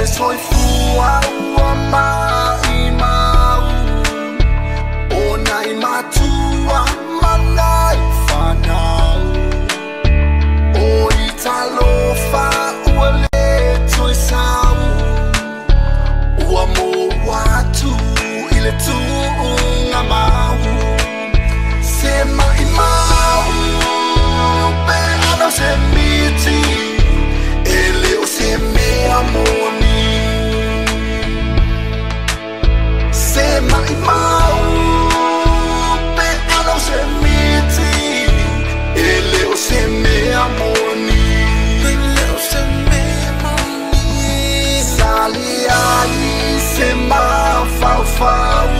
soy fua uama imau ona imatua manai fanau o italofa uale toi sau uamo watu ile tu ngamau sema imau pe ano se miti ele o se me amoni sema imau pe ano se miti ele o se me amoni ele o se me amoni saliani sema fau fau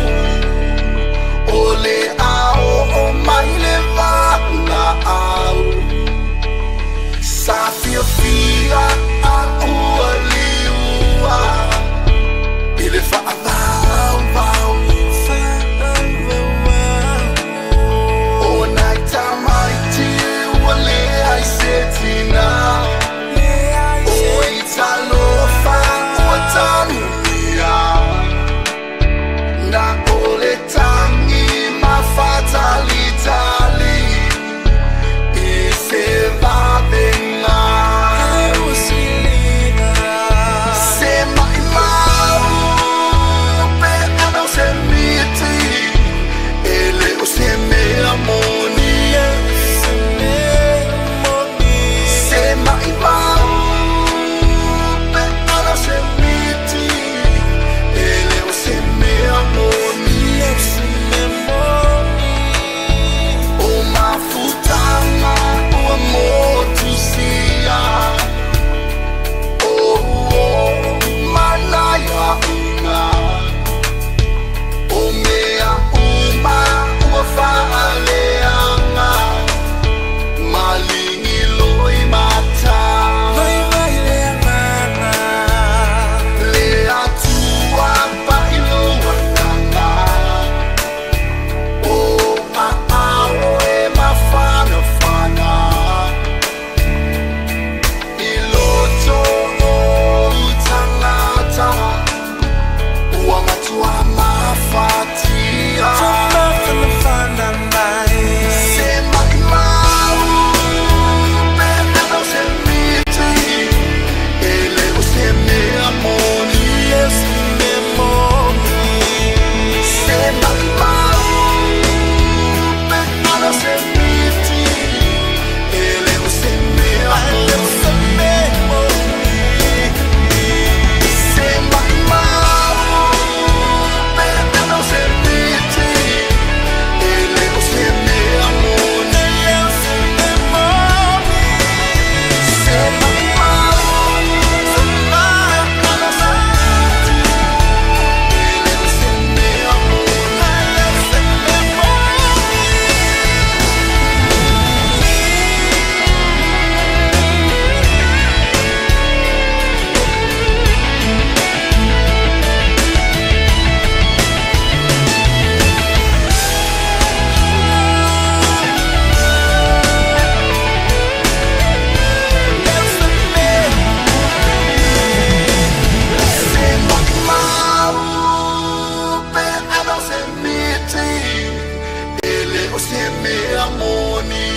ole ao o mai leva na au safia fia a ua liua ele fa avau vau o naita mai ti ole ai setina o italo fa o tanuia na ole tangi ma fatalitali e se va venga se mai mau pe ano se miti ele o se me amoni se mai mau pe ano se miti ele o se me amoni o mafutanga o amor tu sia o manaya unga o mea uma o faaleanga malingi loi mata le atua pa iluanga o paao e mafana fana iloto o utangata uamatua mafatia sema imau pe ano se miti ele o se me amoni sema imau pe ano se miti ele o se me amoni sema imau pe ano se miti ele o se me amoni sema imau ano se miti ele o se me sema imau pe ano se miti ele o se me amoni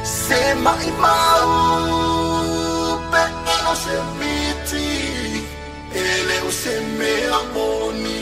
sema imau pe ano se miti ele o se me amoni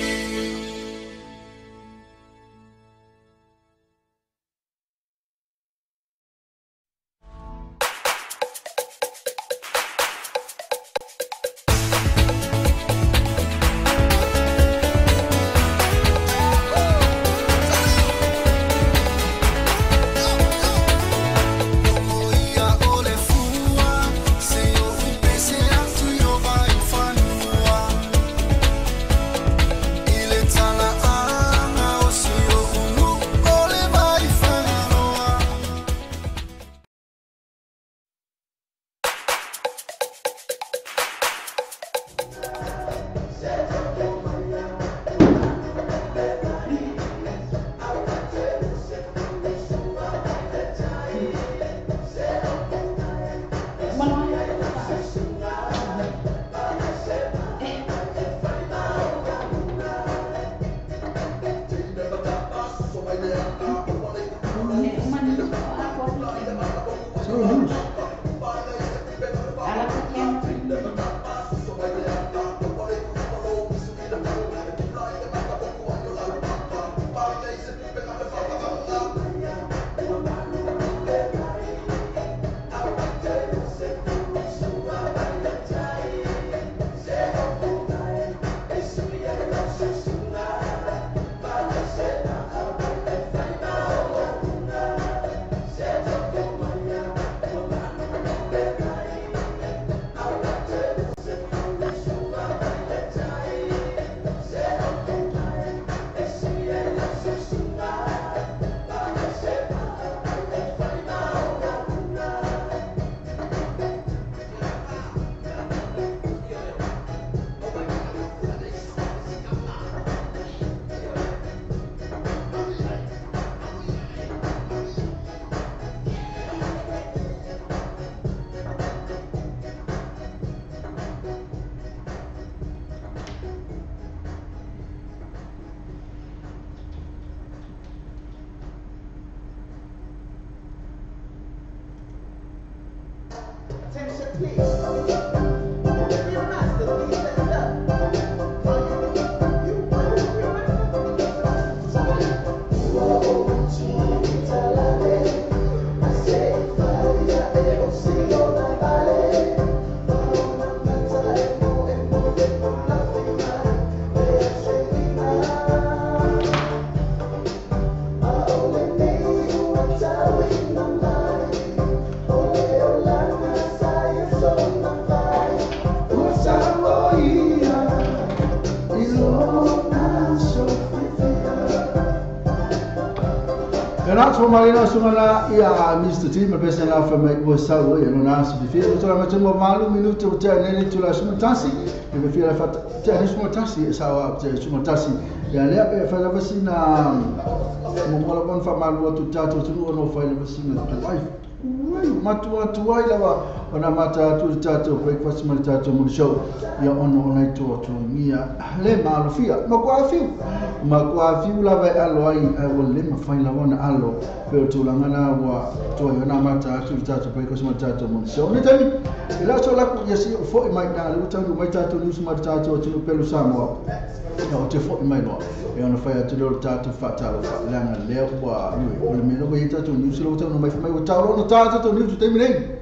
Nato Marina sungala ia Mr. T mapesa la fama was sawo ia no naso de fia to la matemo valu minuto te nele to la sumtasi e me fia fat te sumtasi sawa te sumtasi ia le pe fa la vasina mo mola bon fa malu tu tato tu no fa la vasina tu ai matu ai lava ona mata tu tato breakfast mal tato mo show ia ono ona to mia le malu fia ma kwa fiu lava alo ai o le ma fa la ona alo pe tu la ngana wa to ona mata tu tato breakfast mal tato mo show ni tani ila so la ku yesi fo mai na lu tato mai tato ni sma tato tu pelu samo no te fo mai no e ona fa tu lo tato fa talo fa langa le wa o le meno vai tato ni so lo tato mai fa mai o talo no tato ni tu te minei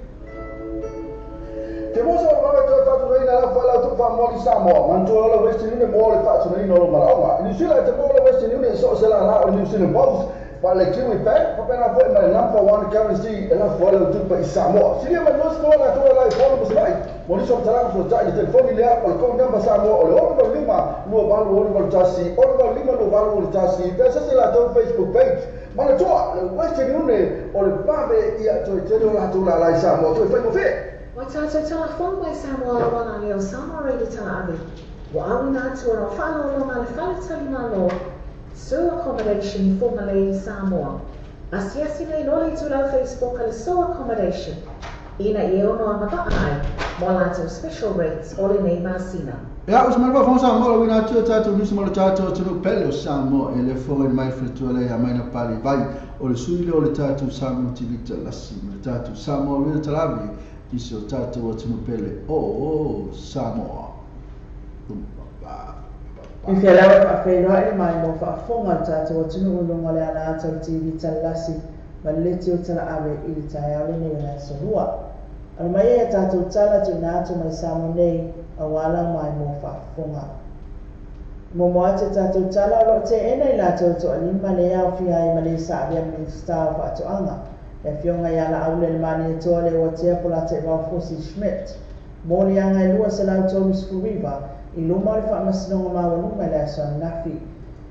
te moso va tato reina la fa la tu fa mo di samo man to la western ni mo le fa so ni no mara ni sila te mo la western ni so se la na ni sila boss pa le kiwi pa na foi mai number 1 currency ela foi la tu pa samo si ma no sto la to la foi mo sai mo ni so tara so ta te telefoni le o ko namba samo o le o lima no valo o le tasi o le lima no valo o tasi pesa se la to Facebook page ma la to le western ni o le pa be ia to te la to la samo to fa mo fe Watato telefon mai Samoa wana leo Samoa ready tala abi. Wa awina tu no whalo no ngale whale tali malo. So accommodation for Malay Samoa. Asiasi nei noli tu lau Facebook ale so accommodation. Ina i ono ama whaai. Mo special rates ole nei masina. Ja, os malva fon Samoa wina tu tato nisi mo tato tu pelo Samoa ele fo en mai fritu ale a mai na pali vai. Ole suile ole tato Samoa tivita lasi. Tato Samoa wina talabi. Iso tato o tino pele Samoa. I fia lawa fa whenua e mai mo fa fonga tato o tino ulunga le ana ata o TV talasi ma leti o tala awe I li tai au lene wana sorua. Al mai e tato tala tu na atu mai Samoa nei a wala mai mo fa fonga. Mo moate tato tala lo te ena I lato to alima le au fia I male sa abia minister fa atu anga. E fionga ia la aule le mani e toa le o tea pola te wau Fosi Schmidt. Mōni anga I lua se lau tolu Skuriva, I luma le wha masinonga mawa lunga le asan nafi.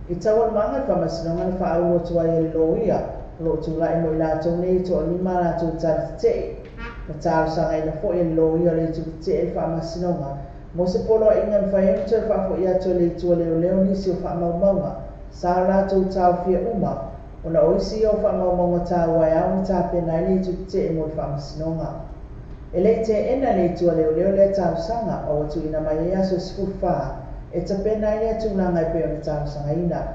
I tawa manga le wha masinonga le wha auro tua I le loia, lo tu lai mo I la tau nei toa lima la tau tala te. Na tau sanga I la fo I le loia le tu te le wha masinonga. Mo se polo inga le wha emta le wha fo I ato le tua leo leo nisi o wha maumaunga. Sa la tau tau fia uma. Ona oisi o wha maumonga tā wai au tā pena I le tu te e mo wha masinonga. E le te ena le tua leo leo le tau sanga o atu ina mai e aso sifu wha e ta pena I le atu langa I peo na tau sanga ina.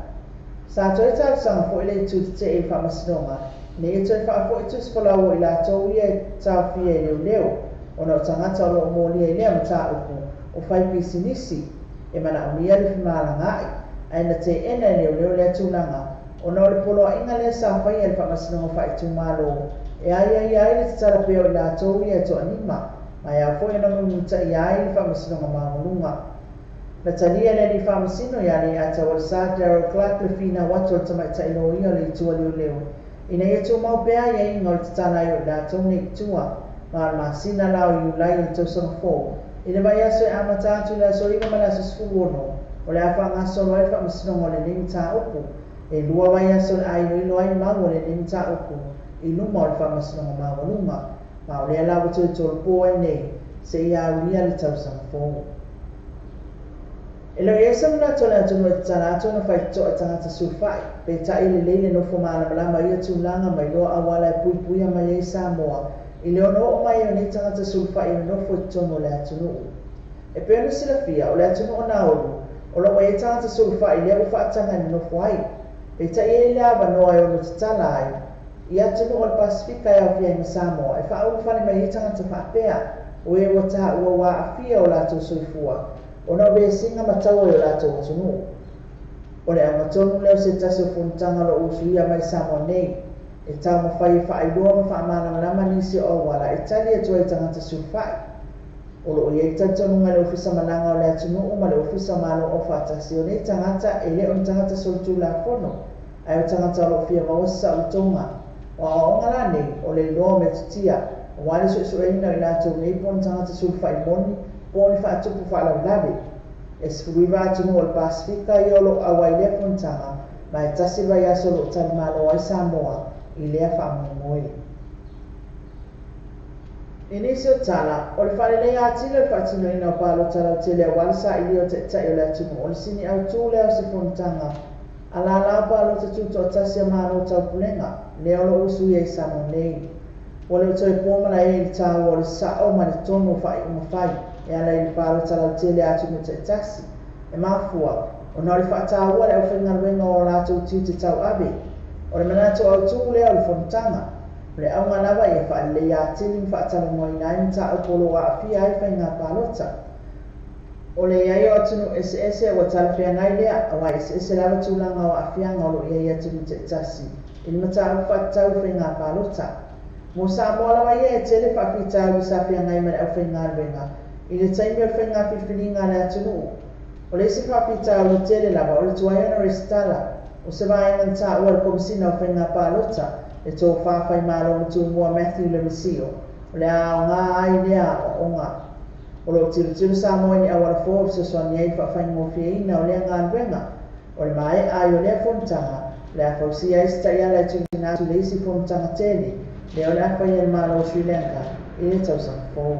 Sa to e tau sanga fo I le tu te e wha masinonga ne e to e wha fo I tu skola o I la tau ia e tau fia e leo leo ona o tangata o lo mo lia I lea ma tā upu o whai pisi nisi e mana unia le whimala ngai aina te ena leo leo le atu langa ona o le polo inga le sa whai e le whamasinonga whai tu malo e ai le tara peo I la tau ia e to anima mai a fo ina muta I ai le whamasinonga mamalunga na tania le ni whamasino ia le ata o le sa Darryl Clark le fina watu o tamaita ilo ia le tua leo leo ina ia tu mau pea ia inga o le tatana i o la tau ne tua ma masina lao I ulai o tau sanga fo ina mai aso e amata atu le aso ina mana aso sfu ono o le afa ngaso lo e whamasinonga le nimi ta upu e lua wai aso le ai ilo ai mango le nimi ta upu I luma o le whamasinonga mawalunga ma o le alawa tu e tolu po e nei se ia ulia le tau sanga fo e lo ia samana tole atu no e tana atu na whai to e tangata sulfai pe ta ile leile no fo maana malama ia tūlanga mai loa awala e pui puia mai e Samoa I le ono o mai o nei tangata sulfai no fo e tono le atu nuu e pe ono sila fia o le atu nuu na olu o lo e tangata sulfai le ufa atanga ni no fo ai pe ta ile le awa noa e ono tatala ai I atu nuu o le Pasifika e au fia I Samoa e wha au fane mai I tangata wha apea o e ua taʻua ua afia o latou soifua ona o vesinga matau o latou atunuu o le amatonu leo se tasi o fonutaga lo usuia mai Samoa nei e tau mawhai e whaailoa ma whaamanamalama nisi o wala e tali atua i tangata sulfai o lo ia i tantonunga le ofisa malanga o le atunuu ma le ofisa malo o whaatasi o nei tangata e le on tangata soltu la fono ai o tangata lo fia mawasa o tonga o aonga la nei o le loa me tutia o wale so eina i latou nei pon tangata sulfai moni poni whaatupu whaalau lawe e sifuiva atunu o le Pasifika i o lo awai lea fontanga ma e tasi vai aso lo tali malo ai Samoa i lea whaamongoi. Inisi o tala, o le whalelei atila le whaatino ina o palo tala o te lea walsa i leo te tai o le atunu o le sini au tū leo se fontanga a la la palo te tuto o tasi a malo tau pulenga leo lo usu i e Samoa nei. O le toi pomala e il tau o le sao ma le tono whai umawhai e ala i palo tala o te lea atunu te tasi e mafua o na o le whaataua le au whaingaruenga o latou tiu te tau abe o le manato au tū leo le fontanga le aunga lava e whaalei a tili whaatala moi nai mta au polo a awhia ai whainga palota. O le iai o atunu ese o tala whea ngai lea awa ese lava tūlanga o awhianga o lo iai atunu te tasi ili mata au whaatau whainga palota. Mo Samoa lawa ia e tele whaafitau i sa whea ngai mele au whainga ruenga i le taimi o whainga whiwhininga le atunu. O le isi whaafitau i tele lava o le tuaiana restala o se vaenga nta ua le komisina o whainga palota e tō whawhai mālo mutu mua Matthew Lemisio o le ao ngā ai lea o onga. O lo tiru Samoa ni awara fō se soani ei whawhai ngofia ina o lea ngā ruenga o le mai ai o lea fontanga le a whausia ista ia le tukinatu le isi fontanga tele le o le awhai e mālo Sri Lanka i le tausanga fō.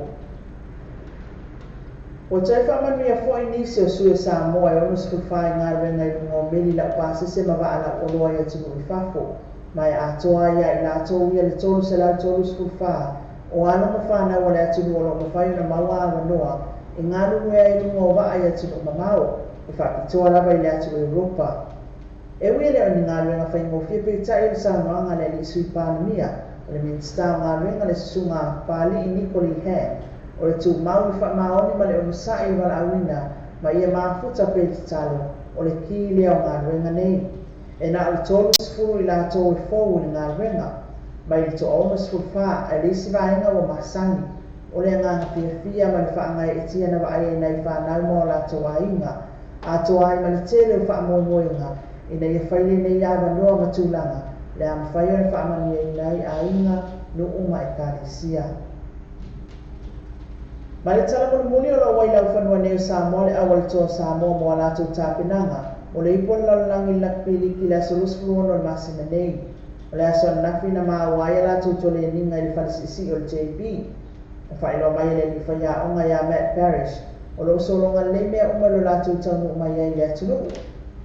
O tai whamanu ia fōi nisi o sue Samoa e ono sikuwhai ngā ruenga i rungo mili la pāsese ma waala o loa ia tunu i whafo. Mai atoa ia i latou ia le tolu se lau tolu sikuwha o alonga whanau o le atunu o longa whai una maua awa noa i ngā rungu ia i rungo o waa ia tunu mamao i whakitoa lava i le atu Europa. E ui le oni ngā ruenga whai ngofia pe tai o le Samoanga le li sui pānamia o le minsta o ngā ruenga le susunga pāli i Nicoli Han o le tū mau i whamaoni ma le o musai i wala awina ma ia mafuta pe te talo o le ki leo ngā ruenga nei. E na o tolu sifuru i latou i fōu i ngā ruenga, mai i to oma sifuru wha a leisi vaenga o masangi, o le ngā whiawhia ma le whaangai e tia na waai e nei whanau mo latou a inga, a toa ai ma le tele o wha moinga, i nei e whaile nei awa noa matulanga, le am whaio e whaamani e nei a inga no uma e kāresia. Ma le tala muni o lo wailau whanua neo Samoa le awal toa Samoa mo latou tāpenanga, o le ipon lalonangi lakpili ki le aso lusfuruono le masina nei. O le aso anafi na maawaia latou tole ninga i le whalasisi o le JB. O whaeloa mai le li whaia onga ia Matt Parrish. O le usolonga le mea umalo latou taunu mai ai le atunu.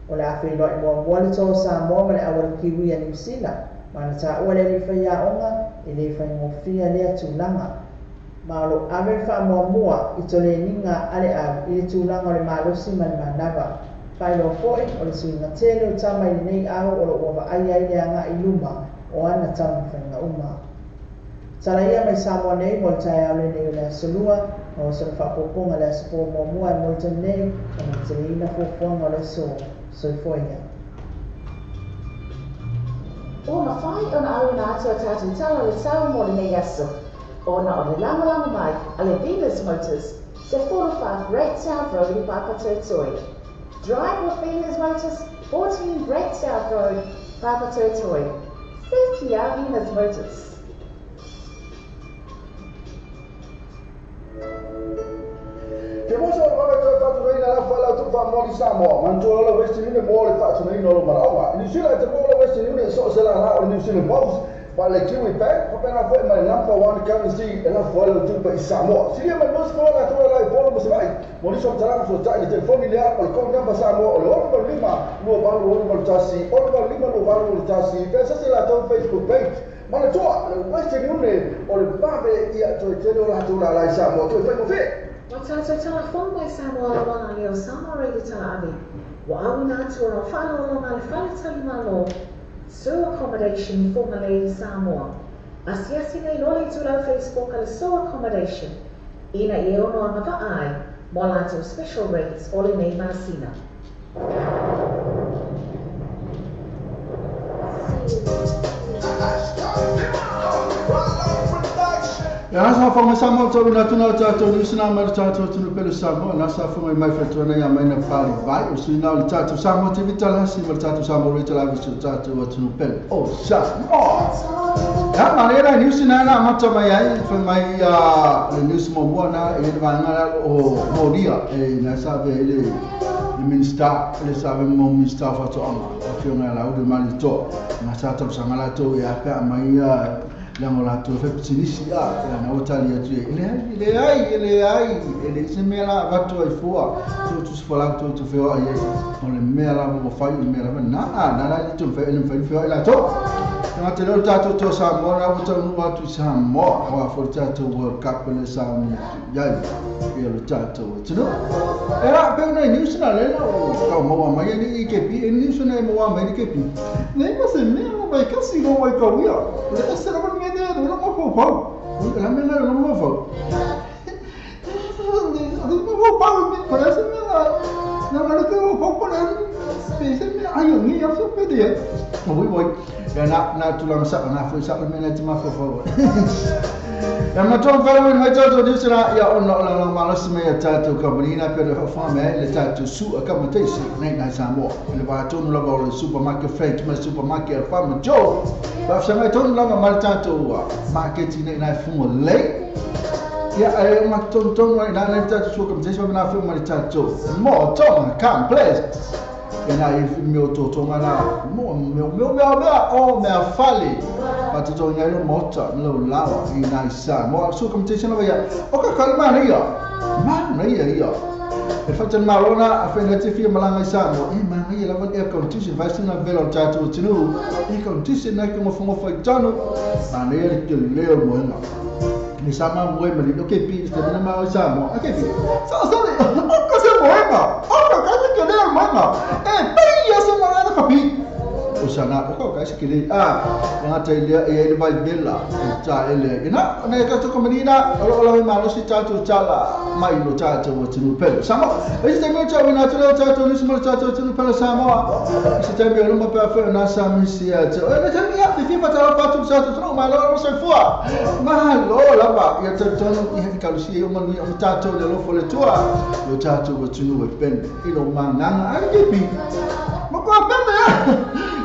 O le awhiloa i mua mua le toa Samoa ma le awal kiwi a New Zealand. Ma na ta ua le li whaia onga i le whaingofia le atulanga. Ma o lo amer wha mua i tole ninga ale au i le tūlanga o le malosi ma le manava. Whaelo fōi o le suinga tele o tama i nei au o lo ua ai ai le anga i luma o ana tamu whainga uma. Tala ia mai Samoa nei mo le tai au le nei o le asolua o se le whapoponga le asopo mo mua e molten nei o na te ina fōfonga o le soifoia. O na whai o na au na atua tātou tala le tau mo le nei aso. O na o le lama mai a le Venus Motors se 45 Great South Road i Papatoi. Drive with Venus Motors, 14 Great South Road, Papatoi. 50 our Venus Motors. Ke mo so ora to fa tu ina la fa la tu fa mo di Samoa, man to la west ni mo le fa tu ina lo marawa. Ni sila te mo la west ni so se la la o ni sila boss. Ba le kiwi pa, ko pena foi ma number 1 currency e la foi lo tu pa Samoa. Si ma no scola la tu la polo mo se vai. Mo ni so tala so ta ni telefoni le apple ko number Samoa o lo ba lima no ba lo ba tasi, o ba lima no ba lo tasi. Pesa se la tu Facebook page. Ma le toa, le west ni o le babe ia to te lo la tu la Samoa. Tu fai mo fe. Wa tātou tala whong mai Samoa la wanga leo Samoa rei tala abe. Wa awina atua no whalo longa le whale tali malo. So accommodation formerly Samoa. Asiasi nei lole tu lau Facebook ala so accommodation. ina I ono ana ai mo latou special rates o le nei masina. Ya sa fa ma samo to na tuna tato ni sina ma tato tunu pelo samo na sa fa mai fa na ya mai na pali vai o sina le tato samo te vitala si ma tato samo re tala vi tato o tunu pelo o sa ya ma era ni sina na ma to mai ai fa mai ya le ni smo buona e va ngara o moria e na sa ve le minister le sa ve mo minister fa to ama fa na la o de mali to na sa to sangala to ya ka mai ya Lang la tu fe pitsinisi a na otali atu ele ai ele se mela vatu ai fua tu fola tu fe ai on le mela mo fai le mela na tu fe ele fe la to na te lo tatu to sa mo na uta no atu sa mo wa for tatu world cup le sa mo ya ele tatu tu era pe na news na le no mo mai ni ke bi news na mo mai ke bi nem você mesmo vai que assim não vai cair le será uma não vou pau. Ela me não vou pau. Não vou pau, parece me lá. Não que eu vou pau para pensa me ai eu nem eu sou pedir. Vou. Na tulang sak na foi sak me na tima fo. Yang macam kalau mai tato di sana ya ono la malas me tato kabrina per fa me le tato su akamatesi na samo. Le va tonu la go supermarket fake ma supermarket fa mo jo. Ba sama tonu la ma tato market ni na fu le. Ya ai ma tonu na tato su akamatesi ma fu ma tato. Mo toma complex. Ena if meu toto ngana mo meu o me afale patu to ngalo mota lo lawa ina isa mo su competition lo ya o ka kalma ne ya e fata marona afenati fi malanga isa mo ma ngai la van e competition vai sina velo tatu tinu e competition na ko mo fa tano ane ele ke leo mo na ni sama mo me lo ke pi ste na ma isa mo ke pi so o ka se mo o ka ke leo mo ya sama ada kapi usana ko ka sikili nga taile ele vai bella ta ele ina na ka to komenina alo malo si tato chala mai lo tato o tinu pelo sama este me cha wina tato ni small tato tinu pelo sama si tambi lo ma pa fa na sami si ato e ka mi ya fi pa ta pa tu tato no ma lo so fua ma lo la ba ya tato ni ka lo si o man o tato le lo fo le tua lo tato o tinu pen ilo manganga angepi Mako pembe ya.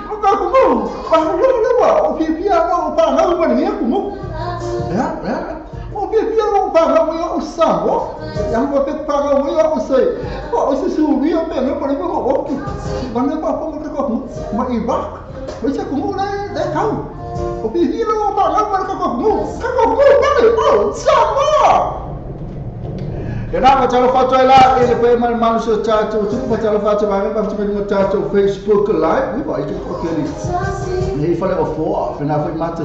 Mako kumu. Bahulu lewa. Opia mo pa na mo ni kumu. Ya. O pia mo pa na mo yo sambo. Yang mo pe pa na mo yo usai. O se su wi o pe no por mo o ki. Banga pa po mo ko mo. Ma iba. Mo se kumu na kau. O pia mo pa na mo ko kumu. Ka kumu pa o sambo. Kenapa cara foto ela ele foi mal manusia tato tu cara foto vai para tu no tato Facebook live ni vai tu aquele ni fale o fo pena foi mata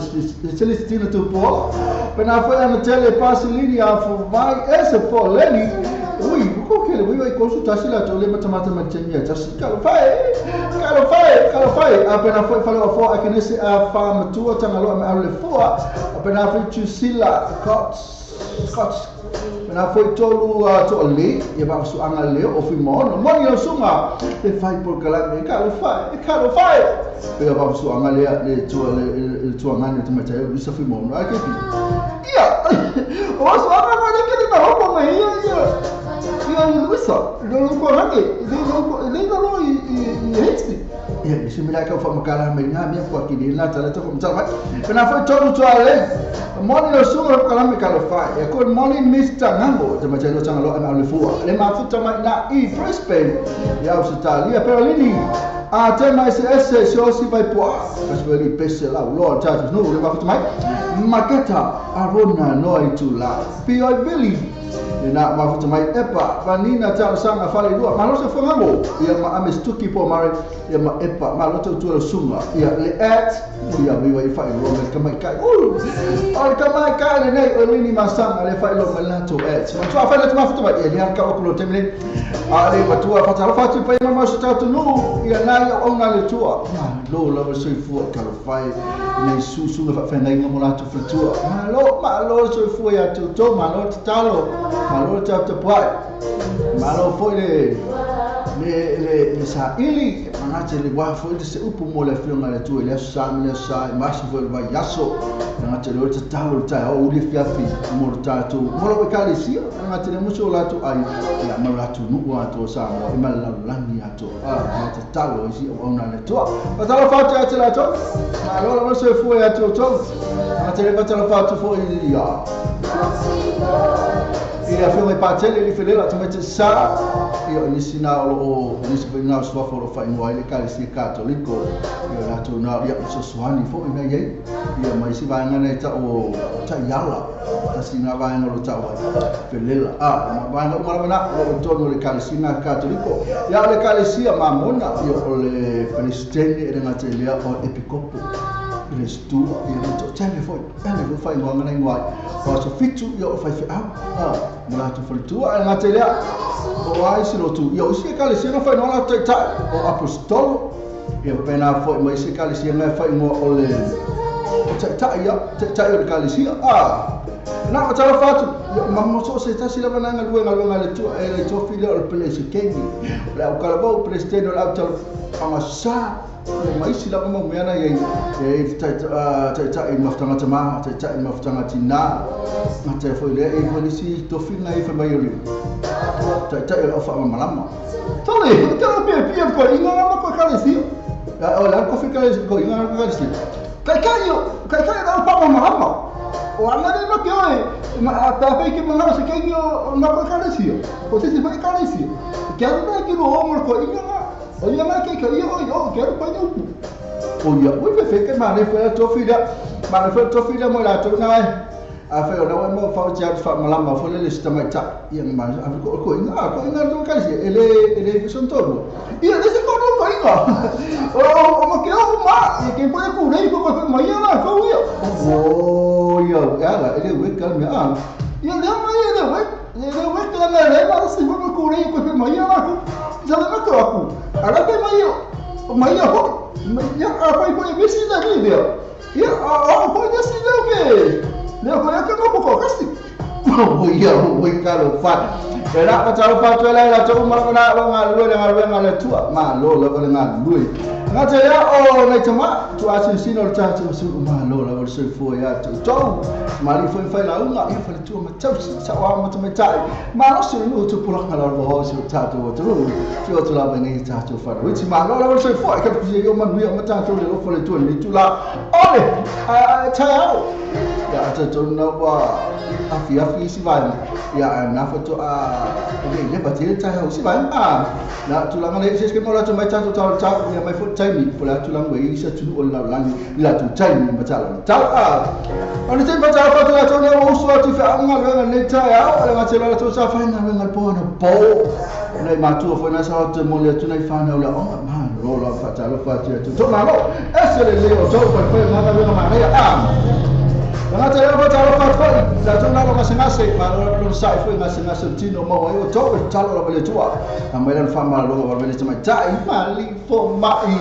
Celestina tu po pena foi na tele passe linha fo vai esse fo leni ui ko aquele vai consultar se lá tu le mata macamia just calo fai pena foi fale o fo aqui nesse a farm tu tangalo a fo pena foi tu sila Scott na foi tolu to ali e ba su anga le o fi mo no mo yo sunga e fai por kala me kalo fai e ba su anga le to anga ne tama chai o fi mo no ake fi ia o su anga mo ne ke na ho mo ia wisa lo ko rangi lo i e se mira ka fa makala me nga me ko ki na tala to ko mtala na foi tolu to ali Moni lo sunga kala me kalo fai e ko moni Mr. Ngambo te macam lo changa lo ama le fua le ma futa ma na I Brisbane ya Australia pero lini a te mai se si vai po mas veli pese la lo tatus no le ma futa mai maketa arona no ai tu la pi ai veli ina mafuta mai epa vanina tau sanga fale dua malo se fongalo ia ma ame stuki po mare ia ma epa malo tu sunga ia le ia biwa i fai lo me kamai kai o kamai kai nei o ni masanga le fai lo malato ma tu afala tu mafuta ia ni ka okulo temine ale patua fatala fatu pai ma so tatu nu ia nai o nga le tua lo la so fu ka fai nei susu fa fa nei mo lato fatua malo so fu ia tu to malo talo malo tatu pai malo foi le sa ili mangate le wa foi se upu mo le fiona le tu le sa mas foi vai yaso mangate le talo ta o li fiafi mo tatu mo lo ka le sia mangate le muso la tu ai ya mo la tu nu wa to sa mo i mal la ni ato mangate talo si o na le tu pa talo fa ta te la to malo lo se foi ya to mangate le talo fa tu foi ya ia foi mai patele li felela tu mete sa io ni sina o ni se na so fa lo fa in wai le kalisi katoliko io la tu na ia so swani fo ina ye ia mai si va ngana ta o ta yala ta sina va ngolo ta wa felela ma va ngolo mana o torno le kalisi na katoliko ia le kalisi ma mona io le presidente e ngate le o epikopo le stu ia to telefone ele fa in ngana ngwa o so fitu io fa mula tu falitua nga te lea o ai silo tu ia usi kali sina fai no la ta o apostolo ia pena foi mai se kali sina fai mo o le ta ia kali sina na ta fatu mamma so se ta sila bana nga le tu e le to file o pele se kengi la o kalabo presidente la ta amasa mai sila mo meana ye ta i maftanga tama ta i maftanga tina mate foi le e polisi to fina i fa mai oli ta i ofa malama tole ta pia ko inga ma ko kalesi o la ko fika ko inga ko kalesi kai da pa malama o ana no que oi ma ta fe que mangara se kenyo ma ko kalesi o se fa kalesi que ana que no homo ko inga o ia mai ke io quero panho o ia o fe que mane foi to filha mo la to na a fe o na mo fa ja fa malama fo le sta mai ta ia ma ko inga to kasi ele son todo ia desse ko inga o mo que o ma e que pode cu nei ko mai ia ko ia o ia ela ele we calma ia le mai ele we que na le ma se mo cu nei ko mai ia ko já não é troco. Agora tem mais ho. Ya apa ibu yang mesti dah ni dia. Ya apa dia sih dia ke? Dia kau yang kau buka kasih. Oh iya, kalau fat. Era macam fat tu lah, macam mana nak ngal tua. Malo lah kalau ngal. Ngaca ya oh nai cuma tu asin sinol cha tu su malo lah bersui fo ya tu. Jauh. Mari fo la unga ia fale tu macam sawa macam cai. Malo su nu tu pulang kalau bawa su cha tu tu. Tu lah bani cha tu fat. Which malo lah bersui fo kan tu yo man wi macam tu le fale tu ni tu lah. Ole. Cai ya tu na wa afi si vai ya na foto le batil cai si vai na tulang le se skemo la tu mai cha ya mai foto cai ni pola tulang wei sa tu ol la tu cai ni macam ani te baca foto la tu na usu tu fa ngal le cai ala macam la tu sa fa ngal po na po nei matu fo na sa tu mo le tu nei fa na la ma lo la fa cha lo fa tu to ma lo esele le o to pa ma na ya Ngata ya ba talo fa fa la tona lo masingase ma lo sai foi masingase tino mo yo to talo lo bele tua amela fa ma lo ba bele tama tai mali fo mai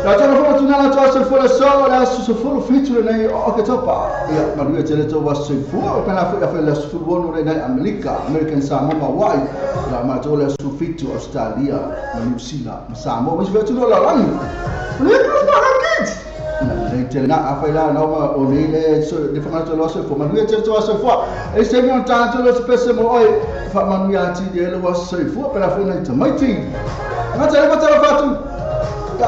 la tona fo tuna la to se fo la so la su fo feature nei o che topa ya ma lui tele to va se fo per la fa la su buono nei American Samoa wai la ma to la su feature Australia New Zealand Samoa mi vetu lo la lani ne ko ma kids na afaila na uma onile so de formato lo so forma lui certo so fo e se non tanto lo spesso mo oi fa manuati de lo so fo per la fine tamati ma c'è ma c'è fatto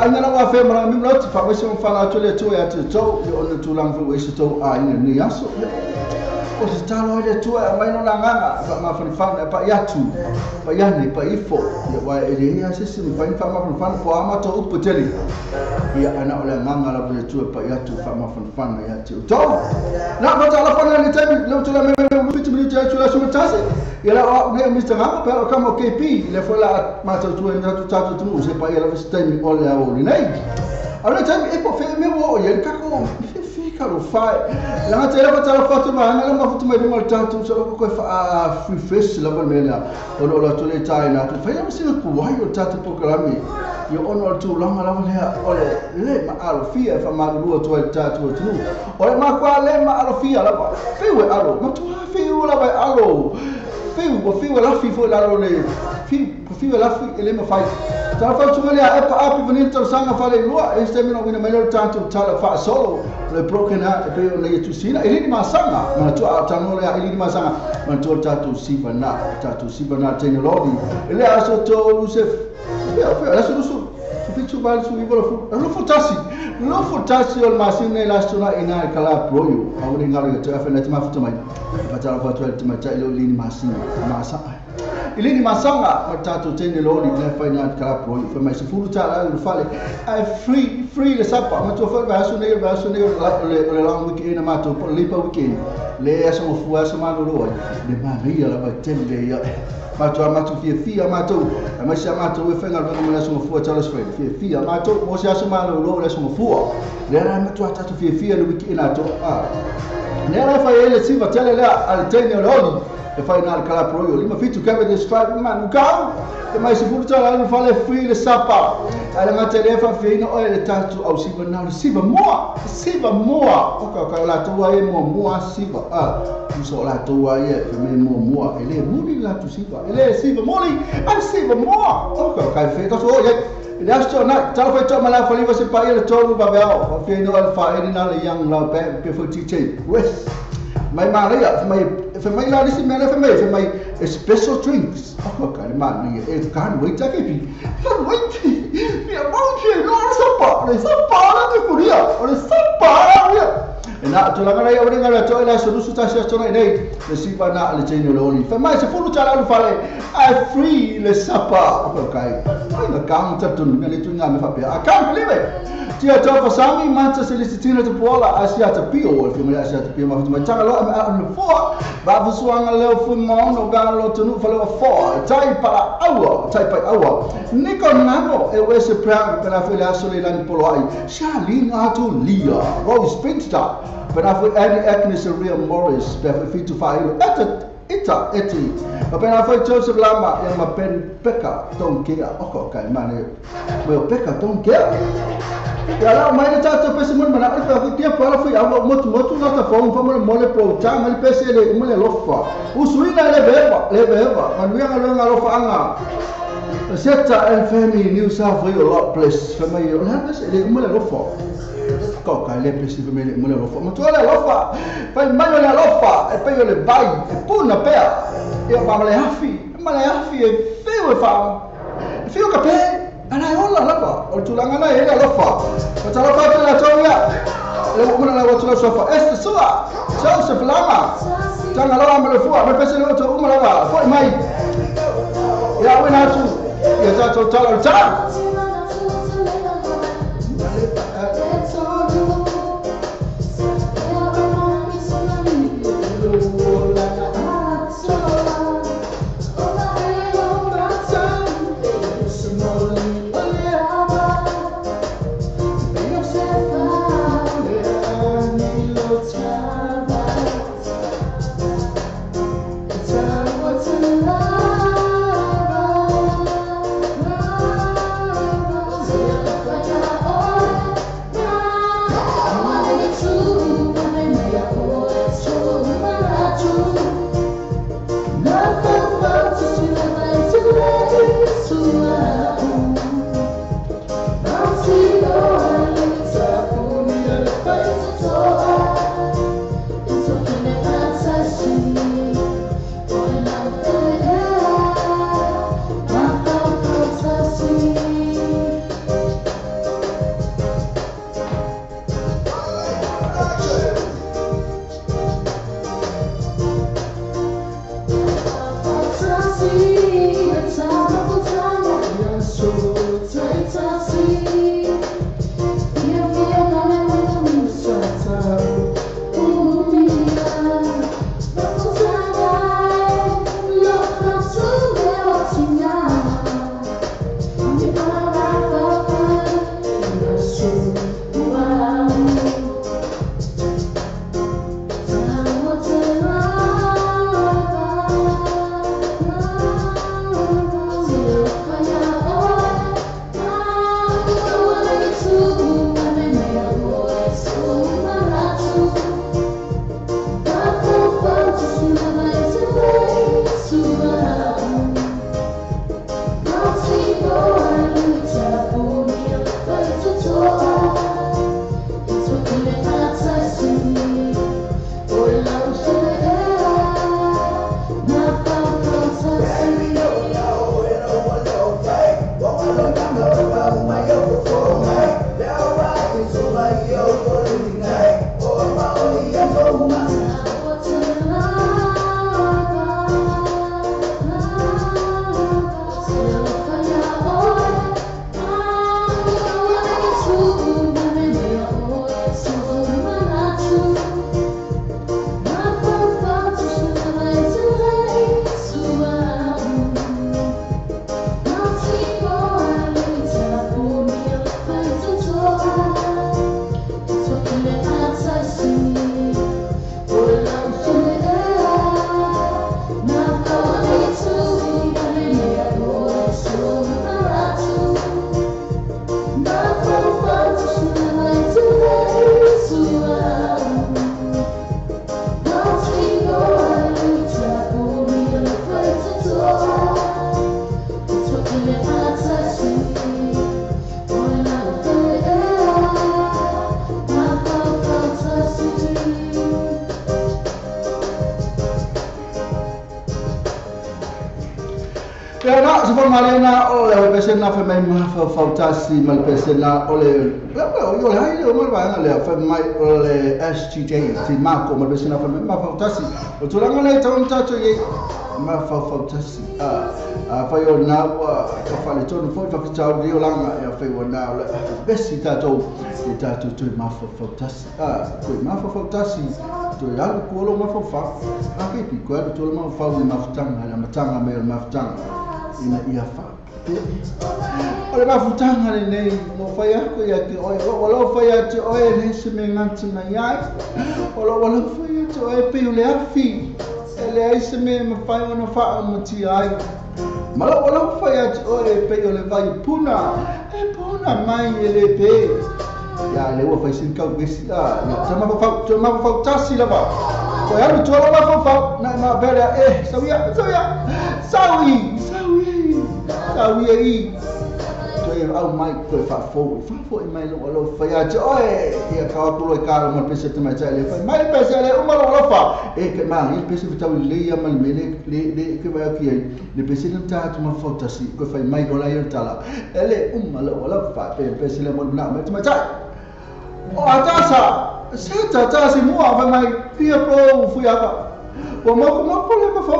ina na wa fe mara mi lo fa we so fa na to le to ya to yo on to lang fo we so to ina ni aso o se talo ai le tua mai no nganga fa ma fa pa yatu pa yani pa ifo ya wa ele ya se se fa fa ma fa po ama to upo tele ya ana ole nganga la le tua pa yatu fa ma fa ya tu to na ba ta la fa le tabi le tu la me mu tu minuti tu la suma tasi ya la ne Mr. Nganga pa kama KP le fa la ma tu tu na tu tatu tu se pa ya la stemi ole a ole nei allora tabi e po fe me wo ya ka ko Karo fai, langa tera ba tara fatu ma na ma fatu mai mo tanto so ko fa free fish la ba mela ono la tole tai na tu fai na sina ku wai o tatu programi yo ono tu langa la le ole le ma alo fia fa ma lu to tatu tu ole ma kwa le ma alo fia la ba fiwe alo ma tu fiwe la ba alo fiwe la fifo la le fiwe la fi ele ma fai tara fatu ma le a pa api venita sanga fa le lua e stemino wina mai tanto tala fa solo le broken heart pe ona yetu sina ili masanga ma tu atangole ili masanga ma tu tatu sibana technology ile aso to Lucef ya aso lusu fitu bal su ibolo fu lo futasi ol masine la sona ina kala proyo awre ngalo yetu afena tima futu mai patala fatu tima cha ile ili masina ili masanga matatu technology na fanya kala proyo fa mai sifuru tala fale free le sapa ma tu fa ba su ne le long weekend ma tu lipa weekend le aso mo fu aso ma lo le ma ria la ba tende ya ma tu fia ma tu ma sia ma tu we fenga lo mo aso mo fu Charles Fred fia ma tu mo sia aso ma lo aso mo fu le ra ma tu tatu fia le weekend ato ne ra fa ele si va tele la al technology e final kala proyo lima fitu kabe de strike man gau e mai se futa la fale free le sapa ala ma telefa fino o le tatu au siba na siba moa o la tua e moa siba so la tua e me moa ele muli la tu siba ele siba muli al siba moa o ka fe to so ye das to na tala fa to mala fa liva se pa ele to ba ba fino al fa ele na le yang la pe fo tiche wes mai maria mai la disi mele mai special drinks okay man ni e kan wait take pi kan wait mi amount no sapa la de furia ole sapa ya na to la ngara ya ore ngara to la solusu ta sia tona nei le sipa na le chain lo ni fa mai se fulu tala lu fale I free le sapa okay ai la counter tu ne tu nga me fa pe I can't believe it tia to sami manta se lisitina te pola asia te pio o filme asia te pio ma tu tanga lo am fo ba fu suanga le fu mo no ga lo tu no fa lo fo tai pa awa niko nano e we se pra per fa la sole la polo ai Charlene to Lia Rose Pinsta per fa Agnes Ria Morris per fit to fire eti appena foi Joseph Lama e ma pen peka don't care okay mane mo peka don't care ya la mai ta pese mon mana alfa ko dia para foi avo motu na ta fon famo mole pro cha mal pese le mole lofa usuina le beba man wi nga lofa anga setta el femi New South Wales lot place fa mai la pese le mole lofa ko ka le pese me le mole lofa ma to le lofa fa mai le lofa e poi le vai e puna pea e fa le hafi e feo capè ana hola lapa o tulanga na ele lofa patala pa la toya le mona la watu sofa este sua Joseph Lama tanga la amle fua me pese lo to umala ba foi mai ya wena tu ya ta to tala ta Ya na se malena o le pesena fa mai ma fa fautasi mal pesena o le yo le hai o mal va le fa mai o le STJ ti ma ko mal pesena fa mai ma fautasi o tu langa le tau tato ye ma fa fautasi fa yo na ka fa le tonu fo fa tau dio langa ya fa yo na le besi tato e tato tu ma fa fautasi ko ma fa fautasi to ya ko lo ma fa ke pi ko to lo ma fa ma ftanga la matanga me ma ftanga ina ia fa ole ma futanga le nei mo fai ako ia ke o fai ati oe le se me ngati na iai o fai ati oe pe le afi ele ai se me ma fai ona fa mo ti ai ma lo fai ati oe pe le vai puna puna mai ele pe ya le o fai sin kau besi ya ma fa tasi la ba ko ya tu la fa na bere sawia sawi ai to au mai ko fa fo mai lo fa ya oi ia ka ko lo ka mo pese te mai le fa mai pese le o lo fa ke ma il pese ta le ya mal mele le ke va ki le pese le ta tu ma fo ta si ko fa mai go la ya tala ele lo fa pese le mo na mai o atasa seta ta si mo ava mai pia pro fu ya ka o mo po le ka fo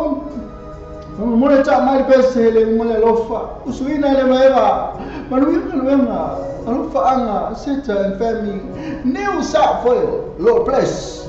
mole ta mai pese le mole lofa usuina le maeva manuenga alofa anga seta and family new sa foi Lord bless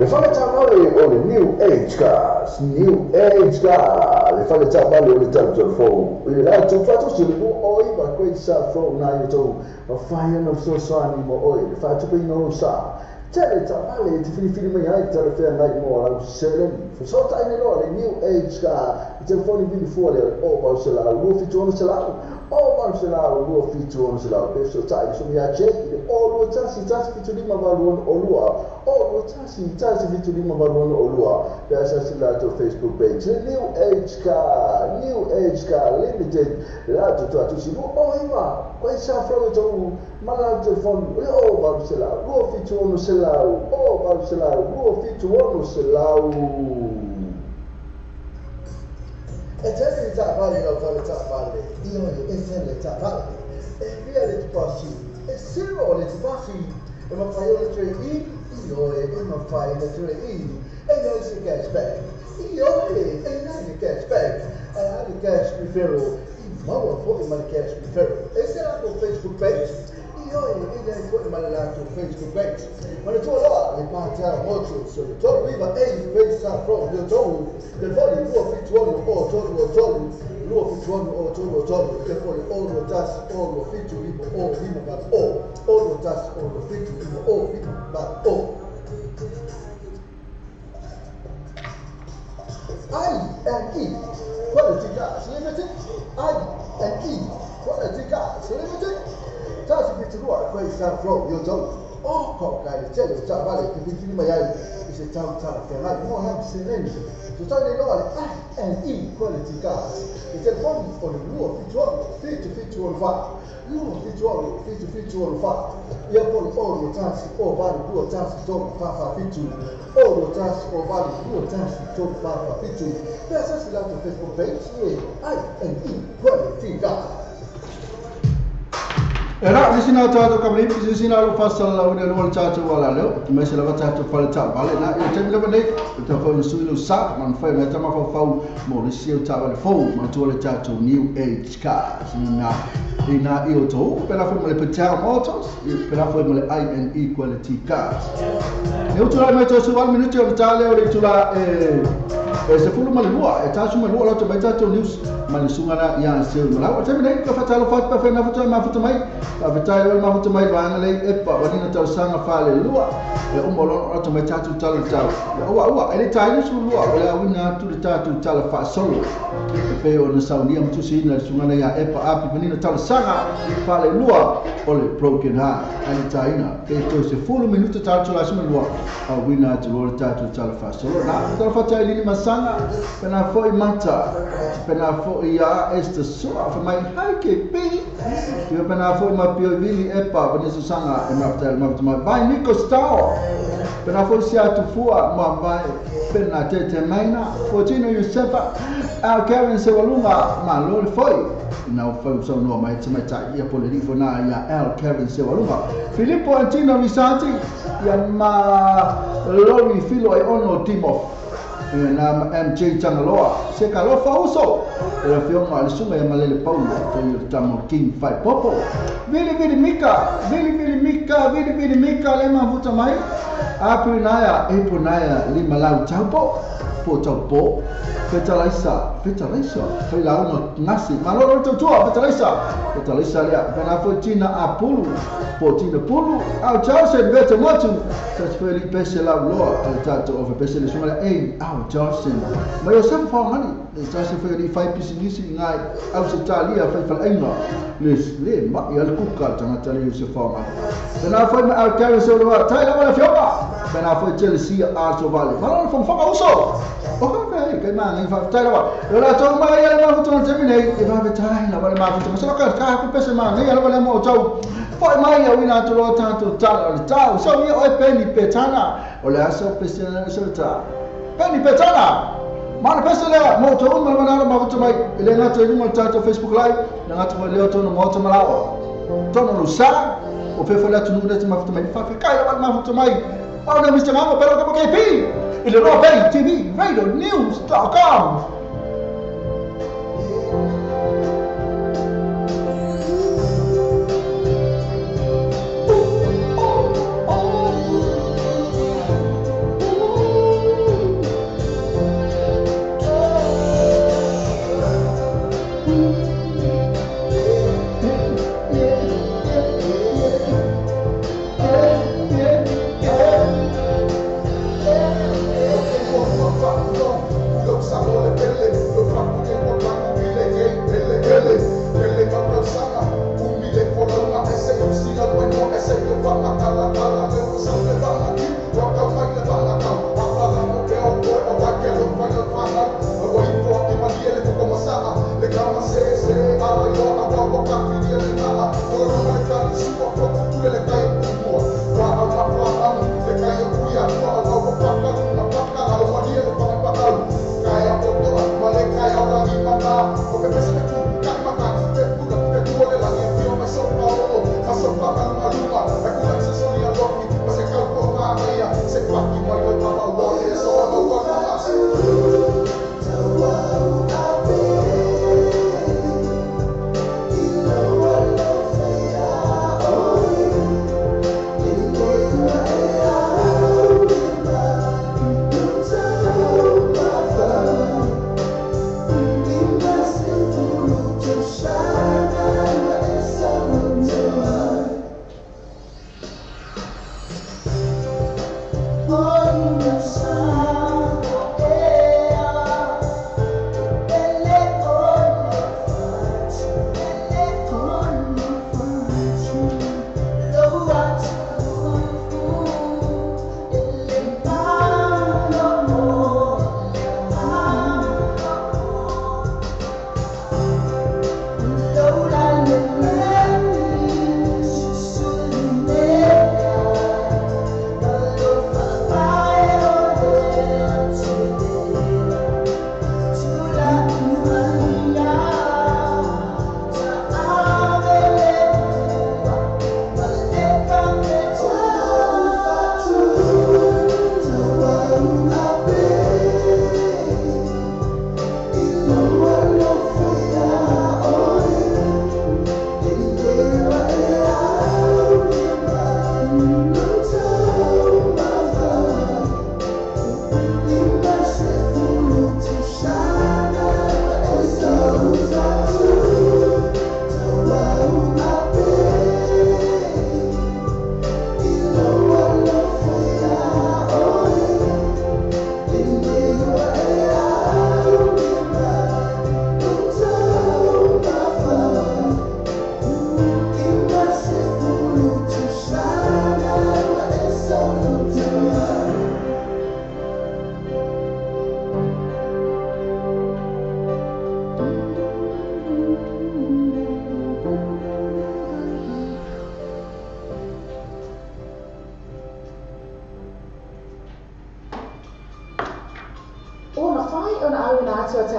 Le fale tamale o le New Age Cars, New Age Car, le fale tamale o le telefono. Il lato fatto si o iba questa from na io ma fai no so sani mo o il fatto che non sa. Tele tamale ti fini mai ai telefono like mo la selen. So ta in lo le New Age Car, il telefono di fuori o ma se la lufi tu non se la. O ma se la luo fitu non se la. Questo sai sono ya check o lo tasi fitu di ma valon o lua. O lo tasi fitu di ma valon o lua. Pensa se la to Facebook page. New Age Car Limited. La to si o iva. Questa fra to ma la telefono. O ma se la luo fitu non se la. O ma se la luo fitu non se la. E te vale la vale, io e se le vale, e via le passi, e se no le passi, e ma fai le 3E, io e ma fai le 3E, e non si cashback, io e non si cashback, e ha di cash referral, ma vuoi fuori ma di cash referral, e se la tua Facebook page, io e non fuori ma la tua Facebook page, ma le tue là, le parti molto, se le tue arriva e pensa proprio tu, le voglio luo fituono o tolu, luo fituono o tolu, che poi o lo das o lo fitu limo o limo ba o lo das o lo fitu limo o limo ba o. I&E Quality Gas Limited, I&E Quality Gas Limited, tasi fitu luo questa from io tolu, o coca il cielo già vale che fitu limo yai, se ciao che mai mo ham silenzio. Tutto le loro I&E Quality Gas. Il telefono o il luo fitu fa. Luo fitu fa. Io poi o lo tassi o vale 2 tassi to fa fitu. O lo tassi o vale 2 tassi to fa fitu. Pensa se la tua Facebook page I&E Quality Gas. Era lisina tato kamri lisina lu fasal la udah lu tato wala lo mesel la tato fal ta bale na eu tem leva nei ta fa suilu sa man fa na ta ma fa mo lisio ta bale fo man tu le tato New Age Cars ina io to pela fa le Petal Motors pela fa le I&E Quality Cars eu tu la meto su al minuto o tale o tu la se fu ma lua e ta su ma lua la to tato news man sungana ya se ma la tem nei ka fa ta lo fa pa fa na fa ma fa mai Abetai wal mahu tamai bana lei epa wanina tau sanga fale lua e umolon o tamai tatu tala tau ua ele tai su lua ole awina tu tatu tala fa solo e pe o na saunia mtu sina sungana ya epa api wanina tala sanga fale lua ole broken heart ele tai na pe to se fulu minuto tatu la suma lua awina tu ole tatu tala fa solo na tala fa tai lini masanga pena foi mata pena foi ya esta sua fa mai haike pe pena foi ma pio vili epa vani susanga e maftel maftima vai Nico Stao pena foi sia tu fua ma vai pena tete maina Fortino Yusefa al Kevin Sewalunga ma lol foi na foi so no mai tsama ta ia poleri fona ya al Kevin Sewalunga Filippo Antino Visati ya ma lori filo e ono Timof na MJ Tangaloa se kalofa uso e fiona al sunga ya malele Paulo to tamo King Fight Popo vili mika le mafuta mai aprinaya eponaya lima lau taupo po taupo fetalaisa foi la uma nasi maloro to tua fetalaisa le bana fotina apulu fotina pulu au Johnson beta motu tas foi li pese la loa tato of pese le sunga au Johnson ma yo sem fa hani tas foi li fai pisinisi ngai au se talia fai fal ainga le ma ya le kuka tanga tali se fa ma bana foi ma au Kevin so loa tai la fioma bana foi Chelsea Arsenal vale maloro from fa uso okay kai ma ngai fa tai la ora to ma ya ma futu terminate e va vetai la vale ma futu ma so ka ku pese ma ngai la vale mo tau foi mai ya wina to lo tanto tau so io e peni petana o le aso pese so ta peni petana mana pese le mo to ma ma futu mai le na to mo tanto Facebook live na to le to no mo to malawa to no sa o fe fa la tu no de ma futu mai fa kai la ma futu mai o na Mr. Mamo pero como KP il Robert TV Radio News.com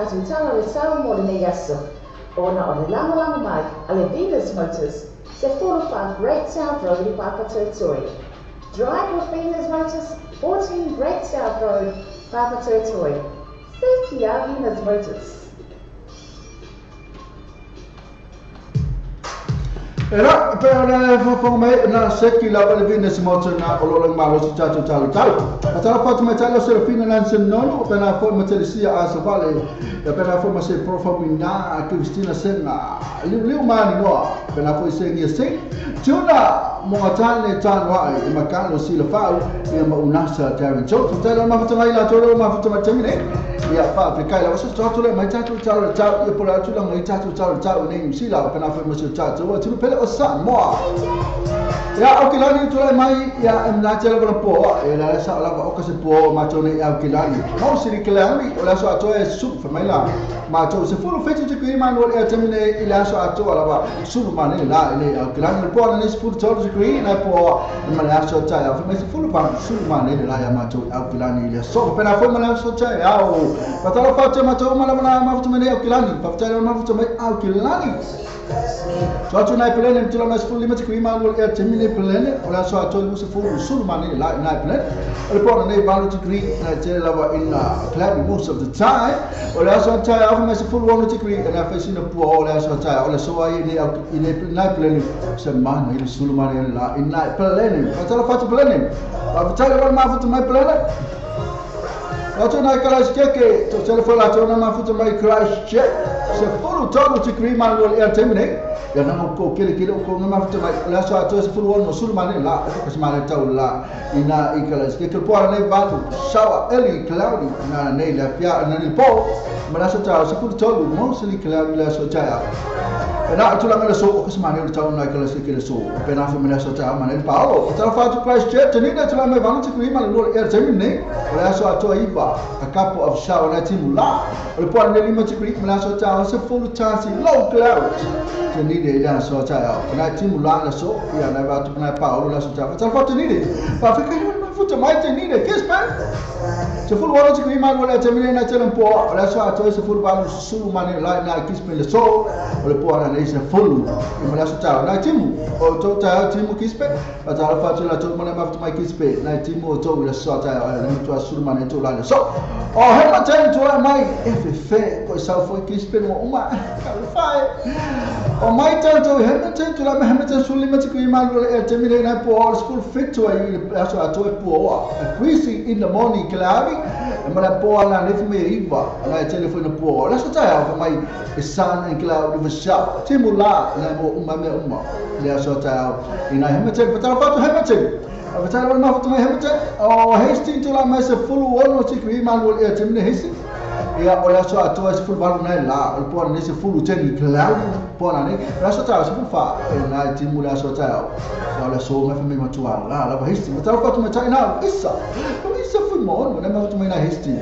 tātou tala le tau mo le nei aso. Ona o le lama mai, a le Venus Motors, se 45 Great South Road I Papatoetoe. Drive with Venus Motors, 14 Great South Road, Papatoetoe. Safety our Venus Motors. Era pera for me na seki la le Venus Motors na o lo malo si tatu tau. Atara pat me talo Serafina Nansen nono pena for me sia asa vale. Ya pena for me se profamina Cristina Senna. Liu mani no pena for se ngia se. Tuna mo atane tanwa I makalo si la fau ia ma unasa Darren Jones. Tala ma fatamai la toro ma fatamai temine. Ia fa Afrika la wasu tatu le mai tatu tau ia pora tu la mai tatu tau nei si la pena for me se tatu wa tu pele o Samoa. Ya okilani tu la mai ya na tele bra po e la sa la o ka se po ma tone ya okilani. Mo si kilani o la so ato e su fa mai la ma to se fulu feti te ki man o e temine ila so ato la ba su ma ne la ile okilani po na se fulu to se ki na po ma la so ta ya fa me se fulu ba su ma ne la ya ma to okilani ile so pena fo ma la so ta ya o pa ta fa te ma to ma la ma fa me okilani pa ta ma fa me okilani. So tu nai pelene tu la mas full limit kui man wol termine pelene ola so to lu se full sul mani la nai pelene o po nei balu to green na te lava in club most of the time ola so tai of mas full one to green na fa sina po ola so tai ola so ai ni nai pelene se man nei sul mani la in nai pelene pa ta fa pelene pa ta la ma fa mai pelene. Lato na Christ Church to telephone lato na mafuta mai Christ Church se fulu tolu te krima lo e termine ya na ko kele ko na mafuta mai la so ato se fulu no sul mane la ko se mane tau la ina Christ Church po na vatu shawa eli cloudy na nei la pia na ni po ma la so ta se fulu tolu mostly cloudy la so ta na tu la mele so ko se mane tau na Christ Church so pena fa mele so ta mane pa o ta fa tu Christ Church ni na tu la me vanu te krima lo e termine la so ato iba a couple of shower na timu la o po na lima tikri mala so ta se full chance low cloud te ni de la so ta na timu la na so ya na ba tu na pa o la so ta fa ta ni de pa fa ka ma futa mai te ni de kispa se full wala tikri ma wala te mi na te po la so ta se full ba su ma ni la na kispa le so o po na se full mala so ta na timu o to ta timu kispa pa ta fa tu la to ma na ma futa mai kispa na timu o to la so ta na tu su ma ni to la so o hema ten to mai fe ko sa foi que espero uma fai o mai ten to hema ten to la hema ten sul limit ko imal e termine na po school fit to ai aso ato e po freezing in the morning cloudy e mala po na ne me riba na telefono po la so ta mai sun and cloud with shower timula na mo uma me uma le so ta ina hema ten pa fa to hema ten Avata ma foto mai hemate o hasting to la mesa full one to ki man wol e temne hasting ya ola so ato es full balu na la po na se full ten cloud po na ne la so ta se full fa na timu la so ta ola so ma fa me ma tua la hasting ta foto ma ta na issa full mon na ma foto mai na hasting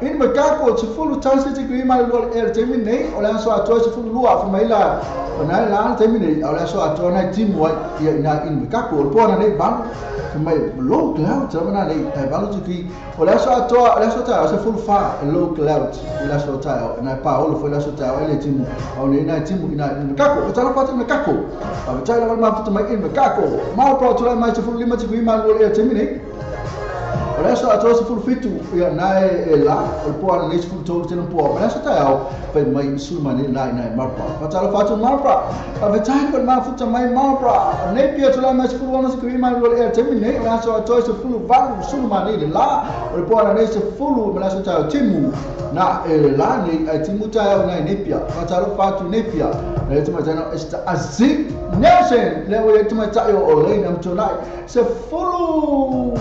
in ma ka ko se full chance to ki man wol e temne ola so ato es full lua fa mai la na la temne ola so ato na timu ya na in ma ka ko po na ne ban mai low cloud sama nei tai balu ki ola so ta se full fa low cloud la so ta na pa o foi la so ta ele timu o nei na timu ina kako ta fa na kako a ta la ma fa mai in kako ma pro tu la mai se full lima ti ma lo e timu nei ola so ta se full fitu ya na la o po na nei full to tenu po ola so ta pe mai su ma nei na marpa pa ta la fa tu marpa a ta ko ma fa mai marpa nei pia tu la mai full ona se ma lo e timu nei la so ta se full valu su ma nei la o po na nei se full ma la so ta timu na la nei timu ta na nei pia pa ta la fa tu nei pia le tu ma ta no esta azig nelson le o tu ma ta yo o le nam tu nai se full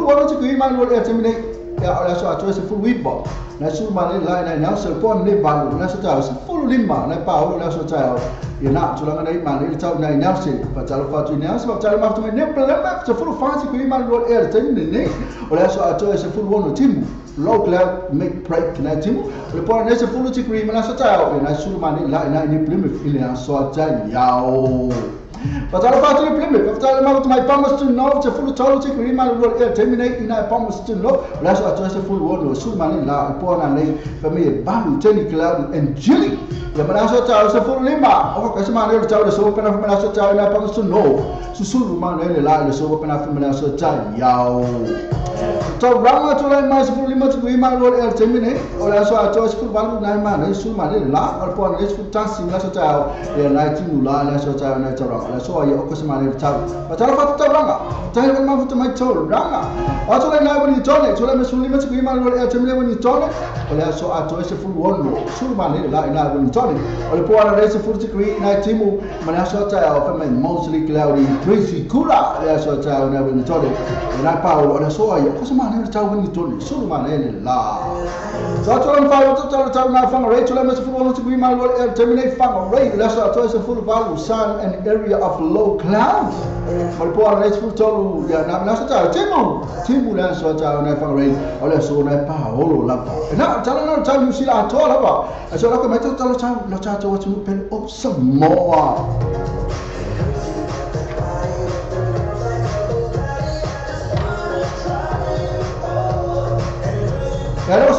wala tu ki man wala termine ya ala so ato se full wipa na su ma le la na so pon le balu na so ta se full lima na pa o la so ta ya na tu la na ma le ta na na se pa ta lo fa tu na so ta ma tu ne problema se full fancy ki man wala termine ne o la so ato se full wono timu low cloud make break na timu le pon ne se full ti ki ma na so ta na su ma le la na ni plime ile na so ta yao Patala patala pleme, patala mau tu mai pamas tu no, te fulu tolu te krima lo terminate ina pamas tu no. La so atu se fulu wono su mani la pona nei family balu teni cloud and Julie. Ya mana so tau se fulu lima. O ka sama le tau so pena family so tau ina pamas tu no. Susulu mana le la le so pena family so tau yao. Tau rama tu lai mai se fulu lima tu krima lo terminate. O la so atu se fulu balu nai mana su mani la o pona le fulu tasi la so tau. Ya nai tinu la so tau na tau la so ya o ka sama le tau. Patala patala ranga. Tahu kan mahu tu mai tau ranga. Atau lain lagi ni tole, tole mesuli macam ni mana boleh terminate ni tole. Oleh so atau ese full one, suruh mana ni lain lagi ni tole. Oleh puan ada ese full degree naik timu mana so tahu apa mostly cloudy, breezy, cooler. Oleh so tahu ni tole. Naik pau oleh so ayo, kau semana ni tahu ni tole, suruh mana ni lah. So atau orang pau tahu nak fang rate, tole macam full one degree mana boleh terminate fang rate. Oleh so atau ese full value sun and area of low clouds. Oleh puan ada ese full tolu ya nak so tahu timu dan so tahu naik fang rate. Oleh so naik pau lo lapa. Nak jalan tahu sila atau apa? So aku macam tahu macam pen op semua. Kalau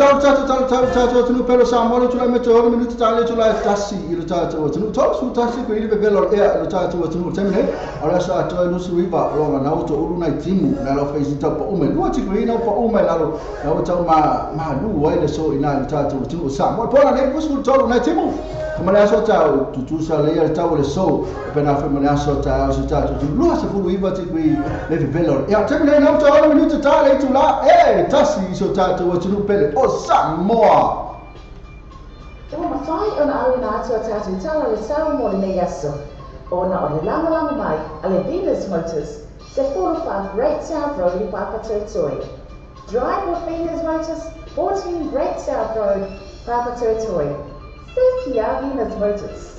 tahu tu pelo sama lo tu lah macam orang minit tahu tu lah tasi itu tahu tu su tasi ko ini bebelor lo tahu tu terminate. Oleh so tahu lo suiba lo na auto ulu na timu na lo fez itu pa umel. Lo cikgu ini pa umel lalu tahu ma lu le so ina tahu tu sama. Pola ni pun tahu na timu. Kemudian so tahu tu salah tahu le so pernah kemudian so tahu tu lu asal fulu iba cikgu le bebelor. Ya terminate na tahu minit tahu itu lah tasi so tahu tu o Samoa. Tama mawhai o na awi na atua tātou tala le sau mo le nei aso. O na o le langa mai, a le Venus Motors, se 45 Great South Road i Papatoetoe. Drive with Venus Motors, 14 Great South Road, Papatoetoe. Thank you, Venus Motors.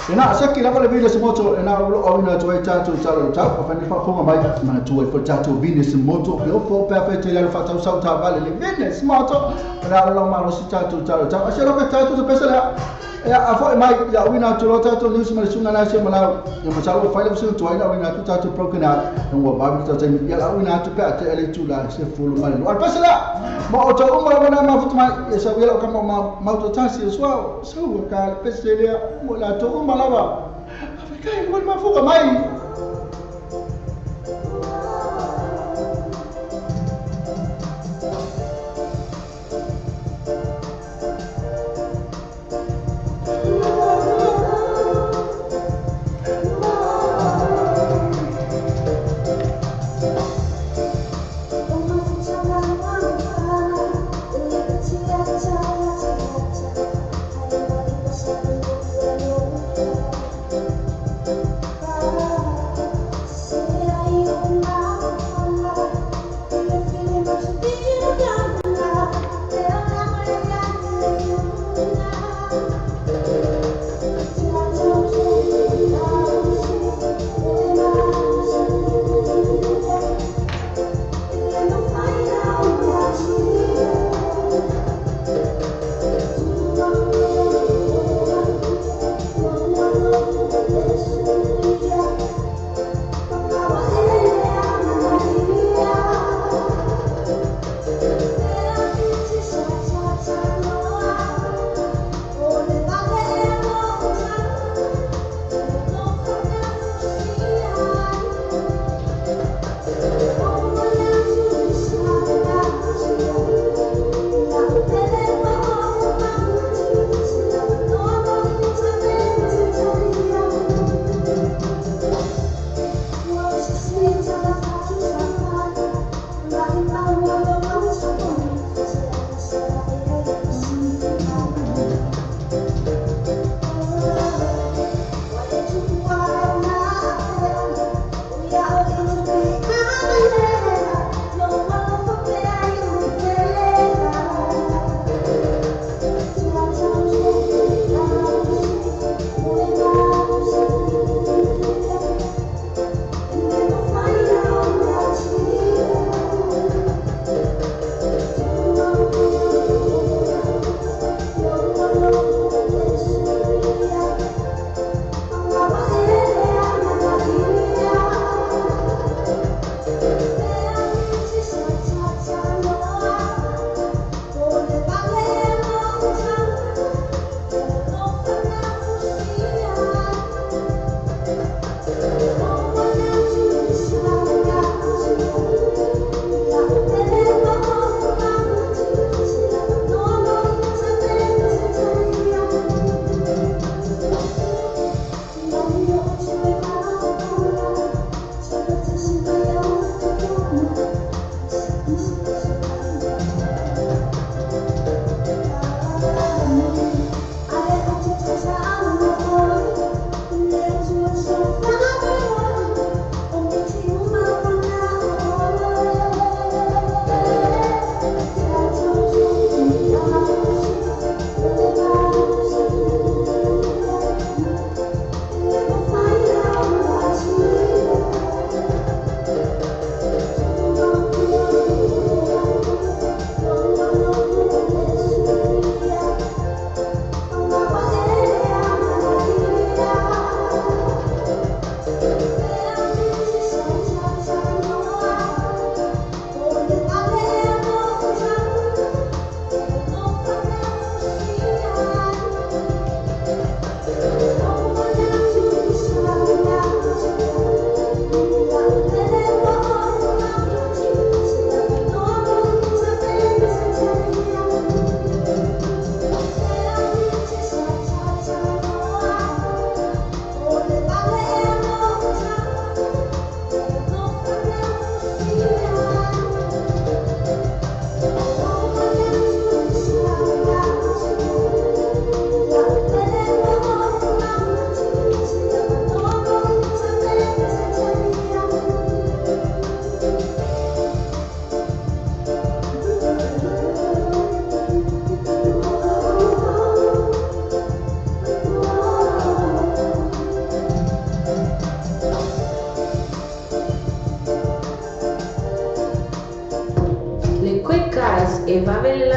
Ina sakit apa lebih dari semua tu, ina awak nak cuai catu apa ni pak pun amai mana cuai for catu Venus motor, yo for perfect jalan fatau sau tak balik Venus motor, ina orang malu si catu, asyik orang catu tu pasal ya apa mai ya awak nak cuai catu ni semua sungai nasi malau, yang macam awak file mesti cuai awak nak catu broken out, yang awak babi catu ni, ya awak nak cuai catu ele lah, si full malu, luar pasal mau cakap umur mana mahu tu mai, ya saya kalau kamu mau tu tasi suau, suau kalau pasal dia mula tu umur lava. Afrika buat mafuka mai.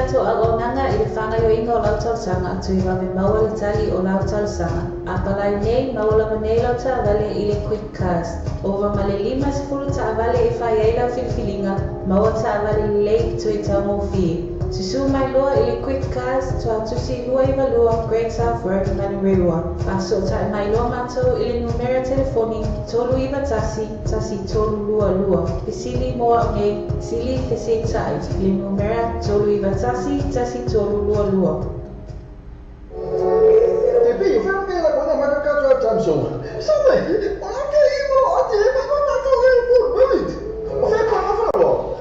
ato agonanga i le whangaioinga o lau tausanga atu I wawe maua le tali o lau tausanga. A palai nei maula manei lau ta avale I le quick cast. Ova ma le 5 ta avale I whai ei lau whiwhilinga, maua ta avale lake to I tau mawhi. Susu mai loa I le quick cast to atusi lua I valua Great South Road mani rewa. A so ta mai loa matou I le numera telefoni tolu iwa tasi tolu lua lua. Pisili moa nei, sili kese tai, le numera tolu iwa tasi tolu lua lua. Tepi, fai me la buona ma cazzo al Samsung. Sabe, anche io oggi mi ho dato il bullet. O fai cosa farò?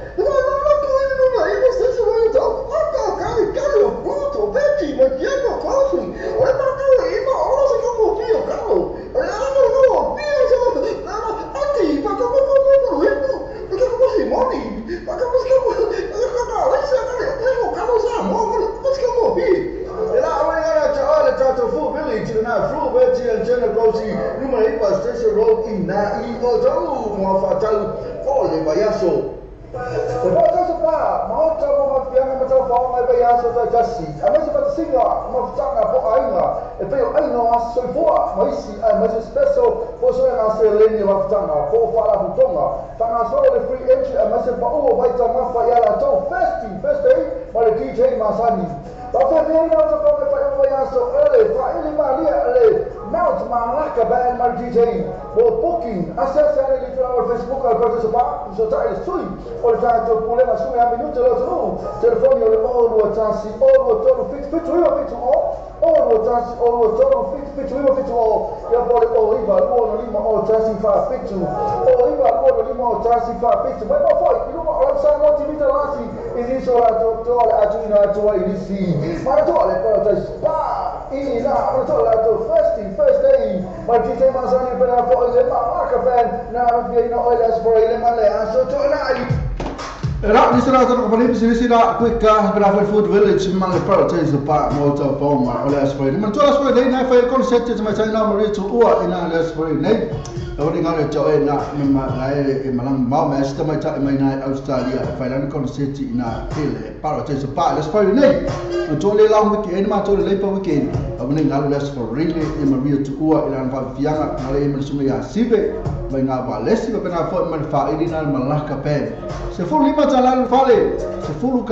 Di sana tu kembali di sini dah quick car berapa food village memang prioritas apa mau tahu poma oleh aspirasi. Macam aspirasi dari naik file konsep macam China mari tu uat ina aspirasi naik. Kalau dengan cakap nak memang naik malang mau mesti macam naik Australia file konsep ina hele prioritas apa aspirasi naik. Macam le long weekend macam le lepas weekend. Apa ni ngalu aspirasi ni mari tu uat ina file fianga malai mesti ya sibe. Mengapa lesi beberapa fort manfaat ini nak malah kapen. 15 jalan fale, 10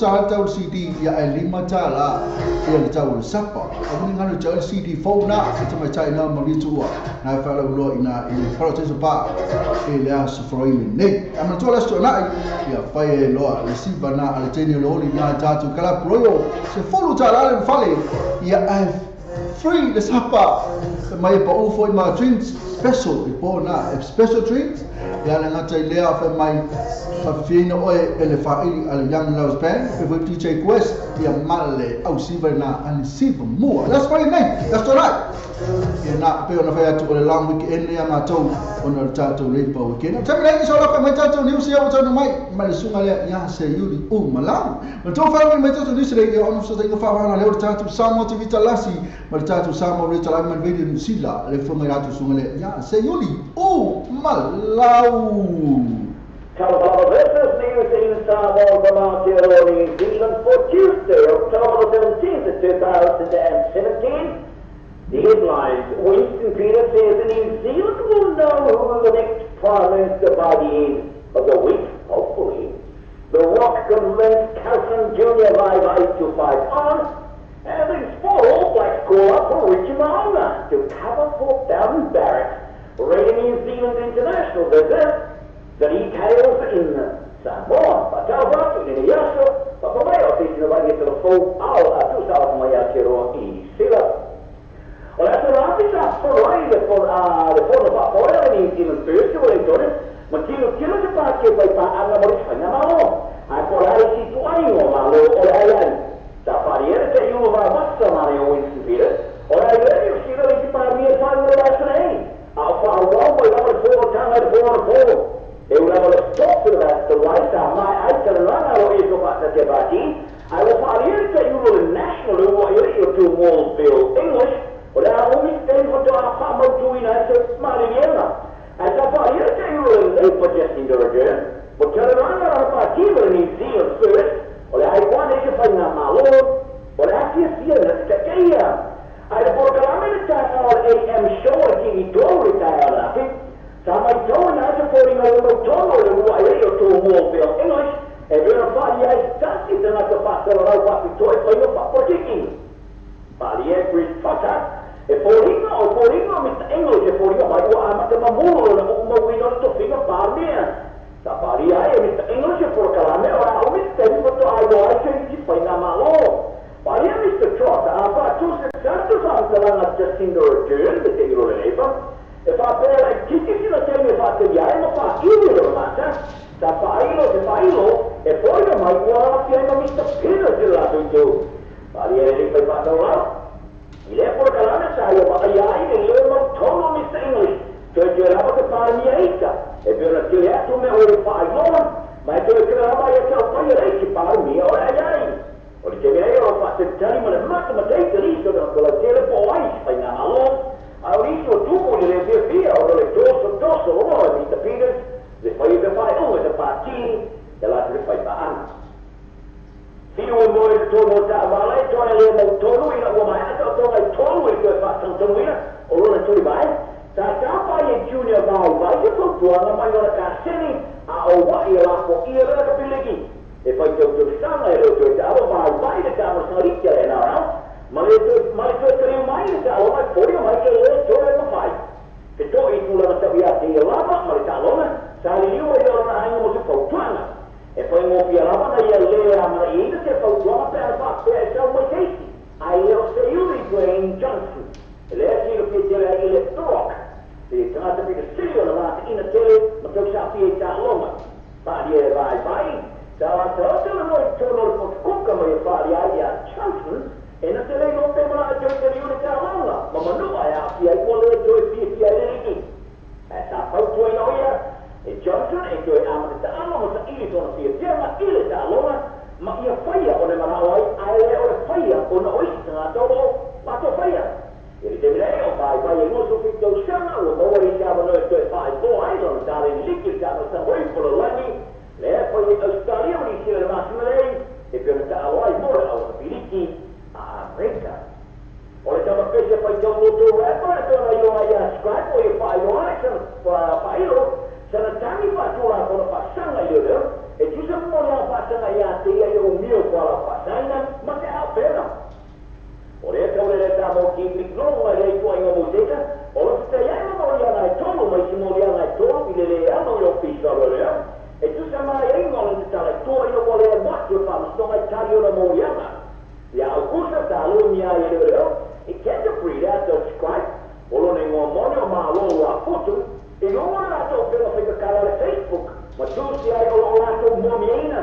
jalan tahun CD ya 5 jalan yang jauh siapa. Aku ni kalau jalan CD phone nak macam China mari tua. Na fale ulo ina ini proses apa? Ia sefroi ni. Amal jual tu nak ya file lo lesi bana alateni lo ni ya jatuh kalau proyo 10 jalan fale ya free the siapa. Mai pa ufo ma drinks special ipo na special drinks ya na ngatai lea fa mai fa fina oe elefaili al young loves band pe DJ Quest ya male au sivana an siva mo that's very nice that's all right ya na pe ona fa tu le long weekend ya ma tau ona tato le pa weekend tapi lagi soal apa mai tato news ya tato mai sunga le ya se yuli malang ma to fa mai tato news le ya ona so tengo fa wana le tato samo ti vita lasi ma tato samo le tala man video sila le fa mai tato sunga le ya se yuli malau. Telephone, this is News in Samoa from Aotearoa, New Zealand for Tuesday, October 17th, 2017. The headlines, Winston Peters says New Zealand will know who the next Prime Minister by the end of the week, hopefully. The Rock convinced Carson Jr. Live 8 to 5 on, and in sport, All Blacks call up for Richie Mo'unga to cover for Bowden Barrett. Ready New Zealand international visit. The details in Samoa, Patauba, in Yaso, but for my office, nobody gets to the full hour of 2,000 Mayakiro in Sila. Well, that's what I'm saying. For the Papoya, New Zealand first, what I told him, Matino Kilo to pass you by Panga Morishana Malo. I call IC 20 or Malo or Ayan. Safari, you of our master Mario Winston Peters, or I let you see the Japan near 5 last night. I'll follow one way over 4 times at 4. They will have a stop to that, the right side. I can run out of it about the debate. I will find here that you will national who are here to Wallsville English, but I only stand for the Apamo doing as a money na malo, ole asia sia na tekeia. Ai por kalamene ta AM show ki to retire la. Sama to na se for inga no tono le wa yo to mo pe English e vera fali ai tanti da na to fa la wa to e io fa portiki. Fali e Chris Potter e porino o porino mit English e porino ma io ama te ma mulo na mo we non to figa parmia. Sa pari ai mit English e por kalame ora o mit te mo to ai lo ai che ci fai na malo. Pari Mr. Trotter apa tu se certo sa la na Jacinda Ardern de te ro leva. E fa per chi la teme fatte via e lo fa io lo mata da failo e poi non mai qua che non mi sta più del lato in giù pari e lì poi fatto là il è por calame sai ma ai e le non tono mi sta English cioè che la che fa mia ita e per la che è tu me ora fai non ma è che la vai a fare poi lei ci parla mia ora ai o che io ho fatto il termine matematica lì sono con la tele poi fai na malo Aurito tu le via o le dosso o di Peters le fai da fare o da partini della tre fai ba an fino a morire tono da vale to le tono in la mai to mai tono e che fa tanto nulla o non tu vai sta fai e junior vai io tu alla mai ora cassini a o vai la po ira da pilegi e poi tu stanno e lo da vai da camo saricchia e no ma le tue mai da o mai fuori mai che le tue non fai che tu tu la sabia di lava ma le talona sali io e non hai mo si fautuana e poi mo via lava da le ma io se fautuana per fa per so mo sei ai io se io di Dwayne Johnson le si lo che c'era il rock e tratta di studio la in a tele ma tu sa fi talona pari e vai da la torta noi torno con cucca ma fai a Johnson e non se lei non teme la gente di unità alla ma non vai a fia i vuole le tue figli a lei sta fatto in oia e Johnson e tu amano da alla ma io sono figli ma il da allora ma io fai o ne ma oi ai ora fai o no oi sta dopo ma tu fai e li deve lei o vai e non so figlio sana o no oi siamo noi tu fai poi non dare il liquido da sta voi per lei le poi Australia mi si la massima lei e per da allora ora o filiki America. Oleh sebab kerja pajak motor apa tu ayo ayah scrap o ia fai o ai lo sana tani fatura ko pasang ayo dia e tu semua yang pasang ayah dia ayo mio ko pasang maka apa oleh kau le ta mo ki mikno le ko ayo musika oleh saya mo dia na tolo mai mo dia na tolo ile le ano yo pisa le e tu sama yang ngol ta le to ayo ko le buat tu pa so mai tayo na mo dia ya Augusta Talonia yeleo ikenda frida to subscribe olo ne ngomonyo malo wa foto e non la to per la canale Facebook ma tu si hai olo la to momiena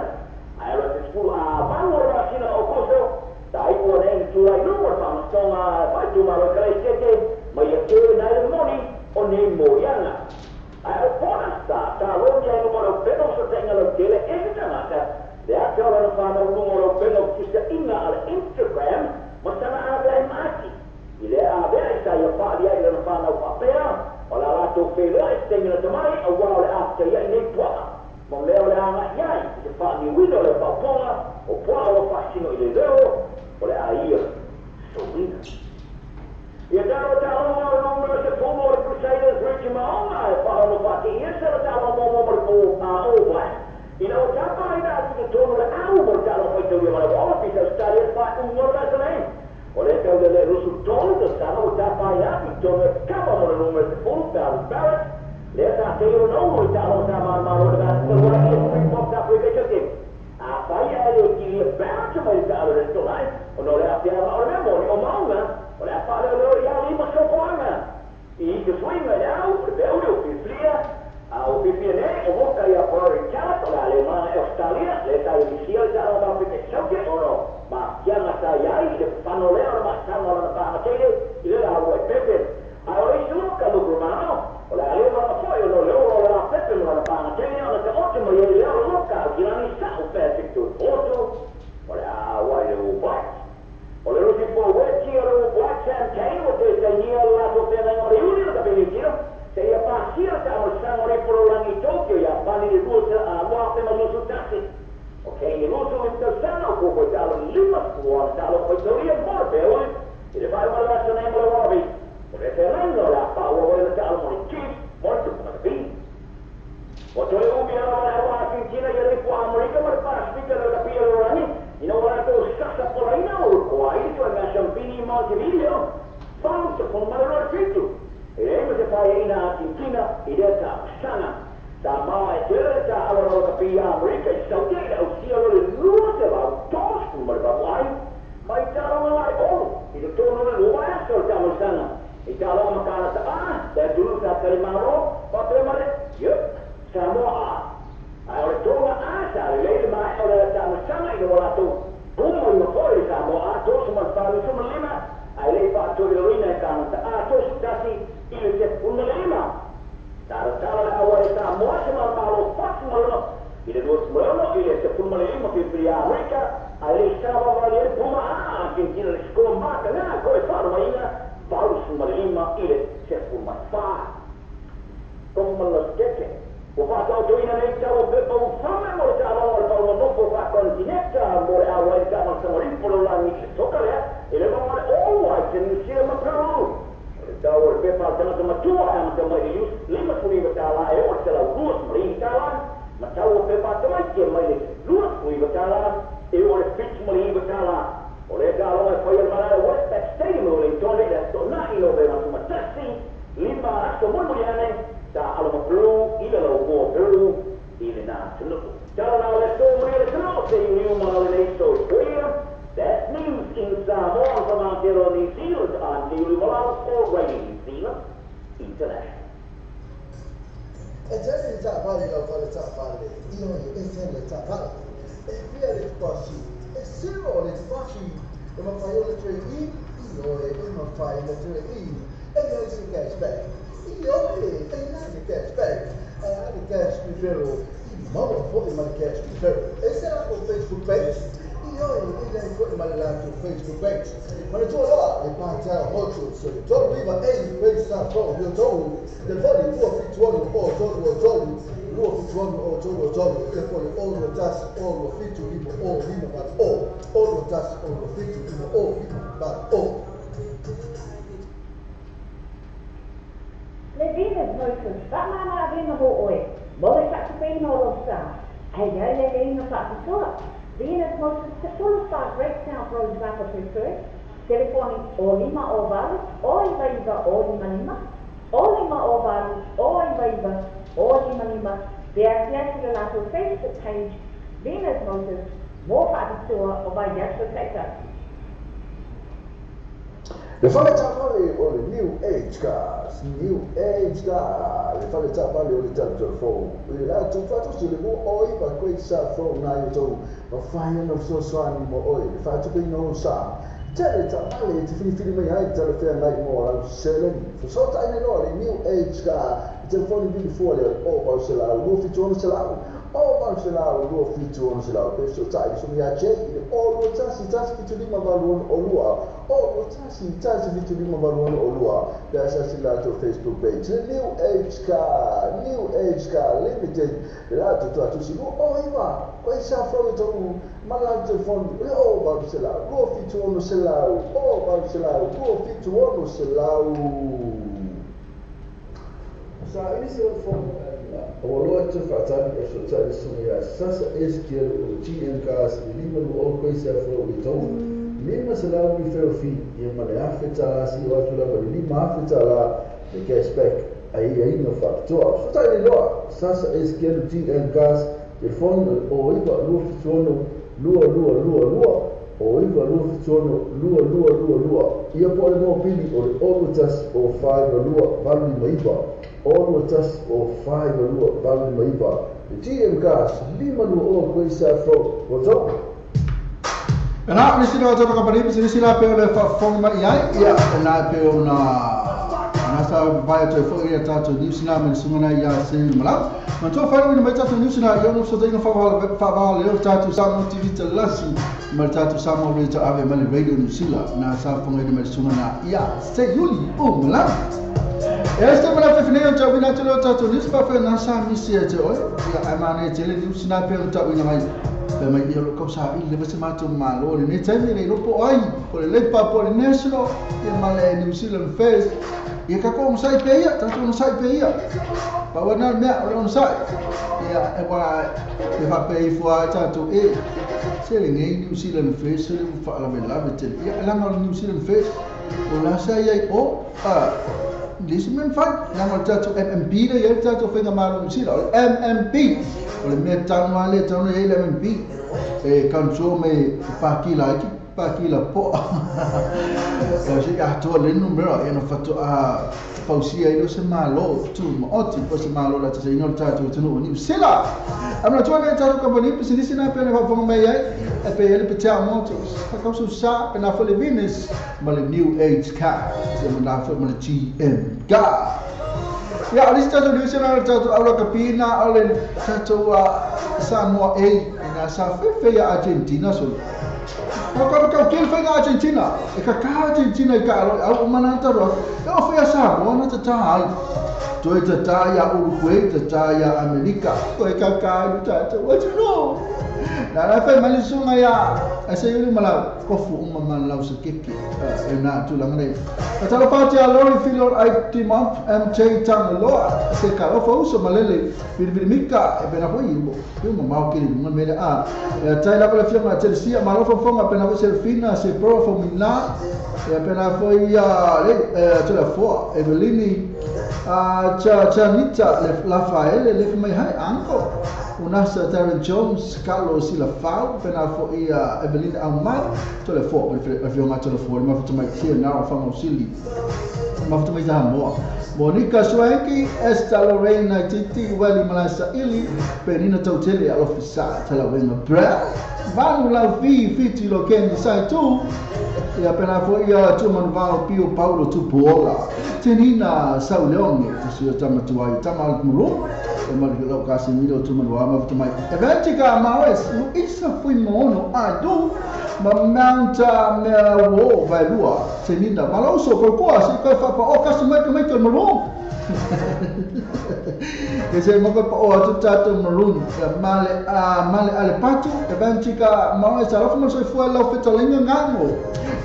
ai la tu valora sino Augusto dai buone tu hai numero fa sto fai tu malo crescete ma io che na il money o ne moiana ai buona sta Talonia numero per non so tenga lo che le esitata Dia orang faham umur orang kita ingat al Instagram macam ada mati. Bila ada saya pak dia orang faham apa ya? Kalau ada tu film setengah temai awal after ya ini buat. Mulai oleh anak ya, cepat ni window oleh bapa, apa awak pasti nak ile leo oleh air. Sobina. Ya tahu nomor sepuluh Crusaders Bridge mana? Faham apa? Ia salah tahu nomor berapa? You know, siapa yang kita turun le umur kalau kita dia mana bawa kita sekalian pak umur dah selain. Oleh kau le rusuh turun tu kalau siapa yang kita kamu nomor 10 tahun barat. Lihat saya nomor kalau sama malu dengan keluar dia springboks Afrika Selatan. Apa yang dia kiri barat cuma itu ada itu lain. Oleh apa yang orang mau omongnya. Oleh apa yang 5 sokongan. Ini kesuaian dia berbeda fria. O PPN o kaya por chat o la alemana Australia le ta inicial ya o va que choque o no ma ya na ta ya y de panoleo ma ta no la pa que y le la o pepe ahora eso ka lo romano o la alemana foi o lo la pepe no la pa que no te ottimo y le lo ka y la ni sa o perfecto otto o la wa le o ba o le buona talo poi teoria morte e le fai una lascia nei muovi perché rendono la paura del talo con chip molto come qui Wato le ubi alla la Argentina e le qua America ma fa speaker della Pirani in ora to sassa polaina o qua il tuo champini Montevideo fanno con malore tutto e lei se fai in Argentina ed è sana sama e certa allora capia America e Saudi o sia le luce va todos con malore ma italo non hai il torno del uomo è soltanto sana italo ma cara da dulu sa kalimaro patremare Samoa. Allora torna a lei ma ora stiamo sana in volato. Come poi Samoa, tu sono stato insomma lima, lei fatto le ruine canta. Tu stasi il che un lima. Tara ora Samoa ma malo fatto il due smuono il che un lima per America, lei stava valere puma che il scombatta, come fare ma ina, paus lima il che un fa. Come lo stecche o fatto autoina nei ciao per un fame o ciao o non può fare continetta o a ciao siamo rimpolo la mi tocca e le mamma che non sia ma però ciao per parte ma tu am da mai use lima puri betala e o ciao luas mari tala ma ciao per parte ma che mai luas puri betala e o pitch mari betala o le ciao e poi il mare west stadium o le torre da torna in over ma tassi lima sto molto bene da allo blu il lo blu il nato ciao now let's go with the note in new model so clear that news in Samoa from out there on New Zealand on New Zealand or Radio New Zealand International e già si sta parlando con le zappare io e sempre zappare e via le passi e se non le passi come fai le 3 io e come fai le 3 e non si cashback io e non si cashback the cash referral mama put my cash referral e se la con Facebook page io e lei put my live to Facebook page ma le tue là le pancia molto so tu viva e pensa proprio io tu del fuori tu affittuano o e poi all the dust all the fit to people all people but all the dust all the fit to people all people but all Le vine noises, dat mama vine ho oi. Molle sak te vine ho sta. Hey, le vine sak te soa. Vine noises te soa sta breakdown for example to first. Telefoni o lima o valu, o iva o lima. O lima o valu, o iva o lima. There is the lato Facebook page. Vine noises, more fati soa o vai yasho teka. Le fale tapale o le new age cars, le fale tapale o le telephone. La tu fatto se le oi va questa phone na io ma fai non so swani mo oi, le faccio che non sa. Tele tapale ti fini mai hai telefono mai mo la selen. So tai no le new age car, il telefono di fuori o va se la lo fitto se la o va se la lo fitto se la questo tai sono ya c'è o lo tassi che di ma valore o lua o tassi che di ma valore o lua da si lato Facebook page new age car limited la tu si o iva questa foto ma la telefono o va se la lo fitto se la o va se la lo fitto se la sa ini se foto o lo te fatali e so tali sumia sasa esquer o tien cas lima no coisa fo então lima se lá o feo fi e male afeta si o tu la lima afeta la de cashback aí no factor so tali lo sasa esquer o tien cas e fondo o iba lo sono lua o iba lo sono lua ia pode mo pili o tas o fai lua vale maiba all of us or 5 lua vale maiba the GM gas lima no o coisa fro o Ana ni sino to ka pari si la pe le fa forma ia na pe na sa vai to fo ia tato ni sina men sumana ia se mala ma to fa ni mai tato ni sina ia no so dai no fa va le tato sa mo TV telasi ma tato sa mo le ave mali radio ni sila na sa fo ni mai sumana ia se yuli o mala este mala fe fine o tawina telo tato ni pa fe na sa mi se te o ia amane tele ni sina pe o tawina mai pe mai ia lo kausa i le vese mato malo le ne tani le lopo ai o le papo le national e male New Zealand Fest ia ka ko sai pe ia tanto no sai pe ia pa wana me o no sai ia e wa e fa pe fo tanto e se le New Zealand Fest se le fa la bella vete ia la New Zealand Fest o la sai ai o Lismen fai nama tato MMP le ia tato fenga malo msila MMP ole me tano ale tano ele MMP e kanso me pakila po e se ya to le numero e no fatto a pausia ilo se malo tu mo oti po se malo la tse ino tato tunu ni sila amna to ne tato company pe se disina pe ne va fonga me ai e pe ele pe tia motos fa kauso sa pe na fole Venus ma le New Age car se ma fa ma le GM car ya ali tato ni se na tato ala kapina ale tato Samoa e na sa fe ya Argentina so Maka kau kel fai na Argentina e ka Argentina ka au manata ro e o fai sa ona ta tai to e ta tai ya Uruguay ta tai ya America to e ka ta what you know na fai mali sunga ya ese yuli mala kofu man lau se kiki e na tu lang nei ta lo pati a lori filor ai timam MJ tang lo se ka o fo so malele bir mika e bena ko yimo mo mau kiri mo me a tai la pala fiama Chelsea ma lo fo ma pena ko Serfina se pro fo Milan e appena foi ce la fo Evelini Chanita Raffaele le mai hai anco un'assa Terry Jones Carlos Silafau appena foi Evelina Aumai ce la fo per fiama ce la fo ma fatto mai sia na fa ausili ma fatto mai da mo Monica Swanky esta Lorena Titi wali malasa ili penina tautele alofisa tala wenga bra vanu la fiti lo kendi sai tu e appena foi tu manvao Pio Paulo tu pola tenina Sauleone tu tamatuai tamal mulu e mal kasi miro tu manvao ma tu mai eventica maes lu isa fui mono adu ma manta me wo vai lua tenina maloso por quasi fa pa o kasi mai que malu Ese mo pa o tu tato marun male ale patu eventica ma esa lo mo so fu la fetolenga ngamo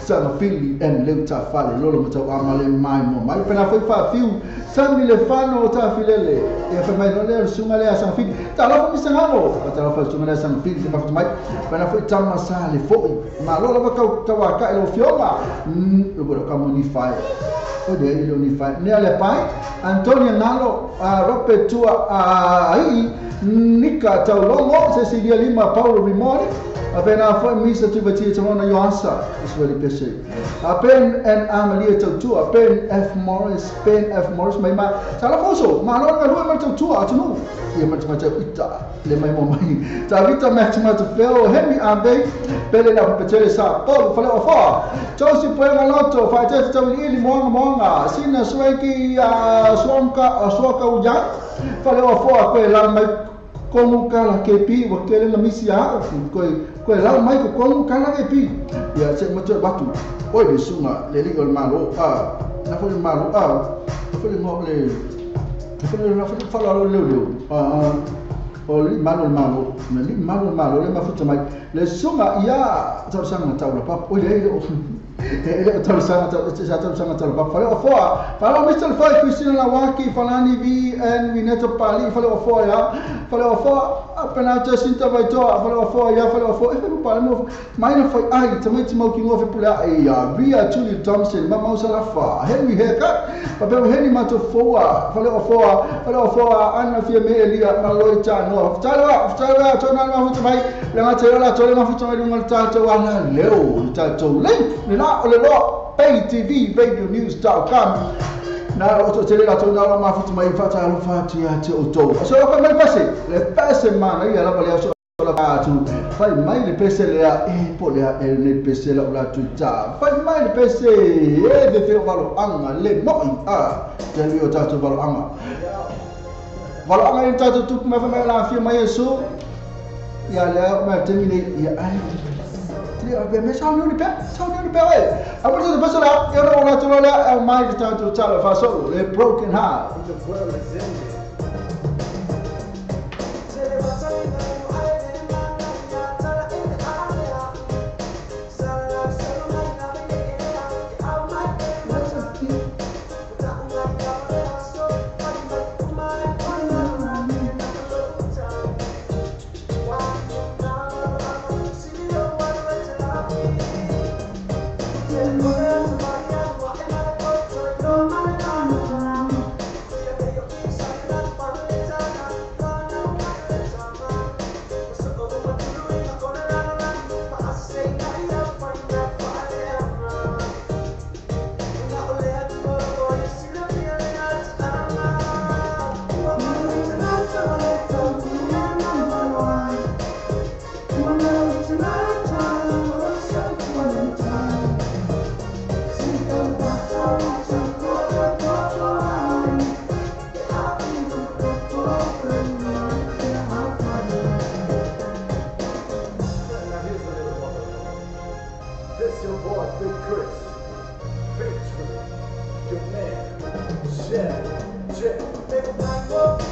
sana fili en leuta fale lolo mo ta male mai mo mai pena foi fa fiu sambi le fano ta filele e fa mai no le sunga le san fili ta lo mi sangalo ta lo fa sunga le san fili ma fa mai pena foi tamma sale foi ma lolo ba ka wa ka lo fioma lo bo ka mo ni fai o de ele ni fai ne ale pai Antonio Nalo rope tua ai Nika Taulongo Cecilia Lima Paulo Rimoni appena foi misa tu batia tamona Yoasa iswali pese apen en Amalia Tautua pen F Morris mai ma sala foso ma non nga ma Tautua atunu ia macam ita le mai mo mai ta vita maxima to feo Henry Abe pele la pecele sa Paulo fale ofa Josi poema loto fa te tawili ili monga sina sweki soka ujan fale ofa ko la mai como kala kepi wakele na misia ko la mai ko como kala kepi ya se mo batu oi de sunga le ligo malo na fo malo fo le mo le fo le fala lo o li malo na li malo le ma futa mai le sunga ya ta sanga taula pa oi le ele ta sanga taula pa fale ofa fala Mr. Fai Cristina Lawaki falani vi en Vineto Pali fale ofa ya fale ofa appena te sinta vai to fale ofa ya fale ofa e pale mo mai na fai ai tamai ti mau ki ngo fe pula ya via Julie Thompson ma mau sala fa Henry Heka pa be Henry mato foa fale ofa ana fia me elia ma loi cha no ftala to na ma futa mai la ma tela to le ma futa mai ngal ta to ana leo ta to le ni la ole lo pay TV radio news.com na auto tele la to na ma futa mai fata lo fati ya te auto so ko mai passe le passe ma ya la bale so la tu fai mai le pese le e po le ne pese la tu ta fai mai le pese e de fe valo anga le no te li o ta to valo anga valo anga in ta tu ma fa mai la fi mai so ya le ma termine ya ai me sa ni pe apo to paso la yo no la to la mai ta to ta fa so le broken heart This your boy, Big Chris. Featuring your man, Jeff. Baby, black boy,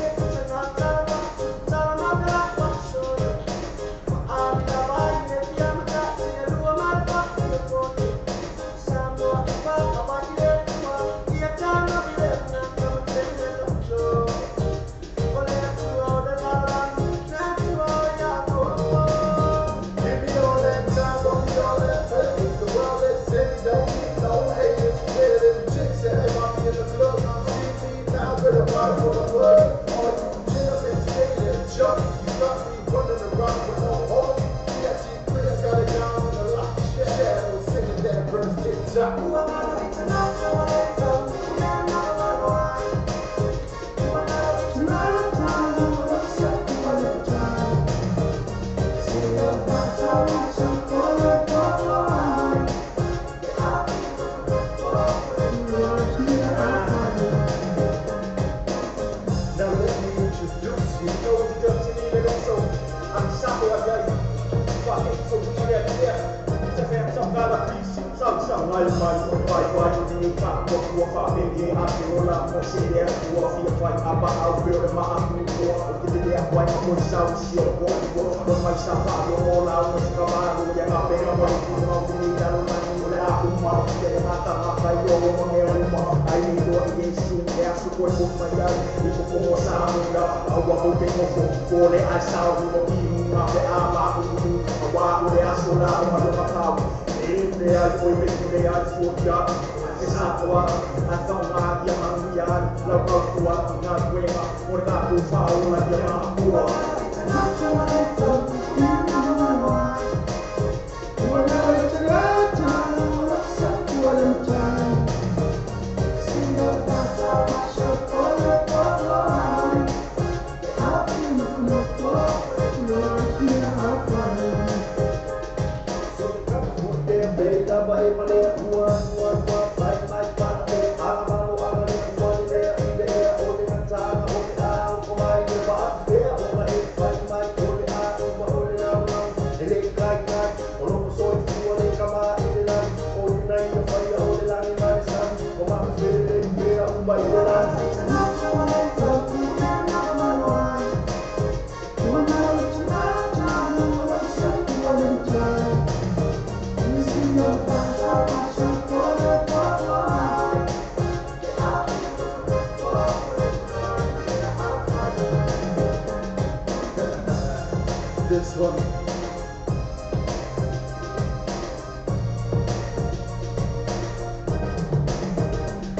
this one.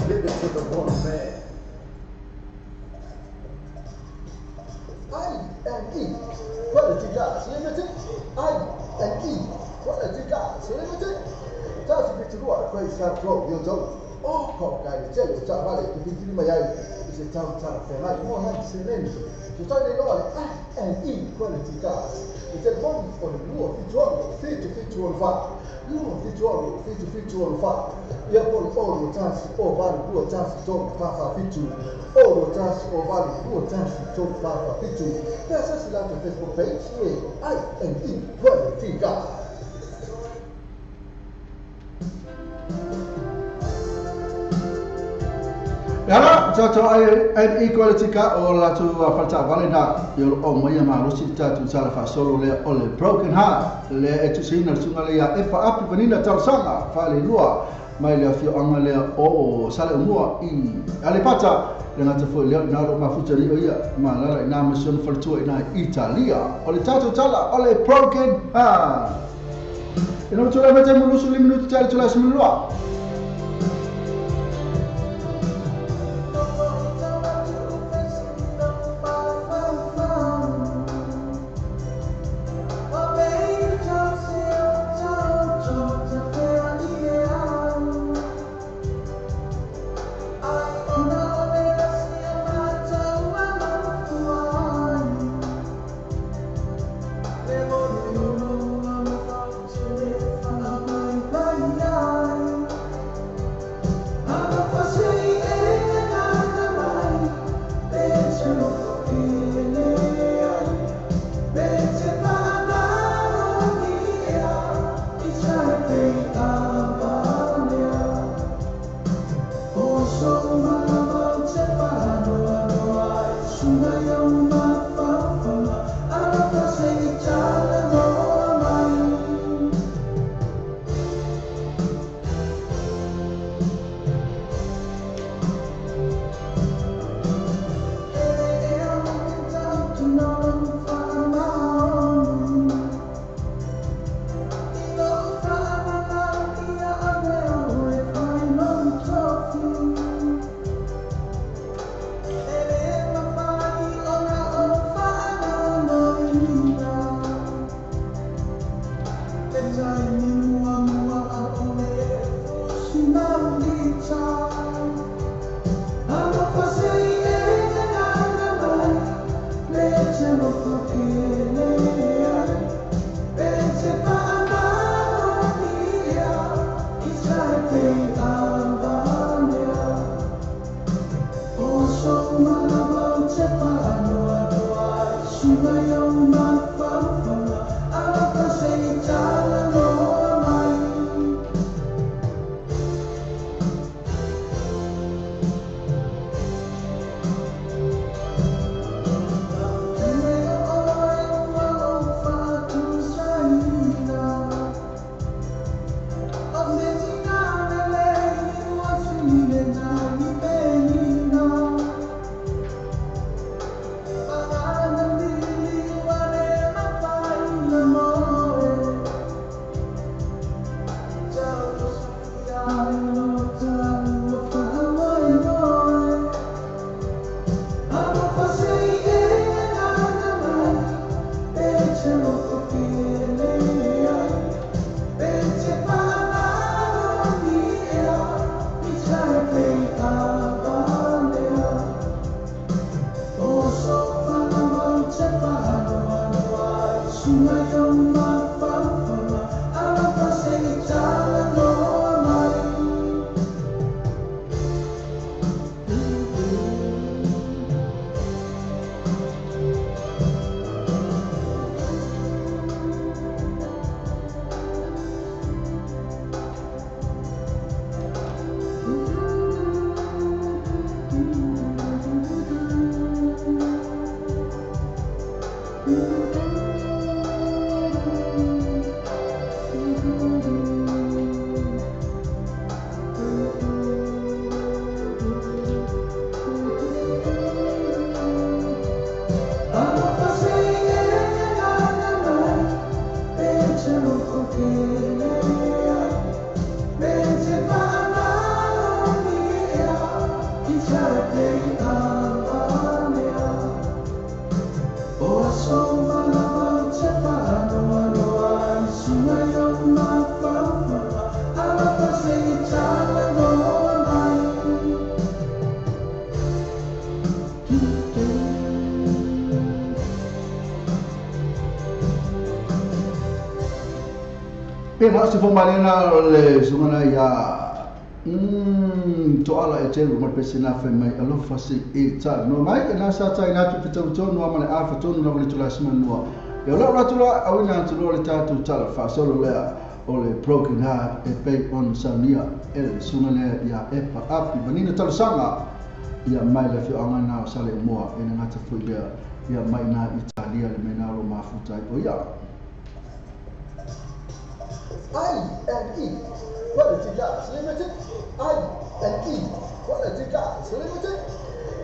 Leave it to the one man. I&E Quality Gas Limited. I&E Quality Gas Limited. Tazi kichukua kwa isafro yozo. Kwa kai je utavale kipindi mayai isitamu sana fema. Mo hadi semeni. Tutale lole I&E Quality Gas. It's a bond for the law feature on fire. Law feature on fire. Ya poli all tansi ovali duo tansi to papa fitu. All tansi ovali duo tansi to papa fitu. There's a lot of Facebook page here. I&E Quality Gas. Yala, tato I&E Quality Car o la tu falta valena yo o moya ma lusi tatu sala fa solo le ole broken heart le etusina sunga le ya efa api vanina tausanga fale lua mai le fio anga le o sala mua I ale pata le ngata fo le na lo mafuta ri o ia ma la na mission faltua ina Italia o le tato tala ole broken heart. E non ce la facciamo lo solo minuti ce la siamo là. Pena se fomalena le sumana ya to ala e telu mal pesina fe mai alo fasi e ta no mai na sa ta ina tu fitu to no mal a fitu no le tula sima no e la tula awina tu le ta tu ta fa solo le o le progina e pe on sania el sumana ya e pa api banina tala sanga ya mai le fi anga na sale mo e na ta fu ya mai na Italia le menalo mafuta o ya I&E Quality Gas Limited. I&E Quality Gas Limited.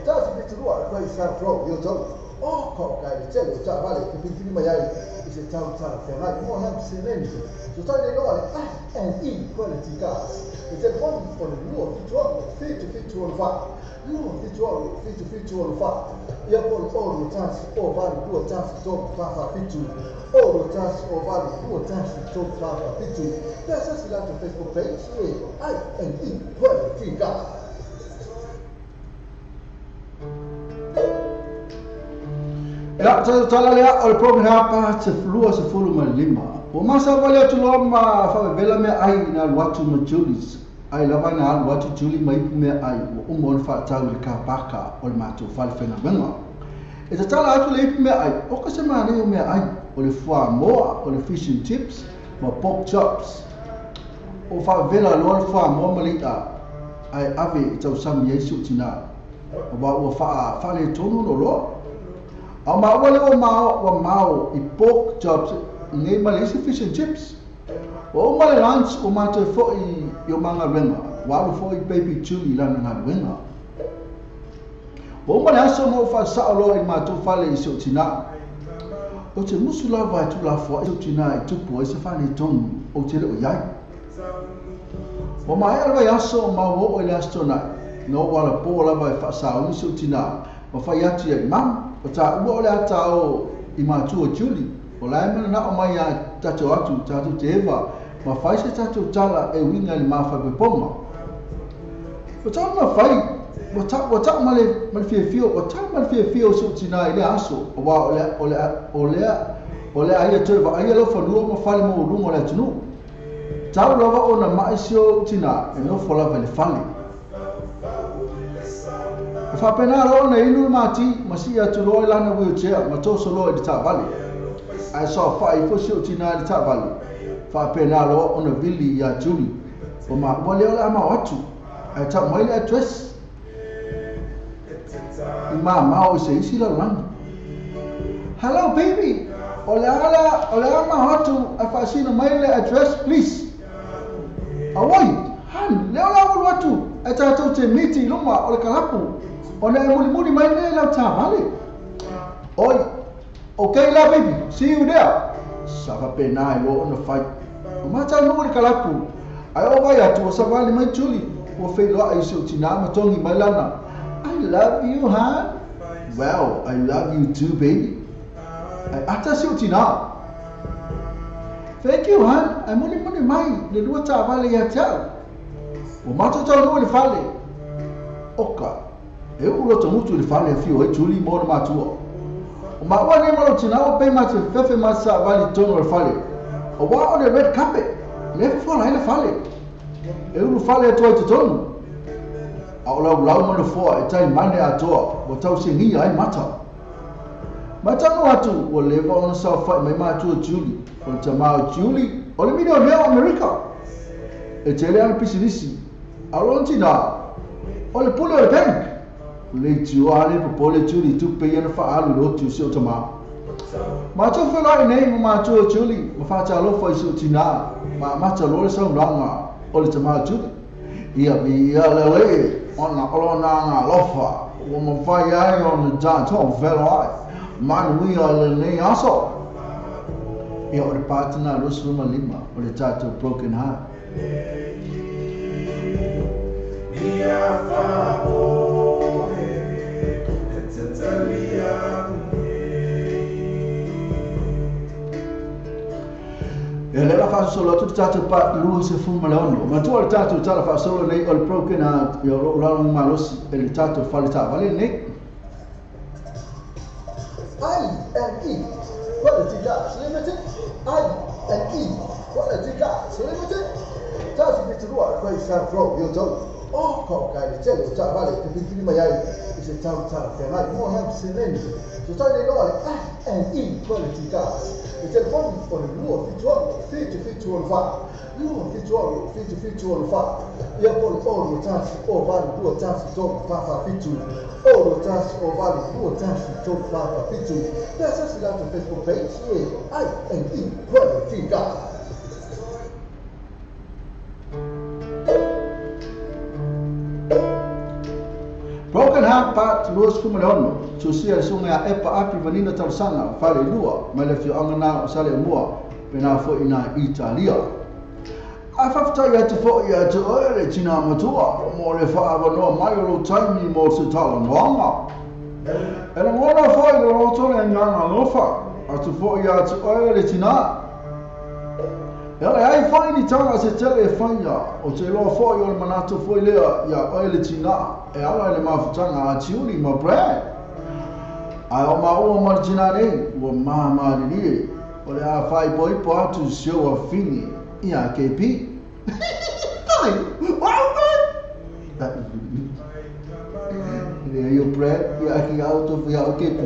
Tazi biturua kwa isa flow yoto. oh kau kai le tele cha vale ke pintini mai ai ise tau tala fe mai mo na silence so tale no ale and in quality cars it's a one for the new fit to on fa new fit to on fa ya por all the chance o vale do chance to fa fit to all the chance o vale do chance to fa fit to that's just like the Facebook page I and in quality cars. Ya, tala lea o le program hapa te flua se fulu ma lima. O masa vale atu loa ma whawe bela mea ai na watu ma Julies. Ai lava na alu watu Julie ma ipu mea ai o umo le whaatau le kāpaka o le mātou whale whenga wenga. E te tala atu le ipu mea ai, o ka se maa leo mea ai o le wha moa, o le fish and chips, ma pork chops. O whawe bela loa le wha moa malita ai ave i tau sami Yesu tina. O wa ua whale tonu no loa. A mawale o mao i pork chops ngai Malaysia fish and chips. O male lunch o mātou fo'i i o manga wenga. Walu fo'i baby chili lana ngā wenga. O male aso mo wha saolo i mātou whale i seo tina. O te musu lava i tula fua i seo tina i tupu i se whane tonu o te leo iai. O mai alwa i aso o mawo o i le asto nai. No wala po lava i wha sao i seo tina. O whai atu i mam. O ta ua o le atao i mātua Julie. O lai mana na o mai a tato atu, tato te ewa. Ma whai se tato tala e winga ni mawhai peponga. O ta ma whai, o ta ma le fia fio, o ta ma le fia fio so tina i le aso. O wa o le aia tuewa, aia lo whanua ma whale mo urunga le tunu. Tau lava o na maisio tina e no whalava le whale. E whapena roa na inu mati masi atu roa i lana wheelchair ma toso roa i ta vale. Ai so whai fosi o tina i ta vale. Whapena roa o na vili i a Julie. O ma wale ole ama watu. Ai ta maile address. I maa mao i se isi la langa. Hello baby. Ole ama watu a whaasina maile address please. Awai. Han, leo la watu. Ai ta tau te miti luma ole kalapu. Ona e muli mai nei lau tā vale. Oi, okay la baby, see you there. Sawa pena e lo ona fight. O mata no le kalapu. Ai o vai atu o sa vale mai Julie. O fei loa i se o tina matongi mai lana. I love you, Han. Well, I love you too, baby. Ai ata se o tina. Thank you, Han. Ai muli mai le lua tā vale ia tau. O mata tau no le fale. Oka. E ulo to mutu le fale fio e Julie mo na matua. O ma wa ne malo tina o pe mate fefe masa vali tono le fale. O wa o le red carpet. Le fola le fale. E ulo fale to te tonu. A o lau mo le foa e tai mane atoa. O tau se ngi ai mata. Mata no atu o le va on sa fa mai matua Julie. O te ma Julie. O le video leo America. E te le ana pisinisi. A rontina. O le pule o le bank. Le tiu ale po pole Julie tu pe yana fa alu lo tu se o tama. Ma tu fa lai nei ma tu Julie ma fa ta lo fa se tina ma ta lo se ranga o le tama Julie. Ia le ona olona nga lofa o ma fa ya on the dance on velai. Man we are le aso. Ia o le partner lo su ma lima o le tato broken heart. Ia fa o e le la fa solo tu tato pa lu se fu malono ma tu al tato tala fa solo nei al broken out io la un malos e il tato fa le ta vale ne I&E quality gas limited I&E quality gas limited tato che tu vuoi poi sa pro io to oh co kai le ta vale che pintini mai ai se tau tala fe mai mo na silence so tale no I&E quality gas. It's a one for the new fit to on fire. New fit to on fire. You have all the chance, all value, do a chance to talk Papa fit to. All the chance, all value, do a chance to talk Papa fit to. That's just like the Facebook page. I&E quality gas. Broken Heart Part 2 susia sunga epa api vanina tarsanga fale lua mai le fioanga na sale mua pena fo ina Italia. Afafta ya te fo ya te oere tina matua mo le fa avano mai lo taimi mo se tala noanga. Ela ngona fo i lo tole nganga lofa atu fo ya te oere tina. Ela ai fo ni tanga se tele fanya o te lo fo i o manato fo lea ya oere tina. E ala le mafutanga a tiuri ma bre. Ai o maua martina nei o mama ni o le a fai poi po atu show a fini ia KP. Ai, wow. Ia yo bre ia ki auto ia KP.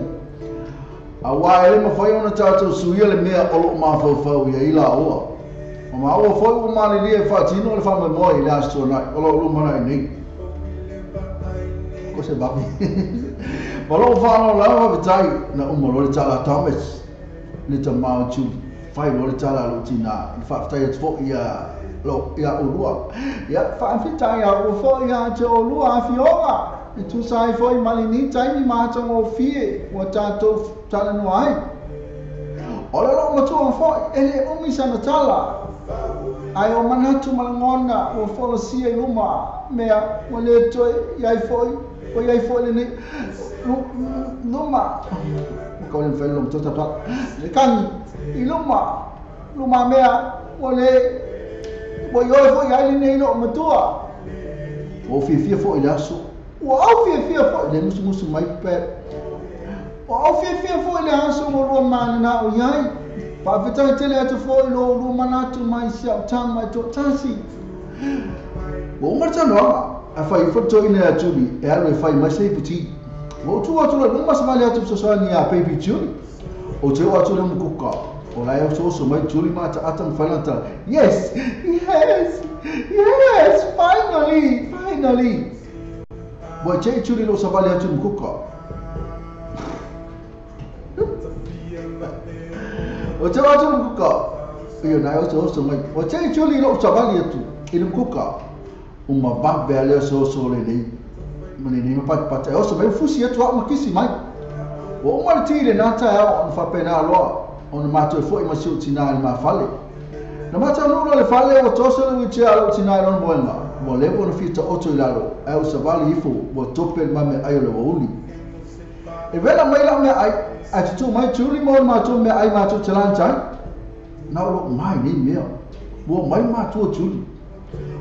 A wai le ma foi ona tato suia le mea o lo ma fo ia ila o. O ma o foi o mali ni e fa tino le fa me moi le astronai o lo mana nei. Ko se babi. Malo fano la vitai na umolo le tala Thomas. Le tamau chu fai lo le tala lo tina. Fa vitai fo ia lo ia ulua. Ya fa vitai ya o fo ia te ulua fioga. E tu sai fo i malini tai ni mata o fie o tato tala no ai. Ola lo mo tu fo ele o mi sana tala. Ai o manatu malangona o fo lo sia luma mea o le toi ia foi. O ia foi le luma ko le fai lom tota pat le kan I luma mea o le o yo foi ai nei no matua o fia foi le aso o au fia foi le musu mai pe o au fia foi le aso mo ro mana o iai pa vita tele atu foi lo mana tu mai sia tama to tasi o marcha no a fai foto ina atubi e alo fai mai sei puti o tu atu lo mas mali atu so ni a baby juli o te atu le mukuka o la yo so mai juli mata atam falanta yes finally bo che juli lo sabali atu mukuka o te atu mukuka yo na yo so mai o che juli lo sabali atu il mukuka uma babbe ale so le nei mani ni pat e so mai fusi atu ma kisi mai o uma tire na ta on fa pena lo on ma to foi ma si utina ma fale na ma ta no le fale o to so le tia lo utina non boema mo le bon fita oto ilalo e o so vale ifo bo tope ma me ayo le uli e vela mai la me ai a tu mai tuli mo ma to me ai ma to chalanta na lo mai ni me bo mai ma to tuli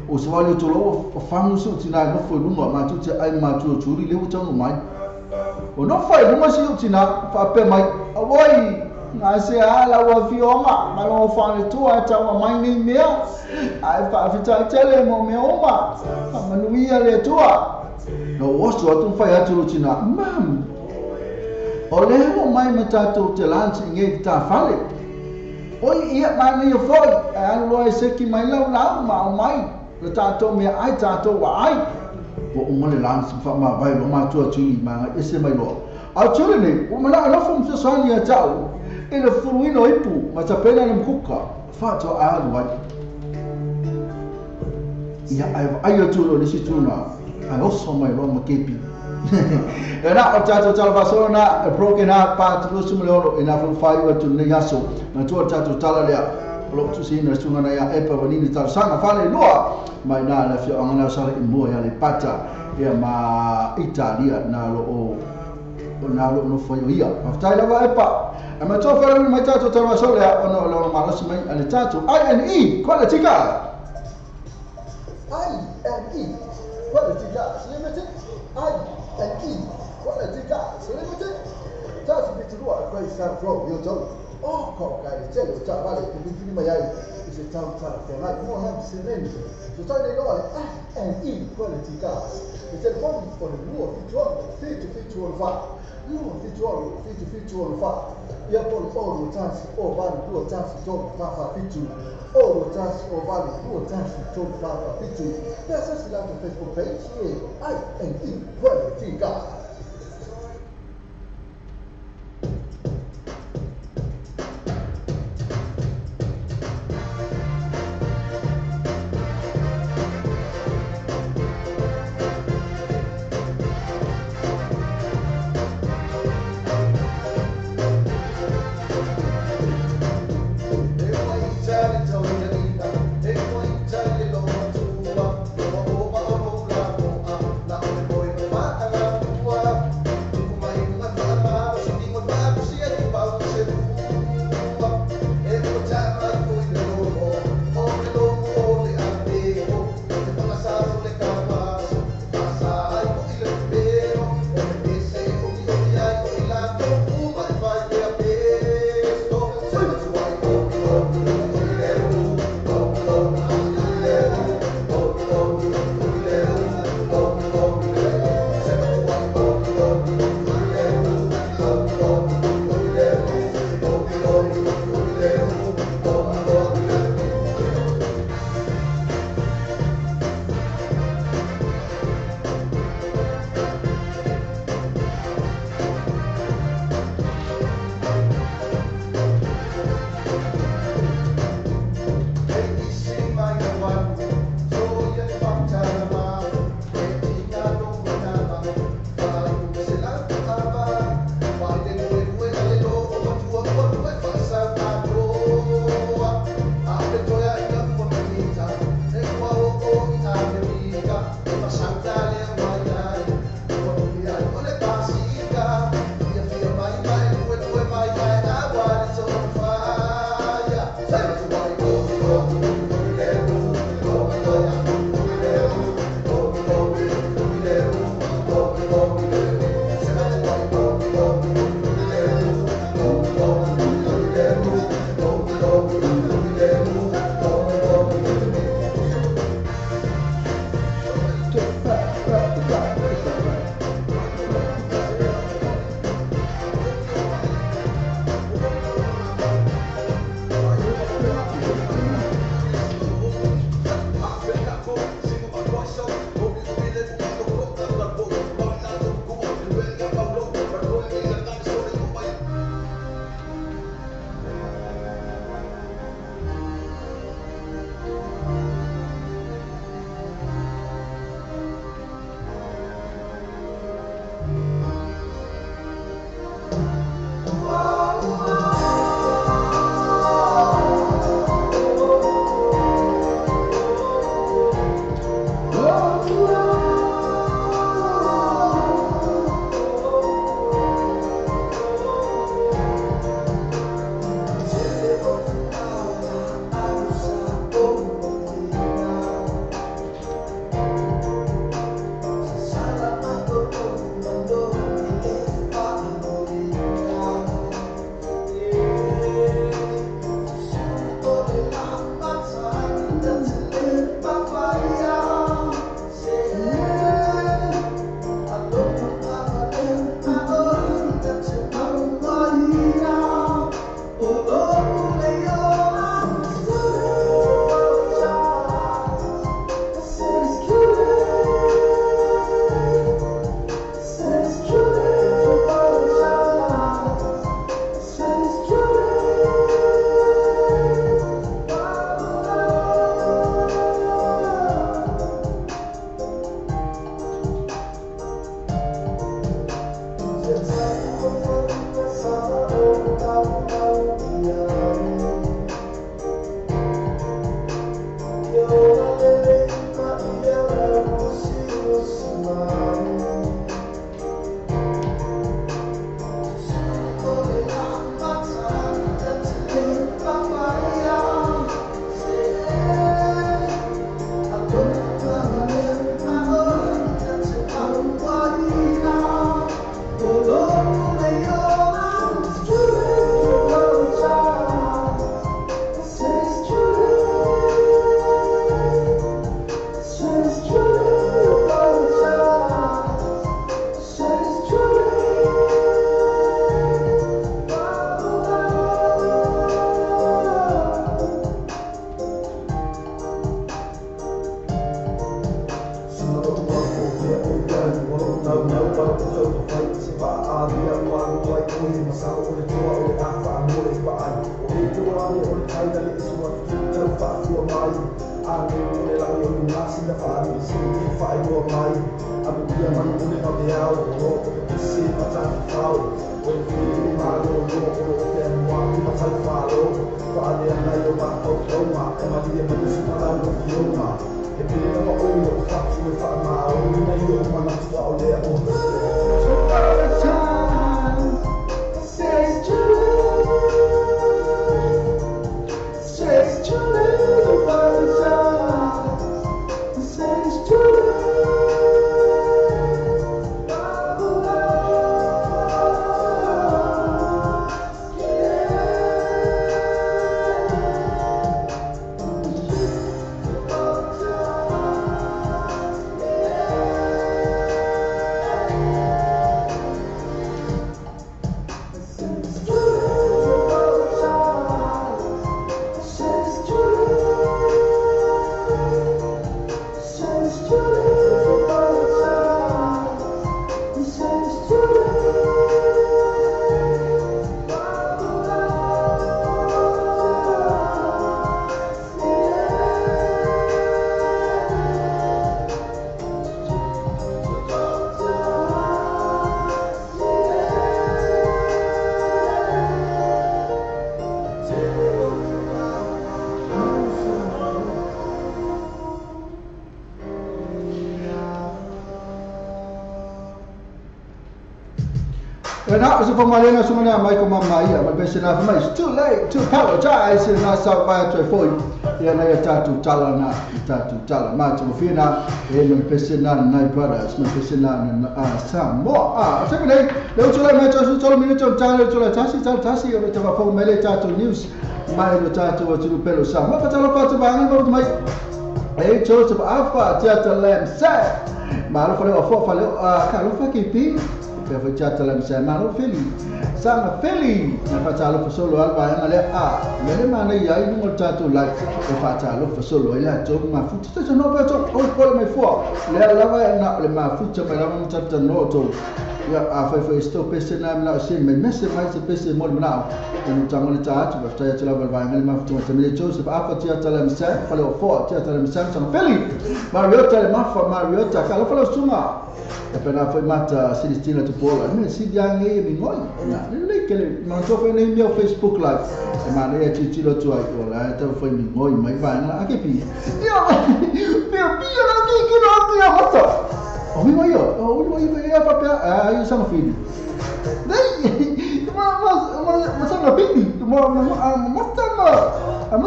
o se vale to lo o fangu so tina no foi lunga ma tu te ai ma tu tuli le uta no mai o no fai lunga si tina fa pe mai a voi na se ala wa fioma ma lo fa le tu ata wa mai ni mea ai fa fita tele mo me oma ma nuia le tua no wosto atu fai atu tina mam o le mo mai mata to te lanci nge ta fale oi ia mani o foi an lo se ki mai lau ma mai le tato me ai tato wa ai o umale lanci fa ma vai lo ma tu tui ma ese mai lo a tule ne o mana ala fom se sani a tau e le furuino ipu ma ta pena le mkuka fa to a lo vai ia ai tu lo si tuna ai oso mai lo ma kepi era o tato Salvasona a Broken Heart Part 2 ina fu fai o tu ne yaso na tu tato tala le lo tu sina sunga na ya epa vanini tal sanga fale loa mai na la fio angana sala imbo ya le pata ya ma Italia na lo no foi ia aftai la epa ama to fale mai tato Salvasona ya ono lo ma las mai ale tato INE quality gas INE quality gas limited INE quality gas limited tato bitua kai sa flow yo to oh ko kai te lo ta vale ke bitini mai ai se ta te mai mo ha se nende so ta de lo INE quality gas e te pon for the nuo feature va nuo feature va ia pon o tas o vale duo tas to va fa feature o tas o vale duo tas to va fa feature essa è la Facebook page INE quality gas. sao o le toa o le apa mo le paai o le toa o le taina le tua tau whaafua mai a le o le lau o le nasi na whaami si i whaeroa mai a me pia mai o le hau au o le pisi mataki tau o le whiri malo o le o le mua ki mataki whalo whaale anai o mātou tauma e maria mai si malau o ki oma e pere nama o le o whatu e whaama o le nei o manatua o le o That was from Malena Sumana, Michael Mamma, my best enough. It's too late to apologize. And I saw by a phone. Yeah, I tatu talana, tatu talama, Fina, and my Pessina and my brothers, my Pessina and some more. Second day, those who I met us told me to tell to the Tassi, or to a phone Melitato news, my Tato to Pelo Sam. What I love to buy about my A Joseph Alpha, Theatre Lamb, Sad, Marfalo, Kalufaki P. Peva chata la msema no fili sana fili na patalo for solo alba ngale mele mana ya inu tatu like e patalo for solo ila to ma futa to no beto o pole me fo le lava na le ma futa me lava mtata no to ya fa sto pese na na se me messe mai se pese mo na no tango le tatu ba sta la ba ngale ma futa me Joseph afa chata la msema fa le fo chata la msema sana fili Mariota le mafa Mariota kala fa lo suma e pena foi mata Celestina to Paula me si diange mi ngoi na le kele ma to foi nei meu Facebook live e ma le ti lo tu ai ola e foi mi ngoi mai va na ake pi io pio na mi ki no ti mata o mi ngoi o mi e pa io sono figli dai ma sono bimbi ma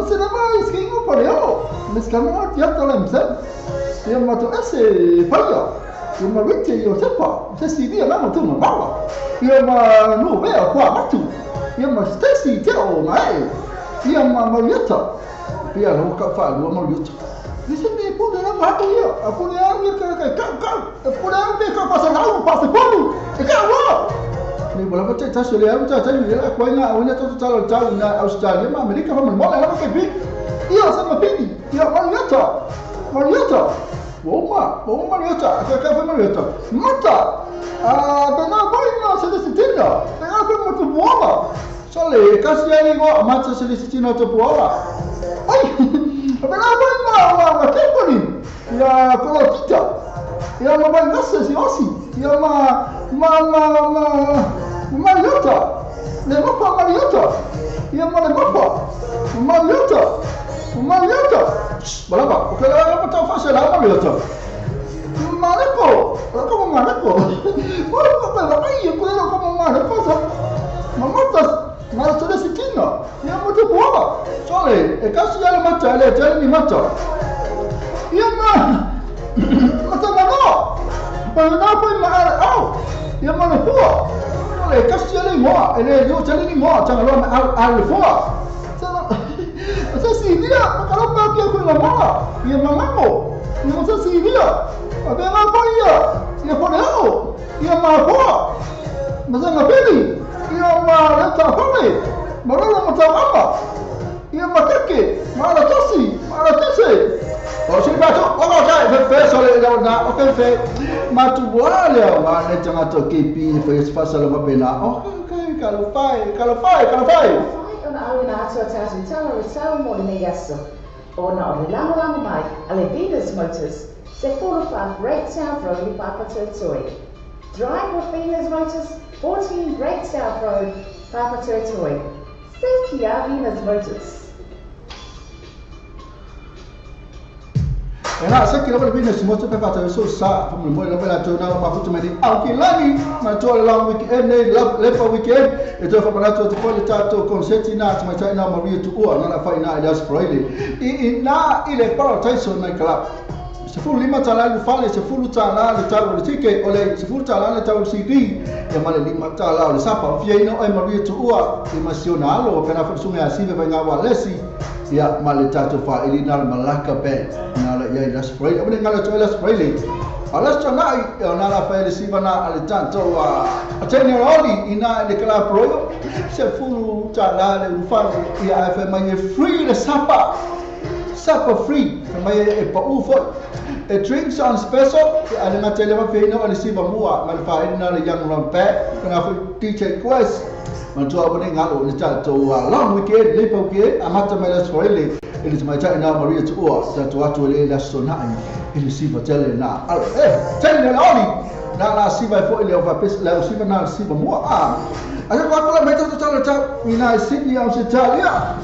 se na mai skingo por eu me scamo ti atto la msa io ma to esse fallo ma vite io sepa se dia ma tu ma mala io ma no veo qua ma tu io ma stessi te o mai io ma Marietta pia no ka fa lo Marietta dice me pone la ma io a pone a mia ka pone a me ka passa na passa quando e ka wa ni bola fa ta so le a ta ni la kwa na una to ta na Australia ma America fa mo la ka bi io sono pini io Marietta Oma Marietta, che fa Marietta? Mata! Bena boina se desitina. Bena per molto buona. Sale, casieri go, ammazza se desitina to buona. Ai! Bena boina, ma temponi. Ya colotita. Ya ma bangasse si osi. Ya Marietta. Le mappa Marietta. Ya ma le mappa. Marietta. Berapa? Okey lah, apa tahu fasa lah Marietta. Marco, como Marco. Apa lah? Iya, kalau como Marco sah. Mama sudah sekian. Ya macam apa? Soalnya, kasih jalan macam le, jalan ni macam. Ya macam mana? Apa yang mahal? Ya mana buat? Soalnya kasih jalan mua, ele jalan ni mua, jangan lupa al buat. Masa dia, kalau bagi aku lama, dia mengamuk. Dia masa dia, ada yang apa dia? Dia pernah, dia apa? Masa ngapeli, dia malah tak apa. Malah macam apa? Dia macam malah tasi. Oh, sini batu. Oh, okay, sorry, okay. Matu boleh, mana jangan tu KP, face pasal apa bela. Okay. Ona au ina atua tasi tala o tau mo le nei aso. Ona o le lango mai, a le Venus Motors, se 45 Great South Road i Papatūātoe. Drive with Venus Motors, 14 Great South Road, Papatūātoe. Thank you, Venus Motors. Ena saki level business mo tsa pa so sa from mo level ato na ma futu medi au ki lani ma to long weekend ne lepa weekend e to fa para to ko le tato concept na ma ta na Maria to o na fa ina just Friday na ile para Tyson na club se fu lima tala lu fale se fu tala le tawo le tike ole se fu tala le tawo CD e ma le lima tala le sapa fie no e Maria to o e nasional o pena fa sunga asive va ngawa lesi ya maletato fa ilina malaka band na la ya las Friday abne ngala to las Friday alas tana na la fa le sivana ale tanto atene roli ina de kala pro se fulu tala le ufalo ya fa manye free le sapa free manye e pa ufo the drinks on special ale na tele va fe no ale siva mua mal fa ina le young run back kana fa DJ Quest Mantua abone ngalo le tato long weekend le pauke amata melas foile ele se maita ina Maria to o tato atu le la sonai ele siva tele na tele na oli na siva fo ele ova pes la siva na siva mo asa kwa kula meta to tala ta ina Sydney Australia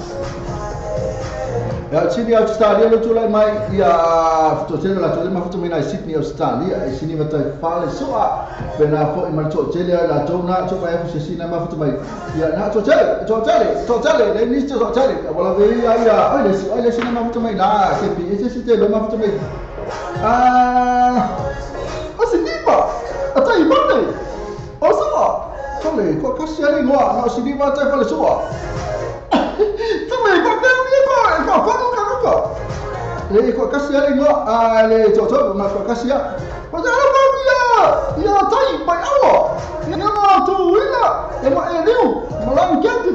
ya Sydney Australia lo tula mai ya to tele la tole ma foto mina Sydney Australia e sini mata fale soa pena fo i to tele la tona to pa e sina ma foto mai ya na to tele le ni to tele wala ve ya ole sina ma foto mai na ke pi ese site lo ma foto mai osinipa atai mane osa tole ko kasiari ngoa na osinipa tai fale soa le ko kasia le no le toto ma ko kasia ko ja la pa ya tai pa awo ya ma tu ina e ma e liu ma la mkete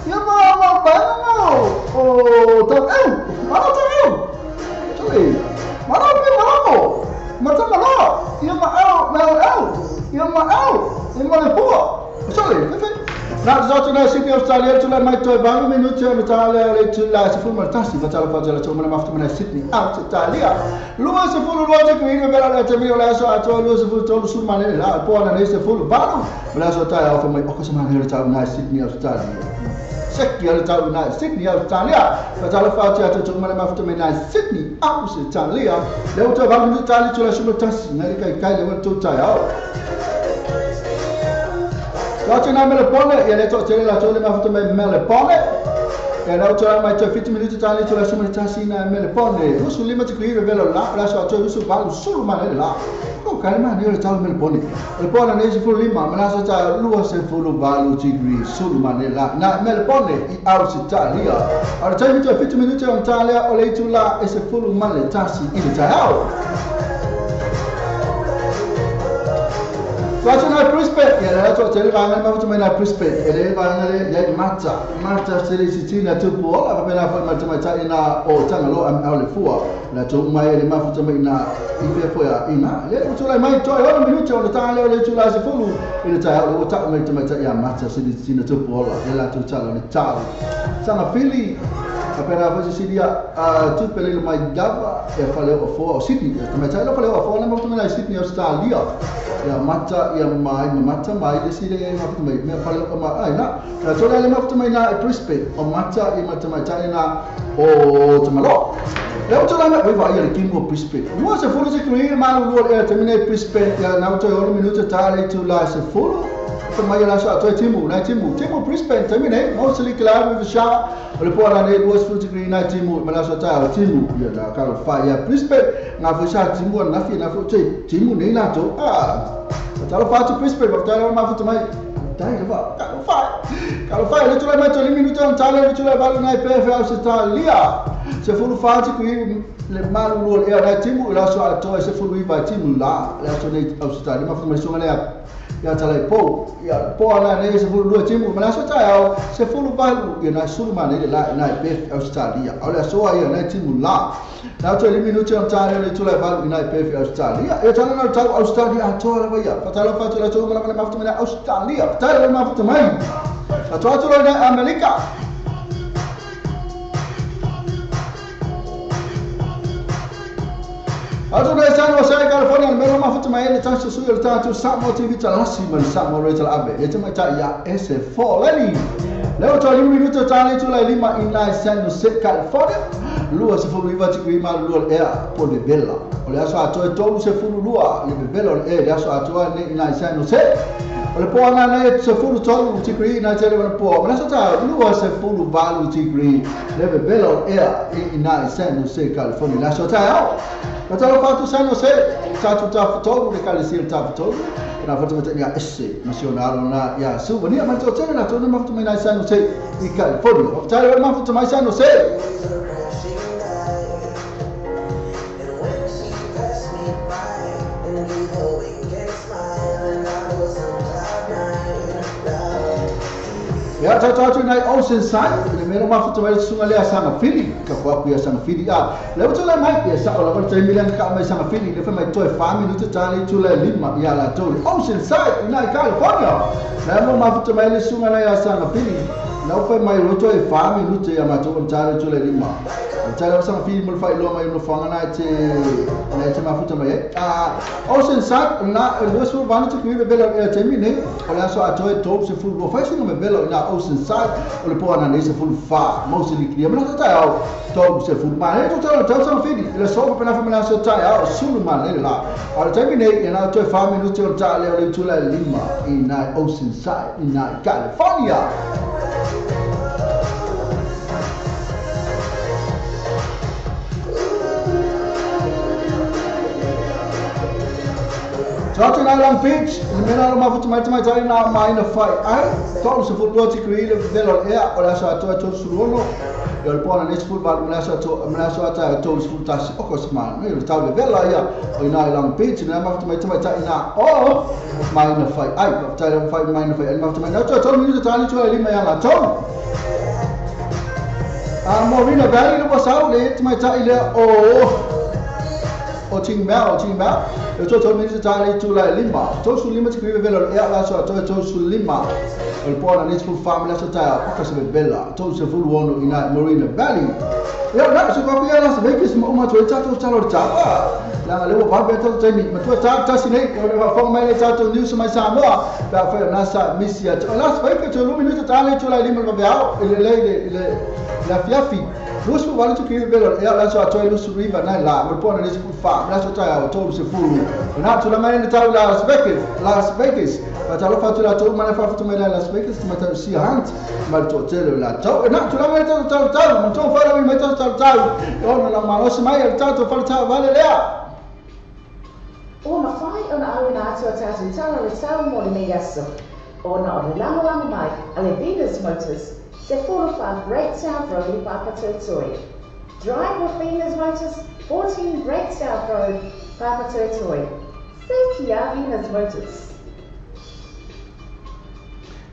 ya ma ba no o ta ma ta tole ma ta ya ma e ma le po tole na zoto na Sydney Australia tula mai to ba minuti o Italia le tula se fu martasi ma tala fa la tuma maftu na Sydney Italia lo se fu lo te qui bella la temio la so a to lo se fu to su mane la po na se fu ba la so ta fa mai o ko sama ne ta na Sydney Australia sekki al ta na Sydney Australia ma tala fa ta to tuma maftu na Sydney Italia le to ba minuti Italia tula su martasi na kai le to ta Watching na Melbourne, e le to tele la tole ma foto me Melbourne. E la tole mai 50 minuti tali tole su metasi na Melbourne. Rusu lima ti qui velo la so to rusu balu solo ma la. Ko kalma ni le tale Melbourne. Melbourne ne si fu lima, ma la so ta lu se fu lu balu ti qui solo ma la. Na Melbourne i Australia. Al time to 50 minuti on Italia o le tula e se fu lu ma le tasi in Italia. Watching na Brisbane, ya la to tele vanga ma foto na Brisbane, e le vanga le ya Mata sele sitina tu po, la pena fa mata ina o tanga lo am ale fua, la to mai le ma foto na ife fo ya ina, le foto la mai to e minuti o tanga le tu la se fulu, ile ta o ta mata ya Mata sele sitina tu po la to tala le tala. Sana fili appena fa si dia tu pele mai gava e fa le o fo Sydney, ma ta lo fa le o fo na mo na Sydney Australia. Ya mata mai de sile e maftu mai me fale o ma ai na ka tola le maftu mai na Brisbane o mata e mata mai tani na o tamalo le o tola mai va ia le kingo Brisbane no se fulu se creer ma lo e termine Brisbane ya na to o minuto tale tu la se fulu to mai la sa to timu Brisbane termine mostly club with sha le po la ne was fulu degree na timu ma la sa ta timu ya la ka fa ya Brisbane na fo sha timu na fi na fo timu nei na to Kalau faz Brisbane, vai ter uma foto mais. Kalau faz, ele tu vai meter ali minuto on tale, ele tu vai valer na IPF Australia. se fulu fati kui le malu lo e na timu la so ato se fulu iba timu la so nei Australia ma fuma so ngale ya tala po ya po ala nei se fulu lo timu ma so ta se fulu balu ya na sulu ma nei la na pe Australia ala so ya na timu la na to le minuti on tare le tula balu na pe Australia e tala na tau Australia ato la ya patalo fatu la to ma ma fatu na Australia tala ma fatu mai ato la America. Ato na San Jose, California, mero mafuta mai le tansi suyo le tansi Samo TV talasi man Samo Rachel Abe. E tama ta ya SF4 leni. Leo to 5 minuto tali tu la lima in San Jose, California. Lua se fulu iva ti kuima lua ea po de bella. Ole aso ato e tolu se fulu lua le bella e le aso ato ne in San Jose. Ole po ana ne se fulu tolu ti kui na tele wana po. Ma so ta lua se fulu valu ti kui le bella ea in San Jose, California. La so ta Matalo fatu San Jose, satu tafutogu de kalisir tafutogu. Na fatu matanya esse nasional na ya souvenir mato tele na tona mafatu mai San Jose i California. Matalo mafatu mai San Jose. Ya tatu nai Oceanside, le mero mafuta mai sunga le sama fili, ka kwa ku ya sama fili a. Le tu le mai ya sa ola vai milian ka mai sama fili, le fa mai toi fa minuto tali tu le lima ya la tu Oceanside nai California. Le mo mafuta mai le sunga le sama fili. Não foi mais outro e fame no dia mas tu contar tu le lima. Cara sama fili mo fai lo mai no fanga na te mafuta mai. Oceanside na lo so vano tu ku bela termine. Olha só a toi top se full lo fai se no bela na Oceanside o le po ana nei se full fa mostly clear. Mas tá ao top se full mas tu tá sama fili. Le so pa na família so tá ao sulu man le lá. Olha termine e na toi fame no te contar le tu le lima in na Oceanside in na California. Satu na Long Beach, mena uma foto mais na mine fight. Ai, então se for plot que ele velo é, olha só to suruno. Eu pôr nesse futebol, mena só até to futasi okosman. Ele tá de vela aí, na Long Beach, na uma foto mais na mine fight. Ai, tá fight mine fight. Ele foto mais na to minuto tá ali to ali mai na to. Morina Valley no passado, ele mais tá ele o ting mel eu tô mesmo tá ali tu lá lima tô sul lima que vive velo é lá só tô sul lima o pona nesse full family só tá pouca se bela tô se full ono ina Marina Valley eu não se vai ver Las Vegas uma tu tá lá levo para beto tem mas tu tá sinei eu vai falar mais tá tu news mais Samoa vai fazer nessa missão Las Vegas tu minuto tá ali tu lá lima vai ver ele la fiafi Lus fu vale tu que belo é lá só toy lus river na lá mas pona nesse full farm lá só tá todo se full na tu lá mais tá Las Vegas mas ela faz lá todo mas faz tu mais Las Vegas mas tá se hunt mas tu tele lá tá na tu lá mais tá mas tu fala mais tá eu não mas mais tá tu fala tá vale lá Ona fai ona awina atu atatu tala le tau mo le mei aso. Ona o le lama mai, ale Venus Motors, se 405 Great South Road in Papatotoi. Drive with Venus Motors, 14 Great South Road, Papatotoi. Safety ya Venus Motors.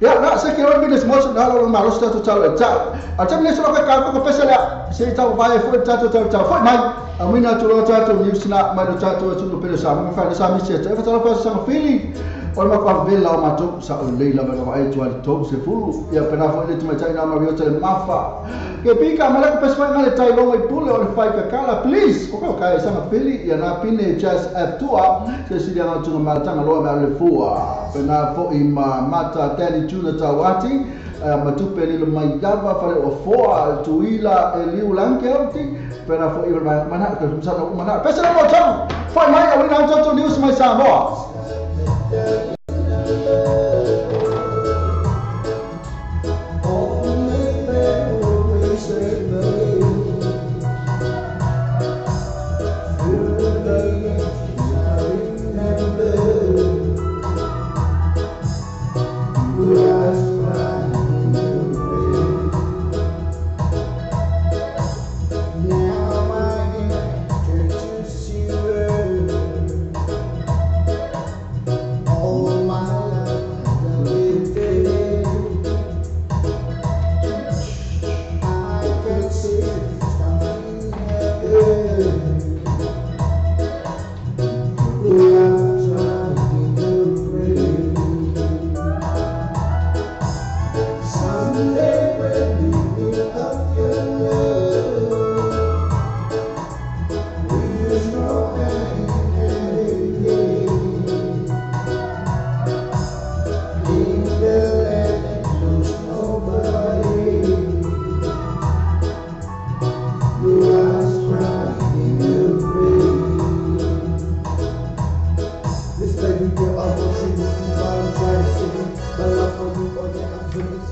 Ya, na se kira Venus Motors na lo maros tatu tala tau. Atam ne sura ka ko pesa la, se tau vai foi tatu tau foi mai. Amina tu lo tatu news na mai tatu tu pele sa, ma fa sa mi se te fa tala pa sa fili. Olha uma vela uma top sa leila vai vai tu al top se fulu ya pena foi le tu mai na ma tele mafa. Ke pika mala ko pesa mai tai lo mai pule o fai ka kala please. Ko ka sa ma fili ya na pine just atua se si dia tu ma tanga lo ma le fua. Pena fo i mata tani tuna tawati. Matupe li lo mai dava fare o foa tuila e liu lankeoti pena fo i mana ka mana pesa mo tau foi mai a wina toto news mai Samoa.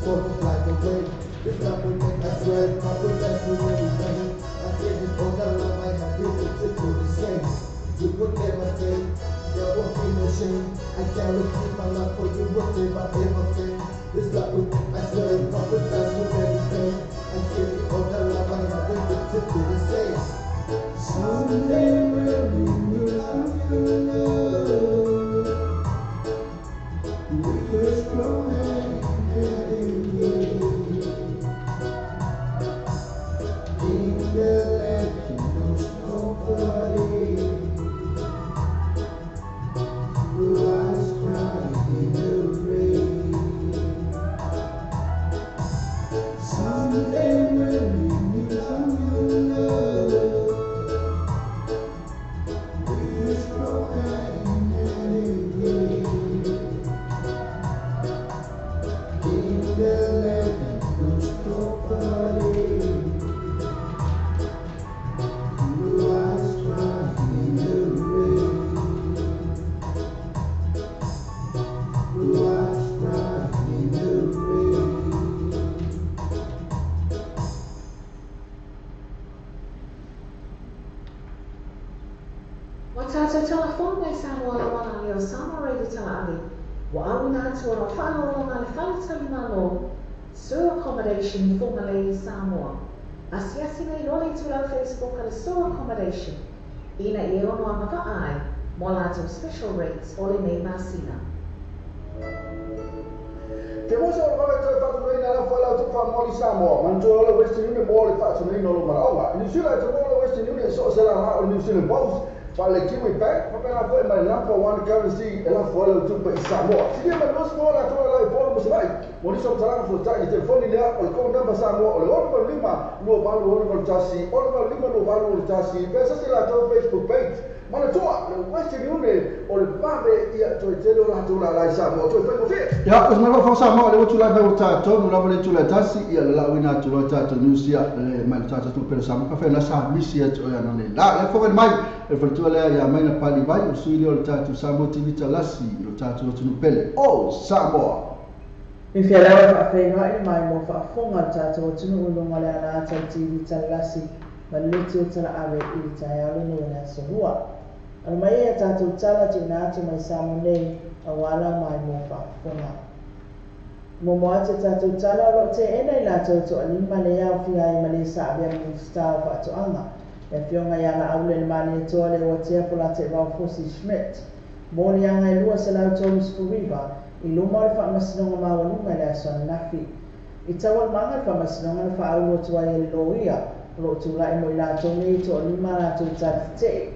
before we fly away. This love will make us red, my professional when we play. I give it all the love I have given to do the same. You will never fail, there won't be no shame. I guarantee my love for you will never ever fail. This love will make us red, my professional when we play. I give it all the love I have given to do the same. Someday we'll be new love, your love. We first grow hand in hand. In the land knows nobody. Blue eyes crying in the rain. Someday we'll be new love, your love. We first grow hand in hand. In the land knows nobody. Blue eyes crying in the rain. Blue eyes crying in the rain. Watata telefon mai Samoa le wana leo Samoa reidi tala ali. Wa awina atu ora whana olonga le whale tali malo. Store accommodation for Malay Samoa. Asiasi nei lole tu lau Facebook ala store accommodation. Ina i ono amaka ai. Mo lato special rates ole nei masina. Te mosa o kame toi whatu nei na la whala o tupa moli Samoa. Mantua ola Western Union mole whatu nei no lo maraonga. New Zealand te mola Western Union so se la haa o New Zealand Post. Wale Kiwi Bank, mapena foi my number one currency ela foi o tupa i Samoa. Se dia mas no la tola la folo mo sai. Moni so tala fo tai telefoni le o ko namba Samoa o le o lima lo balu o le tasi. O le lima lo balu o tasi. Pesa se la to Facebook page. Mana toa le Western Union o le pave ia to tele o la tola la Samoa to foi mo fe. Ya, os malo fa Samoa le o tula ba o tato, no la le tula tasi ia la wina to lo tato New Zealand le mai tato to per Samoa ka fe la sa misi e o ya no le. La le fo mai e fatua lea ia mai na pali vai o suili o le tatu Samoa TV talasi o tatu o tunu pele o Samoa. Mi fialawa whaafeinoa i mai mo whaafonga o tātou o tunu ulunga le ana ata TV talasi ma leti o tala awe i le tai alone o nea sohua. Ana mai e tātou tala tu na atu mai Samoa nei a wala mai mo whaafonga. Mo moa te tātou tala o lo te ena i lātou to alima le au fia i male sa abia mo star o whaatoanga. E fionga ia na aule le mani e toa le o tea pola te wau Fosi Schmidt. Mōni anga i lua se lau Thomas Furiva, i luma o le whaamasinonga mawalunga le asona nafi. I tawa manga le whaamasinonga le whaaulo tua i le loia, lo tu lai mo i lātou nei to lima lātou tati te.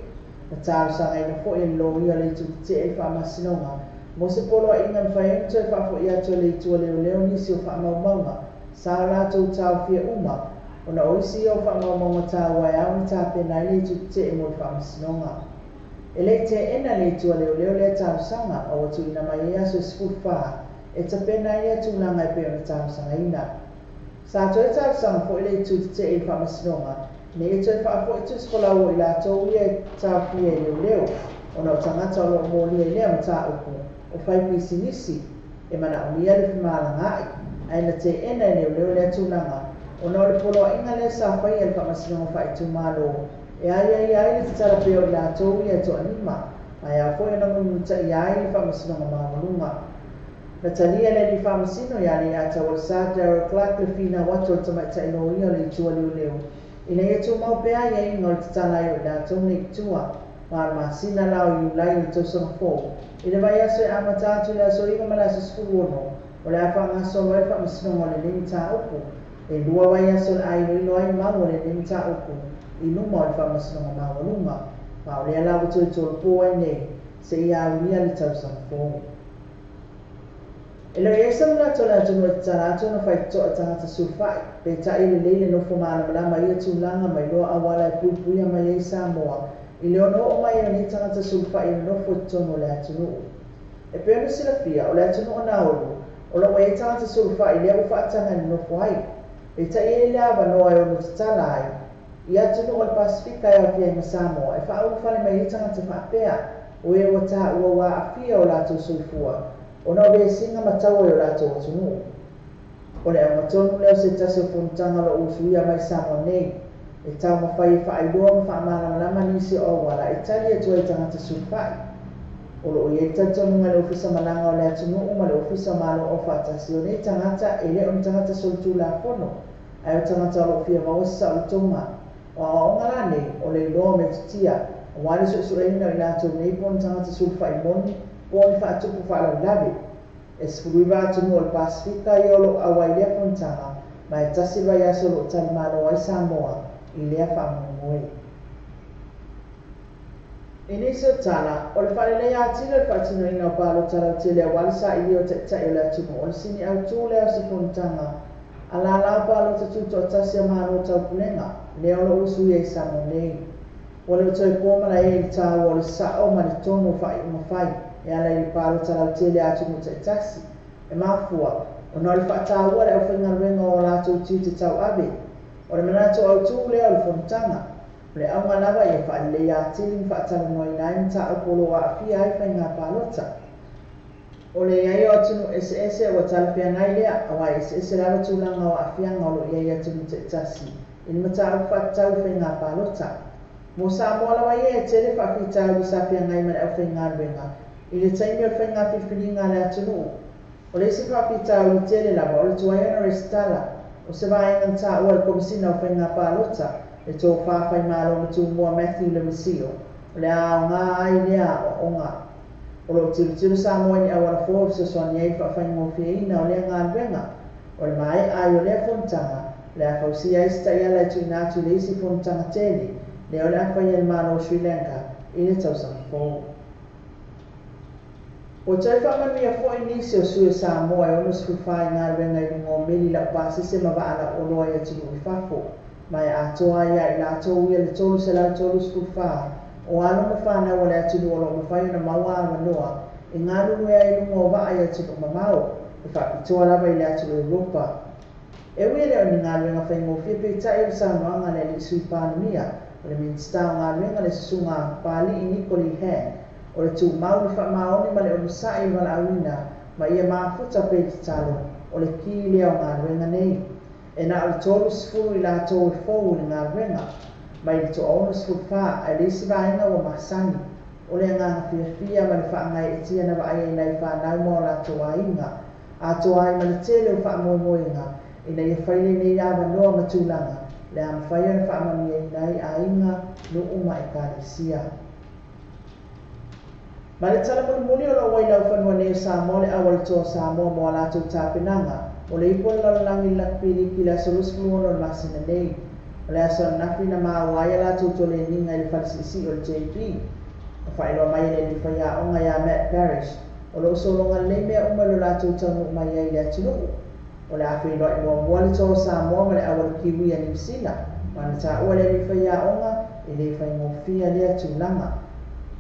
Na tāru sanga i na fo i le loia le tu te i whaamasinonga. Mo se polo a inga mwhaengu to i whaafo i ato le tua leo leo nisi o whaamaumaunga. Sa lātou tau fia uma, ona oisi o whaamamonga tā wai au ni tā pena i le tu te e mo whaamasinonga. E le te ena le tua leo leo le tau sanga o atu ina mai ea so sifur wha e ta pena i atu langa i peo ni tau sanga ina. Sa to e tau sanga fo i le tu te e whaamasinonga ne e to e whaafo i tu skola o i la tau i e tau fia leo leo ona o tangata o lo mōli e lea ma tā upu o whai pisi nisi e mana o lia le whimalangai ai na te ena e leo leo le atu langa ona o le polo inga le sa whai e le whaamasinonga whai tu malo e ai le tala peo i lātou i ato anima, ai a fwoi na munguta i ai le whamasino ngā māmalunga. Na tania le ni whamasino i ane ata wal sa Darrell Clark le fina wato o tamaita ino i o le tua leo leo. Ina i ato mau pea i ai ngā le tatala i o lātou ne tua, ma sina lao i ulai i to sanga fō. Ina vai aso e amatatu le aso inga malasa skuru ono, o le awha ngā solo e whamasino ngā le nimi tā upu. E lua vai aso le ai ino ai mau le nimi tā upu. I numa o le whamasino ngā mawalunga, ma o le alawa tō i tō pō ai nei, se i a unia le tausanga fōngu. E leo e samuna tō na tunu e tana ato na whai tō a tangata sulfai, pe ta i le leile no whamana malama i atu langa mai loa awala e puipuia mai e Samoa, i leo no o mai e ni tangata sulfai i no fo tono le atunu. E pe ono sila fia o le atunu o naolu, o lo e tangata sulfai i leo whaatanga ni no fo ai, e ta i le awa noa e ono tatala ai, i atu no o le Pasifika e awhia i Samoa, e wha whale mai i tangata whaapea, o e o tā ua wā awhia o lātou sulfua, o na o singa mataua o lātou atunu. O le amatonu leo se tase fontanga lo usuia mai Samoa nei. E tau mawhai whaailoa ma whaamalama nisi o wala Italia tua i tangata sulpai. O lo i tatonu ngale ofisa malanga o le atunu ma le ofisa malo o whaatasi o nei tangata e le o tangata soltu la pono. Ai o tangata o fia mawasa o tonga. O a ongala nei o le loa me titia. O wale so eina i lato nei pon tangata sulpai moni poni whaatupu whaala labi. E sfuruiva atunu o le Pasifika i olo awai lea fontanga ma e tasi vai aso lo talimano ai Samoa i lea whaamungoi. I nisi o tala, o le whare nei atino le whaatino ina o palo tala o te lea walisa i leo te o le atunu o le sini au tū lea se fontanga a la la palo te tuto o tasi a mano o tau punenga lea o lo usu i e Samoa nei. O le toi pōmana e i tāu o le sao ma le tono whai umawhai e ala i palo tala o te lea atunu te tasi. E mafua, o nori whaataua le au whaingaruenga o lātou tiu te tau abe. O le manato au tū lea o le fontanga. O le aunga lava e whaale ia tiling whaatala noi nai ta au polo a fia ai whainga palota. O le iai o atunu ese o talapia ngai lea, awa ese lalo tūlanga o a fianga o lo iai atunu te tasi. Ini mata au whaatau whainga palota. Mo Samoa lawa ia e tele whaafitau i sa fia ngai mana au whaingaruenga. I le taimi o whainga whiwhiringa le atunu. O le se whaafitau i tele lava o le tuaiana restala. O se vaenga ta ua le komisina o whainga palota. Le tō whawhai malo na tū mua Matthew le Masio. O le ao ngā ai lea o onga. O lo tiru Samoa ni awara fōu sa soani ei whawhaingo whiaina o lea ngā renga. O le mai ai o lea fontanga. Le a whausia i sta ia lai tu nātu le isi fontanga tele. Le o le a whai el malo o Sri Lanka. I le tausanga fōu. O tai whamani a fōi nisi o sue Samoa e ono skwhai ngā renga i ngō meli la upasi se mawaana o loa i atinu i whafo. Mai a toa ia i la tōu ia le tolu se lau tolu skwhai. O alo ma whanau le atinu o lo ma whai na maua ama noa. E ngā nunu ea i lungo wa ai atinu ma mau. E whapitoa lava i le atinu i Europa. E ui leo ni ngā renga whai ngō whipe tai o Samoa le li sui pānumia. O le minsta o ngā renga le susunga pāli i Nikoli Hen. O le tū mau ni whamaoni ma le onu sai i wala awina ma ia mafuta pe te talo o le ki lea o ngā renga nei. E na o le tolu sifuru i la tōu i fōu ni ngā renga ma i to ono sifuru wha a le isi vaenga o masani. O le ngā whiawhia ma le whaangai e tia na wa ai e nei whanau mo la tōa inga. A tōa ai ma le tele o whaamoimoinga i nei e whaile nei awa noa matulanga le am whaia na whaamani e nei a inga no uma e kālesia. Ma le tala muni o lo wainau whanua nei Samoa le awal toa Samoa mo ala tau tāpenanga. O le ipo le lalangi lakpili ki le asolus fluono le masina nei. O le aso nafi na maawaya la tau tole ninga i le whalsisi o le JP. O whaelo mai le li whaia onga ya Matt Parrish. O le usolonga le mea umalo la tau tanu mai ai le atinu. O le awhi loa i mua le toa Samoa ma le awal kiwi a Nimsila. Ma na ta ua le li whaia onga i le whaingofia le atulanga.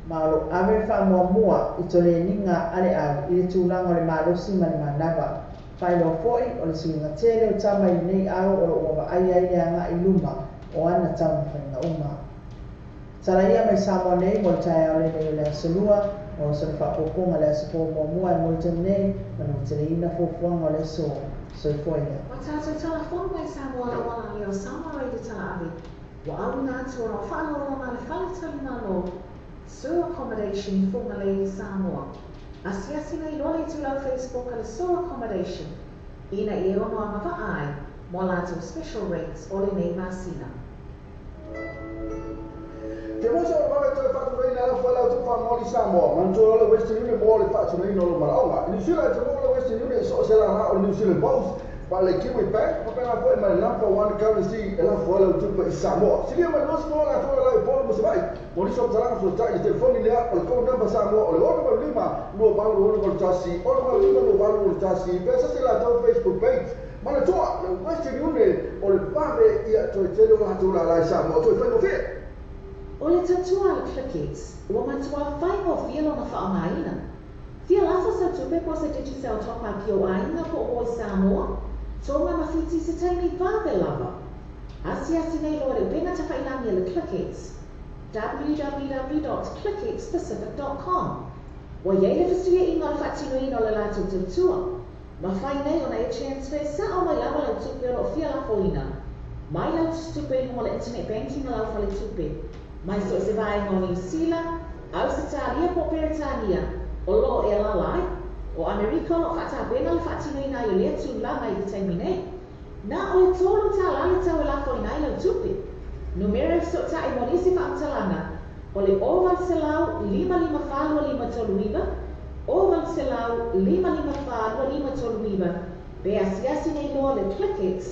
Ma o lo ame whaamuamua i tole ninga ale au i le tūlanga o le malosi ma le manava. Whaelo foi o le suinga tele o tama i nei au o lo uawa ai ai lea ngā i luma o ana tauna whainga uma. Tala ia mai Samoa nei mo le tae au le nei o le asolua o sona whaapoponga le asapo muamua e mo i tane nei ma no tele ina fofuanga o le so i foina. O tātou tala whonu mai Samoa la wana leo Samoa rei te tala awe. Wa awi nā tua o whanoro ma le whaletali malo Sewer accommodation formally Samoa. Asiasi nei lole tu lau Facebook ala sewer accommodation. Ina i ono amava ai, mo lātou special rates o le nei masina. Te mosa o whawe toi whatureina ala whalau tu whamori Samoa. Mantua ola Western Union mo le whatureina o lo maraonga. New Zealand te mola Western Union so se la o New Zealand both. Pa le Kiwi Bank, pa pena foi ma number one currency e la whalau tu pa i Samoa. Silia ma nos mo la tua la i polo mo se vai. Moni so talanga so tai le telefoni lea o le code number Samoa o le ono ma lima lua balu ono ma tasi. Ono ma lima lua balu ono tasi. Pesa se la tau Facebook page. Mana toa, le Western Union o le pave ia toi tele o la tua la i Samoa. Toi whaingo fia. O le tatua le Clickets, ua matua whaingo fia lona whaamaina. Fia lafa sa tupe po se digital topa ki o aina po o Samoa. Tonga mawhiti se taimi vāwe lava. Asiasi nei loa reu penga ta whailangi le Clickets. www.clicketspacific.com. Wa iei le whasuia i ngā whatino ino le lātou tautua. Ma whai nei o na e transfer sa o mai lava lau tupe o lo fia la foina. Mai lau tupe mo le internet banking lau fale tupe. Mai so se vai mo New Zealand, au se taria po peretania, o lo e la lai, o Amerika o fata bena le fati nei na i lea tu la mai i taimi nei. Na o e tolu ta lale tau e la foina i lau tupe. Numero so ta i monisi fa amtalana, o le oval se lau 554 toluiba, oval se lau 554 toluiba, be asiasi nei loa le ClickX,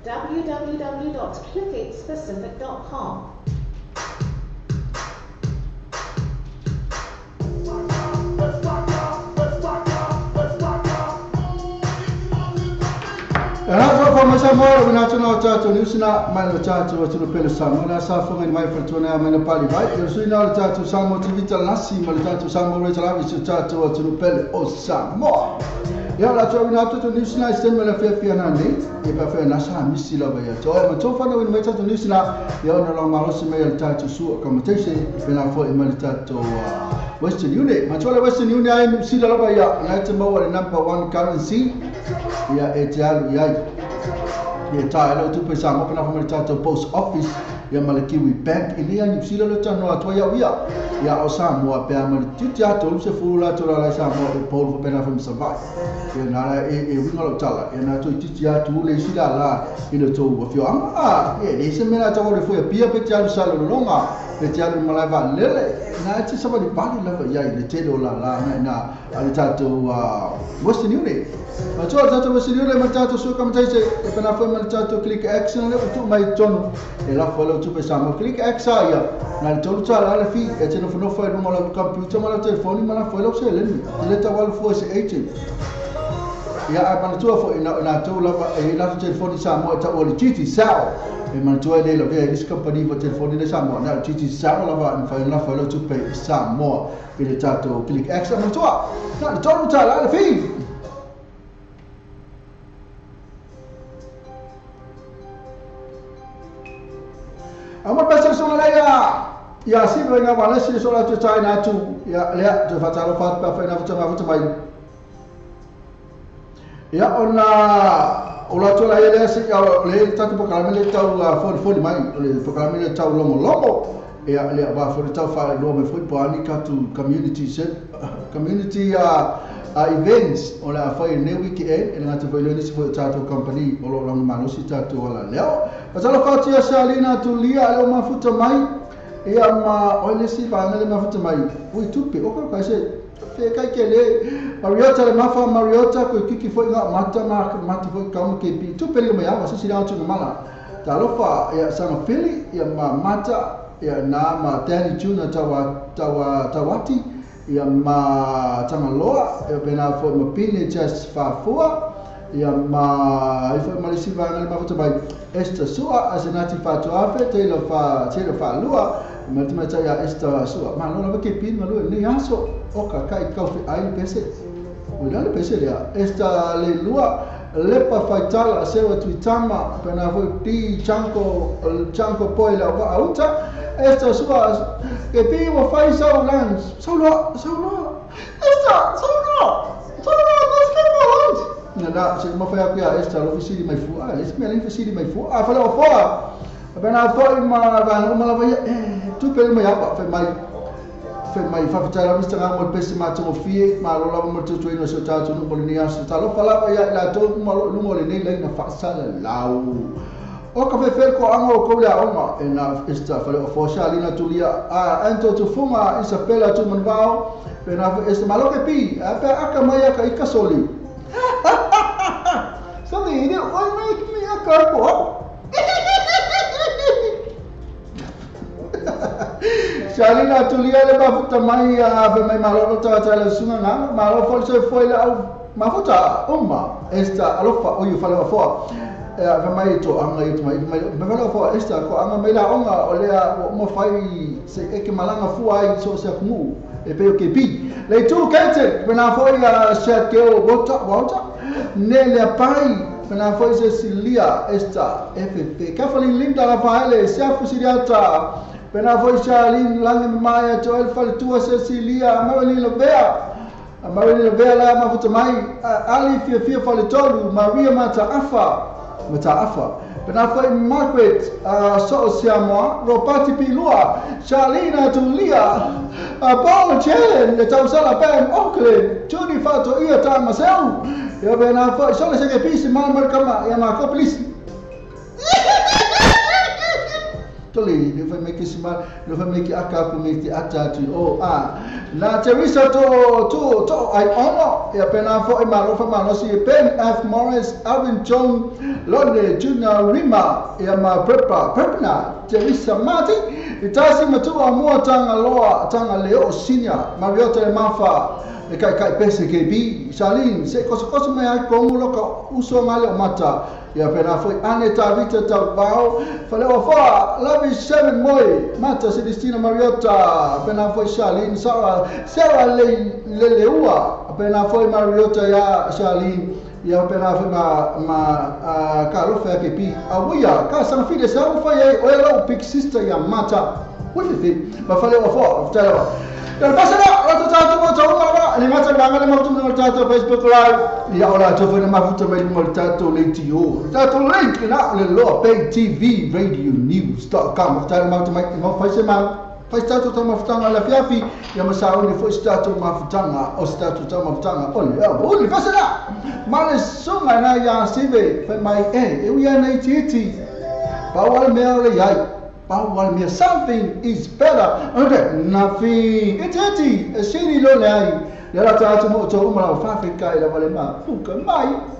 www.clickxpacific.com. Rasa fa masa mora bina tuna tatu ni sina mai lo tatu tuna pele sama na sa fa mai fa tuna mai na pali vai yo sina lo tatu samo TV talasi mai lo tatu samo re talavi su tatu tuna pele o samo ya la tuna bina tatu ni sina stemma la fia na ni e pa fa na sa misi la vai to ma to fa no mai tatu ni sina ya na lo ma rosi mai lo tatu su accommodation bina fo e mai tatu Western Union ma tola Western Union ai sila la vai ya na te mo number 1 currency ya e te alu ya ia tae lau tupe sa mo pena whamari tātou post office ia Malakiwi Bank i lea New Zealand lo tano atua ia ia o Samoa pea mali titi ato se fula to la Samoa e polo pena whamari savai ia nara e winga lo tala ia nara toi titi ato le sila la ina tō wa fio ama ia se mena tau le fuia pia pe te alu salo longa pe te alu malaiva lele na te sabani bali lava ia i le telo la na ali tātou Western Union ma toa tātou Western Union ma tātou suka mataise e pena whamari tātou click action le utu mai tonu e la fo lo tupe samo click action ia na le tolu tala le fi e teno fono fo e mo la computer ma la telefoni ma la fo lo se le le tawal fo se 18 ia a mana tua fo ina to la e la telefoni samo ta o le titi sao e mana tua le la via dis company fo telefoni le samo na titi sao la va fa la fo lo tupe samo e le tātou click action ma tua na le tolu tala le fi Amo pesa sola ya si venga wala si sola tu tai na tu ya lea tu fatalo fat pa fa na futa mai ya ona ola tu la ya si ya le tatu pokala le tau fo mai le pokala le tau lomo ya le ba fo tau fa lo me foi pani ka tu community events ola foi ne weekend e ngata foi le si foi tatu company olo long manusi tatu wala leo pasalo fa tia salina tu lia le mafuta mai ia ma ole si fa le mafuta mai ui tupe o ka se fe kai ke le Mariota le mafa Mariota ko kiki foi nga mata foi ka ke pi tupe le mai ava si la tu mala ta lo fa ia sama fili ia ma mata ia na ma tani tuna tawati ia ma tangaloa ia pena fo ma pine just fa fua ia ma ifo malisi va na mafuta mai esta sua asenati fa to afe te lo fa lua ma te mata ya esta sua ma no la ke pin ma lo ni aso o ka kai ka fi ai pese o la pese ya esta le lua lepa faitala sewa tuitama pena fo ti chanko poila wa auta esta sua ke pi wa fai sau lans sau lo esta sau lo na se mo fa ya esta lo fisili mai fu es me len fisili mai fu fa lo fa bena fo ma va ma la vai tu pe mai apa fa mai fa tala mista nga mo pesi ma to fie ma lo la mo tu no so ta tu no polinia so ta lo fa la ya la to mo lo mo le nei na fa sala lau o ka fe ko ango ko ya oma na esta fa lo fo shalina tu lia anto tu fuma isa pela tu mon vao bena esta malo ke pi apa aka mai aka ikasoli Something you won't make me a carbo. Shalina tulia le mafuta mai ave mai malo ta le sunga na malo forse foi la mafuta esta alofa o yu fala fo ave mai to anga itu mai fala fo esta ko anga mai la onga o le mo fai se e ke malanga fu ai so se mu e pe ke pi le tu kete pena foi chat ke o bota nele pai pena foi Cecilia esta FP kafali linda Rafaele siafu siriata pena foi Charlene langi maya to el fal tua Cecilia mali lo bea Maria Vela mafuta mai Ali fia fale tolu Maria Mataafa Penafai Margaret so siamoa Ropati Pilua Charlina Tulia Paul Chen le tausala Pam Auckland Judy Fato ia ta Marcel ya penafai so le sege pisi mal kama ya ma koplis Toli, le fai meki simal, le fai meki aka pumeti atatu na Teresa to I honor ya pena fo imalo fa malo si Ben F Morris, Alvin John, Londe Junior Rima ya ma Prepna, Teresa Mati, itasi matua mua tanga leo senior, Mariota e Mafa, e kai pese KB, Charlene, se koso me ai komu loka uso ngale o mata. Ya pena foi Aneta Vita Tabao, faleo fa Lavi 7 Moi, Mata Celestina Mariota, pena foi Charlene, Sarah Leleua, pena foi Mariota ya Charlene, ya pena foi ma Karofa Kepi, Awuya, ka sang fide sa foi ai oelo big sister ya Mata. Wifi, ba faleo fa, tala. Dan pasal rata-rata macam mana? Lima cerita lima tu mengerti Facebook Live. Ya Allah, coba nama foto mengerti link yo. Tato link nak lelo pay TV radio news.com. Tato mau tu mau pasal mau. Pasal tu mau futang ala fiafi. Yang masalah ni first tato mau futang o tato tu mau futang. Boleh pasal lah. Malas sungai na yang sibe. Mai eu ia na titi. Bawal mel yai. Something is better. Okay, nothing. It's empty. A city lo lai. Yala ta tu mo to umala fa Africa ila wale ma. Fuka mai.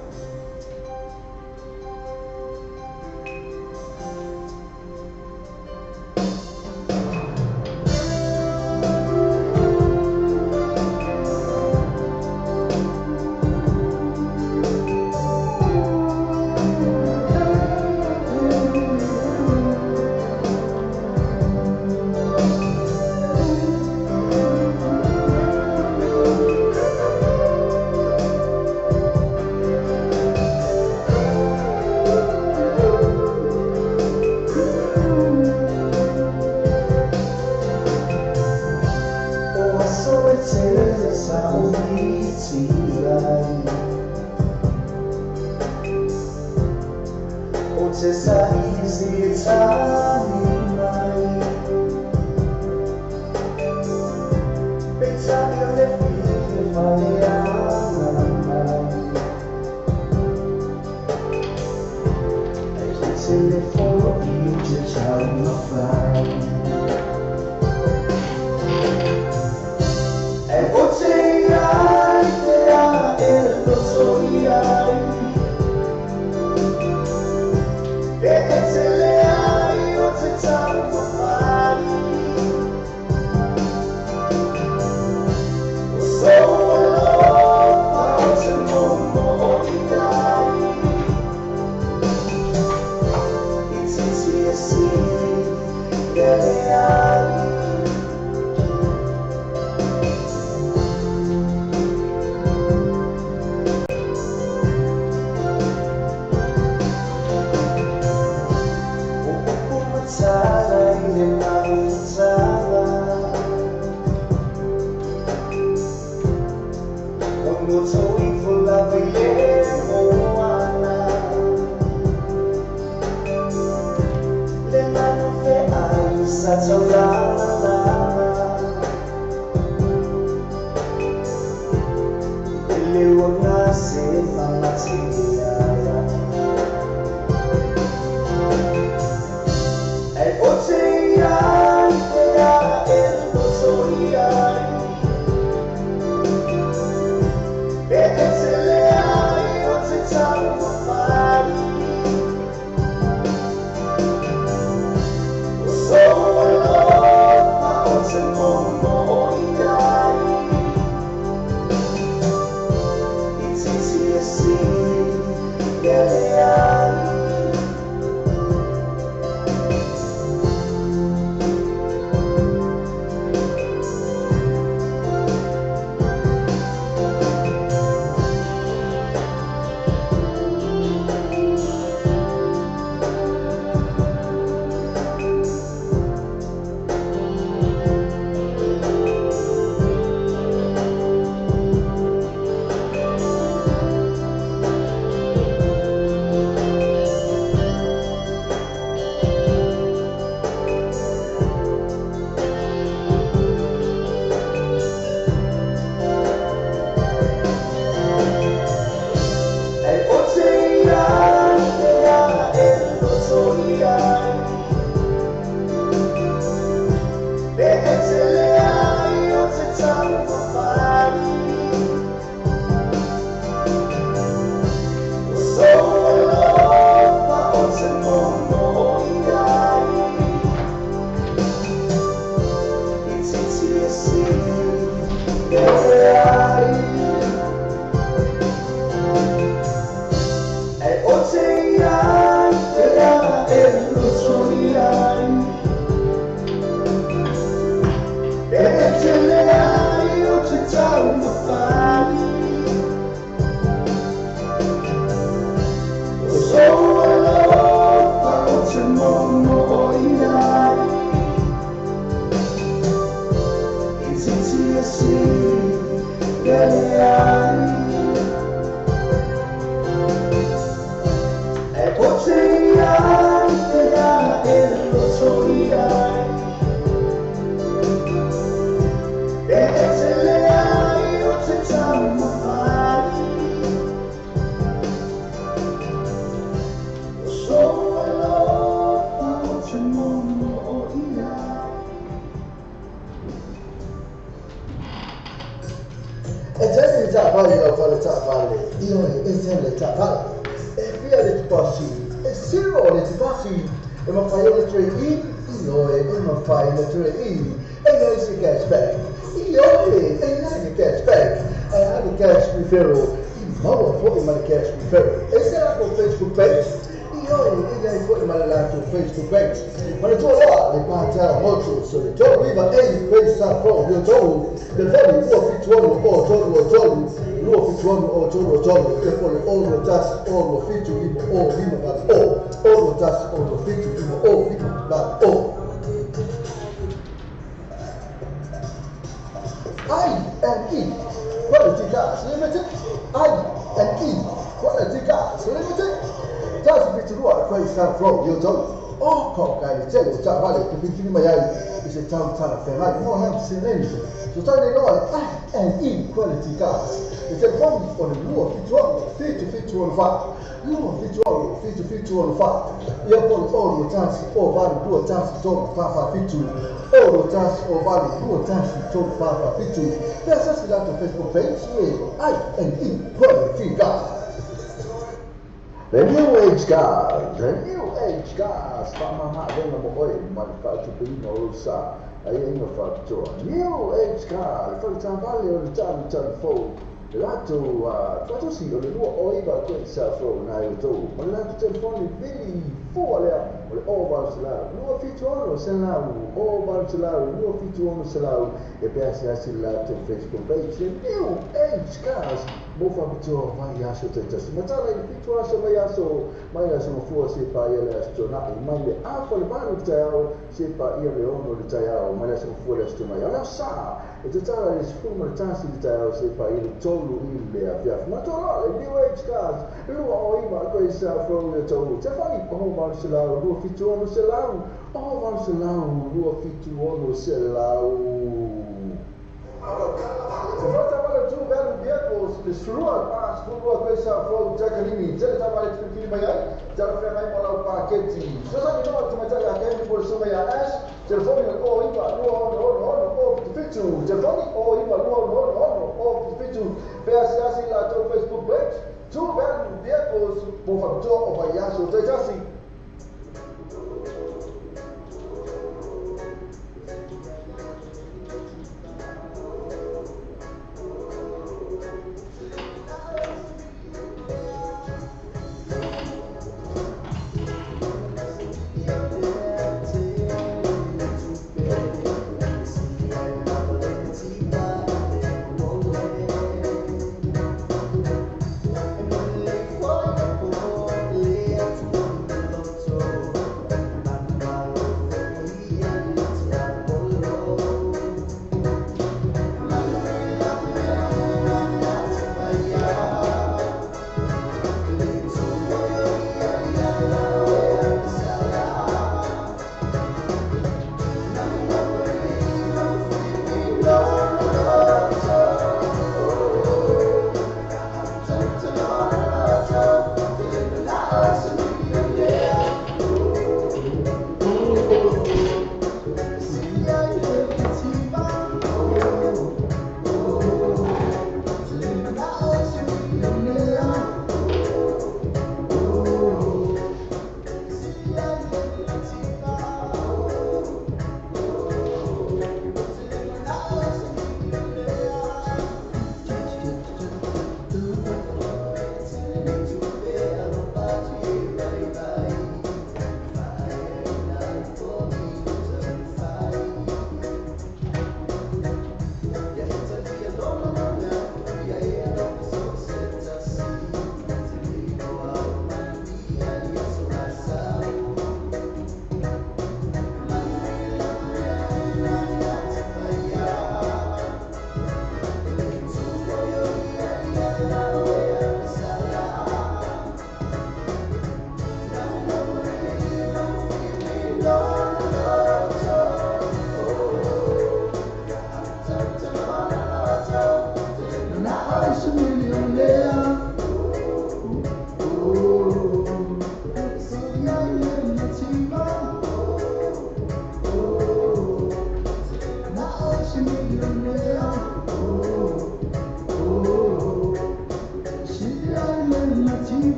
It's easy to see. vale la falta vale. Io e se le vale. E via le passi. E zero le passi. E ma fai le 3E. Io e ma fai le 3E. E io si cashback. Io e si cashback. E anche cash referral. Ma poi ma cash referral. E se la con Facebook page. E poi ma la con Facebook page. Ma le tue là le parta molto solo. Tu arriva e pensa proprio tu. The very war fit one or total che poi all just all fit to him all him about all just all fit to him all him about all. I&E quality gas limited. I&E quality gas limited. Just fit to what place that from you don't. Oh, come guys, tell us that vale to be in my eye. It's a town for like more help seen anything. So tell me Lord, I&E quality gas. It's a bomb on the law fit one, fit to fit to 105. Law fit one, fit to fit to 105. You have all the chance or value do a chance to talk Papa fit to all the chance or value do a chance to talk Papa fit to. There's just that on Facebook page with I&E quality gas. The new age gas, Mama venga mooi, maar ik ga het doen rosa. Ainda factor. New age gas, for example, you telephone. Lato sì, le due oiva questa fra io tu, ma lato telefoni veri fuori, o Barcelona, nuovo fittuano se la o Barcelona, nuovo fittuano se la e per essere lato Facebook page, new age gas. Bofa bicho vai aso tetas. Matala il bicho aso vai aso, mai aso fu se pa ele asto na mai afa le mano tao se pa ele ono le tao, mai aso fu le asto mai. Ala sa, e tala le sfuma le tansi le tao se pa ele tolu ile afia. Matala il new age gas. Lu o ima questa from le tolu. Te fai o Barcelona, lu fitu ono se la. O Barcelona, lu fitu ono se la. Sfruar questa Giacalini, già stava tranquilli magari, già la fermai con la pacchetti. Cosa mi no, come già che mi può somma ya ash, telefoni o iba no, fitu, telefoni o iba no, fitu, per assi la tua Facebook page. Tu ben vehicles, por favor, o payaso, te já assim.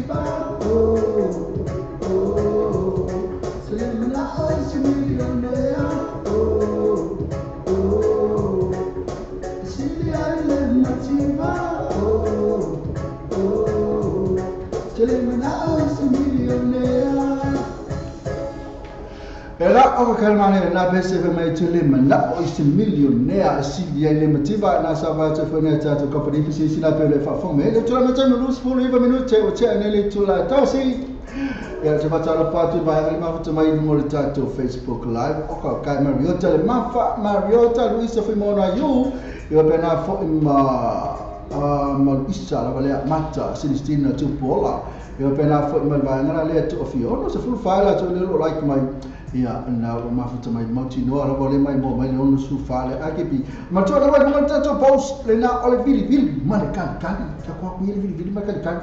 matiba, oh, oh, Selimana is a millionaire, oh, oh, Sili Island matiba, oh, oh, Selimana is a millionaire. Era o kalmane na bese fe mai tele mana o is millionaire si dia le motiva na sava te fone ta to company que si la pele fa fome le tu la meta no lus for even minute o che nele tu la tosi ya te bata la patu ba ya ma foto mai mo le ta to Facebook live o ka kai Mariota le mafa Mariota Luisa fe mona you yo pena fo ma isa la vale mata Celestina tu pola yo pena fo ma va ngana le to ofio no se full file to le like my ia na ma futa mai mauti no ala vole mai mo mai no su fale akipi ma to ala mai ta to post le na ole vili mane kan ka ko vili ma kan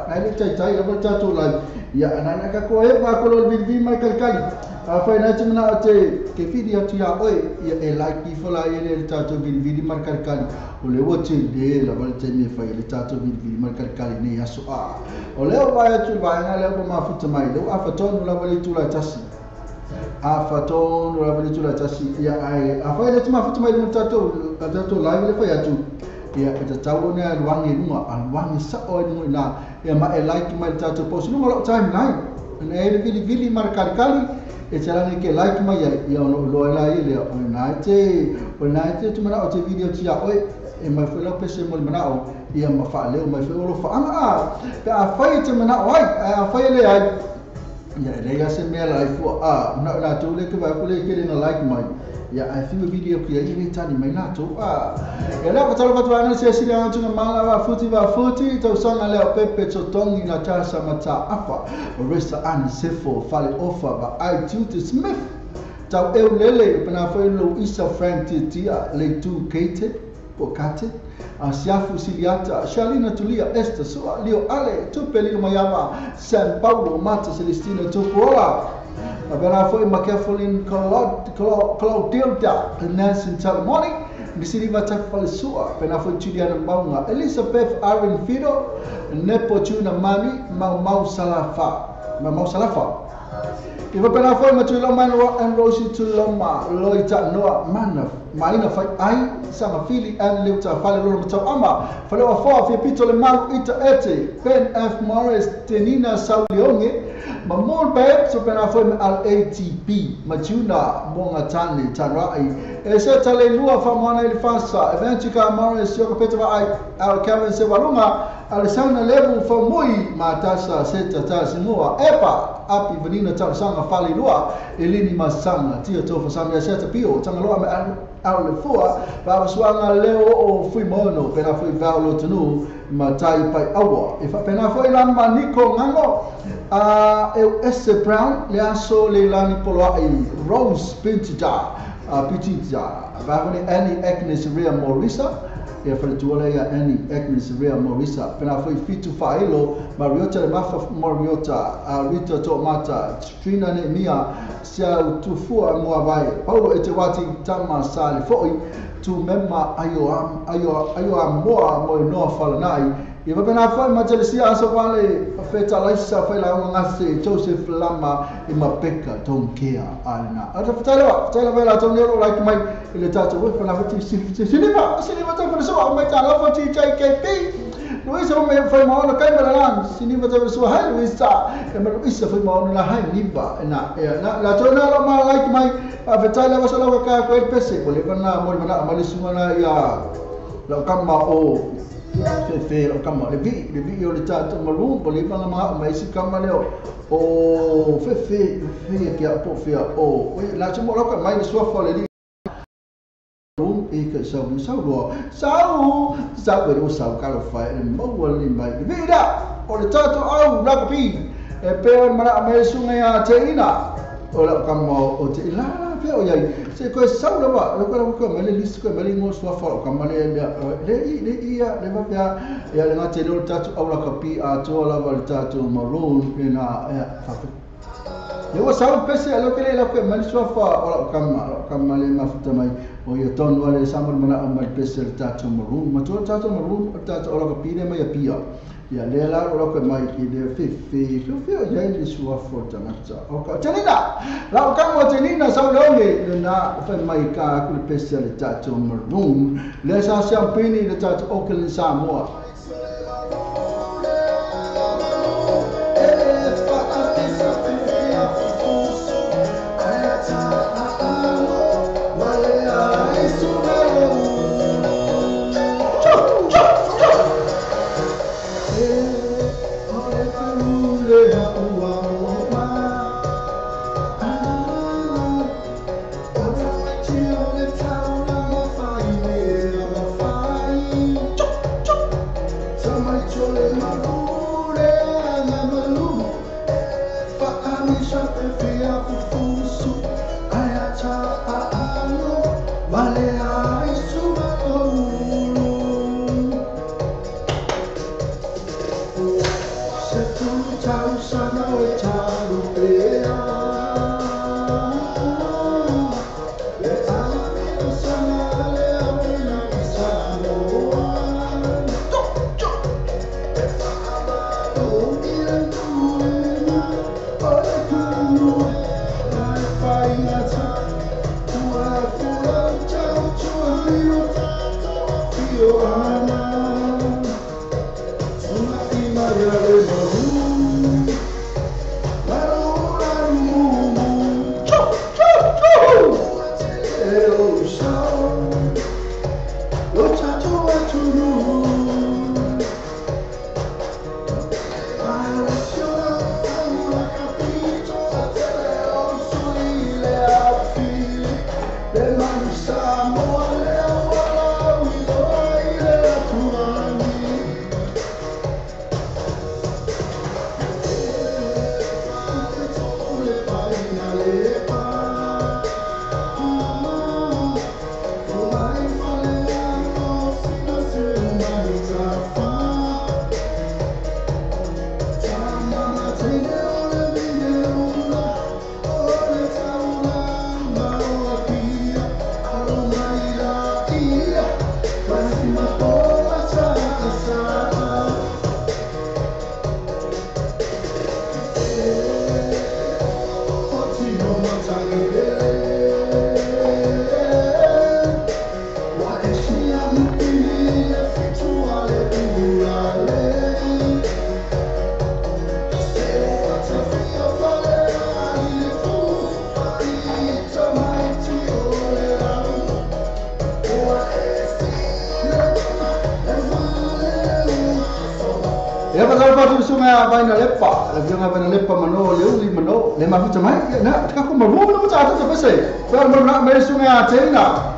na le tai ala ta to live ia na ka ko e va ko le vili ma kan fa na te na te ke video tu ya oi ia e like i fola ile ta to vili ma kan o le wo te de la vale te me fa ile ta to vili ma kan ni aso o le va ya tu va na le ma futa mai le a fa to la vale tu la tasi afaton rabali tula tasi ya ai afai le tuma futu mai tato live le fa ya tu ya ta tawo ne alwangi nunga alwangi sa o nunga na ya ma e like mai tato post nunga lo timeline na e vili mar kali e tsara ne ke like mai ya no lo la ile o na te tuma na o te video ti ya oi e mai foi lo pese mo mana o ya ma fa le mai foi lo fa ana pe afai te mana oi afai le ai ya lega se me la ifo na to le ke va ko le ke na like mai ya I think video ke ni tani mai na to ya la ka talo ka ana se si la tuna mala va futi to sanga le pepe to tongi na tasa mata apa resta an sefo fale offer ba I tutor Smith tau eu lele pana foi lo isa Frank tia le tu kate pokate Siafu Siliata, Shalina Tulia, Esther, Sua, Leo Ale, Tupelio Mayama, San Paulo, Mata, Celestina, Tupola. Abena foi Macafolin, Claudilda, Nancy Talamoni, Misiliva Tafalisua, Pena foi Juliana Maunga, Elizabeth Aaron Fido, Nepotuna Mani, Mau Salafa. Iba pena foi Matuloma Manro and Rosie Tuloma, Loita Noa Manaf, Maina Fai Ai, Sama Fili and Leuta Fale Lormato Ama, Falewa 4, Fipito Le Malu Ita Ete, Ben F. Morris, Tenina Saulionge, Mamon Babe, so pena foi Al ATP, Matuna, Mongatani, Tarai, Eseta Le Lua Famana Elifasa, Eventuka Morris, Yoko Petava Al Kevin Sevalunga, Alessandra Levu Famui, Matasa, Seta Tasimua, Epa, Api Vanina Tarsanga Fali Lua, Elini Masanga, Tia Tofa Samia Seta Pio, Tangaloa me Al Lefua, Babaswanga Leo o Fuimono, Pena Fui Valo Tanu, Matai Pai Awa. If a Pena Fui Lama Nico Nango, Eu S. Brown, Leaso Leilani Poloai, Rose Pintija, Pitija, Bavani Annie Agnes Ria Morisa. E fa tu ole ya Annie Agnes Ria Morisa pena foi fitu failo Mariota le mafa Mariota Rita Tomata Trina ne mia sia tufu mo vai Paulo etewati tama sale foi tu memma ayo mo no falanai e va pena foi majalisia aso vale feta laisa foi la ngase Joseph Lama e mapeka tonkea ana ata fatala vela tongelo like mai ile tatu we fa la fati siliva ta fa so mai ta la fati KP Luisa me foi mal na câmera lá siliva ta so hai Luisa e me Luisa foi mal na hai niva na la tona la ma like mai fatala va so la ka ko el pese ko le kana mo na malisumana ya la kama o fe o kama le vi o le tatu malu po le panga mai si kama leo o fe que a po fe o la chamo lo ka mai le sua fole li e que sau o sau kala fa e mo wali mai vida o le tatu au rugby e pe mara mai sunga ya teina o la kama o te la o yai se ko sau la ko mai le list ko mai ngo sua fa kama le ia le va ya le ngate lo tatu au la kapi a to la val tatu maroon ina fa yo sau pese lo ke le ko mai sua fa o kama le mafuta mai o ia ton wale samar mana mai pese tatu maroon ma to tatu maroon tatu o la kapi le mai pia ia le la o ko mai I le fifi fio ia le sua fota mata o ka tenina la o ka mo tenina sa lo le na fa mai ka ku le pesa le tato maroon le sa champagne le tato Auckland Samoa vai na lepa, la vionga vai na lepa mano, leuli mano, le mafuta mai, na, ka ko mavu no mata ata pese. Fa mo na me sunga atena.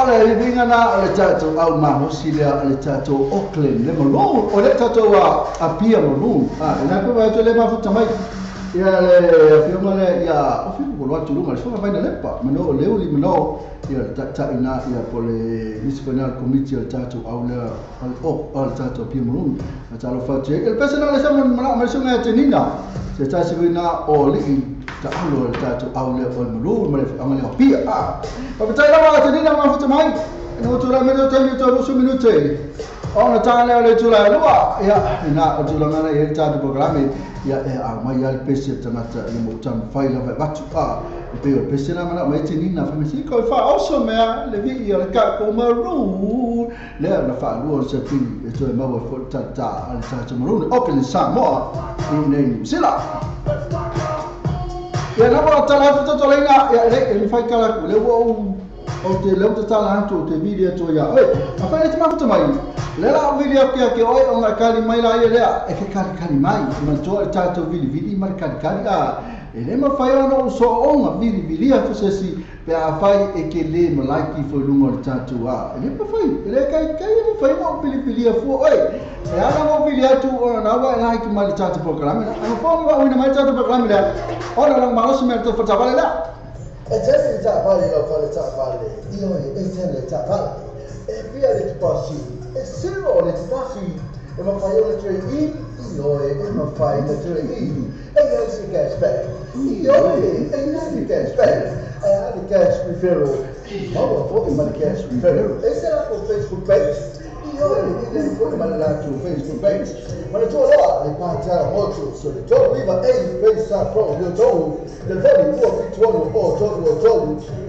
le vinga na le tato au Mahosilia le tato Auckland le malo o le tato a pia malo na ko ba to le mafuta mai ia le fioma le ia o fiu ko lo tulunga le sofa vai na lepa mano le uli mano ia ta ina ia po le municipal committee le tato au le o le tato pia malo na talo fa che il personale sa ma sunga tenina se sta seguina o li ta alo le tato au le o malo ma le amale o pia pa tai la tenina ma futa mai no tu la medo tempo to su minute ona tale le tula lua ia na o tula ngana ia tato programme ia a mai al pese tanata i mo tam fai la batu pe o pese na mana mai tinina fa me ko fa also me le vi ia le ka ko maru le na fa lu se pi e to ma fo tata al tato maru open Samoa in New Zealand ia na mo tala futa to lenga ia le fai kala le o te leu te tala antu o te video to ia a fa te mafuta mai le la video ke oi o na kali mai la ia lea e ke kali mai ma to e tato vili mar kali e le ma fai ono so onga vili a fosesi pe a fai e ke le ma like fo lungo le tato e le ma fai e le kai ma fai mo vili a fu oi e ana mo vili atu o na wa like ma le tato programme ana fo mo wa mai tato programme le ona la ma so me to fa vale la e tele ta vale lo fa le ta vale io e tele ta vale e via le passi e zero le passi e ma fai le tre io e ma fai le tre e non si cashback io e non si cashback e ha di cash referral ma poi ma di cash referral e se la con Facebook page io e poi ma la tu Facebook page ma le tue là le pagare molto so le tue viva e pensa proprio tu le vedi tu affittuano o tu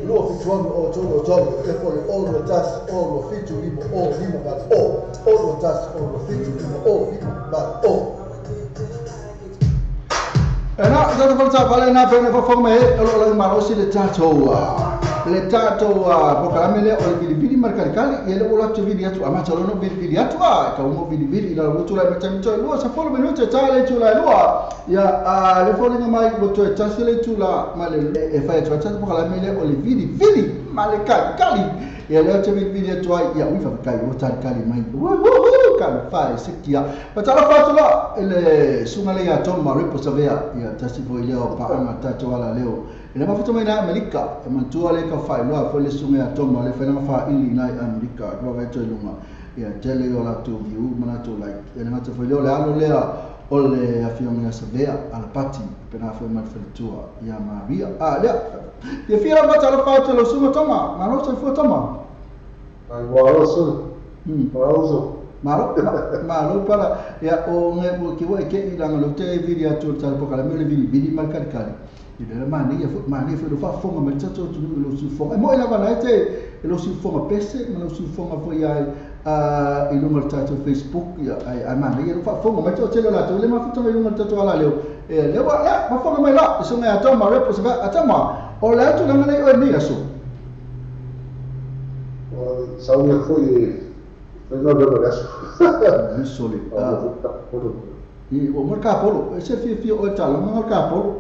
lo affittuano o tu e poi o lo tas o lo fittu vivo o vivo ma o lo tas o lo fittu vivo o vivo ma o e na da volta vale na bene fa forme lo maro si le tato programme le o vili marcali e lo la video tu ama chalo no video tu ka umo video la lo la meta mito lo sa forme no tale tu la lo ya le forme mai lo tu tasile tu la male e fa tu tato programme le o vili male cali e le tu video tu ya mi fa kai o tal cali mai kan fa sekia pa tala fa tu la le sumale ya tom ma repo savea ya tasipo ile o pa ama tato ala leo e le mafuta mai na Amerika e mantua le ka fai loa fo le sunga a toma le fai na fa ili na Amerika lo vai to lunga ia tele o la tu viu mana to like e na to fai le alo le o le afiong ya savea al pati pena fo mal fai tua ia Maria le ia fira mata la fa to lo sunga toma ma no se fo toma ai wa so Maro para ia o nge mo ki wa ke ila ngalo te video to tal po kala me le vidi marcar kali ida mani fu lo fa fonga ma tato tu lo su fonga mo ila bana te lo su fonga pese ma lo su fonga foi ai il numero tato Facebook ia ai mani lo fa fonga ma tato lo la to le ma futa il numero tato ala leo le wa la ma fonga mai la so ngai atoma repo sa atoma o la tu ngana nei o ni aso sa un foi no lo adesso mi soli e o marca polo se fi o talo marca polo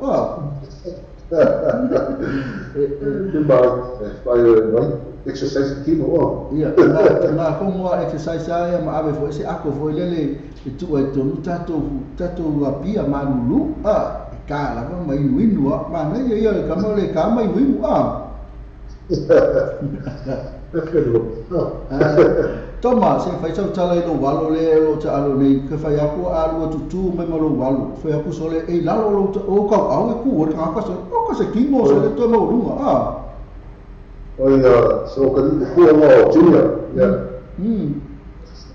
exercise kimo ia na como exercise ai ma ave foi se ako foi lele tu e tu tato apia manulu ka la ma inuinu ma na ia ka mo le ka ma inuinu toma se fai tau tala ilo walo le o ta alo nei ke fai aku alu tu mai malo walo fai aku sole e lalo lo o ka au e ku o ka so o ka se kimo so le to mo runga o ia so ka ni ku o junior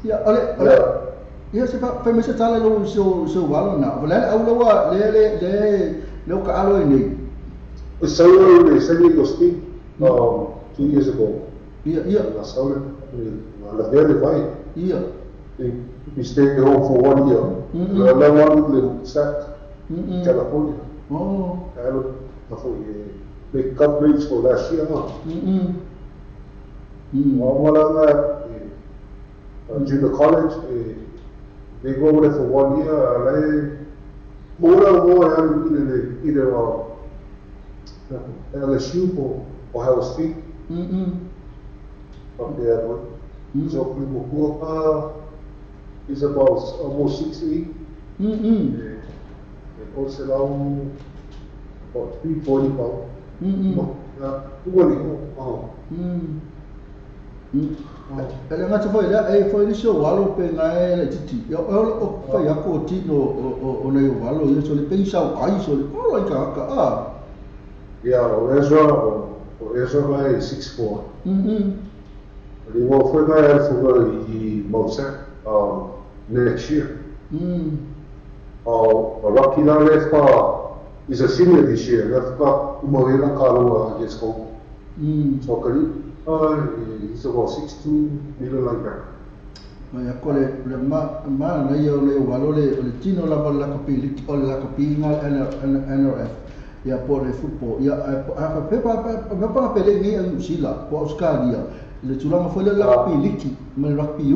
ya ale ia se fai me se tala lo so walo na wala au lo le ka alo nei o so le se ni lo sti 2 years ago ia la sauna la verde vai ia we stayed home for 1 year la one with start California I make coverage for last year junior college they go over there for 1 year more either LSU or Ohio State So Klimokua is about almost 6'8". Also around about 340 pounds. Ele ngata foi le foi ni so walo pe ngai le titi. Ya o foi ya ko tino o nei walo ye so le pensa ai so le o ka. Yeah, Ezra vai 6'4". Ele foi vai for the Mozart next year. Rocky now left is a senior this year. Left Umohira Karu against Hope. So Kari, he's about 6'2", middle linebacker. Mai ko le ma na yo le walo le tino la balla kapili o la kapinga NRF. Ya por le football. Ya a pa pele ni ang sila po Australia. Le tulanga foi le la kapili, me rugby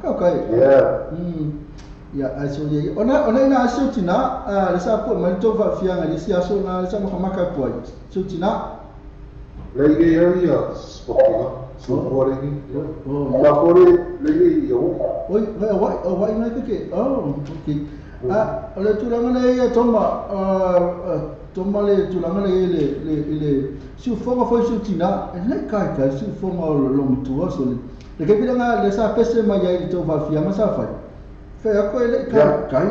okay. Yeah. Ya aso ye ona ina aso tina le sa po man to fa fianga le sia so na le sa maka po so tina le ya sportiva so pore ni la pore le yo wai na ke okay le tulanga le toma le tulanga le si forma foi so tina le ka si forma lo mutua so le ke bilanga le sa pese mai ai to fa fianga sa fa Fai ako ele kai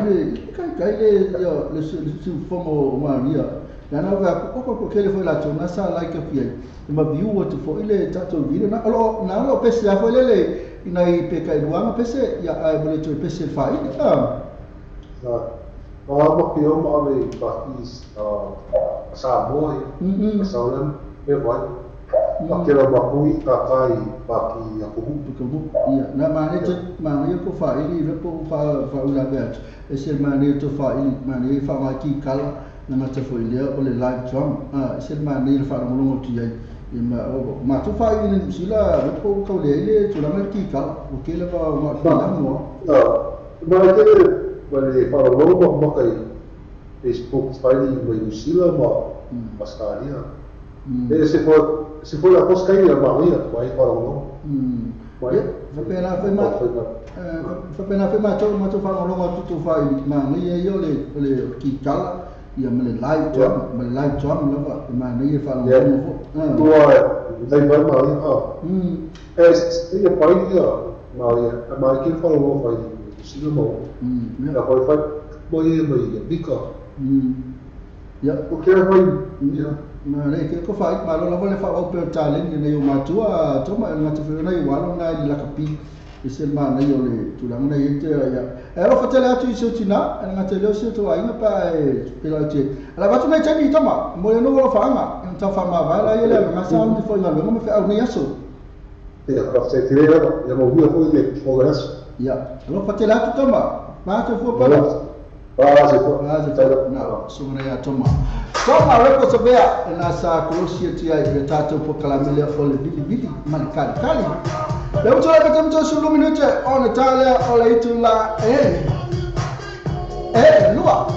le yo le su fomo Maria. Na va ko ke le foi la tona sa like a pia. Ma viu o te foi le tato video na lo pese a foi le ina I pe kai duanga pese ya ai bole to pese fai. Ma pio ma le pakis sa boy. Saulan e vai. Pakira bakui kakai paki aku iya na mane ko fa ili repo fa ula bet esel mane to fa ili mane fa ma ki kala na mata fo ile o le live drum esel mane fa no mo ti ai ma to fa ili sila repo ko le ile to la ki kala o ke le ba ma fa no ma ke le fa no mo kai Facebook fa ili mo sila ma pastaria se for la cosa que Maria vai para o Fa pena fe ma to fa no to fa ma ni yo le ki kala ia me live job lava ma ni fa no tu dai vai Maria e pai Maria ma que fa no vai se no mo la poi fa poi bica ya porque vai ma le ke ko fa ma lo le fa o pe challenge ne yo ma tua to ma te fe na yo walo na la kapi ese ma na yo le tu la na yete ya e lo fa tele atu so tina na te lo se to ai na pa pe lo te ala ba tu na chani to ma mo no lo fa nga ta fa ma va la yo le ma sa un fo na lo ma fe au ne yaso ya ka se tire ya mo hu fo le fo gas ya lo fa tele atu to ma te fo pa na sumre ya toma soma repo sabea na sa krosia tia ile tatu po kalamele ole bili malikali kali leo tuna kata mto sulu minute on Italia ole itula lua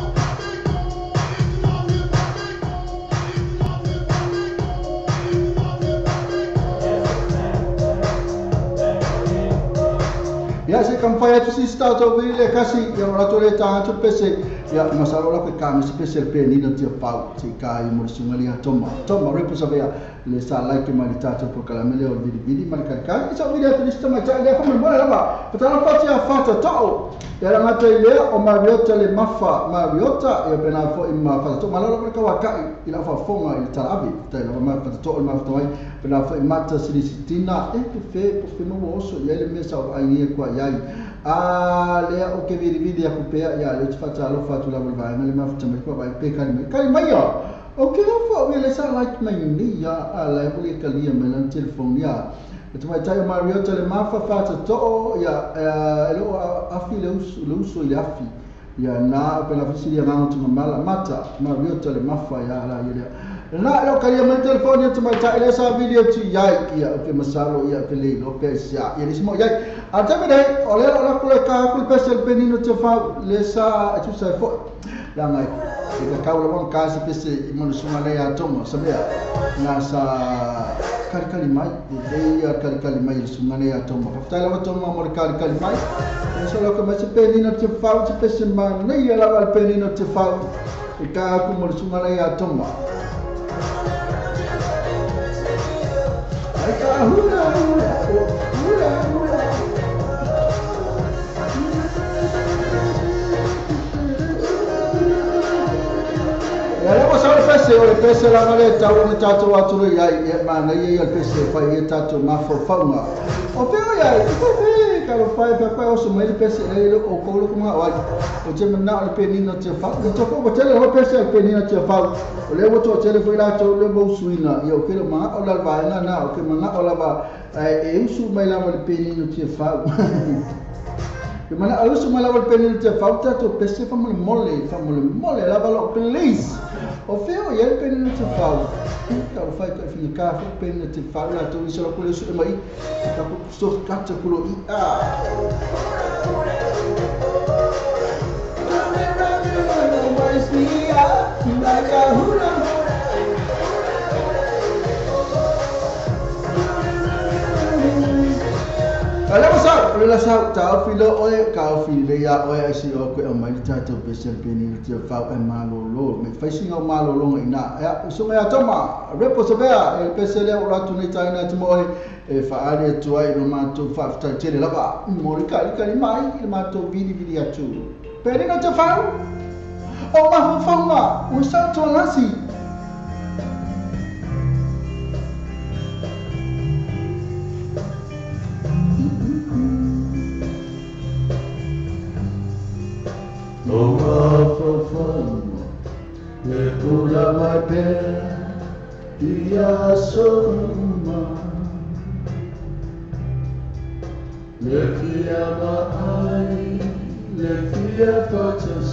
ya se kampanya tu si start over ile kasi ya ratole ta tu pese ya masalo la pe kami spesial pe ni no tia pau ti kai mo sungali toma repo savea le sa like malitato por calamele o vidi malika isa video tu lista ma cha le fa mo la ba patala fati a fata tao ya la mata ile o mariota le mariota ya pena fo imma fata to malalo ka wakai ila fa fonga il tarabi ta la ma fata to ma fata wai pena fo mata sitina e tu fe po fe no oso ya le mesa ai kwa yai le o ke vidi ya kupea ya le fata lo fatu la volva ma le ma fata me kwa pe kali mai okay fo we le sa like mai ni ya ala buli kali me lan telefon ya tu mai tai mariota le ma fata to ya lo afi le uso ile afi ya na pela fisili ya ngano tu mala mata mariota le mafa ya ala ile na lo kali me telefon ya tu mai tai le sa video tu ya ke masalo ya ke le lo ke sia ya dismo ya atame dai ole la kule ka kul pesel penino tu fa le sa tu sa fo la ngai Ika kaula wang kasi pese imanu sumale ya tomo sabia na sa kali mai dia kali mai sumale ya tomo fatala wa tomo mo kali mai so lo que se penina te fau te pese man nei la wal penina te fau ika ku mo sumale ya tomo ai ka hula Leva só o PC lá na letra, o tato o aturo e mana e o PC faz e tato mafofanga. O pelo ya, o cara faz para o sumo ele PC ele o colo como o time na o penino te fa. Então como tele o PC o penino te fa. O levo to tele foi lá to levo suina e o que ma o lava na o que ma o lava e isso mai lá o penino te fa. E mana o sumo lava o penino te fa, tato PC fa mole lava lo please. O feo e ele penina te fala. Então faz que ficar penina te fala lá tu isso lá por isso mai. Tá por só cata por aí. Olha só, tá filho, olha cá filho, já olha esse o que é mais chato pensar penina te fala é malo me faz sim o malo ina. Isso é a toma, reposo ele pensei o rato nem tá ina te morre fa área tu aí no mato fa tá tele lá ba morre cali mai il mato vidi a tu. Penina te fala? O ma fala, o santo nasi. Pula mai pe ia soma le fia mai le fia fatas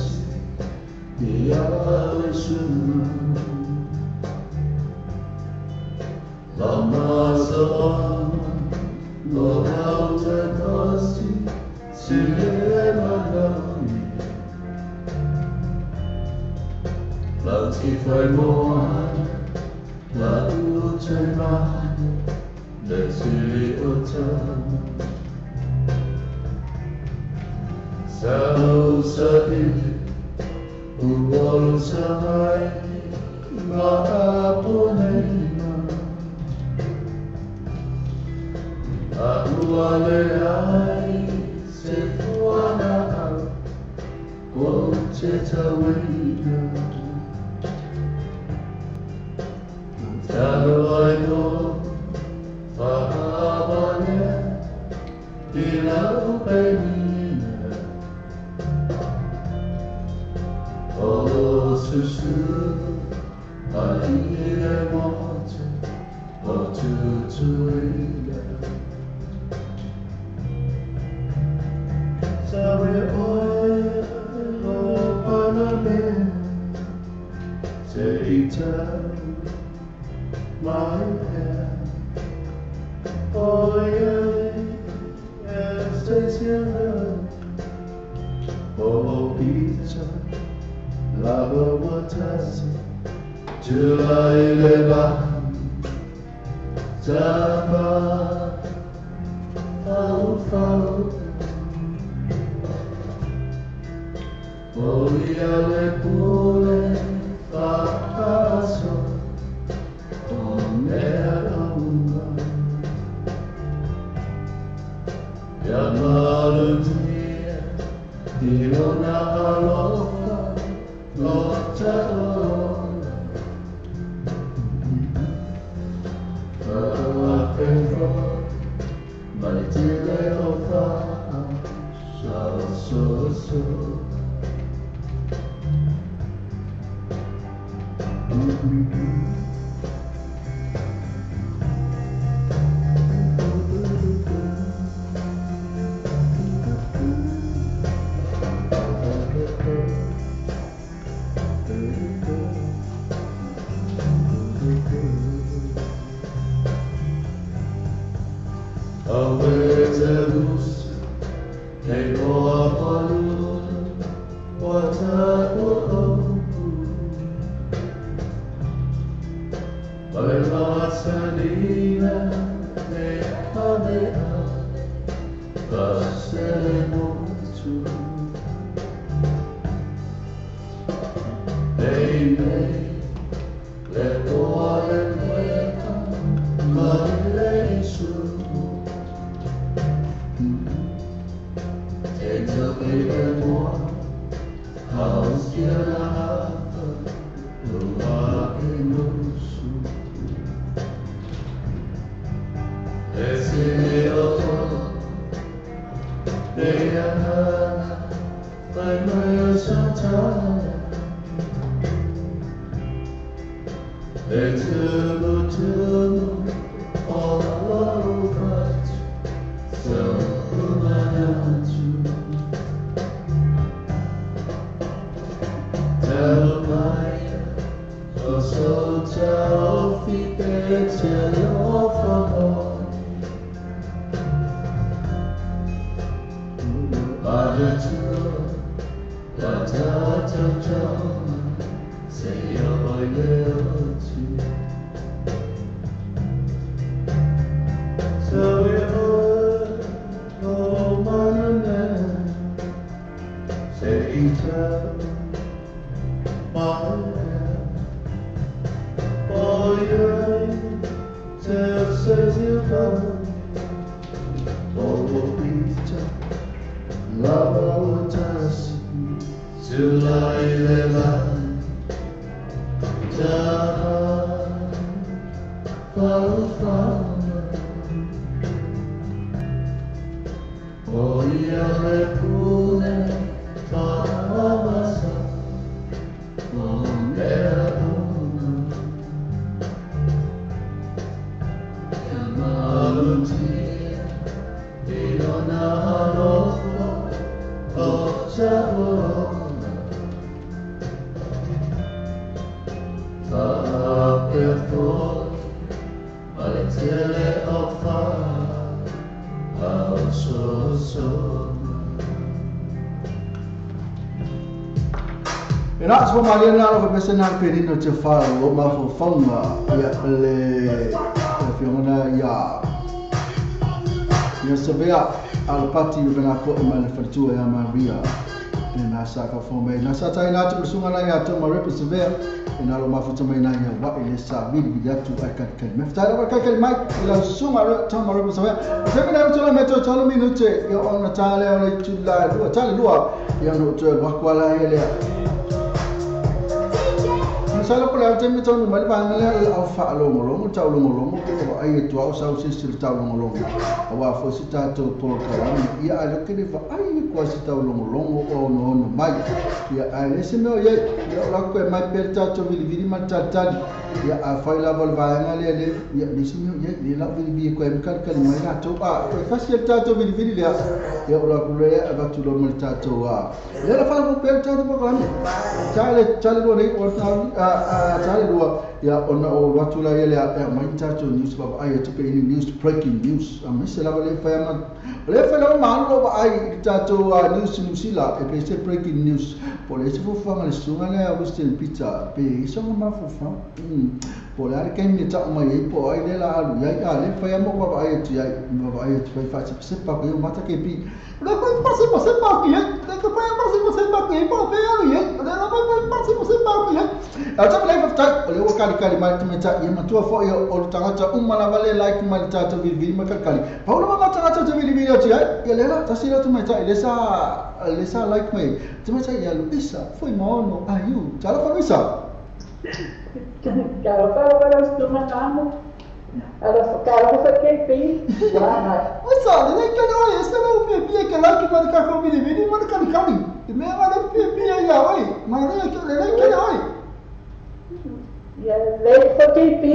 ia soma la masa lo alta costi si le manami la ti fai moan, la luce mane, le sili ottano. Sao sapete, ugualo sai, ma aponema. A uguale ai, se fuana, con cetawina. I know Fahamane Ilau Penina O Susu Aire Monte O Tutuila Sabe Oe O Paname Seita my hand, oh yeah, estaciona, oh pizza, lava watasi, July leva, Zaba, fau, oh yeah, le pule, faso. Yamalutia, Ilona Aloha, Lota Ola. Apendo, Maitile Ofa, So. Mariana of a personal perino to follow my for Fonga, if you wanna, yes, I'll party you're gonna put him in for 2 a.m. Maria, and I suffer for me. Nasata not to Sumana to my representative, and I'll offer to my nine. What is that? We get to I can. If I can, Mike, will Suma to my representative. If I'm to a metro, tell me no take your own Natalia to lie, do a tally, you're not to walk while I hear. Sala pula temi tonu mali bangale au fa longo tau longo ke ai tu au sau sisi tau longo wa fo sita to program ia ale ke fa ai ko sita longo o no mai ia ale se no ye la ko mai per tato vili matata ia a fa la vol bangale ia disino ye la vili ko em kar mai na to ba fa sita tato vili ia la ko le aba tu lo mal tato wa ia la fa ko per tato program chale do nei porta tali dua ya ona o watu la ile ya mainta to news baba ai to pe ini news breaking news amisela le fa la malo ba ai tato news musila e pe se breaking news pole se fu fa mal sunga le Agustin Peter pe iso ma fu fa pole ar ke mi ta ma ye po ai le la alu ya le fa ya mo baba ai to ya baba ai to fa se pa ko mata ke pi la ko pa se pa ki le ko pa se pa ki po pe alu ye la pa se pa ki ata le fa ta le o kali mai tumeta ia matua fo ia o tangata umala vale like mai tata vili makali paulo mama tangata te vili ati ia lela tasira tumeta lesa like mai tumeta ia luisa foi maono ayu tala fa luisa cara para tumata cara fa ke pi wa luisa le ke no esta no pe que like mai ka ko vili makali me va le pe ia oi ma le ke oi ya le fotipi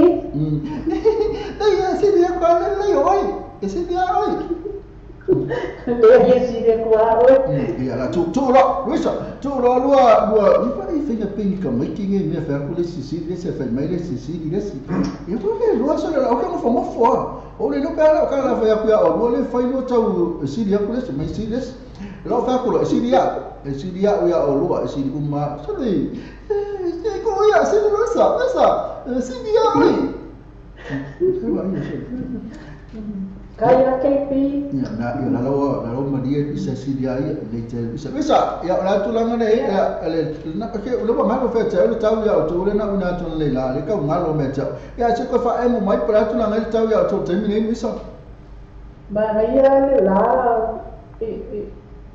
ya si dia kwa le oi ese dia oi le si dia kwa oi ya la tu lo Luisa tu lo lua i finger ping ka making e me fa ko le si le se fa mai le si le si e po le lua so la o ka mo fa mo fo o le no ka la fa ya ku ya o le fa yo tau si dia ko le si mai si le lo fa ko si dia o ya o lua si umma so le ko ya si Luisa esa si dia oi Kaya KP. Ya, na lalu media bisa sidia ya, letel bisa. Ya, na tulang ni ya, na ke ulo ngalo fecha, ulo tahu ya, ulo na una tulang lela, le kau ngalo mecha. Ya, cakap fa emu mai para tulang ni tahu ya, tu termine bisa. Mana ya la,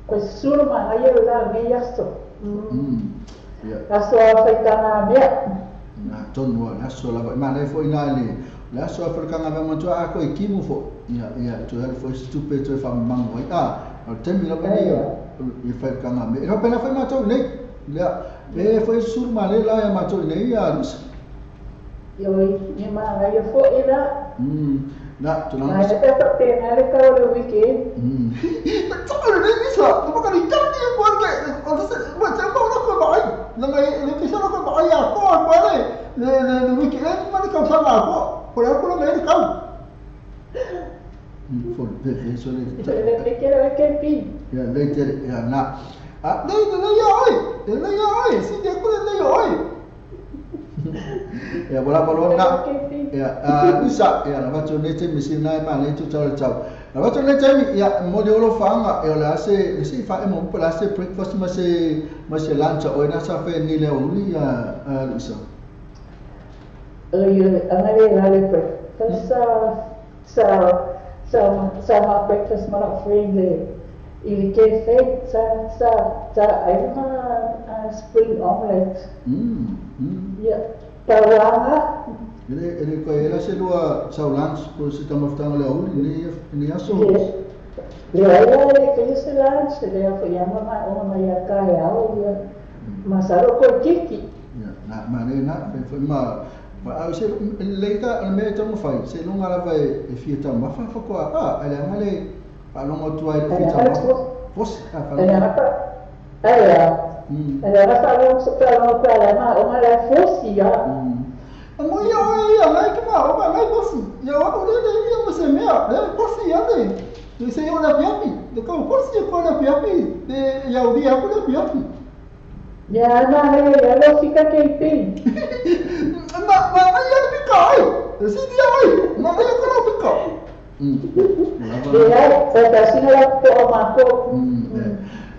kuisur mana ya la ngeyasto. Ya. Aso afetana dia. Na tonwa, na so la mana foi na ni. La so Afrika nga memang tu aku ikimu fo. Ya, tu hal fo stupid tu fam mango. Termine la media. Ifai kanga me. Ro pena foi matou ni. Ya, foi surma le la ya matou ni ya. Yo, ni mana ya fo ina. Na, tu Nah, itu seperti hari kalau weekend. Sama ni bisa. Tu bukan ikan ni buat ke. Macam mana kau baik? Nama kisah kau baik aku apa ni? Le weekend mana kau sama aku? Aku nak main kau. For the sorry. Itu le kira camping. Ya, later ya nak. Le ya oi. Si dia aku le ya oi. Ya, bola nak. Ya, bisa ya macam ni mesin naik mana itu cara. Macam ni ya model fanga ya lah si fa emo pula si breakfast masih lunch oi na sa fe ni le uli ya bisa. Angale breakfast sama breakfast mana friend ili cafe sa ayam spring omelette. Ya, tawanga. Ele kau se lua sau lunch por si tamu ftang le uli ni aso. Le ayah le lunch le apa yang mama ya kaya ya masalo ko kiki. Ya, nak mana nak ma se leita me tamu fai se longa la vai e fia tamu fa ko ele ngale pa longa tu ai fia tamu. Pos fa. Ada rasa sekarang kalau orang fosi ya. Amo ya, like ma, like fosi. Ya, aku dia mesti mea, dia fosi ya ni. Dia saya orang piapi, dia kau fosi aku orang piapi. Dia ya dia aku orang piapi. Ya, mana ya lo fika camping. Ma ya pikai. Si dia ai, ma ya kau pikai. Dia saya sini lah tu aku.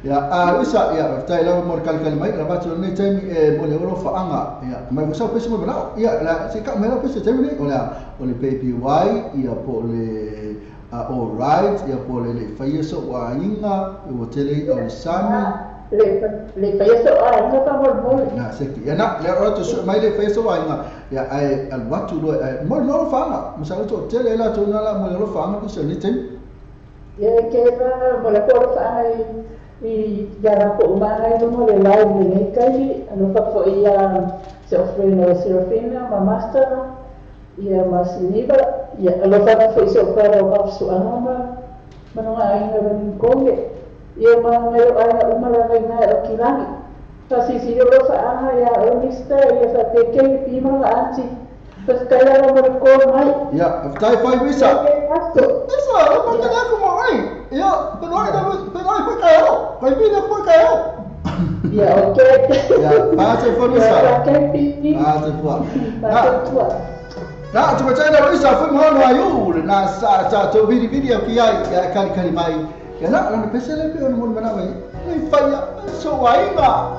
Ya, bisa ya, Thailand mau kali mai, lepas tu ni time boleh orang faanga, ya, mai usah pesi mau belau, ya, lah, sikap mai pesi time ni, oleh PPY, ya boleh alright, ya boleh le faiso wainga, hotel oleh sami, le faiso wainga kamu. Nah, sekti, ya nak, le orang tu mai le faiso wainga, ya, waktu tu, mau orang faanga, misalnya tu hotel lah, tu nala mau orang faanga tu seni time. Ya, kita boleh orang faanga. I jara po umana itu mo le live ni kai ano pa po iya se ofreno Serafina mamasta iya masiniba ya alo pa po iso para pa su anoma manunga ay na rin konge iya man mero ay na umala na okilangi kasi siyo sa ana ya onista ya sa teke pima nga ansi pas kaya na mo ko mai ya aftai pa bisa isa apa kaya ko mo ai ya penoi pa kayo kay pina pa kayo ya okay ya pase for bisa pase for na cuma cakap bisa for mo no ayu na sa to video kia ya kali mai ya na na pese le pe on mo bana mai ni faya so wai ba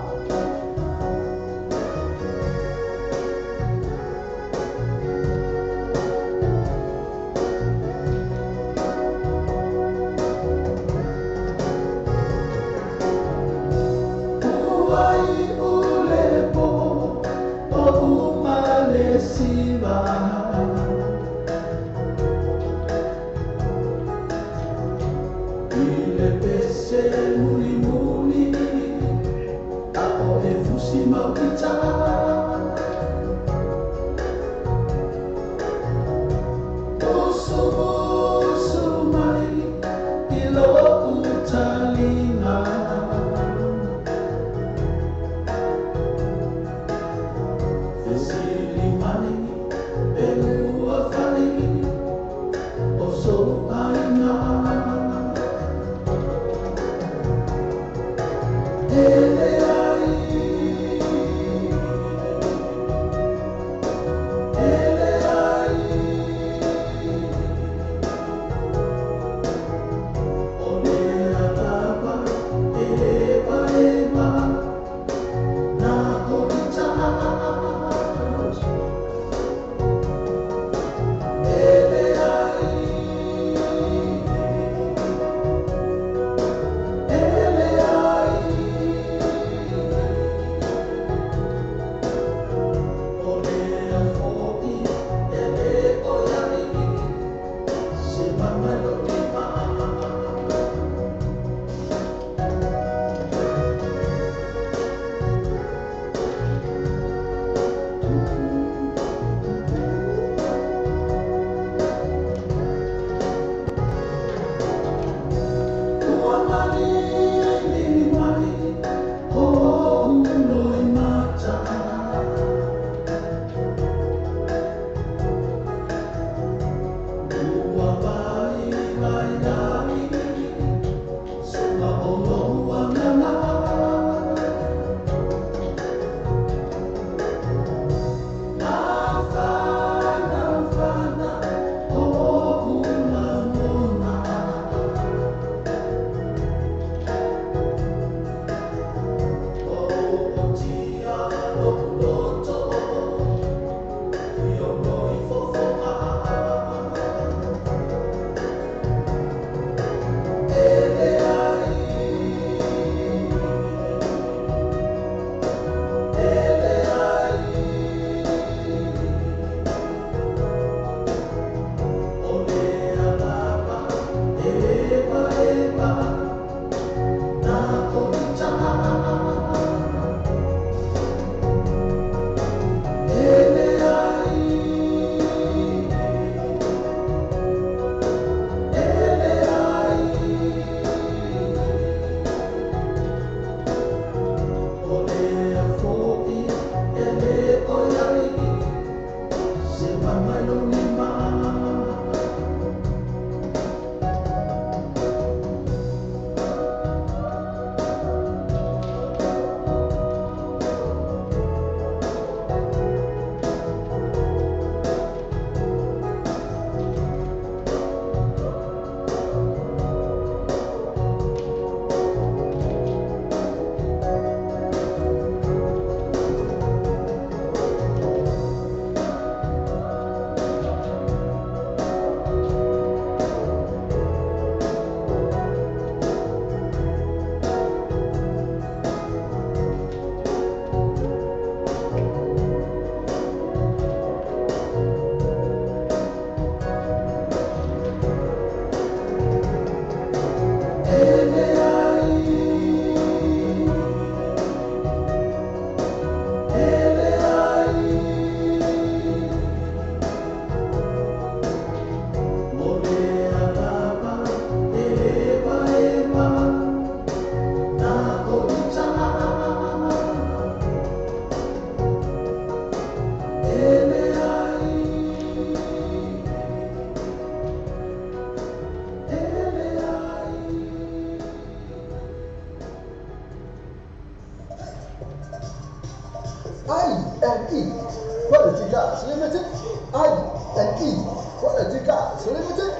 Quality Cars Limited, I&E Quality Cars Limited.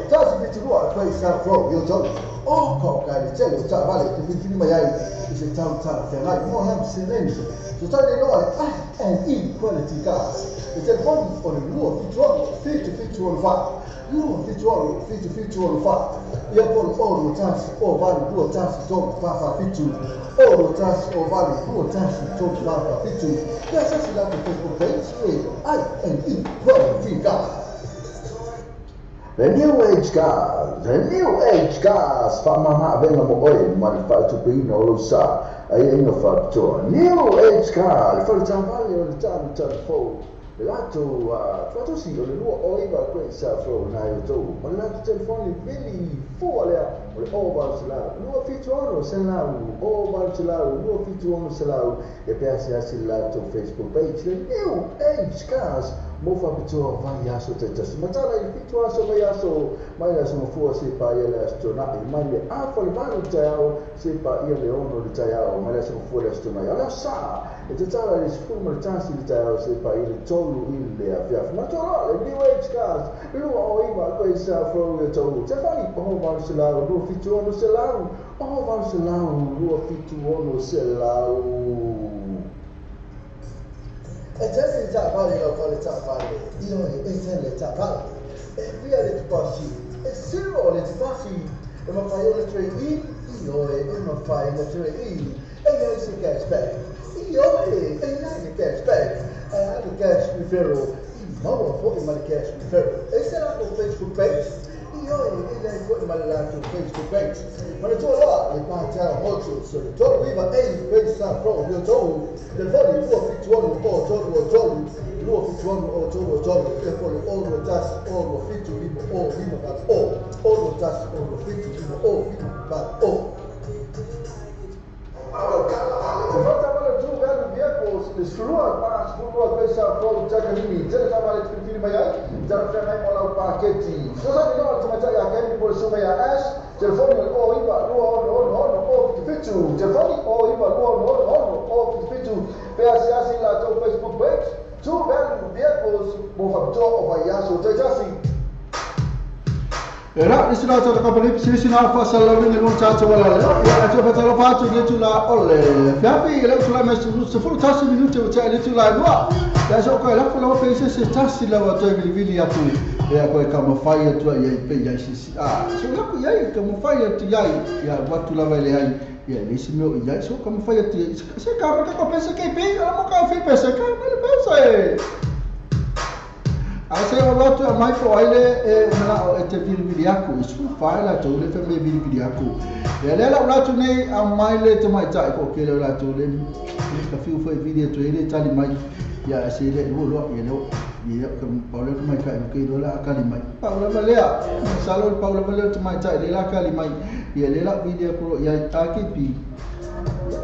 Tasi biturua kwa isa flow yoto. Oh, kwa kali tell you ta vale kifini mayai is a town fengai mo ham silence. So tell you I&E Quality Cars. It's a body on the low feature on fire. Low feature on fire. You put all the tasks or value low tasks don't fafa feature. All the tasks or value low tasks don't fafa feature. Yes, that's the Facebook page. I&E Quality Cars. The new age cars, Famama venga mo oi, manufacture pino losa, ain't factor. New age car, for example, on the time telephone. Lato, fatto sì, le nuove oi va questa from na yoto. Ma lato telefono veli fuori, o va sulla. Nuovo feature sellau, o va sulla, nuovo feature sellau e per essere lato Facebook page. The new age cars. Mofa bitua vai aso te tasi. Matala I bitua aso vai aso. Mai aso mafua se pa ia le astronai. Mai le afa le vanu taiao. Se pa ia le ono le taiao. Mai aso mafua le astronai. Ala sa. E te tala le sifuru ma le tasi le taiao. Se pa ia le tolu ili le afiafi. Matala le new age cars. Lua o ima koe sa fro ia tolu. Te fani oho vanu se lau. Lua fitu ono se lau. Oho vanu se lau. Lua fitu ono se lau. E tele ta vale o vale ta vale. Io e tele ta vale. E via le passi. E zero le passi. E ma fai le 3E. Io e ma fai le 3E. E io si cashback. Io e il cashback. E anche cash referral. Ma ho fatto il cash referral. E sarà su Facebook page. Io e lei poi ma la su Facebook page. Ma le tue là le parta molto so le tue viva e pensa proprio io tu del voli tuo fittuono o tolu tuo fittuono o tolu e poi o lo tas o lo fittu vivo o vivo ba o lo tas o lo fittu vivo o vivo ba o. Se falta para tu velho vehicles desfrua para desfrua pensa proprio già che mi già stava le fittu mai già fai mai la pacchetti. Cosa di no ma già che mi può subire ash telefoni o iba no fitu telefoni o iba no fitu per asiasi la to Facebook page tu vehicles mo facto o vayaso te jasi era isina ta ka pali sina fa sallallahu alaihi wa sallam ya to fa talo fa tu tu la ole fiafi le tu la mesu se fu tasi minuti o te tu la no ya so ko la fa la fa se tasi la wa to vili ya tu ya ko kama fire tu ya pe ya si so la ko ya kama fire tu ya watu la vale ai ya lesi meu ya so kama fire tu se ka ka pensa que pe ela mo ka fi pensa ka ele pensa Ase watu ya Michael ile na ete video yako isu file to le feme video yako ya lela watu nei amaile te mai tai ko kele watu le ka fiu foi video to ile tali mai ya se le lo ya no ya kam Paulo mai ka ke do la kali mai Paulo balea salo Paulo balea te mai tai le la kali mai ya lela video ko ya akipi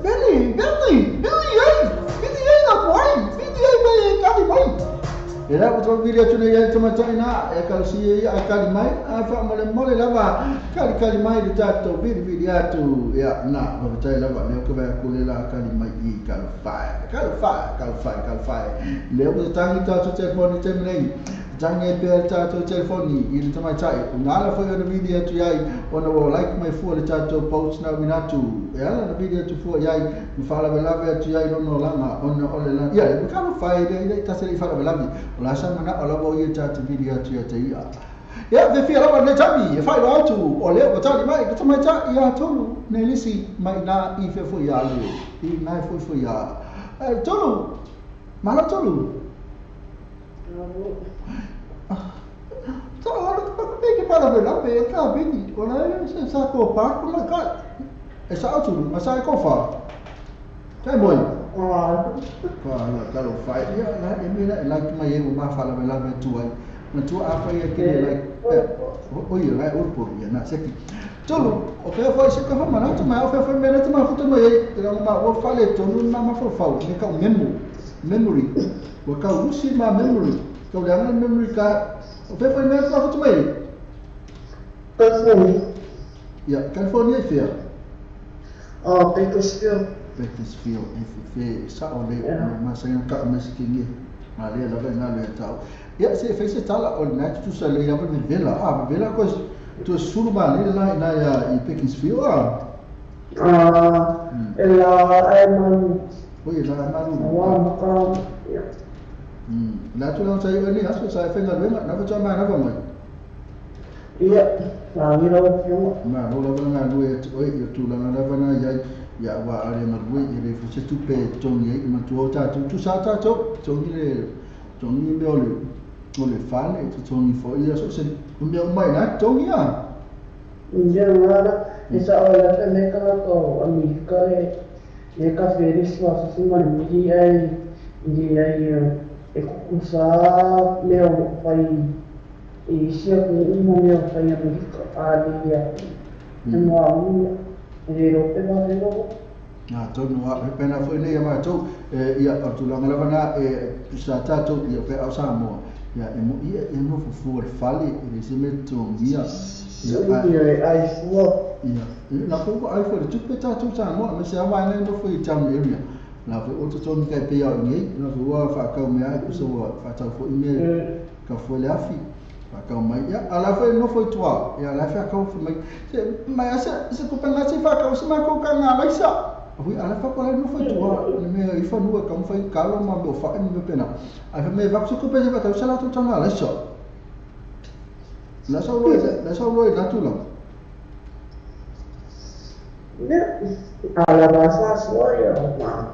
Beni na kwai video kali mai Era betul video tu yang macam ina kalau si kali mai apa mole lava kali mai ditato video tu ya na betul lava ne ko ba ko lela kali mai kalau fai le betul tangi tu telefon ni temlei jangan bel tu telefon ni ini sama cai ngala foi na video tu yai ona wo like my phone tu post na minatu ya na video tu fo yai fala belave tu yai no lama ona la ya kalau fai dia tasiri fala belave la sama ala bo ye chat video tu ya tia ya ve fi ala ne tabi fai lo tu ole ko tali mai ko mai cha ya tolu ne lisi mai na I fe fo ya lu I na fo ya tolu mala tolu que para ver lá ver tá bem olha você sabe o parque como cá essa altura mas sai com fa tá bom kalau fight dia lah ini like mai eu ma fala lá ver tu aí mas tu apa ya que like oh iya lah urpo ya na seki tolo o que foi se que foi mana tu mai o foi mena tu ma futu mai eu ma o fale tu não ma foi fau que é memory o ka usi ma memory kau jangan memory ka o que foi mena tu ma futu mai California. Ya, California fair. Oh, Bakersfield. Bakersfield, FF, sa ole masa yang kat masih tinggi. Ali la venga le tau. Ya se fez tala o na tu sa le ya vela ko tu sulu ba le na ya I Pekingfield ela man oi la maru wa makam la tu lang sai ni aso sai fenga venga na fa ma na ba mai iya ngi ro yo ma lo la venga lu oi tu la na venga ya wa ale ma lu I fu se tu pe tongi ma tu tu sa ta tongi me o le fale tu tongi fo ia so se me mai na tongi India mana isa ola te me ka ko Amerika e ka feris wa so ma ni ai e kusa leo fai e sia ko mo fai Amerika ali ya no amu e ro te ma ro tonu a pena foi nei ma tu ia tu la ngala na sa ta tu ia pe au sa mo ia ia no fu fale e se metto via ai fu ia la fu ai fu tu pe ta tu sa mo me se wa nei no fu I jam area la fu o tu mi kai pe ia ngai la fu wa fa ka me ai so wa fa ta fu me ka fu le afi fa ka mai ia ala fu no fu tu ia la fa ka fu mai mai se ko pe na se fa ka se ma ko ka nga lai sa Ui ala fa ko no foi tua me I fa no ka foi kalo ma do fa me pena a me va ko pe va ka sala tu tanga la so la so lo la tu la ne ala basa soya ma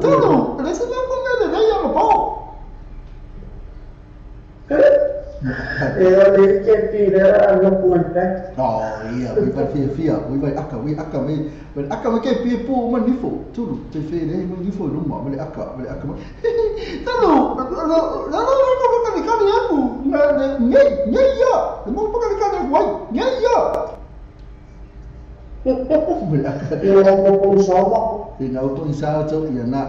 todo le se la con le ya lo po ele que tira no conta oh iya we va fia we va aka me aka me ke pi pu man nifo tu te fe ne man nifo no ma me aka talo la no ka ni ka ni aku ngai ya mo pa ka ni ka ni wai ngai ya eu vou usar ina auto isa to ia na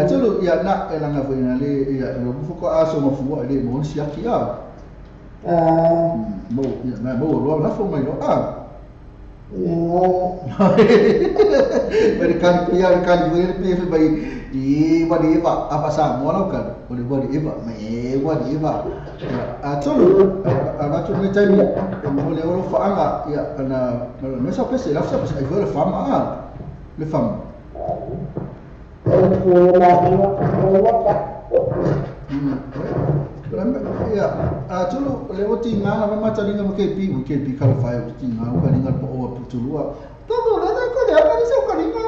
tulu ia na ela nga foi na le ia no fuko aso mo fu le mo si aki mo ia na mo lo na fo mai lo Pero kan ver bai I wadi eva apa sa mo lo kan wadi eva me wadi eva tulu ana tu me tai mo le lo fa anga ia ana me sa pese la sa pese ai vole fama le fama ya tulu lewo tinga na mata ninga mo ke pi kala fai tinga ko ninga po o tulua todo la ko ya ka ni se ko ninga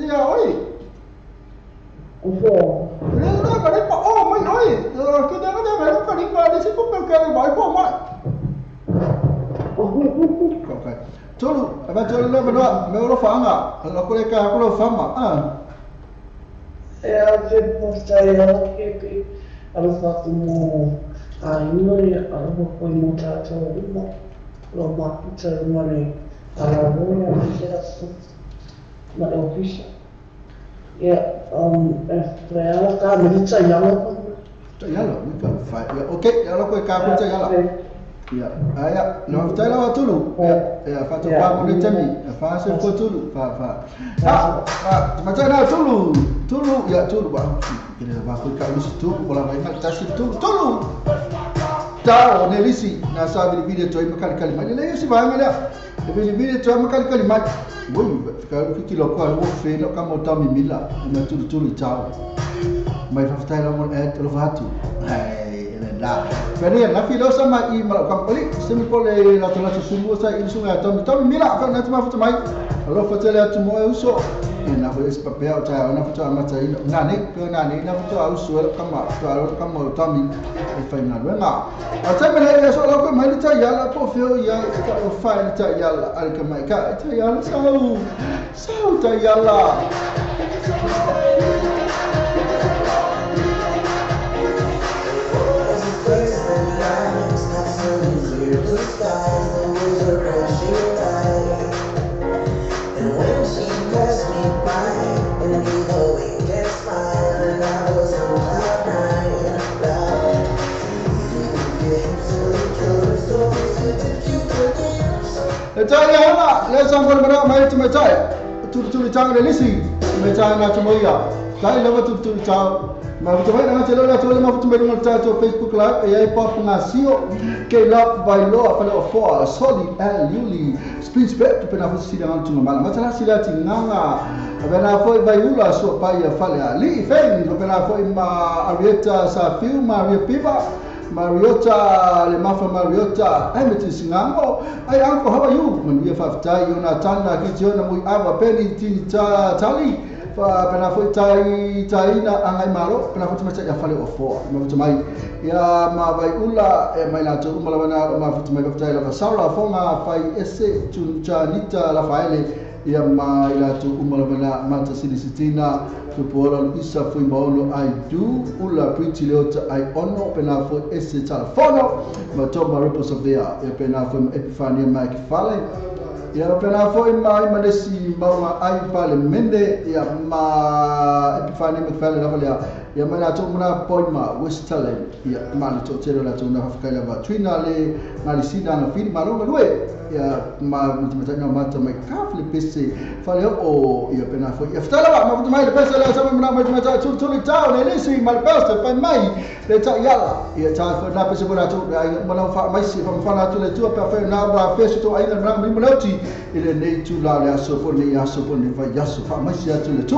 ya oi le na ka ni po o mai oi ke da na ka ninga ni se ko ka mai po mai okay tulu aba tulu le bano me lo fanga la ko le ka ko lo fama je postai ke alo fa como inori alo ko mo ta to lo ma ta mare ala voya era su ma office ya real ka mi ta yalo we can fight ya okay ya lo ko ka ko ta yalo ya aya no ta la tulu ya fa to pa mo ni temi fa se ko tulu fa ma ta na tulu ya tulu ba kene ba ko ka lu tu wala mai ma ta tu tulu ta o ne lisi na sa bi video to makal kalima ne si ba ngala e bi video to makal kalima boi ka ku ki lo ko wo fe lo ka mo ta mi mila na tulu ta mai fa ta la mo e lo fa tu la fere na filo sama I mal kampali semi pole la tola sumu sa il sunga tom mila ka na tuma futa mai alo fatela tu mo uso na ko es papel ta na futa mata ina na ne ko na ne na futa uso kama to alo kama tami e final wenga a ta mele ya so lo ko mai ta ya la po fio ya ka o fa ta ya la al ka mai ka ta ya la sau ta ya la Italia, let's go to my tu tang le lisi. me ta na tu moia kai lava tu ta ma tu vai na tele la tu ma tu me no ta tu Facebook live e ai pa na sio ke la vai lo pa lo fo soli al yuli speech back tu pena fu sila tu mala ma tala sila ti nganga pena foi vai ula so pa ia fale ali fein pena foi ma arieta sa filma ria piva Mariota, le mafa Mariota, ai meti singango, ai anko how are you? Man ia faafetai ona tana ki te ona mui awa peni tini tali, fa pena foi taina angai malo, pena foi tamaita ia fale o foa, ma futa mai, ia ma vai ula, e mai la tu umalawana, ma futa mai faafetai la vasaura, fonga fai ese tuncha nita la faele, ia ma ila tu umalawana mata silisitina, Tupola Luisa foi maolo ai du ula pretty leota ai ono pena foi esse telefono ma toma ripples of there e pena foi Epifania Mike Fale e pena foi mai manesi maua ai Fale Mende e ma Epifania Mike Fale la valia e ma na toma poima West Talent e ma le totero la tona fakaila va twina le ngali sida na fili malonga lue ya ma mtana mata mai kafle pese fale o ya pena foi ya ftala ma mtu mai pese la sama mna mata tuli town elisi mal peste fa mai le ta yala ya ta fa na pese bona tu mana fa mai si fa na tu le tu pa fa na ba pese to aina na mi monoti ile nei tu la ya so poni ya so poni fa ya so fa mai si tu le tu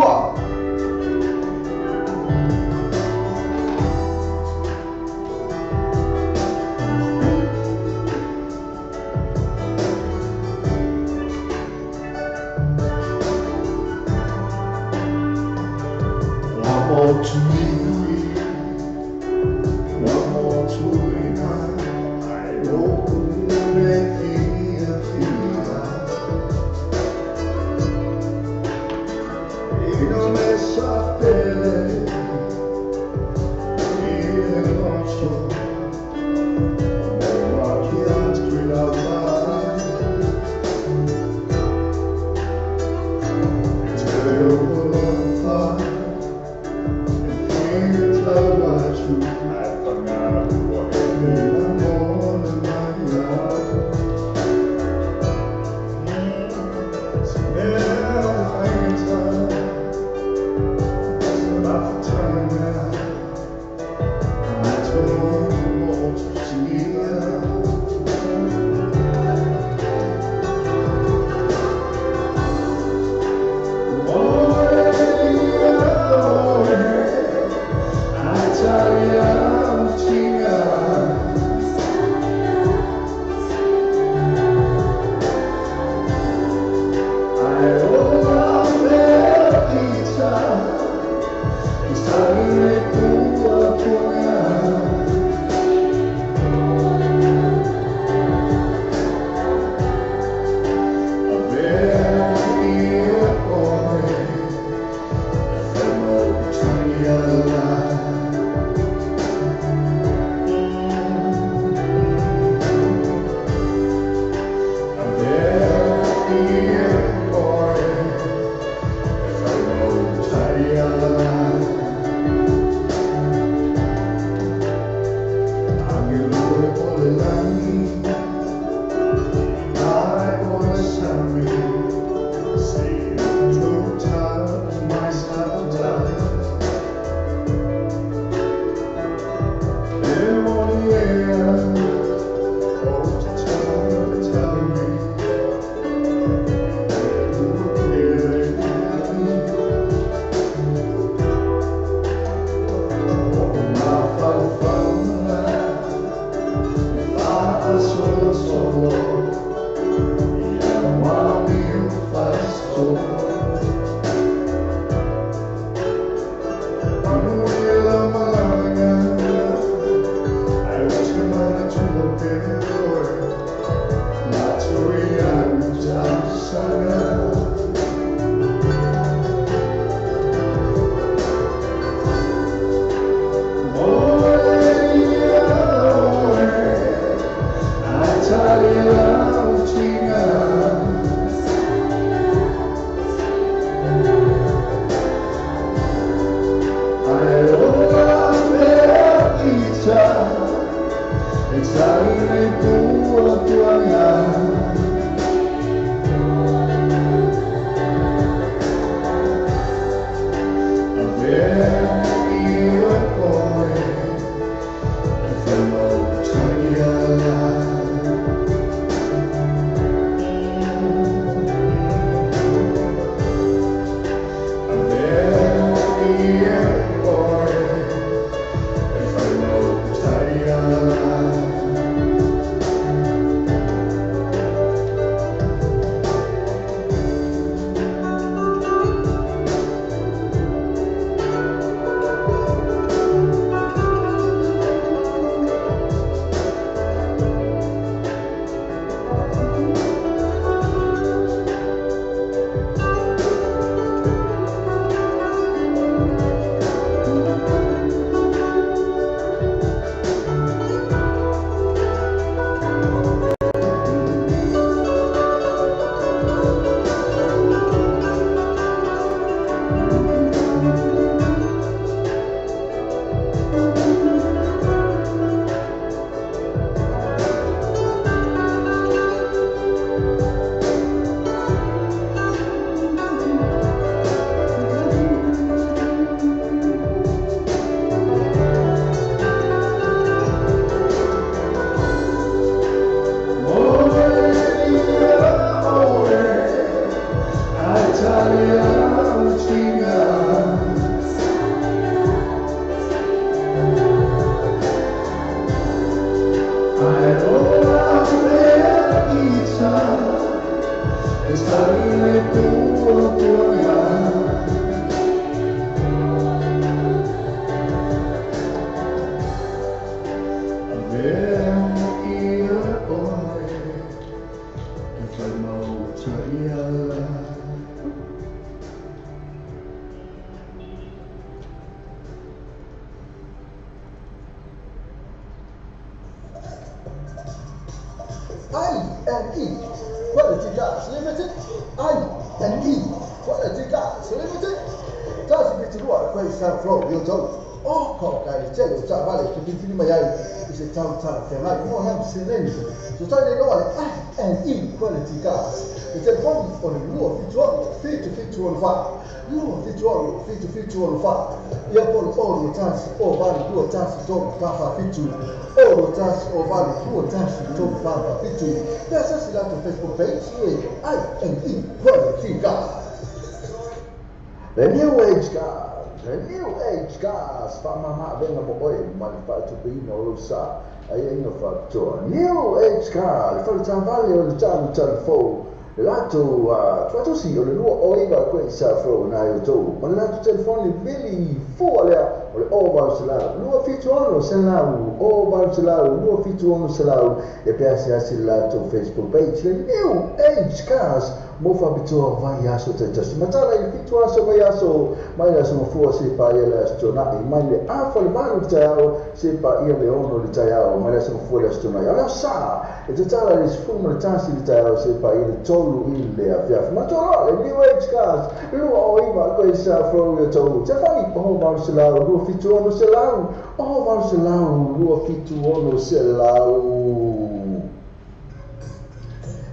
I&E Quality Cars Limited. I&E Quality Cars Limited. Tasi bitirua kwa isa flow yoto. Oh, kokai chelo cha vale kipindi mayai is a town family. No have sineni. So tadi no I&E Quality Cars. It's a phone on the low fit to 215. Low fit to 215. Ya polo all tasi o vale duo tasi to papa fitu. All tasi o vale duo tasi to papa fitu. There's a lot of Facebook page with I&E Quality Cars. The new age cars, Famama venga boy, manufacture no rusa, ayinga factor. New age car, for example, on the telephone. Lato, try to see on the new oiga great safro na yoto. But lato telephone really full there, or all Barcelona. No feature on Salau, all Barcelona, no feature on Salau. The PSS lato Facebook page. The new age cars. Mofa bitua vayaso tetas matala ifitua so vayaso maya so fo se pa yela stona imane afol balu tayao se pa ia leono tayao maya so fo la stona ya sa etala is fumo tansi tayao se pa ile tolu ile afya matolo le new age cars lu o iba ko isa fro yo tolu tafani po Barcelona lu fitua no selau o Barcelona lu fitua no selau.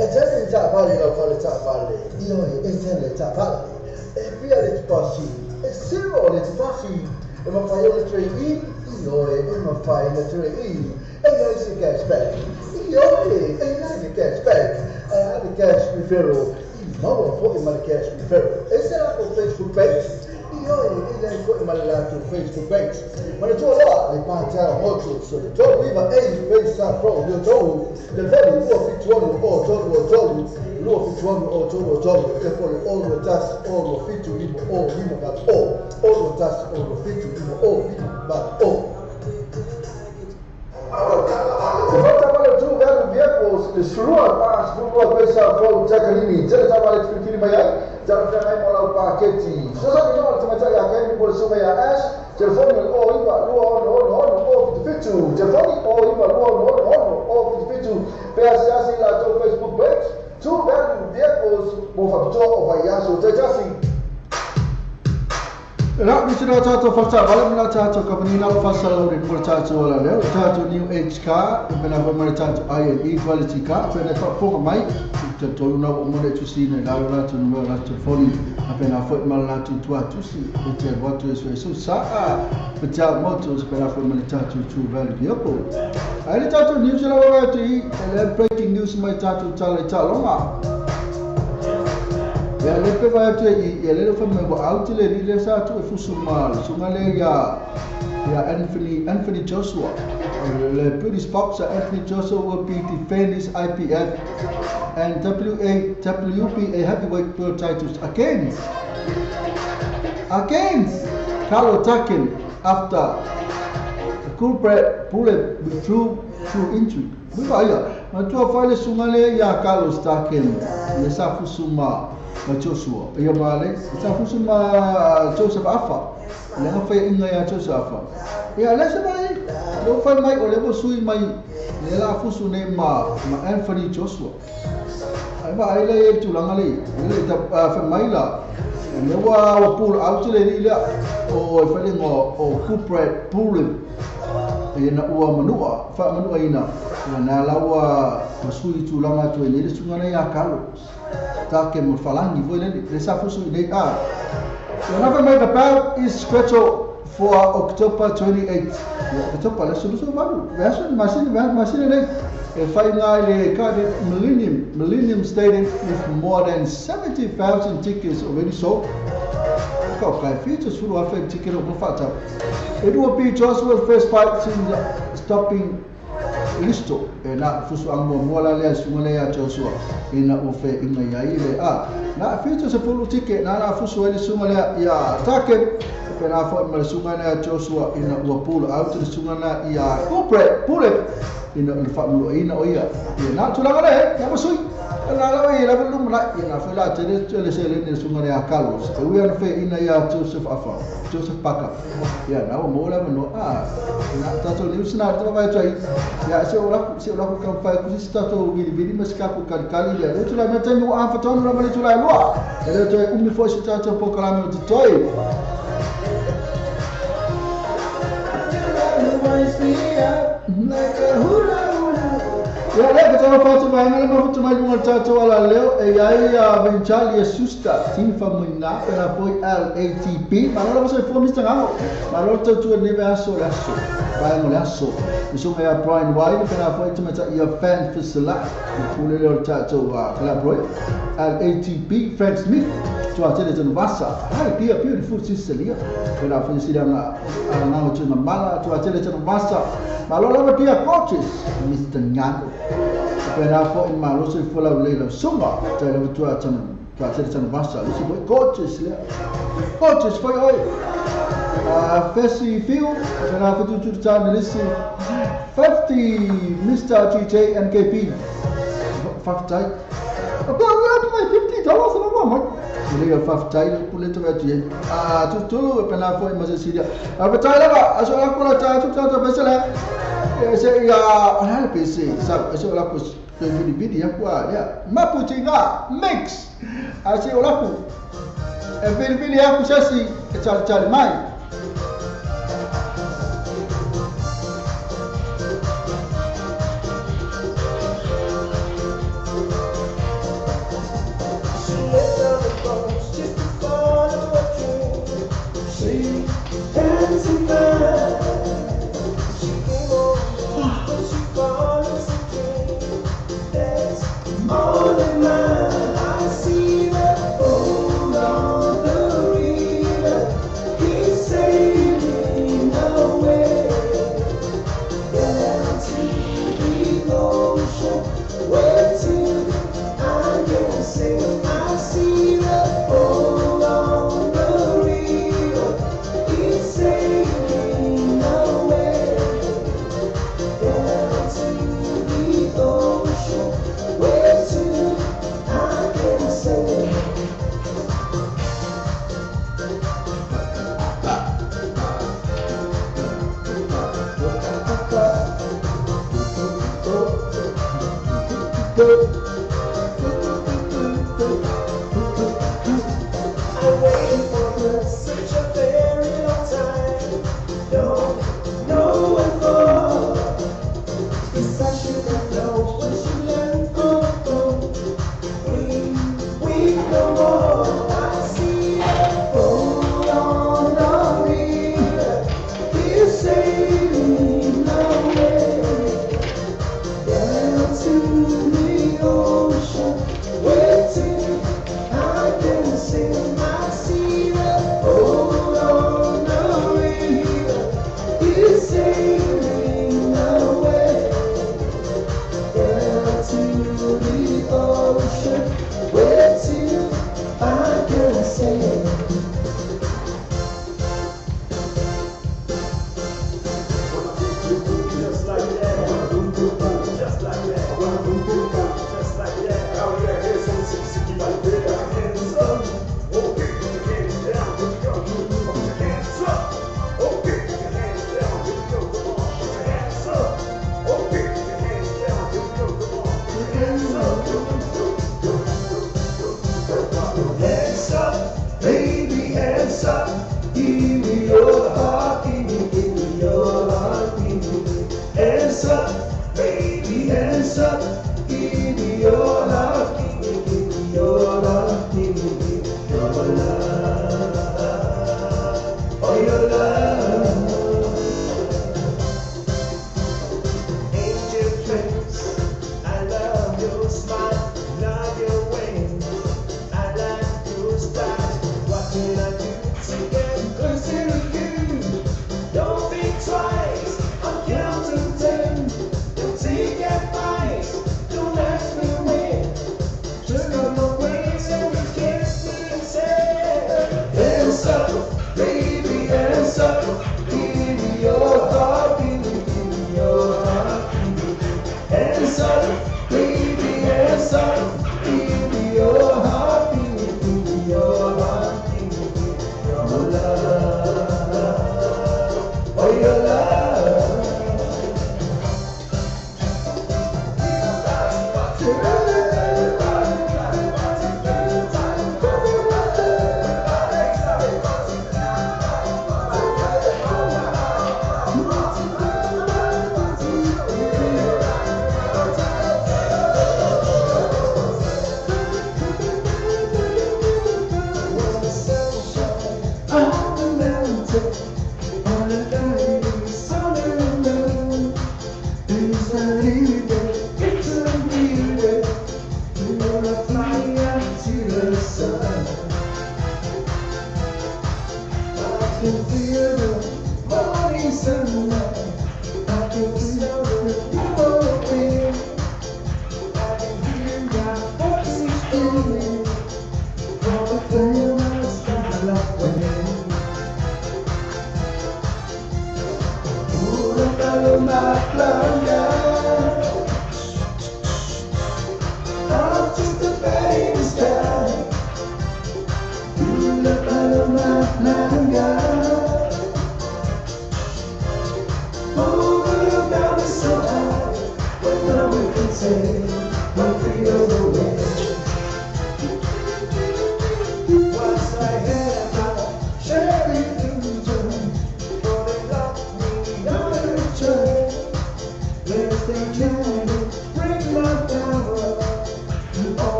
Etele tapale la fale tapale, io etele tapale. E via le passi, e zero le passi. E ma fai le 3 io e ma fai le 3 e io si cashback. Io e non di cashback. Ha di cash referral. Ma ho poi ma cash referral. E se la Facebook page io e poi ma la Facebook page. Ma le tue là le pagare molto su. Tu viva e pensa proprio tu. The very low fit one or total, low fit one or total, therefore all the tasks, all the fit to him, all him but all the tasks, all the fit to him, all him but all. Vehicles, the Surua Pass, Surua Pesa, Flow, Jacqueline, Jelly Fikiri Maya, Jarafana Mola Paketi. So, you know, to Mataya came for Sumaya Ash, Telephone or Iba, Luon, Fitu, Telephone or Iba, Luon, Fitu, Peasiasi, Lato Facebook page, 2 value vehicles, Mofato of Ayaso, Tajasi. Rak ni sudah tato fakta balam na tato company na fasal rin mo tato wala leo tato new age car pena pemare tato I&E quality car pena tak pun mai tato na umone tu si na la tu no la tu phone pena foi mal la tu tu si hotel what is so sa Pajal Motors pena pemare tato tu value vehicle ai tato news la wala tu breaking news mai tato tale talonga. Ya lepe vai tu ya le fa me bo out le ri le sa tu fusuma sumale ya Anthony Joshua le British boxer Anthony Joshua will be defend his IPF and WBA heavyweight world titles again Carlo Takin after a culprit bullet withdrew through injury. Baya matua fale sumale ya Carlos Takin le sa fusuma Joshua. Ia male, sa fusuma Joseph Afa. Le nga fai inga ya Joseph Afa. Ia le sa mai, lo fai mai o le bo sui mai le la fusu ne ma Anthony Joshua. Ai ba ai le tu langa le ta fa mai la. Le wa o pool out le ni la o fai ngo o corporate pool. Ia ua manua, fa manua ina. Na lawa masui tu langa tu ni le sungana ya Carlos. Take mo falangi foi le sa fusu nei a. Another mega bout is scheduled for October 28th. October la solusu baru. Version masih nei. Final Cardiff Millennium Stadium with more than 70,000 tickets already sold. Okay, features full of ticket of Mufata. It will be Joshua's first fight since stopping listo na fusu ang mola le sumale ya Joshua ina ofe inga ya ile na features full ticket na fusu ile sumale ya take pena fo mal sumale ya Joshua ina wapul out sumana ya corporate pule ina fa ina oya na tulanga le ya masui la la belum la ina fa la tele tele sele ne sunga ya Carlos e wi ana fe ina ya Joseph Afa Joseph Paka ya na mo la no na tato ni usina ta vai trai ya se ora ku ka ku sta to vidi mas ka ku kali ya tu la meta no afa to no la tu la lo e to mi fo sta to po kala me to toy like a hula ya le que tava falta vai na não muito mais um tato ala leo e aí a Vinchali assusta tim famina ela foi LATP mas não você foi Mr. Gamo mas não tu neve aso vai no aso isso é a Brian White ela foi tu meta ia fan for select o leo tato collaborate LATP Frank Smith tu a tele no Vassa ai dia beautiful Sicilia ela foi se na tu na mala tu a tele no Vassa mas não dia coaches Mr. Nyango Pera fo in malo se fo la le sunga te le tu a tan ka te tan basta le si boy coaches foi oi fesi feel pera fo tu tan le si 50 Mr. TJ NKP 50 apa mai $50 na mama le 50 pule to ati tu pera fo in masasidia apa tai la aso la ko la ta tu ta besela se ya ana PC sabe se la ko vidi ya kwa ya maputinga mix asi olaku vidi ya kusasi chal mai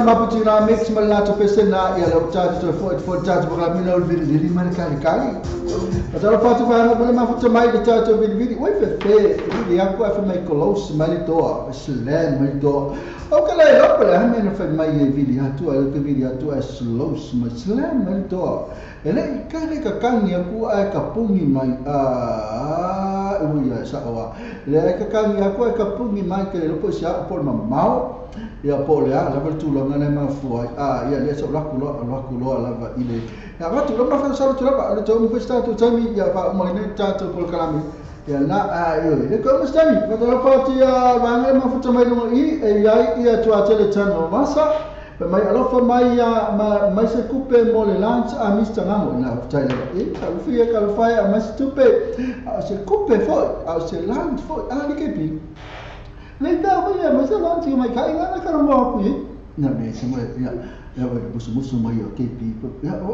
Maputina mix malato pesena ia lo charge for charge para mino vidi man kali atau fatu fa boleh mafuta mai de charge vidi oi fe vidi aku fa mai kolos mai to slen mai to o kala lo pala men fa mai vidi hatu al vidi hatu slows mai slen mai to ele kale ka kangi aku ai ka pungi mai ia sawa le ka kangi aku ai ka pungi mai ke lo po sia por mau ia po le ala per tu lo ngana ma fuai ia le so la kulo ala va ile ya va tu lo ma fa so tu la le to mo festa tu tami ya fa mo ne ta tu por kalami ya na io le ko mo stami va to fa ti ya va ngana ma fu mai no i e ia tu a tele tano masa mai alo fa mai ya mai se coupe mo le lance a mista ngamo na tai le e ka fi ka fa a mai stupe se coupe foi a se lance foi ni ke pi le da vai mas ela antes mai kai ngana ka mo ku na me se mai ya va musu mai o ke pi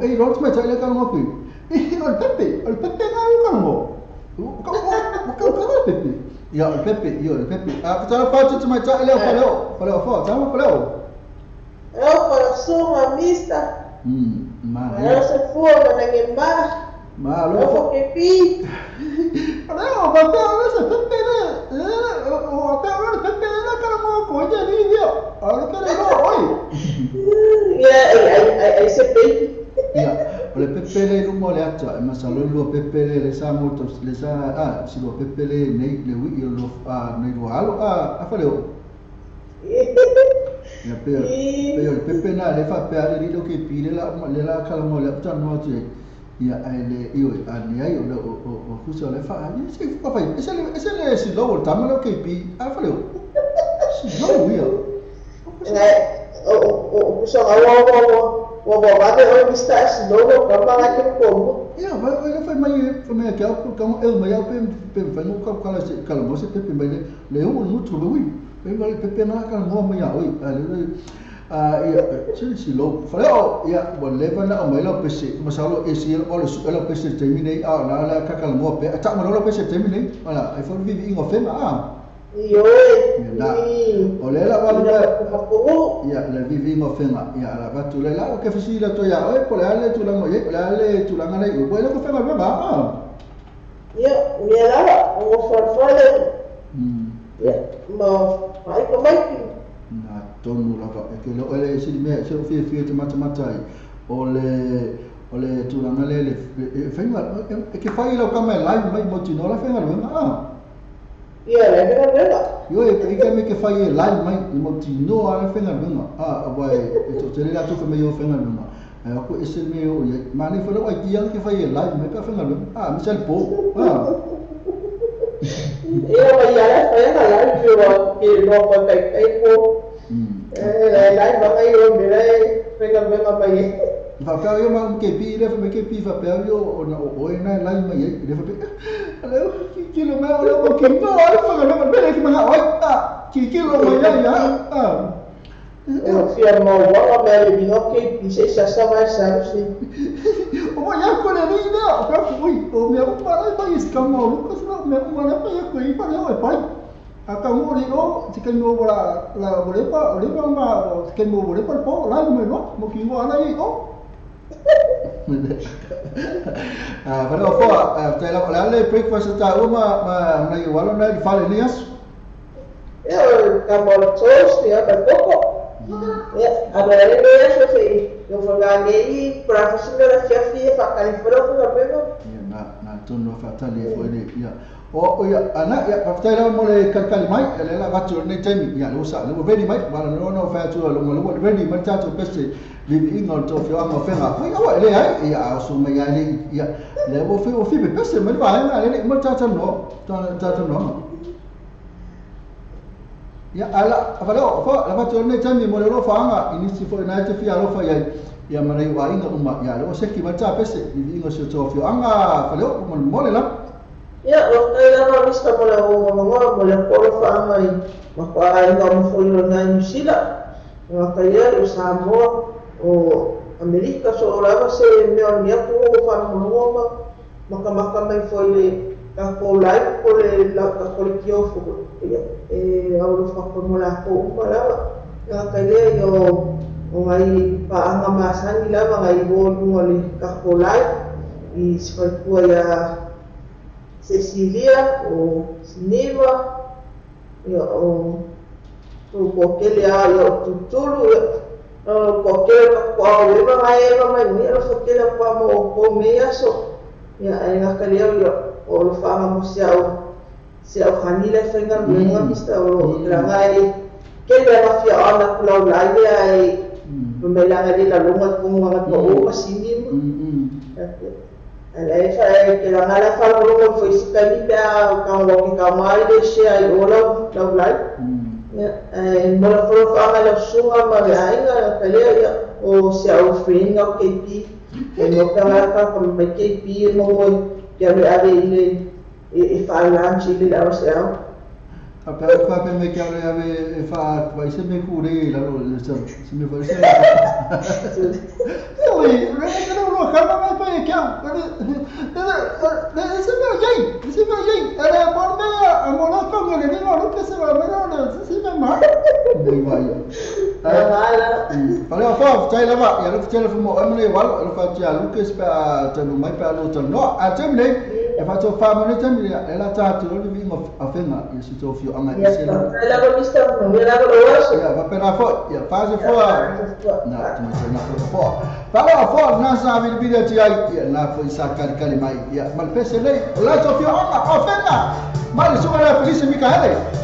e lot mai tai le ka mo ku e no pepe na ka mo ka pepe ya el pepe a ta fa tu mai tai le fa fa ta mo fa eu coração a mista eu se for na gemba Malo. Eu que pi. Não, mas eu se pepe né. O até pepe na cara mo coisa ali, viu? Agora quero oi. Aí se pepe. Ya, oleh pepe le rumah le aja, masalah lu pepe le sa motor le sa si lu pepe le nei le wi yo lu nei lu alo apa le? Ya pe pepe na le fa pe ale lo ke pi le la kala mo le tan no tu. Ya ele io ani ai o fuso le fa ni si fa fai ese si lo volta lo ke pi apa le? Si lo io. O fuso o babade o está si lo kama ke como. Ya, vai foi mai que como eu mai pe fa no kala mo se pepe mai le o no tu lo wi. Vai pepe na kala mo mai oi ale ia si lo faleo ia boleh na mai lo pese masalo esi o lo pese termine la kakal mo pe ta mo lo pese termine ala ai for vivi ingo fema Yo. Oleh la balu ia la vivi ingo fema ia la batu la o ke fisi la to ya oi pole ale tu la mo ye la ale tu la ngana i bo lo fema ba ia ia la o farfale ia mo ai ko mai na tonu lava e ke lo ele si me se fi te mata ole tu la ngale le fenga e ke fai lo kama live mai motino la fenga lo ia le yo e ka me ke fai e lai mai I mo tino ala whenga runga wai e to tere atu ka me yo whenga runga ko ese me o ye mani whana wai ki ala ke fai e lai mai ka whenga runga Michelle Po Ia mai ala whenga lai whiwa ki ropa kai po lai wangai o me lai whenga runga mai e Whakau yo ma ke pi refa me ke pi whapea yo o na o e nai lai mai e refa pe aleo kilo mai o leo mo ki no ala whanganama mele ki maha oi ki kilo mai ai E o fia mau wala mea le mingo ke pi se sasa mai sarusi O mo ia kore ni nea o ka fui o mea umara mai isi ka mau luka sila o mea umara mai ia koe ipa leo e pai a ka ngori o te kai mo wala la o lepa ma o te kai mo o lepa po lai mai no mo ki mo ana i o Pero fo, te la le breakfast ta uma na i wala na fale ni as. Eu acabo toast e até pouco. Agora ele acha que eu vou ganhar aí para fazer a chefe para califar o problema. Na tono fatali foi ele ia. O ia ana ia fatela mo le kalkali mai ele la vatu nei temi ia lo sa lo vedi mai wala no fa tu lo vedi mai tato peste live in on to fio anga fenga foi o ele ai ia so me ia le ia le o fi be peste me va ai ele mo tato no ia ala avalo fo la vatu nei temi mo lo fa anga inisi foi na te fia lo fa ia mana wa inga uma ia lo se ki va ta peste live in on to fio anga fa lo mo le la Ya, waktu yang habis kita mulai mulai polo mai, maka ainda mo foi na New Zealand, maka ia Samoa o Amerika so lava se meu neto fa mo maka mai foi le ka ko lai ko le la ka ko le kio fo e au fa ko mo la ko mala ya ka le yo o mai pa anga masani lava ngai bo le ka ko lai I se fa ya Cecilia o Sineva o kokele a o tutulu o kokele kwa weba mai ni o kokele kwa mo ko meia so ya ai ngakale o lo fama mo se au hanila fenga menga mista o rangai kele ma fia ona kula lai ai pemela ngali la lunga ko nga ko pasini Alai fa ke la ngala fa lo foi sikali pa ka ngo ki ka mai de she ai ola la lai mo la fo fa ngala sunga ma ai nga kale ya o se au fringa o KP e no ka ka ko me KP mo ya le ave ile e fa lunch ile la se au Apa me que ave fa vai se me cure la lo se me fa se Oi, não cara vai para que se me jai era por me a mola com ele não que se vai não se me mar dei vai Olha fa tai lava ya lo telefone mo amne wal lo fa tia Lucas pa tanu mai pa lo tano a temle e faccio fare un tempo e la tatu lo vingo a fenga il sito fio anga ya la ko mista no mira ko lo ya va per la fo ya fase fo na tu na fo para fo na sa vi video ti ai na fo sa cari mai ya mal pese lei la to fio anga a fenga mal su la felice Michaele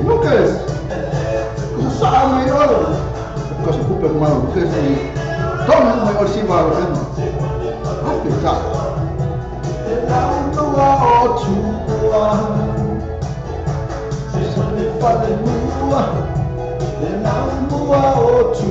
Lucas. Só maior. Cosa culpa com o Lucas e toma o maior civalo. Apesar. Não há outro. Se me fala nua, não há outro.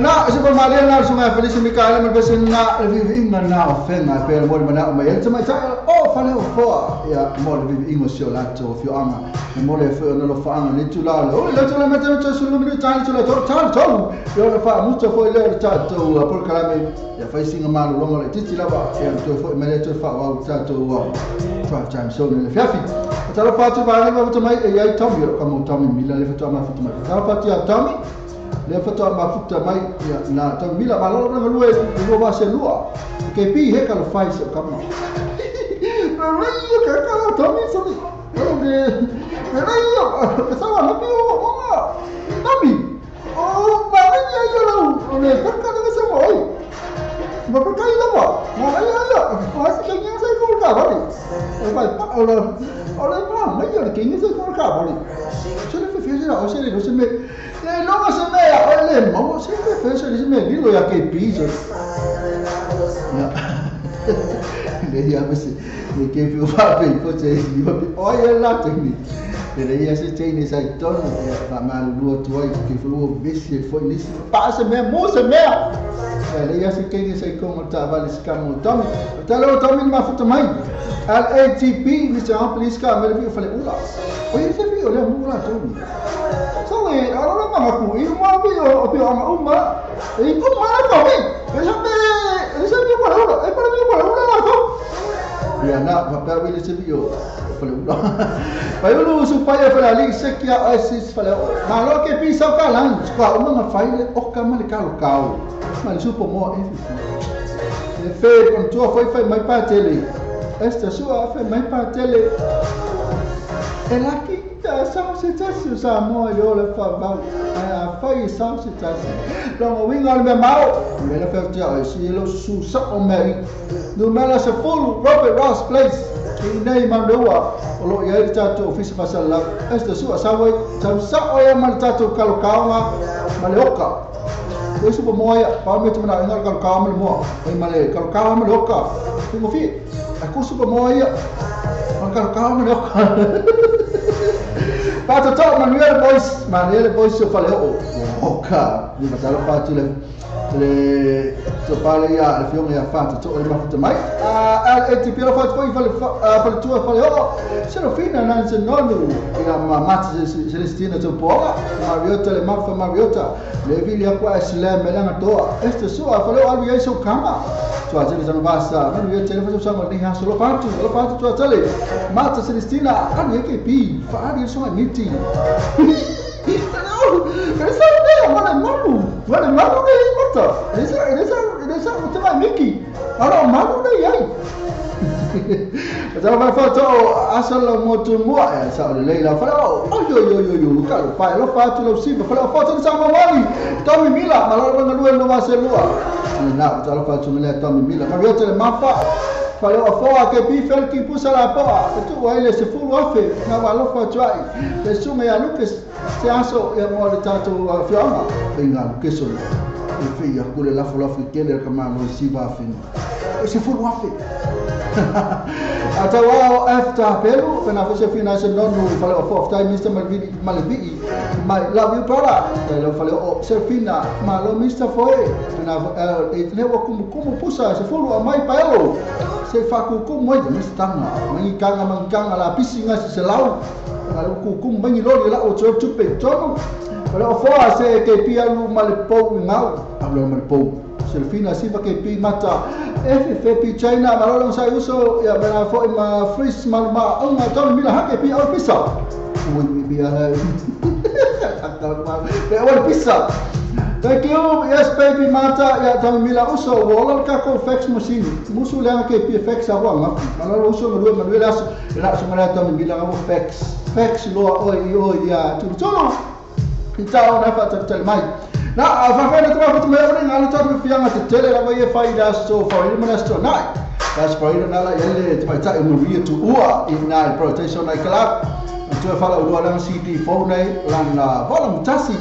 Na se por Maria na sungai Felicia Micaela me bese na vive inga na ofenga per mo mana ma ele tama ta o fale o fo ya mo vive ingo sio lato fio ama mo le fo no lo fa anga ni tula o le tula mete to sulu mi tani tula to yo le fa mucho fo le ta to por kalame ya fa singa malu longo le titi la ba ya to fo me le to fa wa ta to wa drive time so le fiafi ta lo fa tu ba le ba to mai e ai Tommy ro kamo Tommy mila le fa ma fa mai ta fa ti a Tommy le foto mafuta mai na ta mila malolo na lue no va se lua che pi he ka lo fai se kama ma io che ka la to mi so ni ma io che stava no più ma Tommy oh ma io no ne perché deve se vuoi ma perché io ma io ma se che non sai come ka va e vai ora ma io che non sai come ka va ce le fai o se le me non se me ole ma se me fece di me dillo ya che piso le ya besi ne che più fa per forse io oi la tecnica le ya se tiene sai tono ma malu tuoi che fu besi foi lì passa me mo se me le ya se che sai come ta vale scamo Tommy Tommy ma foto mai al ATP mi c'è un plisca me le fare ula oi se vi ole mura Tommy Soalnya orang mana aku, ini mau bio uma, ini pun mana kau ni? Sampai pada udah, pada udah kau. Ya nak, bapa bila sebio, pada udah. Bayu supaya pada lagi sekia asis pada. Kalau ke pisau kalang, kau mana file, okam mana kau, mana super more efisien. Fe con tua foi mai patele. Esta sua foi mai patele. Elaki Saucitasse sa mo yo le fa va a fai saucitasse lo winga le mau me la fa tia si lo su sa o meri no mala se full Robert Ross place ki nei mandoa o lo ia tato office fasala esta su sa wai sa o ya mal tato kalkawa maleoka ko su mo ya pa me tuna ngal kalkawa mo e male kalkawa maleoka ko fi aku su mo ya kalkawa maleoka Pato top Manuel Boys eu falei cara, di matalo fatti le topale ya il film ya fatto to il mafuta mai e ti però fatto poi fare tu fare se lo fina non se non ya mamma Celestina to pola Mariota le maffa Mariota le viglia qua Islam melanga to este sua falou algo aí seu cama tu a gente não basta não ia ter fazer sama nem ha solo fatto tu a tele mata Celestina algo que pi fa isso uma miti Mana malu ni kota. Ini utama Mickey. Orang malu ni yai. Jangan foto asal motor mua ya soal Leila. Kalau yo kalau file lo foto lo sih. Kalau foto sama Mali. Tommy Mila malah orang luar luar selua. Nak kalau foto melihat Tommy Mila. Kalau dia cakap mafa. Kalau afua ke pifel ki pusa la poa. Itu wale se full wafe. Na walo foto ai. Lesume ya Lucas. Se aso ya mo le tato fiama. Venga Lucas solo. E fia kule la full africaine kama no siba fin. Se full wafe. Atau after Peru, pernah saya finance donu kalau of time Mr. Malvi, my love you para. Kalau kalau Serfina, malo Mr. Foi, pernah itu lewa kumu pusa, se follow mai paelo, se faku kumu aja Mr. Tanga, mengikang ala pisinga se selau, kalau kumu mengilori la ocho cupe tono. Kalau Foi se ke pialu malepo ngau, ablo malepo. Serfina si pakai pi mata FFP China malolong saya uso ya bena fo ma freeze malma onga ton bila hake pi au pisa ui biar atau ma pe au pisa thank you yes baby mata ya ton bila uso wolol ka ko fax machine musu lang ke pi fax awa ma malolong uso manuel las la semana ton bila au fax lo oi ya tu solo kita ona fa tel mai na afafena tu apa tu mai orang ngalu tu fianga tu tele la vai faida so for ilmu nasto nai That's why ina nala yele te mai tai Maria tu ua ina protection ai club. Tu fala o lang CD phone nei lang volume tasi.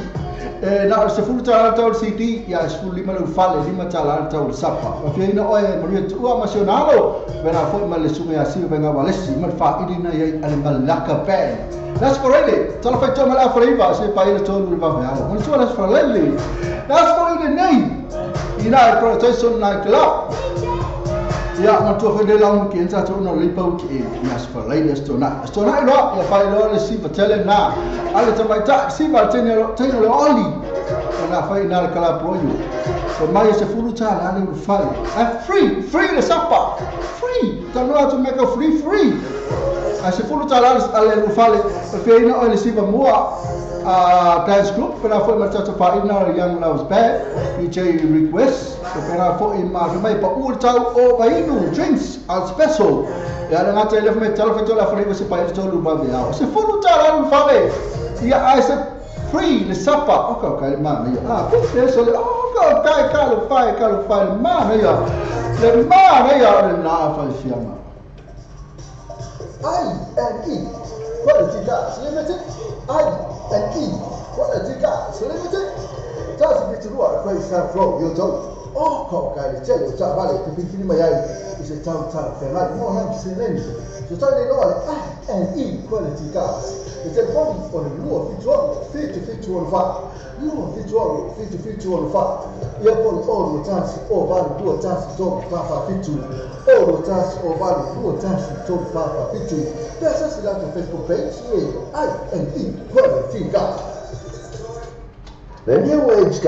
Na se fulu tala tau CD ya se fulu lima lu fale lima tala tau sapa. Ma fia ina oe Maria tu ua masionalo. Vena foi ma le sunga ya siu venga walesi ma fa idina ye ale malaka band. That's for it. Tala fai toma la freiva se pa ina tolu le va vealo. Ma tu that's for lele. That's for it name. Ina protection night club. Ya matua fai le laun ki ensa tu no lipau ki nas for lele stona. Stona ilo ya fai lo le si tele na. Ale tamai ta si va tene le oli. Na fai na kala proyo. So mai se fulu ta la le fai. Free the sapa. Free. Tano to make a free. I se fulu ta la le fale. Fai na ole si va mua dance group but I foi ma tata fa ina young loves bad. DJ request. So pera fo in ma mai pa urtau o bainu drinks al special. Ya na ngata le me tala fa tola fa se pa il tolu ba via. Se fulu ta la fale. Ya I said free the supper. Okay, man. So okay, kalu fai man ya. Le man ya le na fa fiama. I&E Quality Gas Limited. I&E Quality Gas Limited. Just be to work for yourself from your dog. Oh, come, guys, tell you, vale, to be feeling my eye. It's a town, Ferrari, more than saying. So tell you know, I&E Quality Gas. It's a bomb for the law of fit to on fire. Law of fit to on fire. You're all the chance, all value, do a chance to talk about fit to. All the chance, all value, do a chance to talk about fit to. There's just a lot of Facebook page, I&E Quality Gas. The new age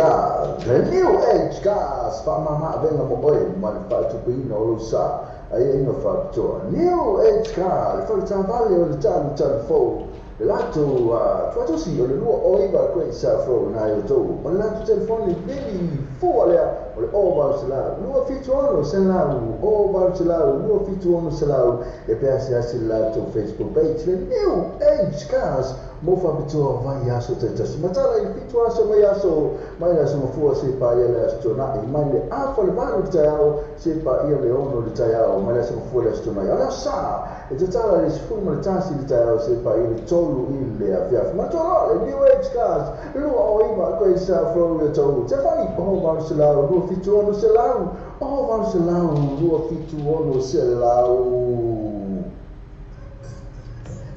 gas, Famama Venga Moy, manufacturing no sa, I ain't a factor. New age gas, for the value of the time phone. Lato, try to see, or the law over great saffron, I do. But Lato telephone is really full there, or over Salau. No fit on Salau, over Salau, no fit on Salau. The best as a Lato Facebook page, the new age gas. Mofa bitua vai yaso tetas matala il fitua so mai yaso mai yaso mafua se pa ile stona e mai le afa le manu tayao se pa ile ono le tayao mai yaso mafua le stona ala sa e tala le sfuma le tansi le tayao se pa ile tolu ile afia matala le new age cars lo o ima ko isa from le tolu te fani o va selao lo fitua no selao o va selao lo fitua no selao.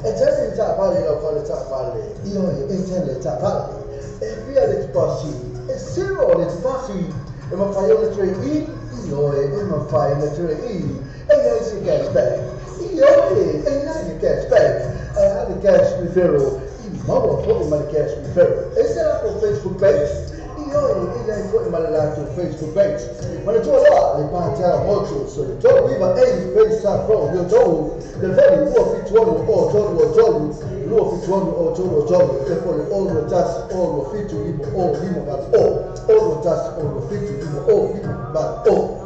E certo già vale la qualità vale, io intendo già vale, e via le passi, e se lo le passi, e ma fai le 3E, io e ma fai le 3E, e non si cash back, io e non si cash back, e ha di cash referral, ma vuoi poi ma di cash referral, e se la con Facebook page, io e poi ma la con Facebook page, ma le tue là, le parti molto, so le tue viva e page sta from, io trovo, the very law fit one or told, law fit one or told, therefore all the tasks, all the fit to him, all him but all the tasks, all the fit to him, all him but all.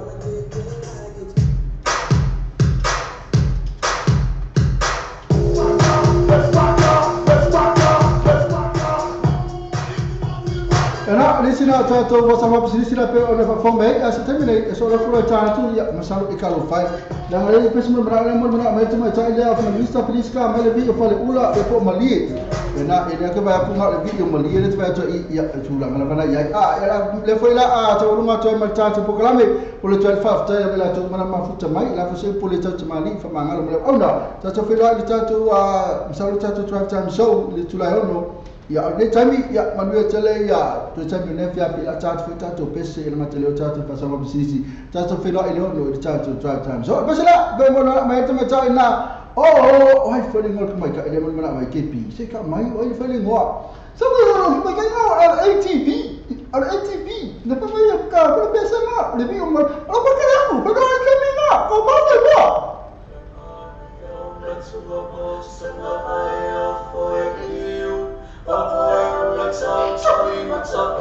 Lisina tato wasa mapi lisina pe ona fa fombe asa termine so la fula tato ya masalu ikalo fai dan ale pesmu berang mo na mai tu mai chai dia fa lista poliska mai le video fa le ula e po mali na e ke ba pu le video mali le twa to ya chula mala bana ya ya le foi la to lunga to mai tato po kalame po le 12 fa ta ya la to mana mafuta mai la fa se po le tato mali fa mangalo mo ona tato fa la tato masalu tato 12 times show le tula hono. Ya, ni tami ya manuel tele ya tu tami ne fia pila chat fita to pese na matele chat pa sama bisisi chat to filo ile no chat to drive time so basala be mo na mai tama chat na ai feeling mo mai ka ile mo na mai kepi se ka mai ai feeling wa so ko mai ka no ATV na pa mai ka ko pesa na le bi mo o pa ka na ko ka ni na ko pa na let's go most of the for you. Let's all try what's up.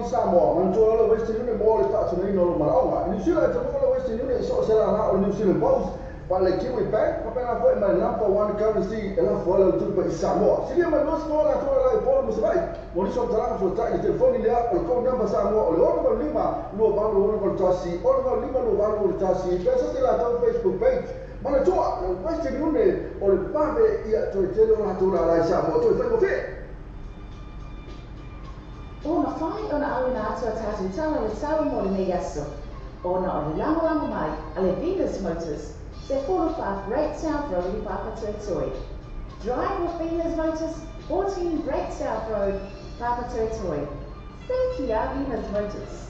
Samoa, mantua la Western Union mo le fa tsuna ino maraonga. New Zealand te mo la Western Union so se la na o New Zealand Post. Pa le Kiwi Bank, pa pena foi ma number one currency e la foi la tupa i Samoa. Si ma no sto la tua la po mo se vai. Mo ni so tala so ta i telefoni le o ko number Samoa o le o lima lo ba lo tasi, o lo lima lo ba lo tasi. Pesa se la ta Facebook page. Mana tua Western Union o le pave ia to te lo la tua la Samoa to fa mo fe. Ona whai ona au na atua tātou tala le tau mo le mei aso. Ona o le lango mai, a le Venus Motors, se 45 Great South Road i Papatoetoe. Drive with Venus Motors, 14 Great South Road, Papatoetoe. Thank you, our Venus Motors.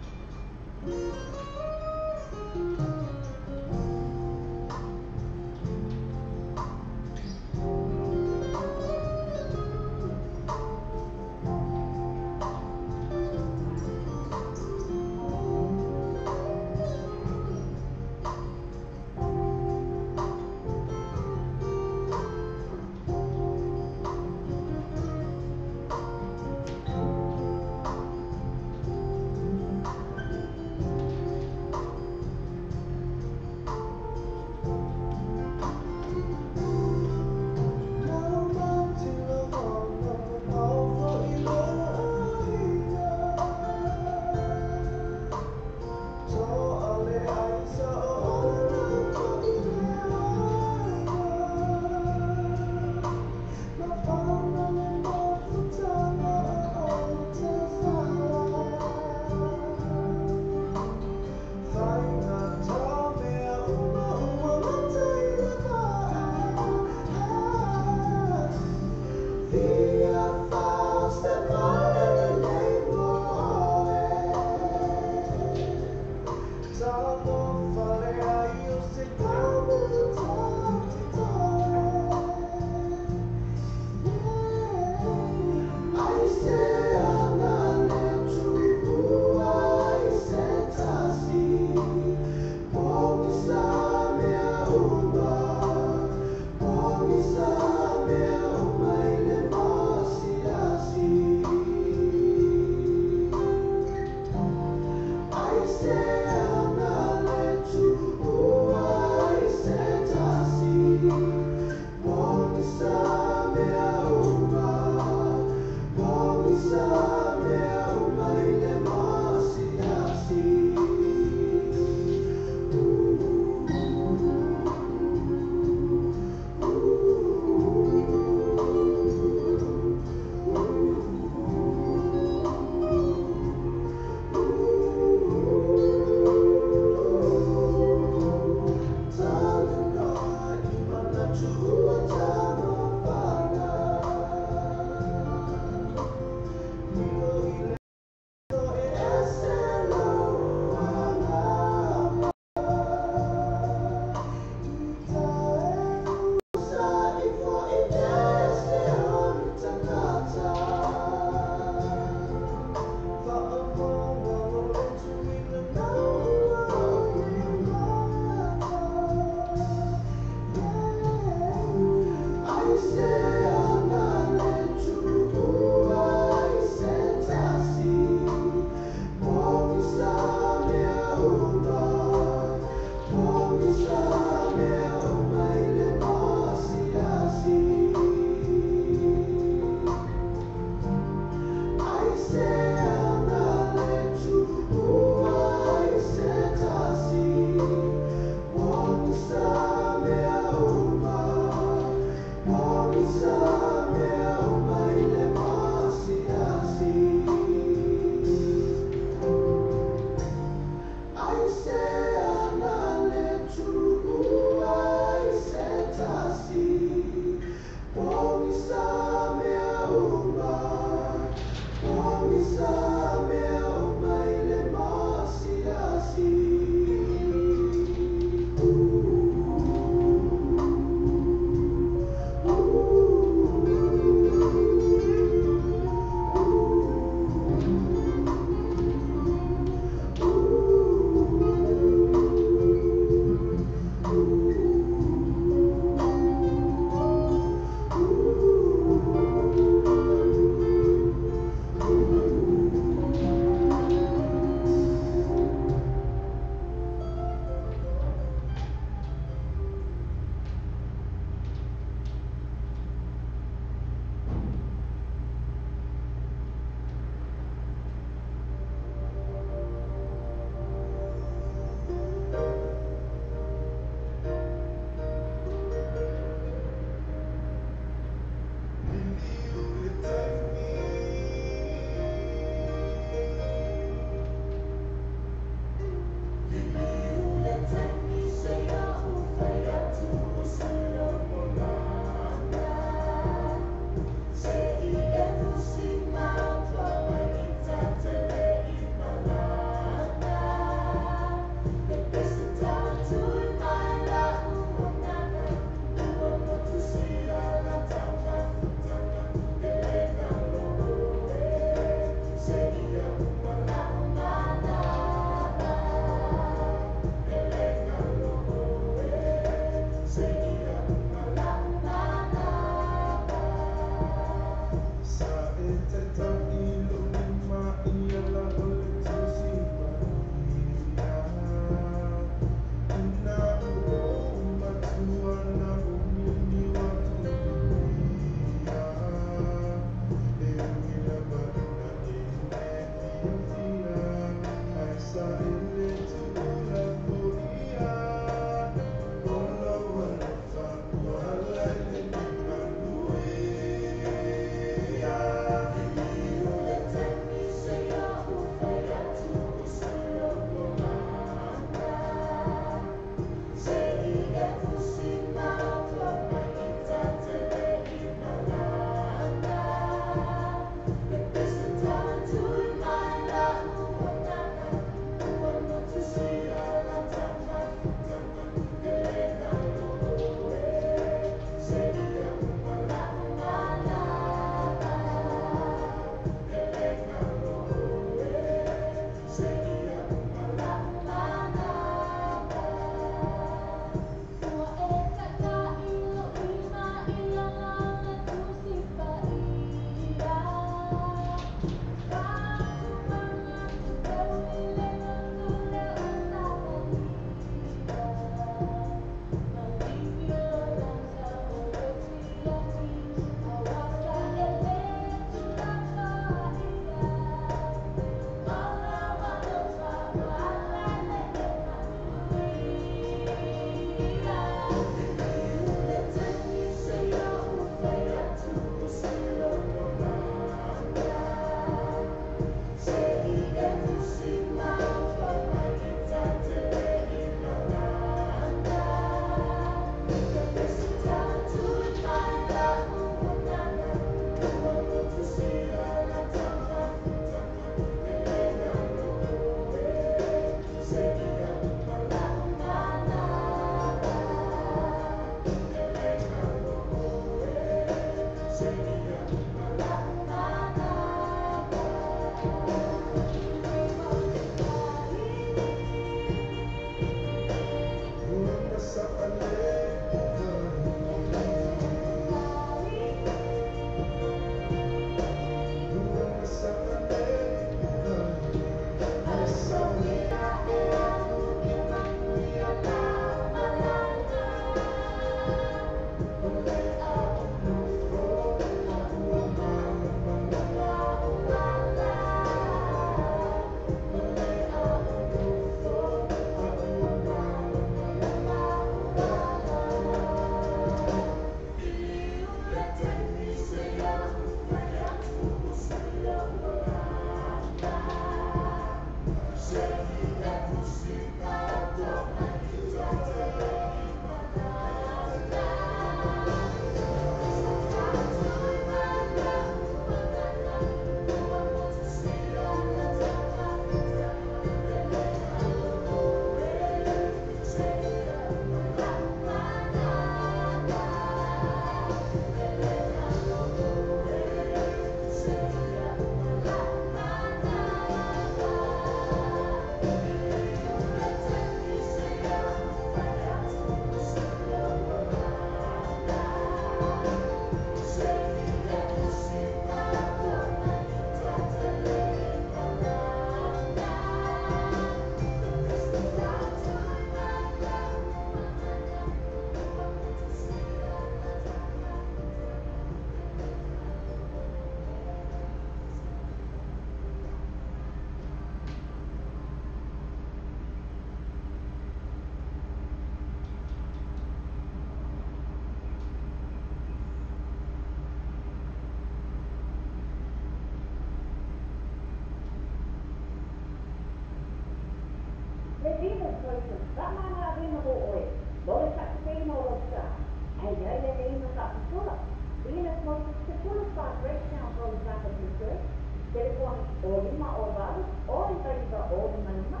Venus voices, that man out in the hallway. Lois at the same old stuff. Hey, yeah, Venus at the full. Venus voices to full start right now from the back of the church. Telephone, Olima Oval, Olima, Olima,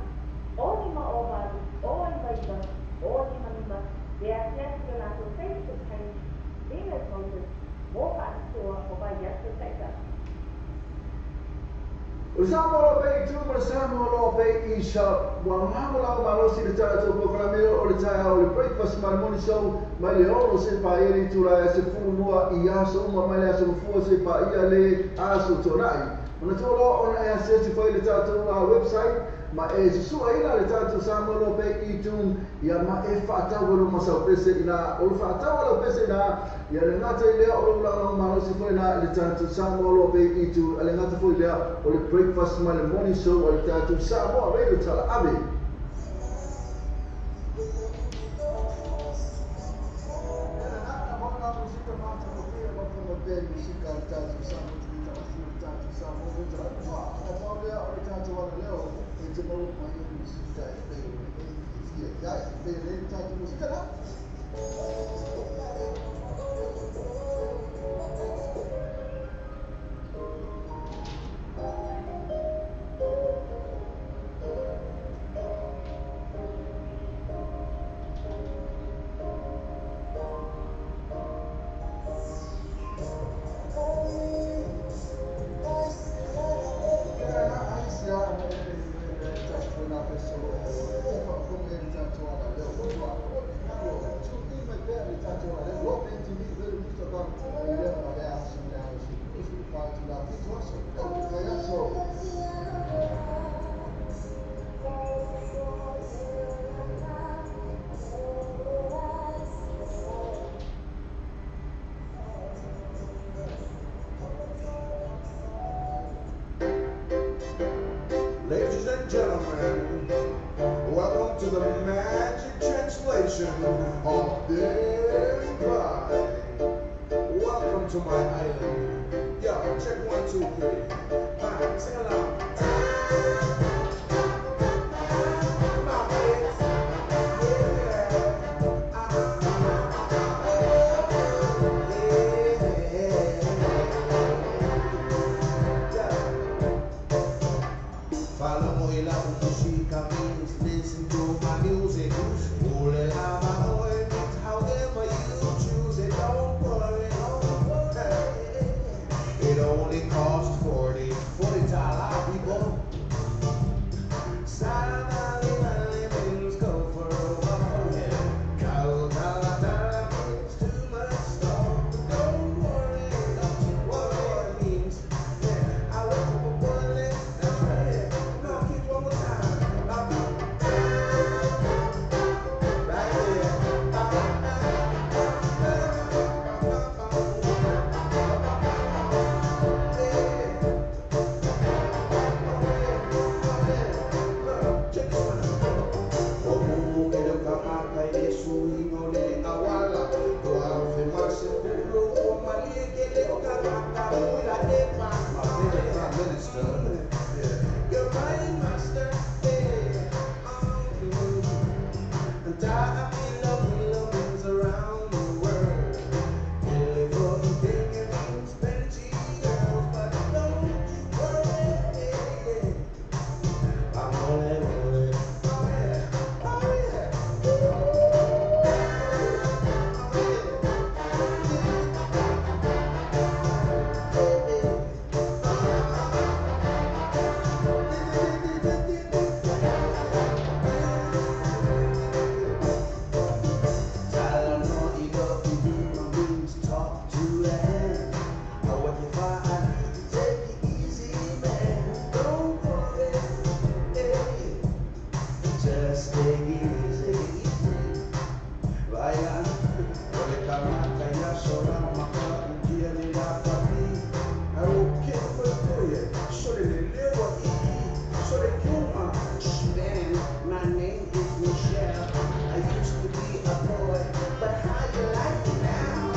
Olima Oval, Olima, Olima. They are classical on the Facebook page. Venus voices, walk out the store for by yesterday. Usamo pe tu bersama lo pe isha wa mamula malosi de tara to programero o de tara o breakfast marmoni show mali o se pa eri tu la se fu no ia so ma mali so fu se pa ia le aso tonai ona to lo ona ia se ti foi de tara to la website ma e su ila le tara to samo lo pe i tu ia ma e fa ta wo ma sa pese ina o fa ta wo pese ina ia le ngata ile o lo la malosi foi na le tara to samo lo pe i tu ale ngata foi le o le breakfast my morning show o le tatu sa mo a tala ave Ladies and gentlemen, welcome to the magic translation of Denver. Welcome to my island. Yo, check 1, 2, 3. Alright, sing along. Come on, kids. Follow me la música means listen to my music. Pull it out my boy, however you choose it. Don't worry, it only costs $40 people. Suddenly things go for overhead. $1 means too much stuff. Don't worry, what it means. I wake up a bullet, that's right. No, keep one more time. Just take it easy. Vaya, ole kamata ya shora maka india ni rapati. Aroke foye, shore lelewa shore kuma. Man, my name is Michelle. I used to be a boy, but how you like it now?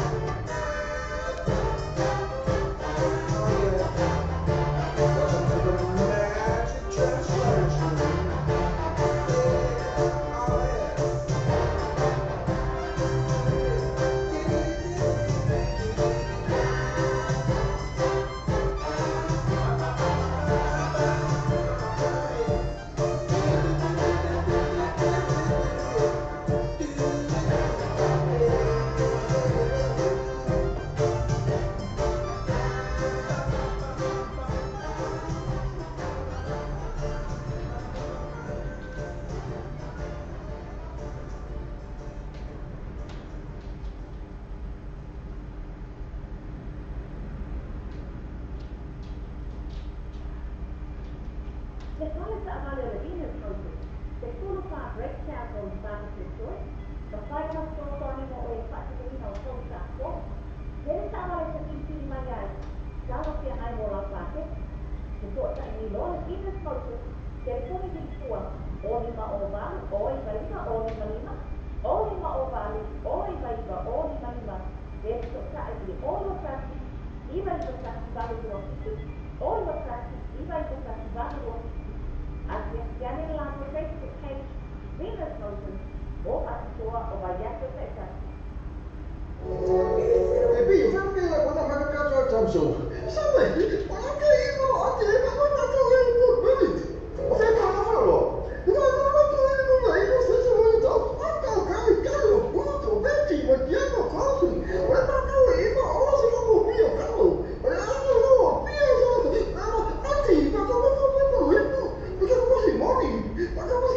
Welcome to the magic translation. The college that Amalia Levine is hosting, the school of art breaks down on the back of the story, the fight of store on him or a practically no post that sport. There is Amalia to keep in my eyes, that was the high wall of market. The thought that we know is even hosted, there is only been four, all in my oval, all in my lima, all in my lima, all in my oval, all in my lima, all in my lima. There's society, all of practice, even the practice value of all the practice, even the practice value of as we examine the language to change Venus Moses, or as to or by Yaka Peta. Ebi, fami la buona ma che cazzo tamso. Sai, ma che io oggi non tanto io vedi. Sei cavolo. Non tu io stesso voglio. Cavolo, punto, vedi, ma chiamo così. Ora tanto io ora sono mio cavolo. Ora no, io sono anzi, ma come perché così mori? Ma come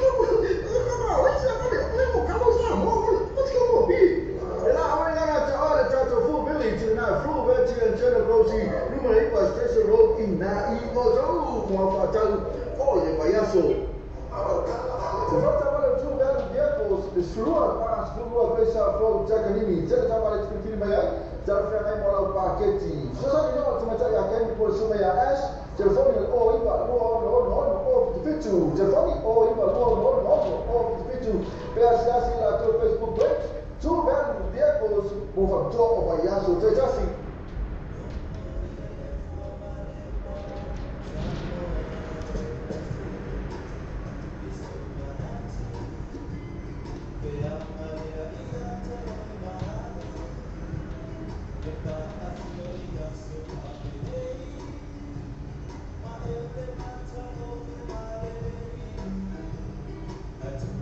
Let's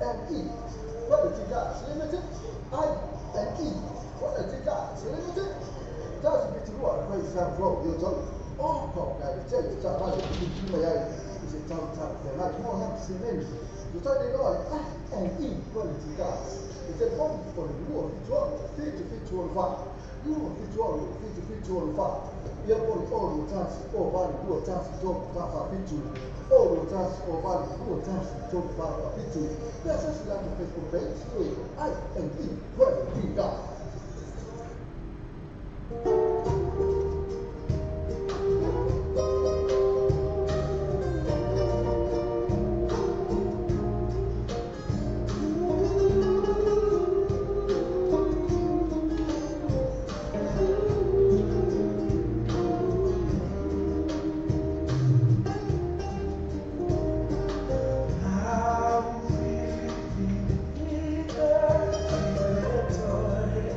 I&E, Quality Gas Limited, I&E, Quality Gas Limited. That's a bit of what I say from your tongue. Oh, God, I tell you, it's a matter of my eye. It's a town type thing. I don't have to say names. You tell me, no, I&E, Quality Gas. It's a bomb for the war, it's all fit to all fire. You will fit to all fire. You're going all the times, all body, do a chance to talk about fit to all the times, all body, do a chance to talk about fit to. That's just like a Facebook page. I&E, Quality Gas. Toy.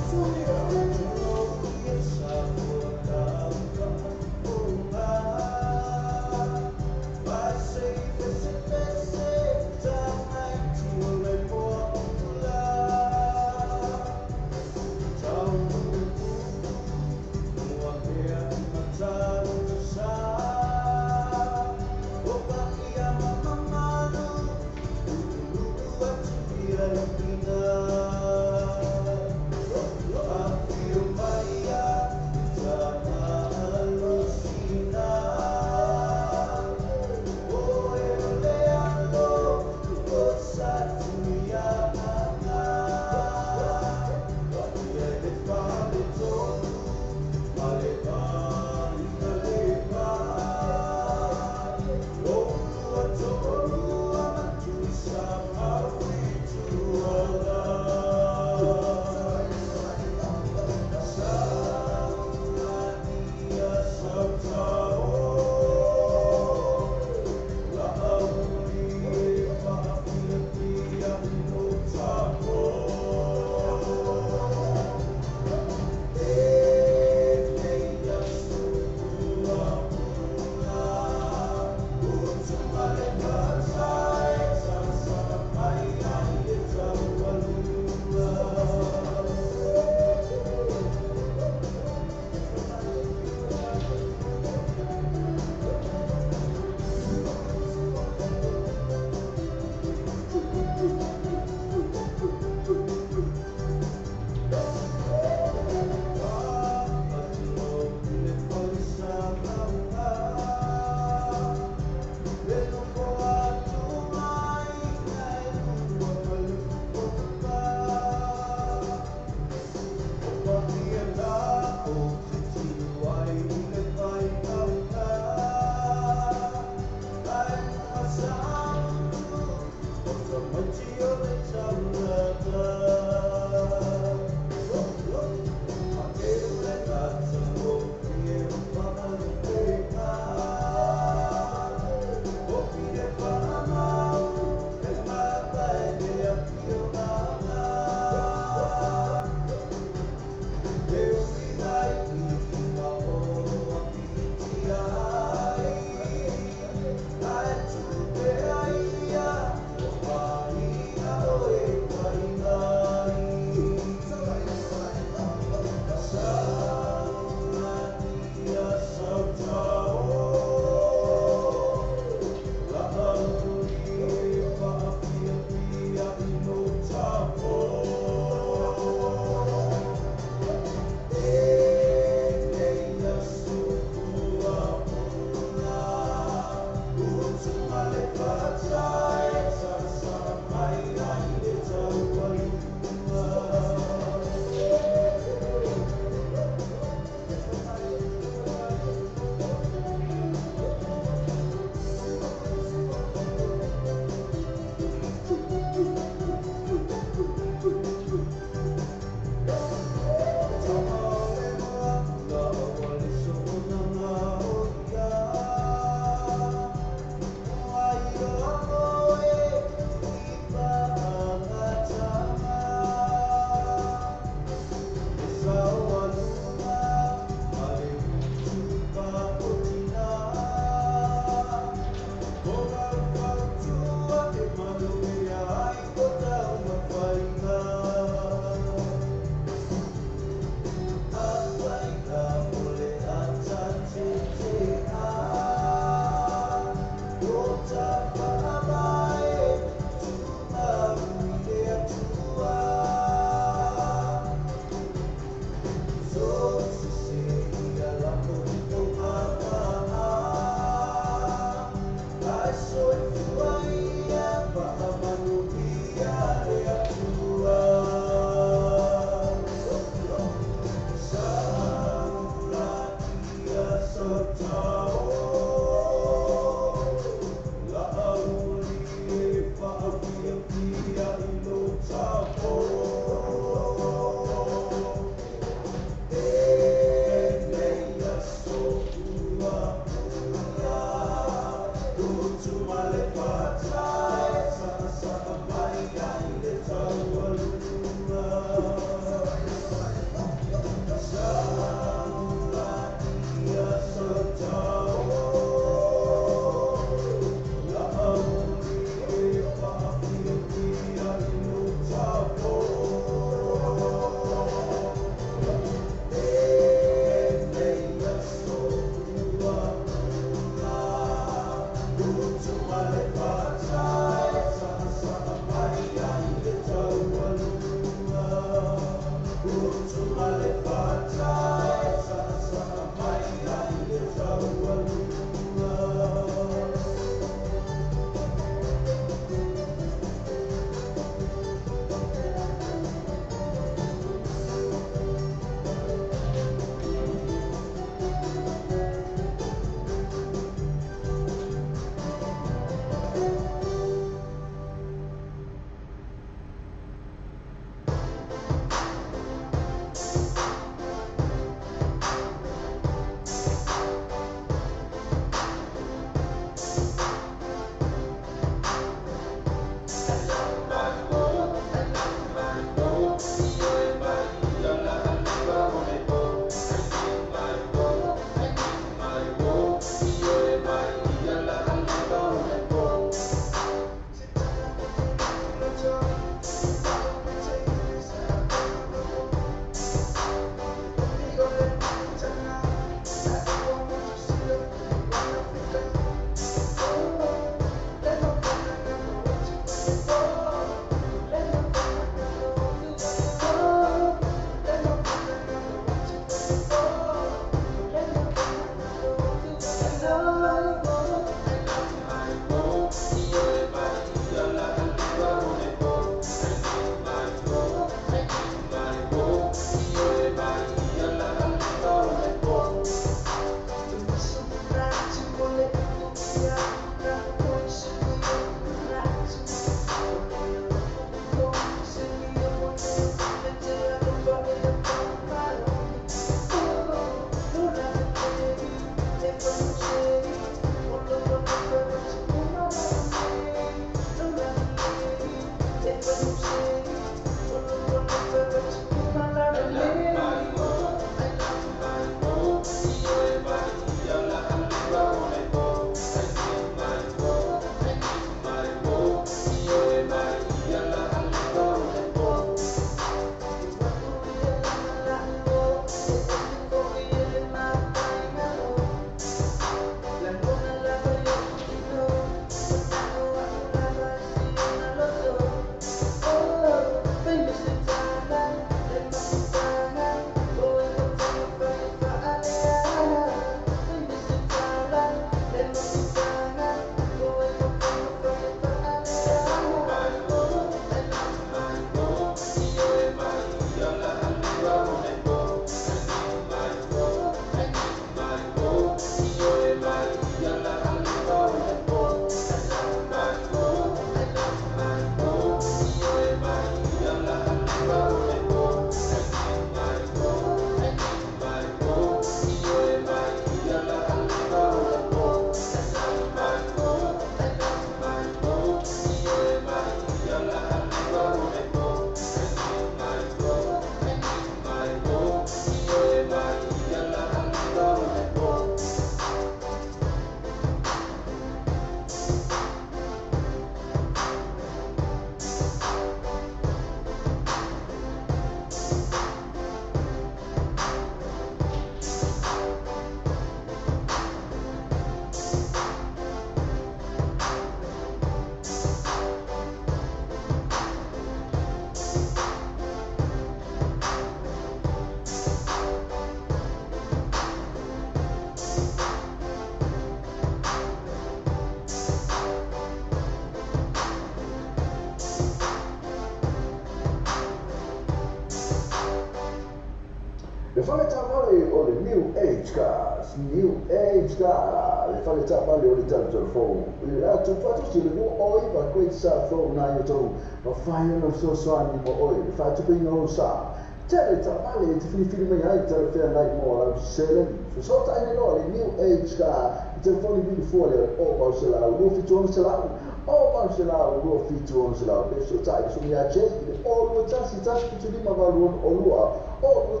Le fale tamale o le New Age cars, New Age car, le fale tamale o le telefono. La tu fatto si le oi va questa phone na io tu, ma fai non so so anni mo oi, le fai tu non sa. Tele tamale ti fini mai ai telefoni like mo la selen. So ta ne no le New Age car, il telefono di fuori o va se la lo fitto se la. O va se la lo fitto se la, penso sai su mia gente, o lo tassi fitto di ma valore o lo. Oh,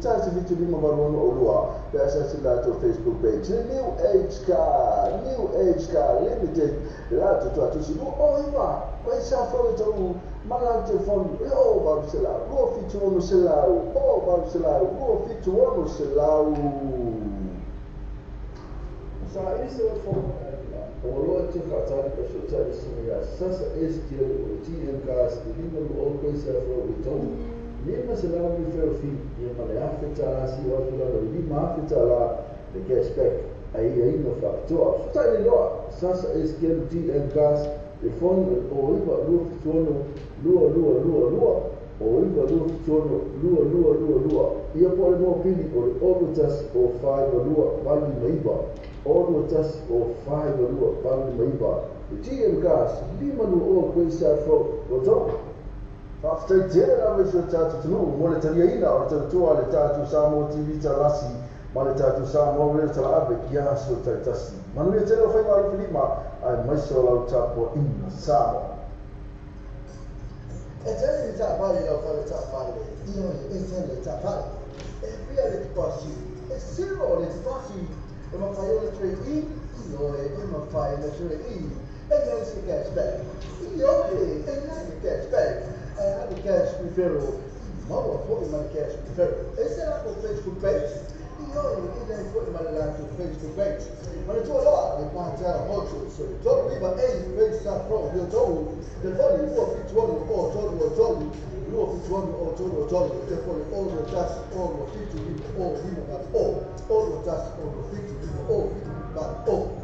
tasi vitu lima baruano olua. Biasa sila tu Facebook page. New Age Car Limited. La tu tu si oh iwa. Kau siapa tu malang telefon. Oh baru sila. Lo fitu ono sila. Oh baru sila. Lo fitu ono sila. Sa isi phone. Olo tu kata di sosial media. Sasa es dia TM cars. Lima lo kau siapa tu. lima se la mi feo fi ia ma le afeta la si o tu la lima afeta la le cashback ai no fa toa sta le loa sasa SKMT and gas e fon o iba lu sono lua o iba lu sono lua ia po le mo pili o le orutas o 5 lua vali maiba orutas o 5 lua vali maiba e TM gas lima no o kwesa fo o to after tera me so tatu tunu mo le talia ina o tatu ale tatu samo TV talasi ma le tatu samo le tala abe kia so tatasi manu le tera fai ma filima ai mai so la tapo ina samo e tera ni ta pale la fa le ta pale io e se le ta pale e via le passi e zero le passi e ma fai le 3 io e ma fai le 3 e non si cashback io e non si cashback the cash referral. Mama put him on the cash referral. They set up on Facebook page. You know, he didn't put him on the Facebook page. When it's all out, they find out how to. So, told me about 80 pages out from. You're told. The funny, you are 51 or told you. You are 51 or told you. Therefore, all the tax, all the 50 people, all people about all the tax, all the 50 people, all 50 people about all.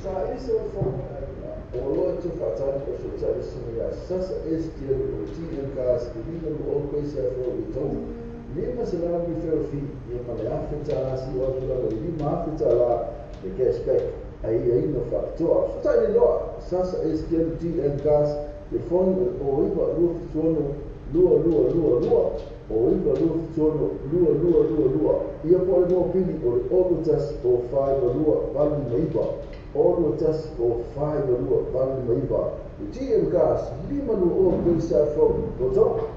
So I used to phone Oloa tu whatani o so tari sumia sasa STL o TM Cars i lima lu o kwesi a fo i tau. Lima se lana mi feo fi i male afeta la si o tu la lima afeta la le cashback ai ai no whakatoa. So tani loa sasa STL TM Cars le foni o iwa lua fituono lua o iwa lua fituono lua ia po le mo pili o le orutas o whai o lua vali maiva. All just go 5 or lower, one labor. The GM gas, lima no all goes out from the top.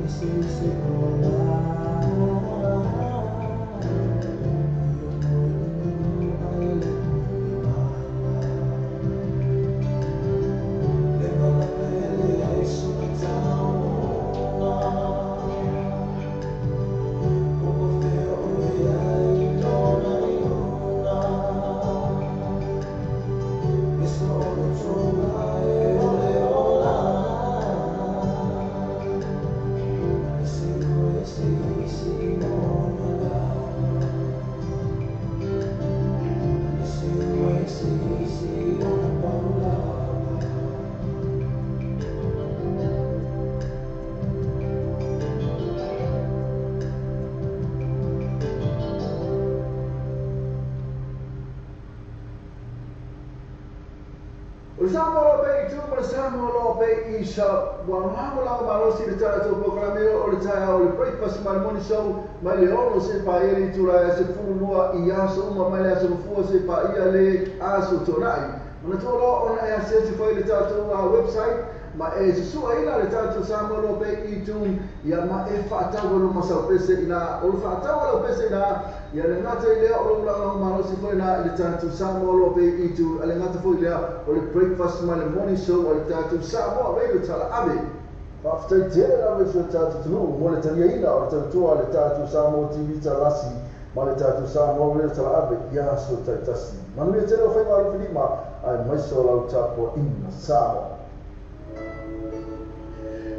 See Samoa pe tu ma Samoa pe isa wa ma la ma ro si le tara to programero o le tara o le breakfast ma morning show ma le ono se pa ele tu la se fulua I aso ma ma le aso fu se pa ia le aso tonai ma to lo ona e se foi le tara to website ma e su ina le tara to Samoa pe I tu ia ma e fa ta lo ma sa pese ina o fa ta lo pese ina ia le ngata I le o la ma ro si foi na le tara to Samoa pe I tu le ngata foi le o le breakfast ma le morning show o le tara to Samoa radio tala ave After dinner, I was with Tatu Tunu, more than Yana, or Tatu, the Tatu Samo TV Talasi, Manitatu Samo, Tala, Yasu Tatasi. Manuel Telefema Filima, I myself out tapo in Samo.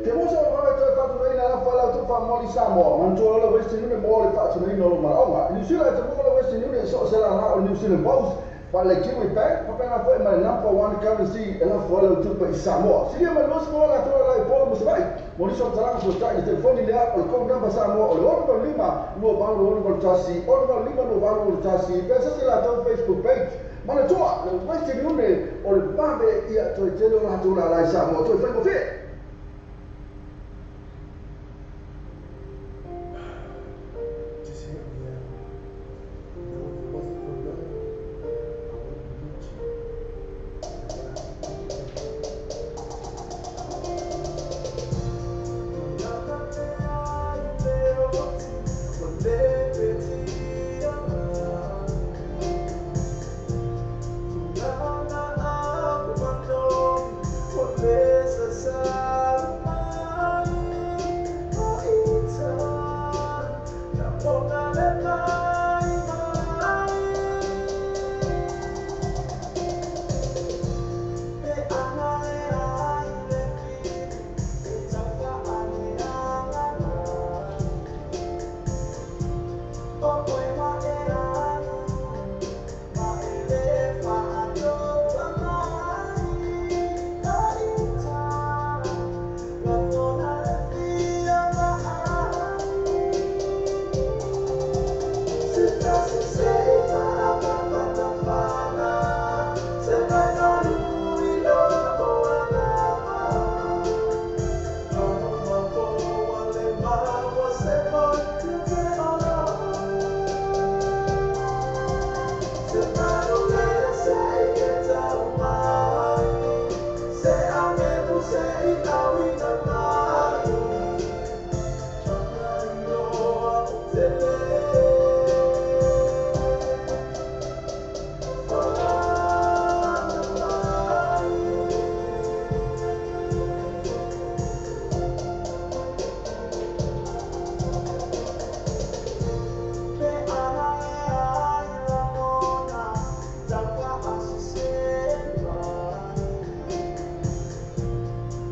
Che moso come trattato bene la falla tu fa moli Samoa, man tu la Western Union moli faccio nei no ma oh, New Zealand tu la Western Union so se la New Zealand boss. But like Kiwi Bank, papena foi my number one currency ela follow tu pa Samoa. Seria mas nós fora lá fora lá follow mas vai. Monitor trabalho so tá telefone lá o com number Samoa o outro lima no valor no tasi, outro lima no valor no tasi. Pensa se lá no Facebook page. Mana tu o Western Union o babe ia tu tendo lá tu lá Samoa tu foi confia.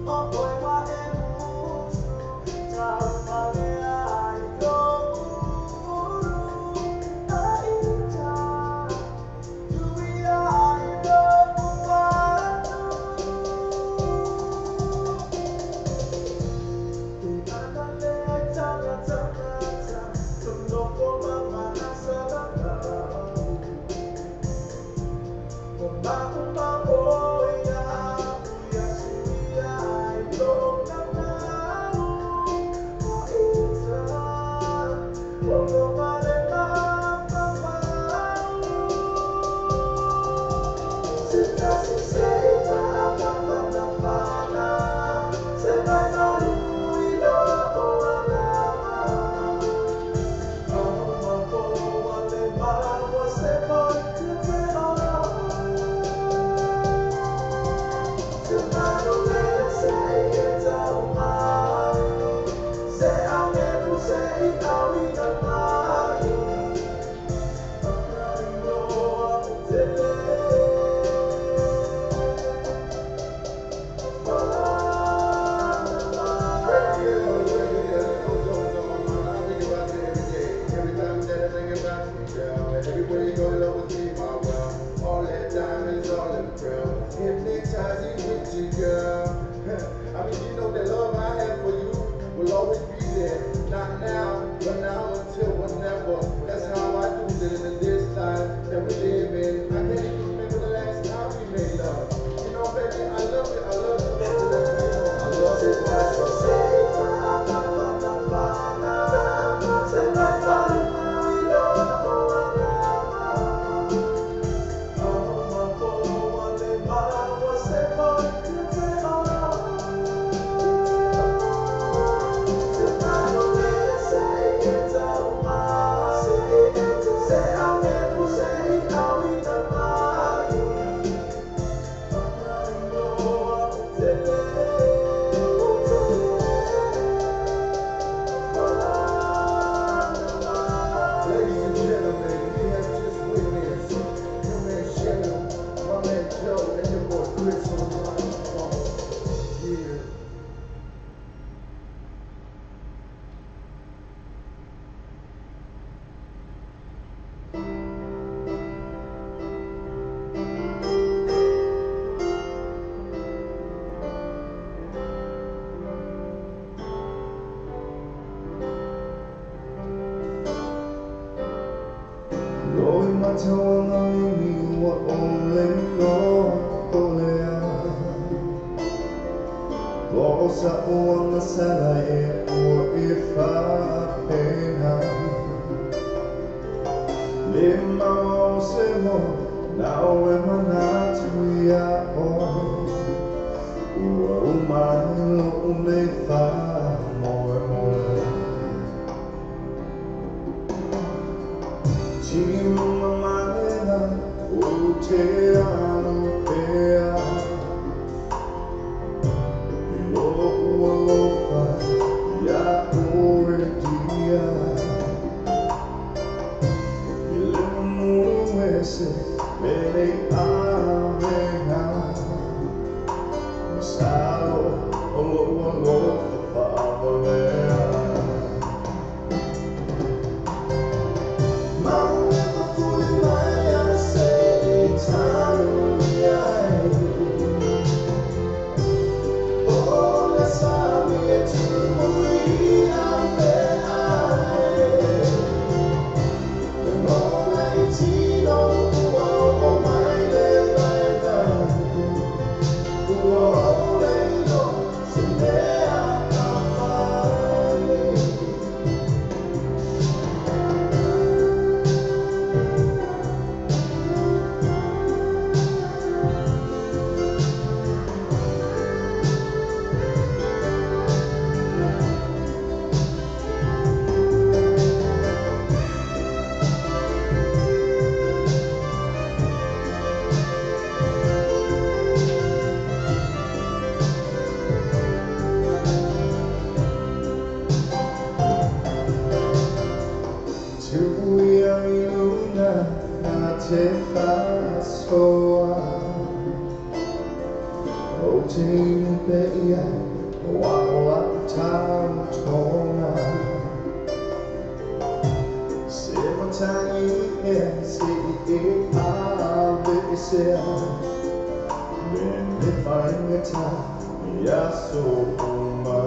Oh boy, whatever. tawana mimi wa ole no kolea Go sa uang sala e o ifa pena Lima o se mo na o e manatu ya o Ua umano une fa mo e mo Tima manena o te anu pea Lo ua lofa ya ore dia Ile munu ese mele avena Masalo o lo ua lofa fa avalea te fasoa O te peia Wala tau tona Se matangi e se e ave se Me whaingata Ia so uma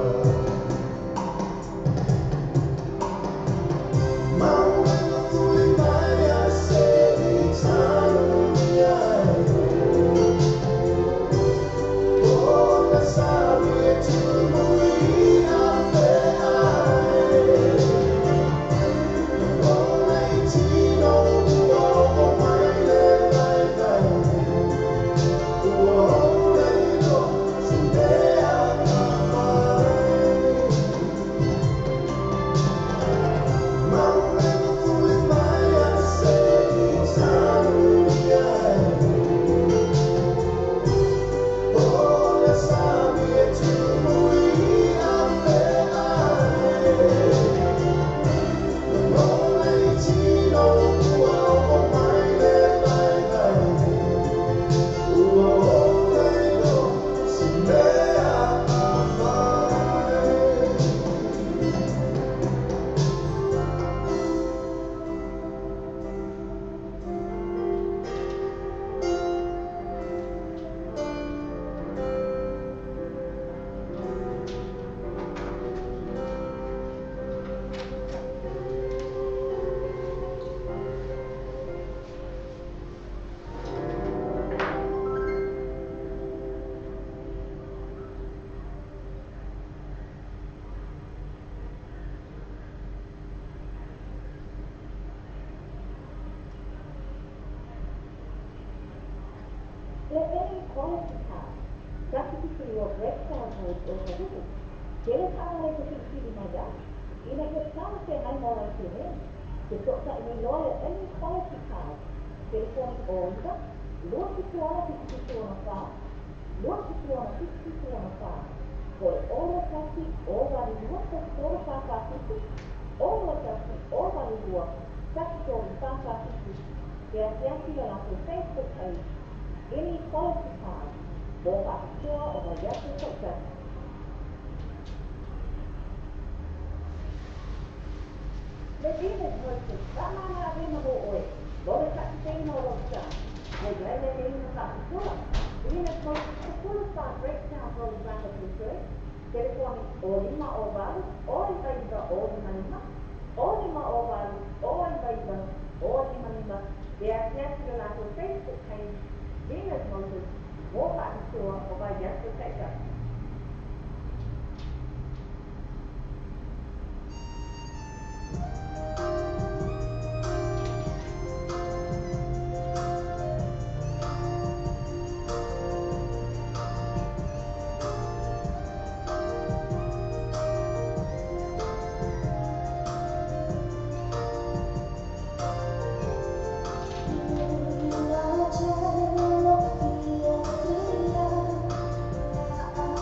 Any quality card, that's if you were red card or whatever. There is other way to see my dad. In a good time, say I'm all right to him. The doctor in lawyer, any quality card. Telephone order, look if you want to put you on a farm. Look if you want to put you on a farm. For all of plastic, all value work, all of our plastic, all of plastic, all value work, that's all the farm plastic. They are plenty on our Facebook page. Any quality card, or a store of a Yahoo success. The demon voices, that man I have in the whole way. Lord, it's like the same old stuff. I read the name of the store. The demon voices, the full start breaks down for the brand of the church. Telephone Olima Oval, or Olima Olima, Olima Oval, or Olima, There's yesterday on our Facebook page, Venus Moses, more about the store or by just the sector. Thank you.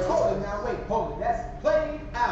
Hold it now, wait, hold it. That's played out.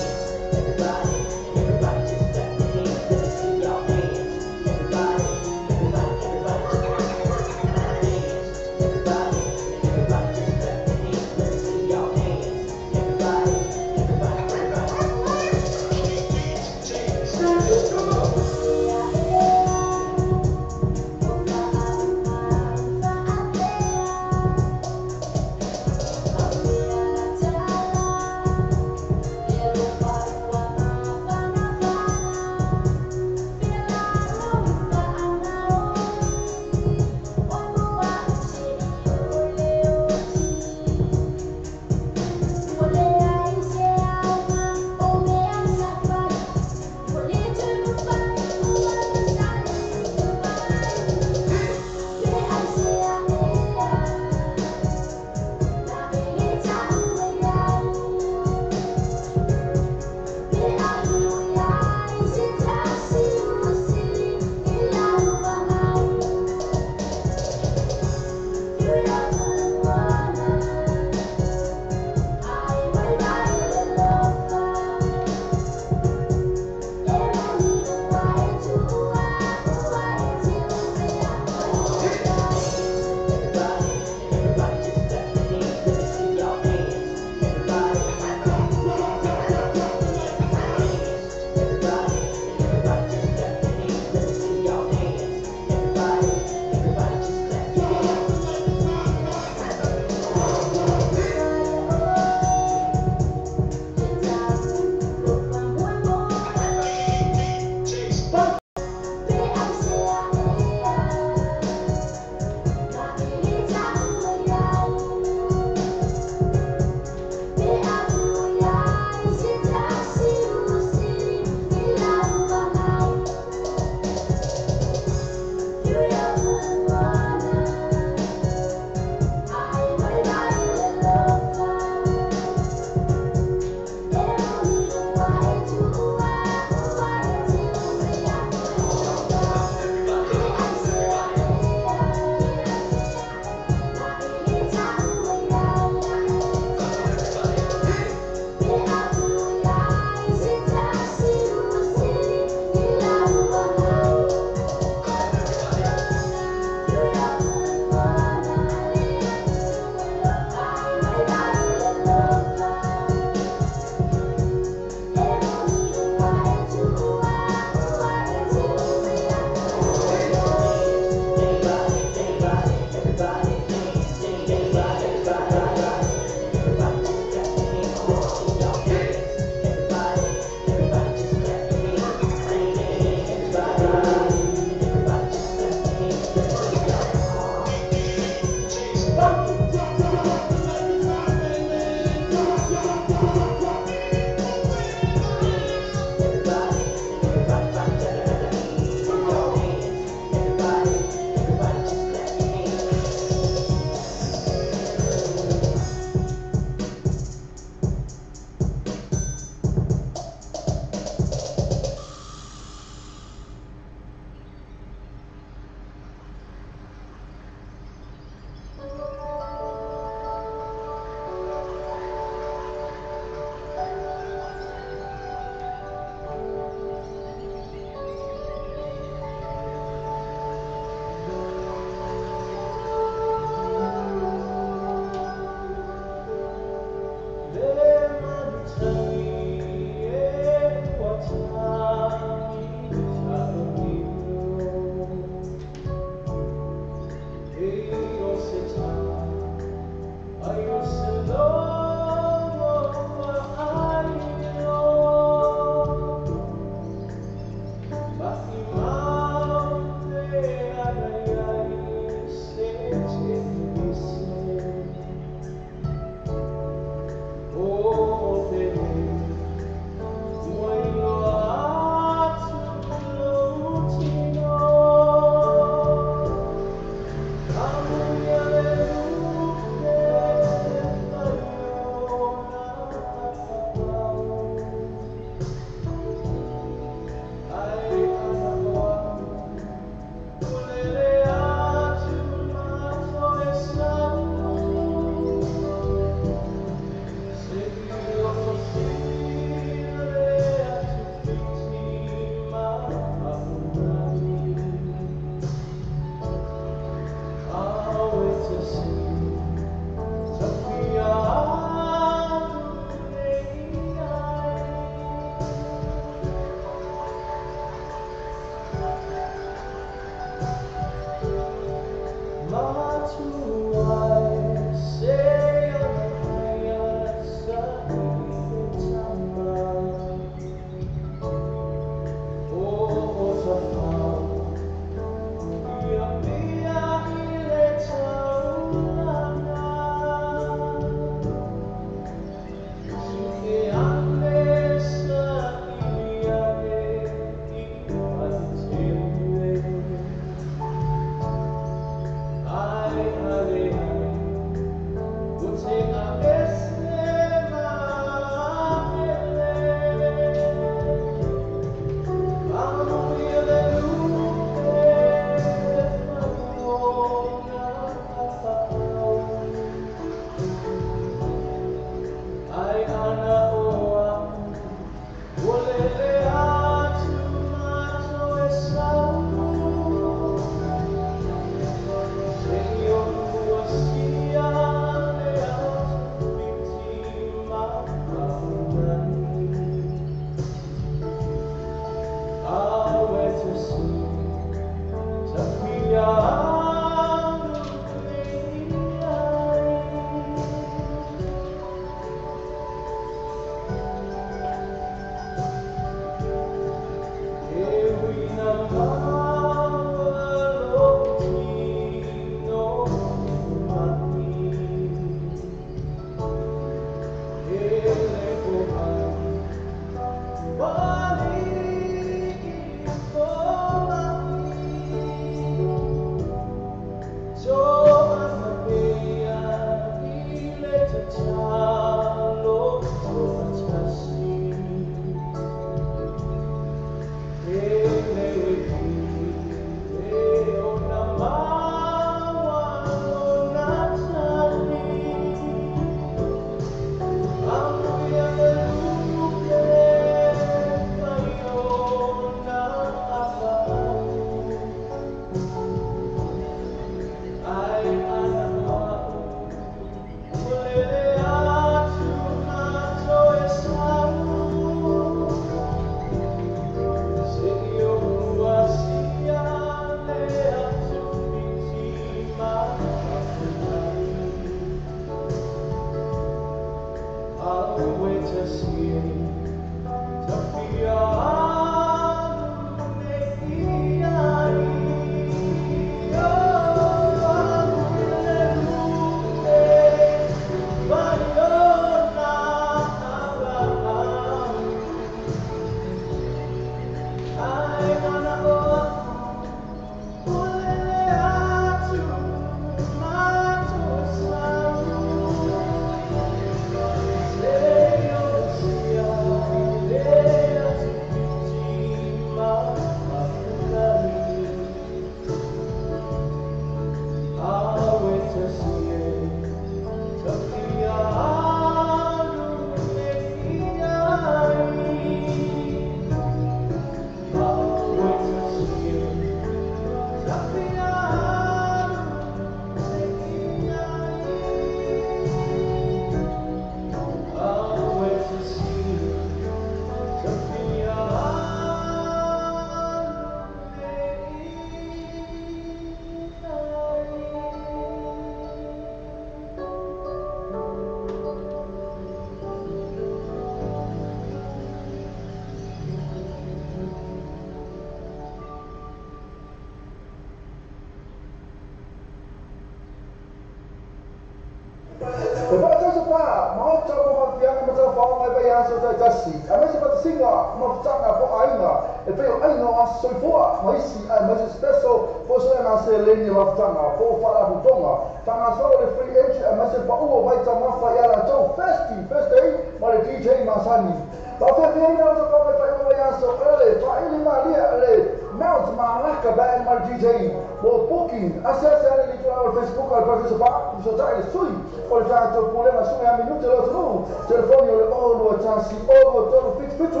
yang macam faham mai bayar sudah kasi. Ama sebab singa mafsana po ainga. E peo ainga asoi poa mai si mas special po so na se leni mafsana po fala butonga. Tanga so le free entry ama se pa o mai tama fa ya la to first day mai DJ Masani. Tapi dia ina so ko mai bayar so ele fa ili malia ele Mount Malaka band mal DJ mo booking asasa ali kwa Facebook al professor ba so tale sui o tanto problema su a minuto lo tru telefoni o lo tansi o lo toro fit o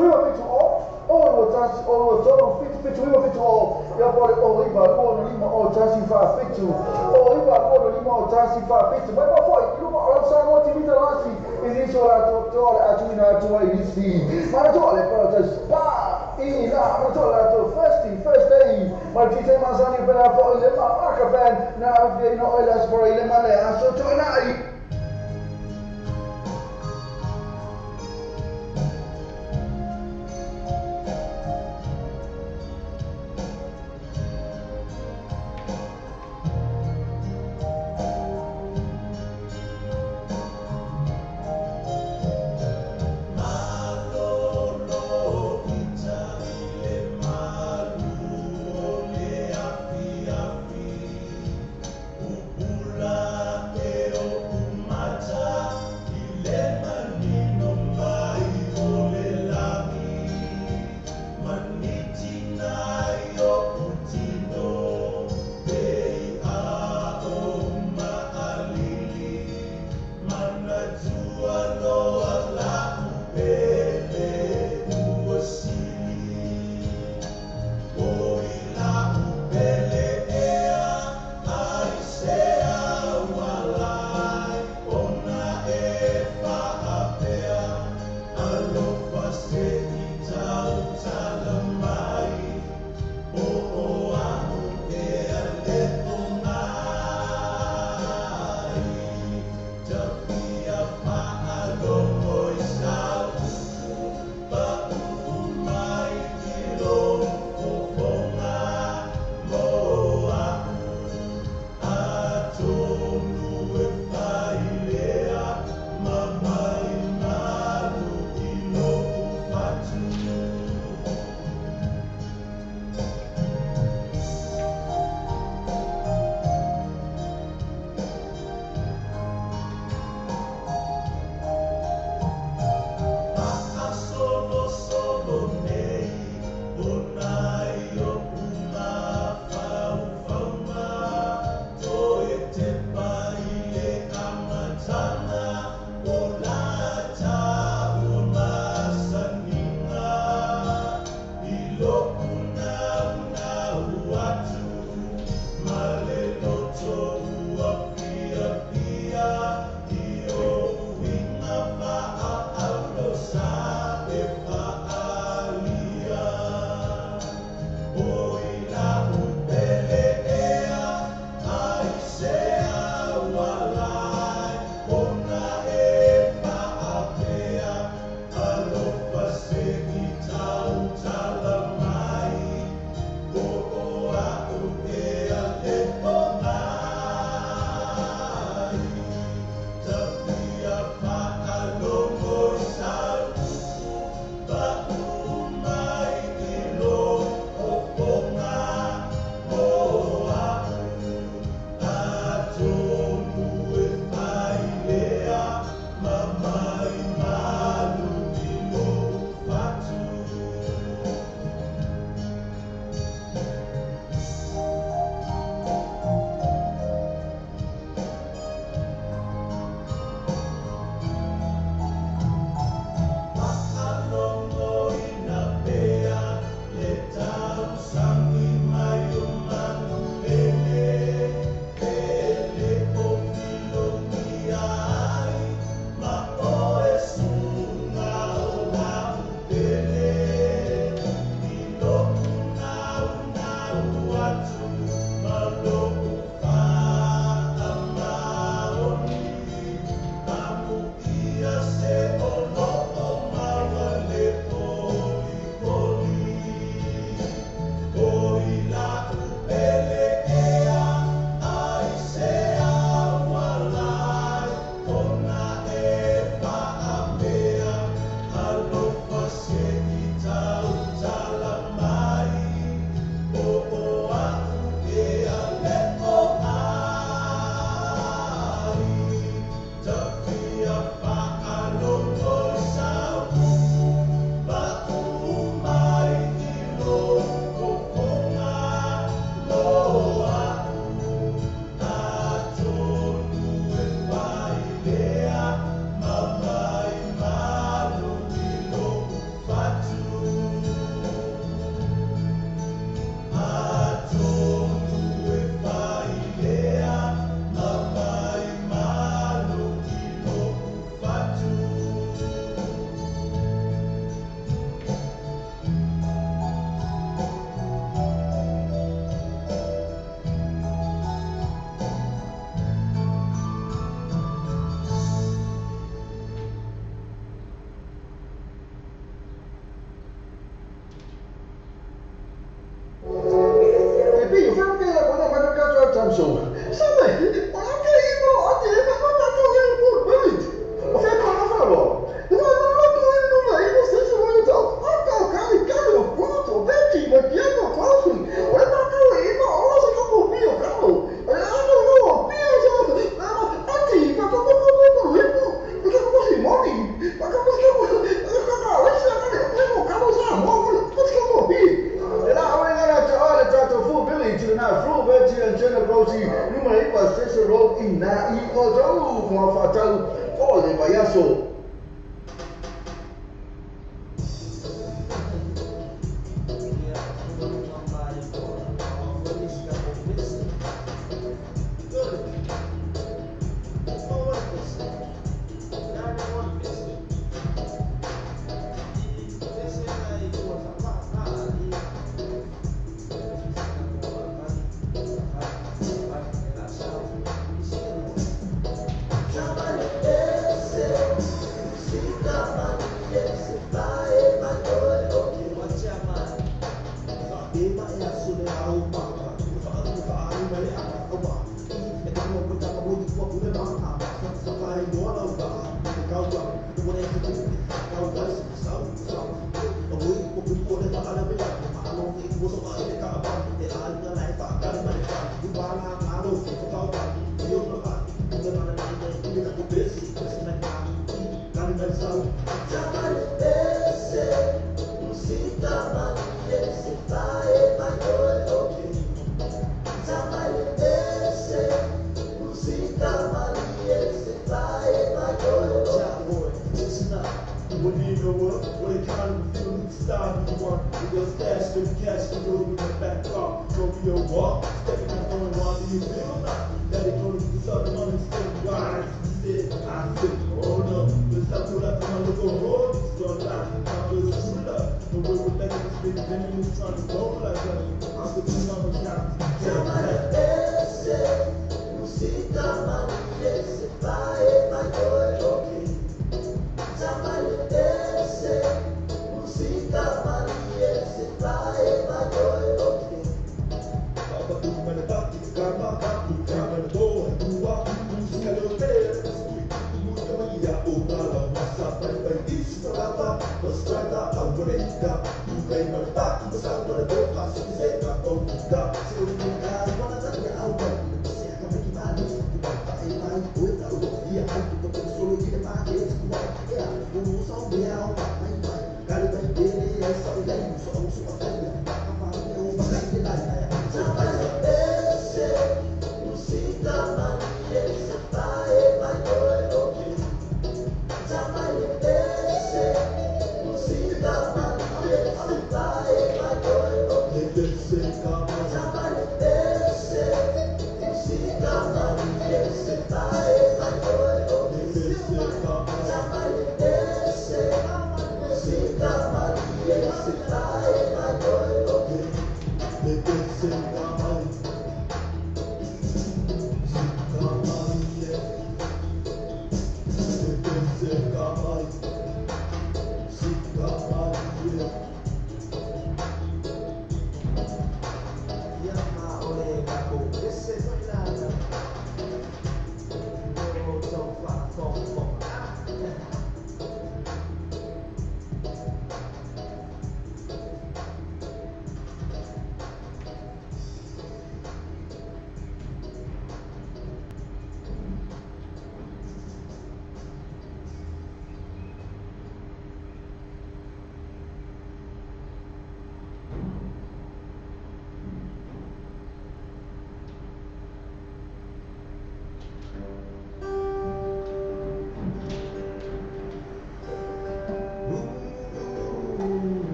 lo tansi o lo toro fit o ya pole o iba o lima o tansi fa fit o iba o lima o tansi fa fit ma poi lu o sa mo ti vita lasi inicio la to a tuina to inizi ma to le però spa ina ma to la to first day mal DJ Masani per la folle ma che ben na no elas por ile male aso to nai so.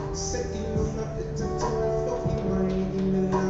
Sa ilong na ito, fucking may inala.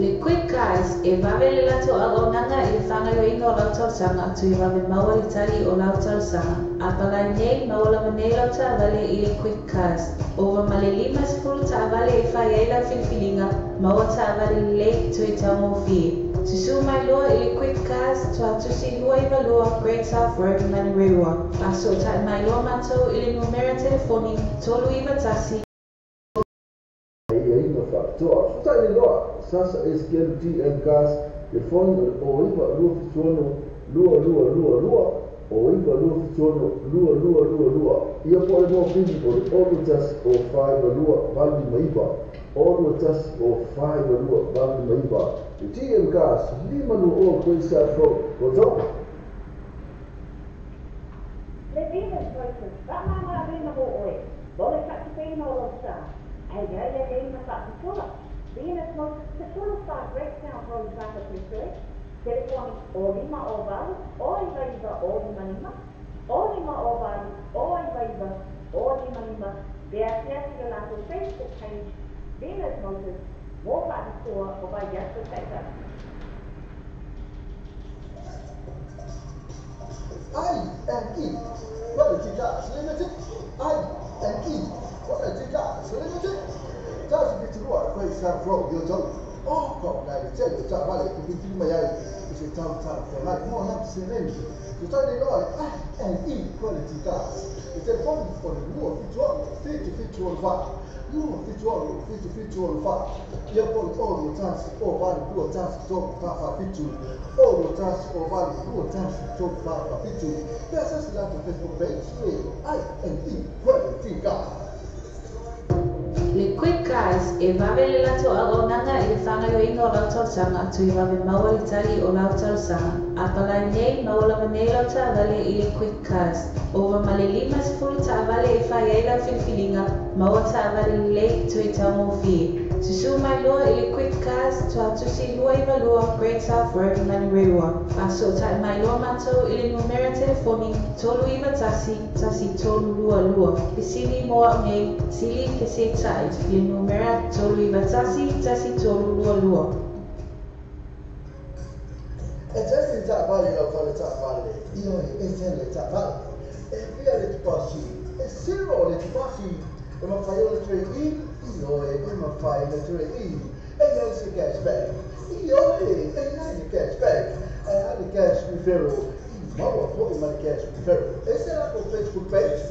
Le quick guys, e vave le lato agonanga e whangaio ino o lautal sanga atu e vave maua le tali o lautal sanga. A palai nei maula manei lauta vale i le quick cars. Ova male lima sifuru ta avale e whai eila filfilinga, maua ta avale le tu e tau mo fie. Susu mai loa i le quick cars, tu atusi lua i valua, Great South Road mani rewa. Aso ta mai loa matou i le numera telefoni, tolu i vatasi. Sasa SKMTM gas telefone o iba lua fichono lua o iba lua fichono lua ia po mo fini o tas o five lua bali maiba o tas o five lua bali maiba TM gas lima no o coisa o zo Le Venus voices, that man I been the whole way. Bolle cut to pay no star. I got a game of that before. Venus most the full star breaks down for the back of the church. Telephone Olima Oval, Oliva Olimanima, Olima Oval, Oliva Olimanima. They are sharing on the Facebook page. Venus Moses, more by the store or by just the sector. I&E, quality gas limited. I&E, quality gas limited. That's a bit of work, quite some from your job. Oh, come now, you tell you, John Valley, to be doing my eye, it's a town for like more helps in anything. You tell the Lord, I&E, quality gas. It's a phone for the war, fit to one. No, fit to one. You put all your tasks, all value, do a task, talk, papa, fit to all your tasks, all value, do a task, talk, papa, fit to. Yes, that's the Facebook page. I&E, quality gas. Le quick guys, e vave le lato agonanga e le whangaio ino o lautal sanga atu i vave maua le tali o lautal sanga. A palai nei maula manei lauta vale i le quick cars. Ova male lima sifuru ta avale e whai eila filfilinga, maua ta avale le tu e tau mo fie. Susu mai loa i le quick cars, tu atusi lua i valua, Great South Road mani rewa. Aso ta mai loa matou i le numera telefoni, tolu i vatasi, tasi tolu lua. Pisili moa nei, sili ke se tai, le numera tolu i vatasi, tasi tolu lua. E se sta vale la fare sta vale, io e se le sta vale. E via le passi, e se le passi, e ma fai le 3E, io e ma fai le 3E. E non si cashback. Io e non si cashback. E alle cash referral. Ma poi ma cash referral. E se la Facebook page,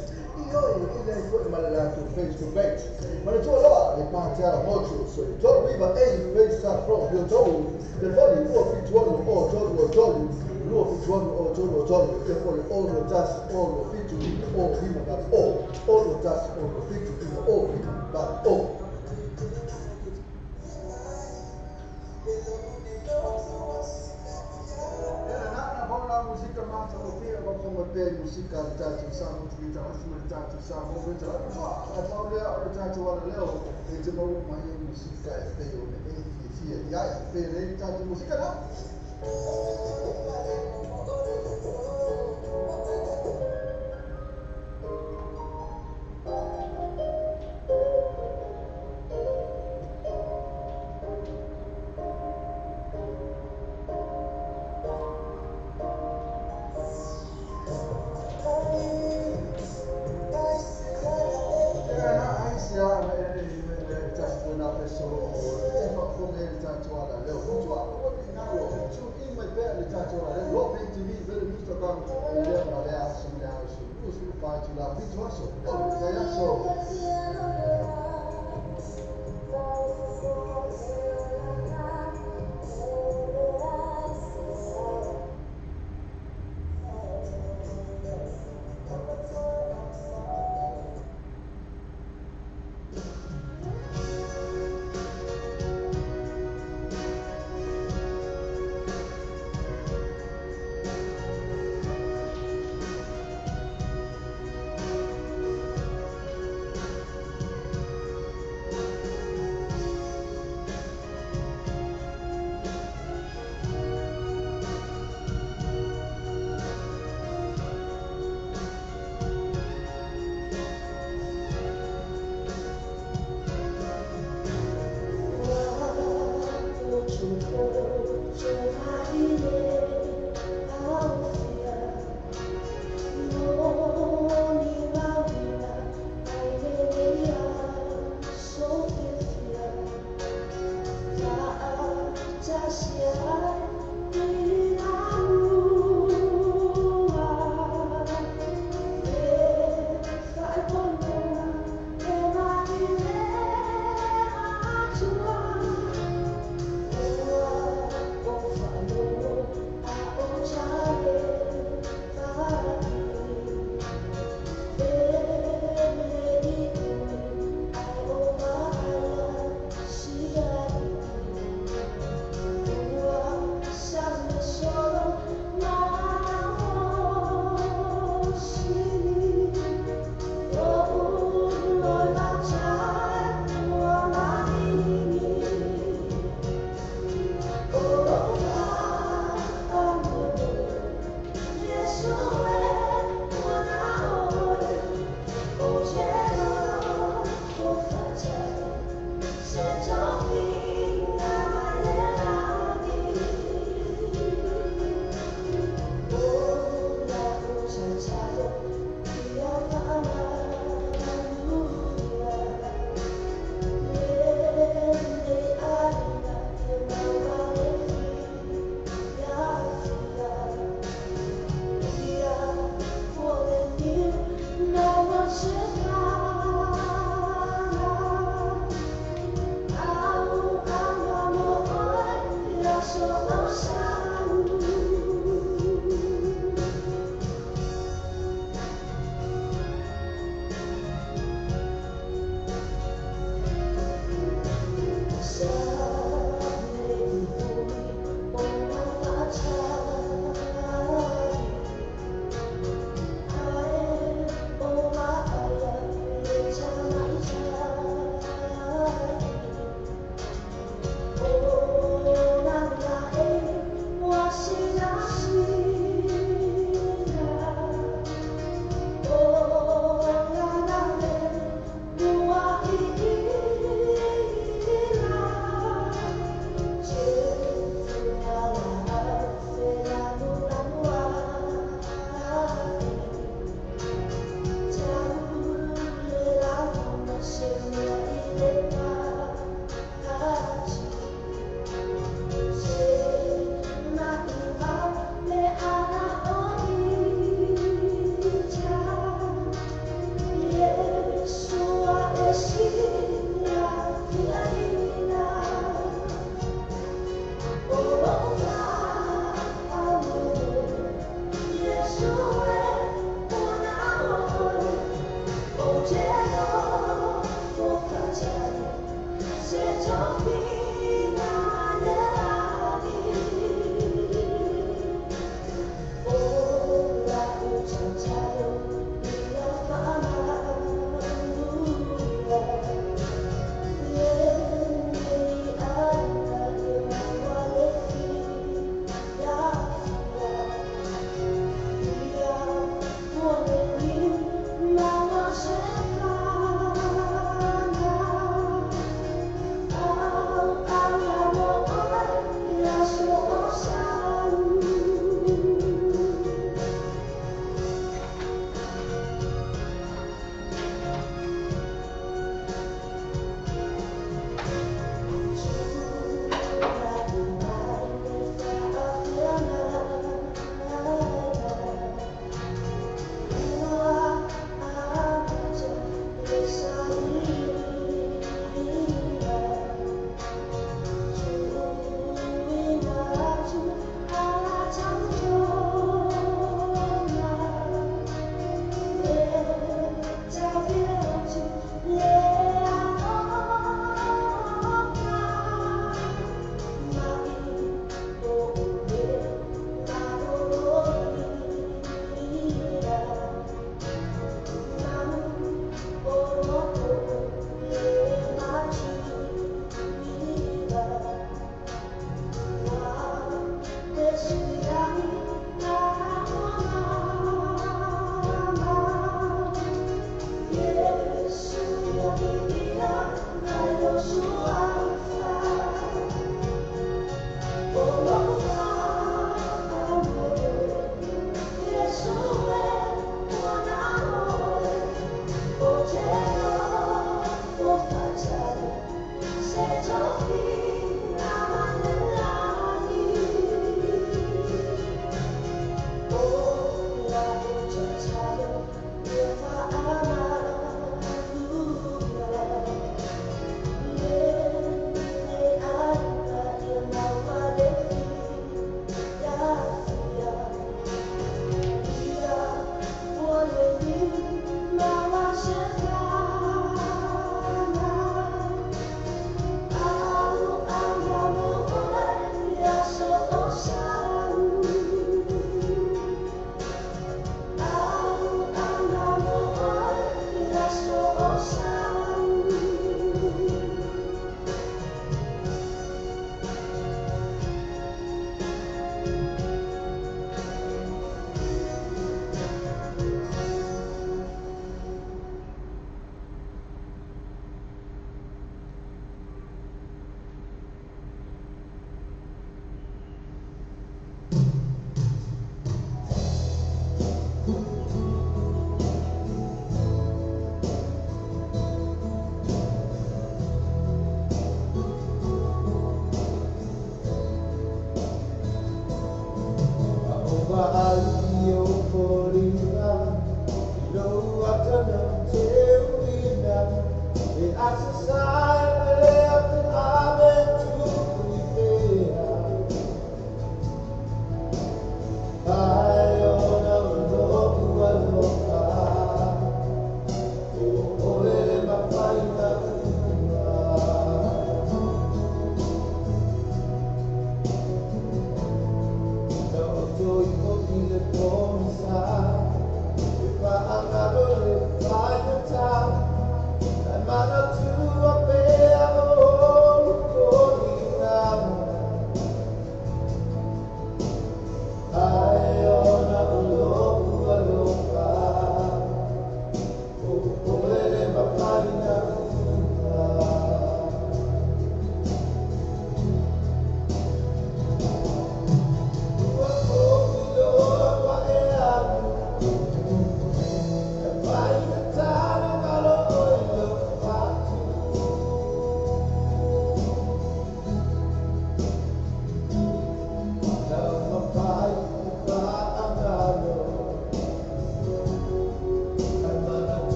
io e non poi ma la Facebook page. Ma le tue là, le parti alla voce, so you told me but hey, where start from? You told the body who of each one or told you of each one or told you therefore all the dust all of it to be all people that all the dust all of it to be all people that all. Música massa, ouvia, vamos combater música de tato, sabe, de tato, sabe, vamos ver, a Paula, o tato, o Leo, e de novo, uma música, é feio, e aí, feio, tato, música não. Oh, Lord, my child, oh, my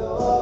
Lord.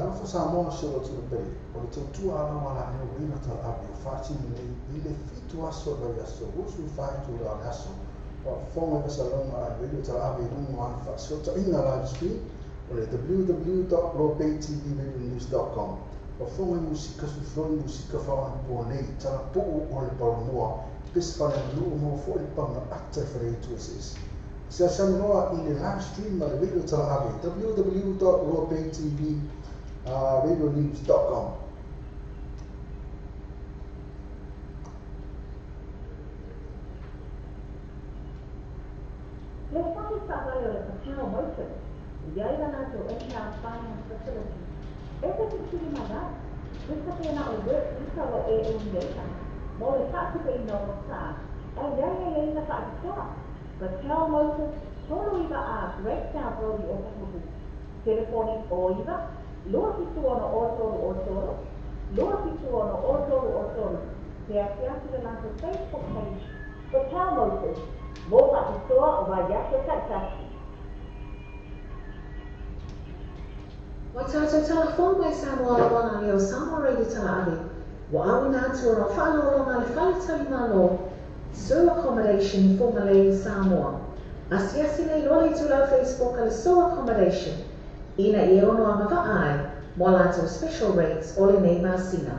alfa Samoa se o tino pei. O le tautua ala wala ne o wina tal abi o whati nei i le fitu aso lau aso. Usu whaitu la le aso. O fonga ka salonga a radio tal abi rungo an whasota inga live stream. O le www.lopaytvradionews.com. O fonga musika sufroi musika whaana pua nei. Tala puu o le paramua. Pes whana luu mo fo le panga ata whare tu esis. Se asani noa i le live stream ma le radio tala abi. www.lopaytvradionews.com. Le whaki whakare o le Patino Motors, iai rana to in-house finance facility. E te kikiri mana, wika pēna o work wika o e ungeita. Mo le whaki pēna o tā, ai iai na whaki toa. Patino Motors, tono iwa a breakdown brody o takuhu. Telefoni o iwa, lua fitu ono o toro. Lua fitu ono o toro. Te asiasi le nanto Facebook page, Patino Motors. Mo whaki toa o wai yake taitaki. Wa tātou tala whong mai Samoa la wana leo Samoa reidi tala ari. Wa awina atu ora whaalolonga le whaletali malo. Sue accommodation i Fongalei Samoa. Asiasi nei lole tu lau Facebook ale Sue accommodation. Ina I ono a mawa ai. Mo lato special rates o le nei masina.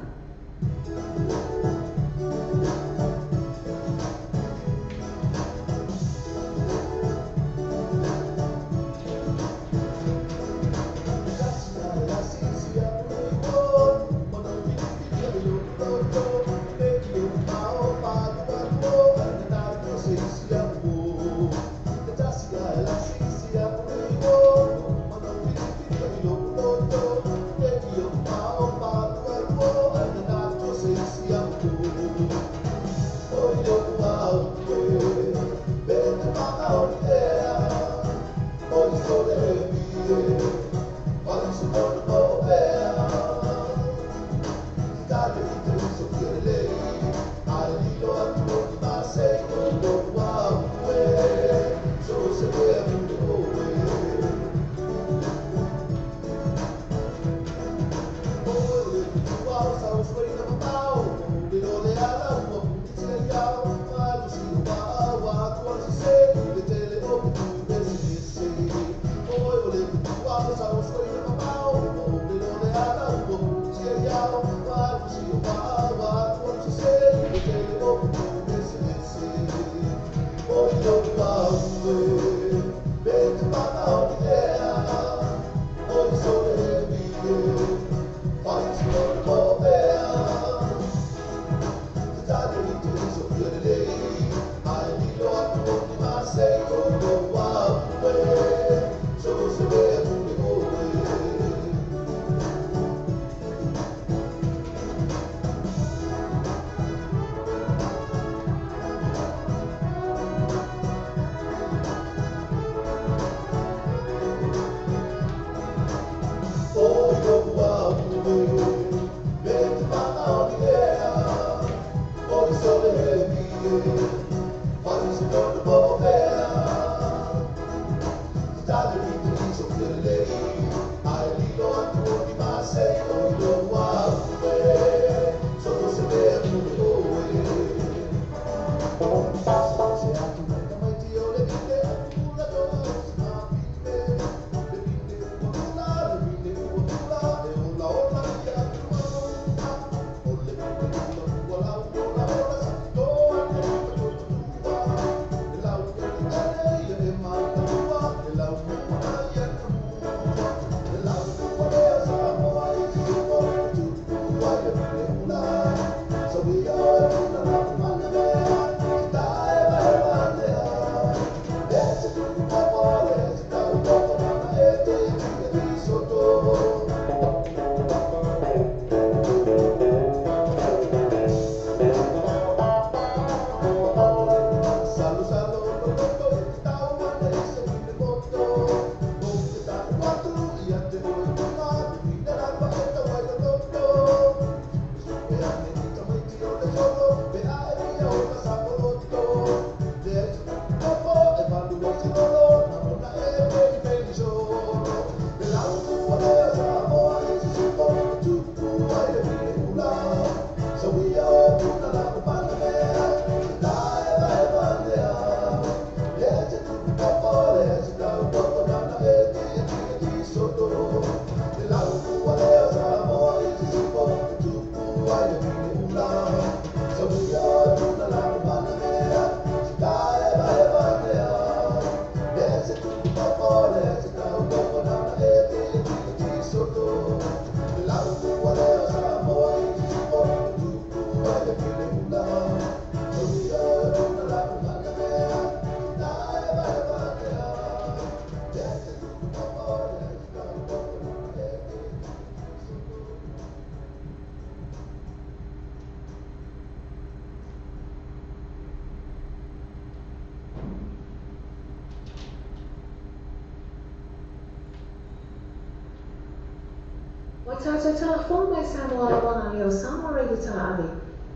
tātou telefon mai Samoa wana leo Samoa Radio Tala Avi.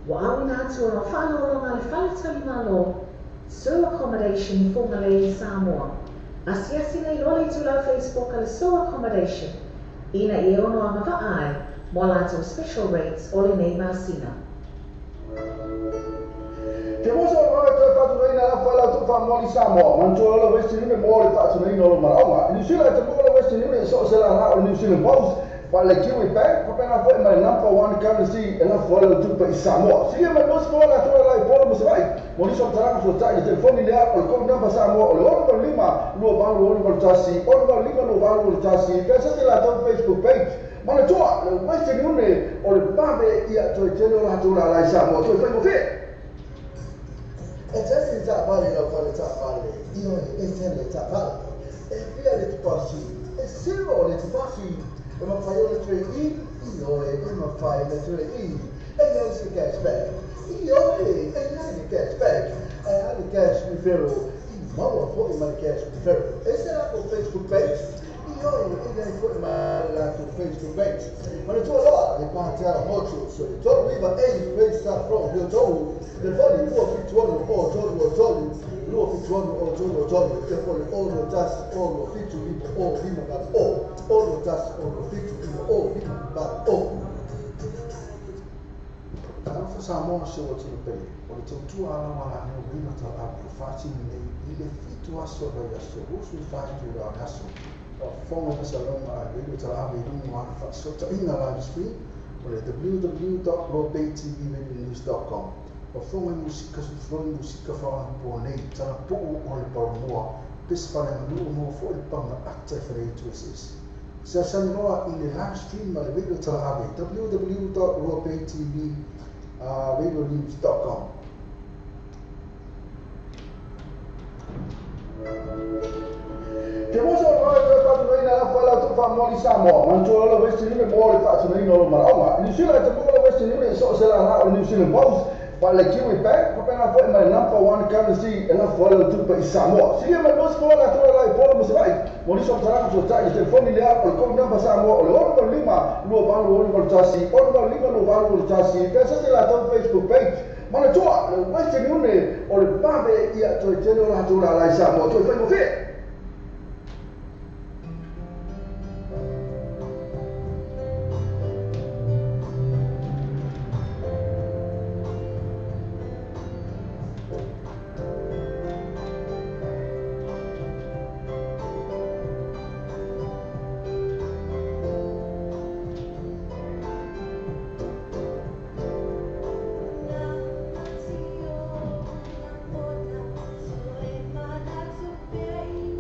Wa awina atu ono whanolonga le whaletali malo. Sewer accommodation formally Samoa. Asiasi nei lole tu lau Facebook ale sewer accommodation. Ina I ono amava ai, mo lato special rates ole nei masina. Ke moso o te tatu nei na fala tu fa moli Samoa, man tu ala westi ni mo le tatu nei no ma. Ni sila te mo la westi ni so se la na New Zealand Post. But like you with back, but I put my number one currency and I follow to pay Samoa. See my most for la tua la follow mo sai. Mo ni so tara so tai telefoni le a ko number Samoa o lo ko lima lo ba lo ko tasi, o lo lima lo ba lo tasi. Pesa se la tua Facebook page. Mana tua, le westi ni ne o le babe ia to tele la tua la Samoa. To fai mo fe. E già si sa vale la fare ta vale. Io e se le ta vale. E via le passi. E se lo le passi. Ma fai le 3E, io ma fai le 3E e non si cashback. Io e non si cashback. E anche cash referral. Ma lo poi ma cash referral. E se la con Facebook page? Io e non poi ma la con Facebook page. Ma le tue là, le parti alla moto, so le tue riva e il page sta from io tu. Le voli può fittuano o giorno lo fittuano o giorno che poi o lo just o lo fittu o lima ba o lo just o lo fittu o lima ba o. Tara fa Samoa se o tino pei, o le tautua ala wala ne o rima ta apu whati nei I le fitu aso vai aso, usu whatu la aso. O whonga nasa longa a radio ta awe rungu ana whaasota ina live stream, o le www.robaytvnews.com. O whonga musika su whonga musika whaana pua nei, tana puu o le paramua, pespare na lua mo fo le panga ata whare tu SS. Se asani noa I le live stream ma le radio ta awe, www.robaytvnews.com. Ke moso o te tatu nei na fala tu fa moli Samoa, man tu ala westi ni mo le tatu nei no ma. Ni sila te mo la westi ni so se la na New Zealand Post. But like you with back, but I put my number one currency and I follow to pay Samoa. See my most for la tua la follow mo sai. Mo ni so tara so tai telefoni le a ko number Samoa o lo ko lima lo ba lo ko tasi, o lo lima lo ba lo tasi. Pesa se la tua Facebook page. Mana tua, le westi ni ne o le babe ia to tele la tua la Samoa. To fai mo fe. Soy para su pie.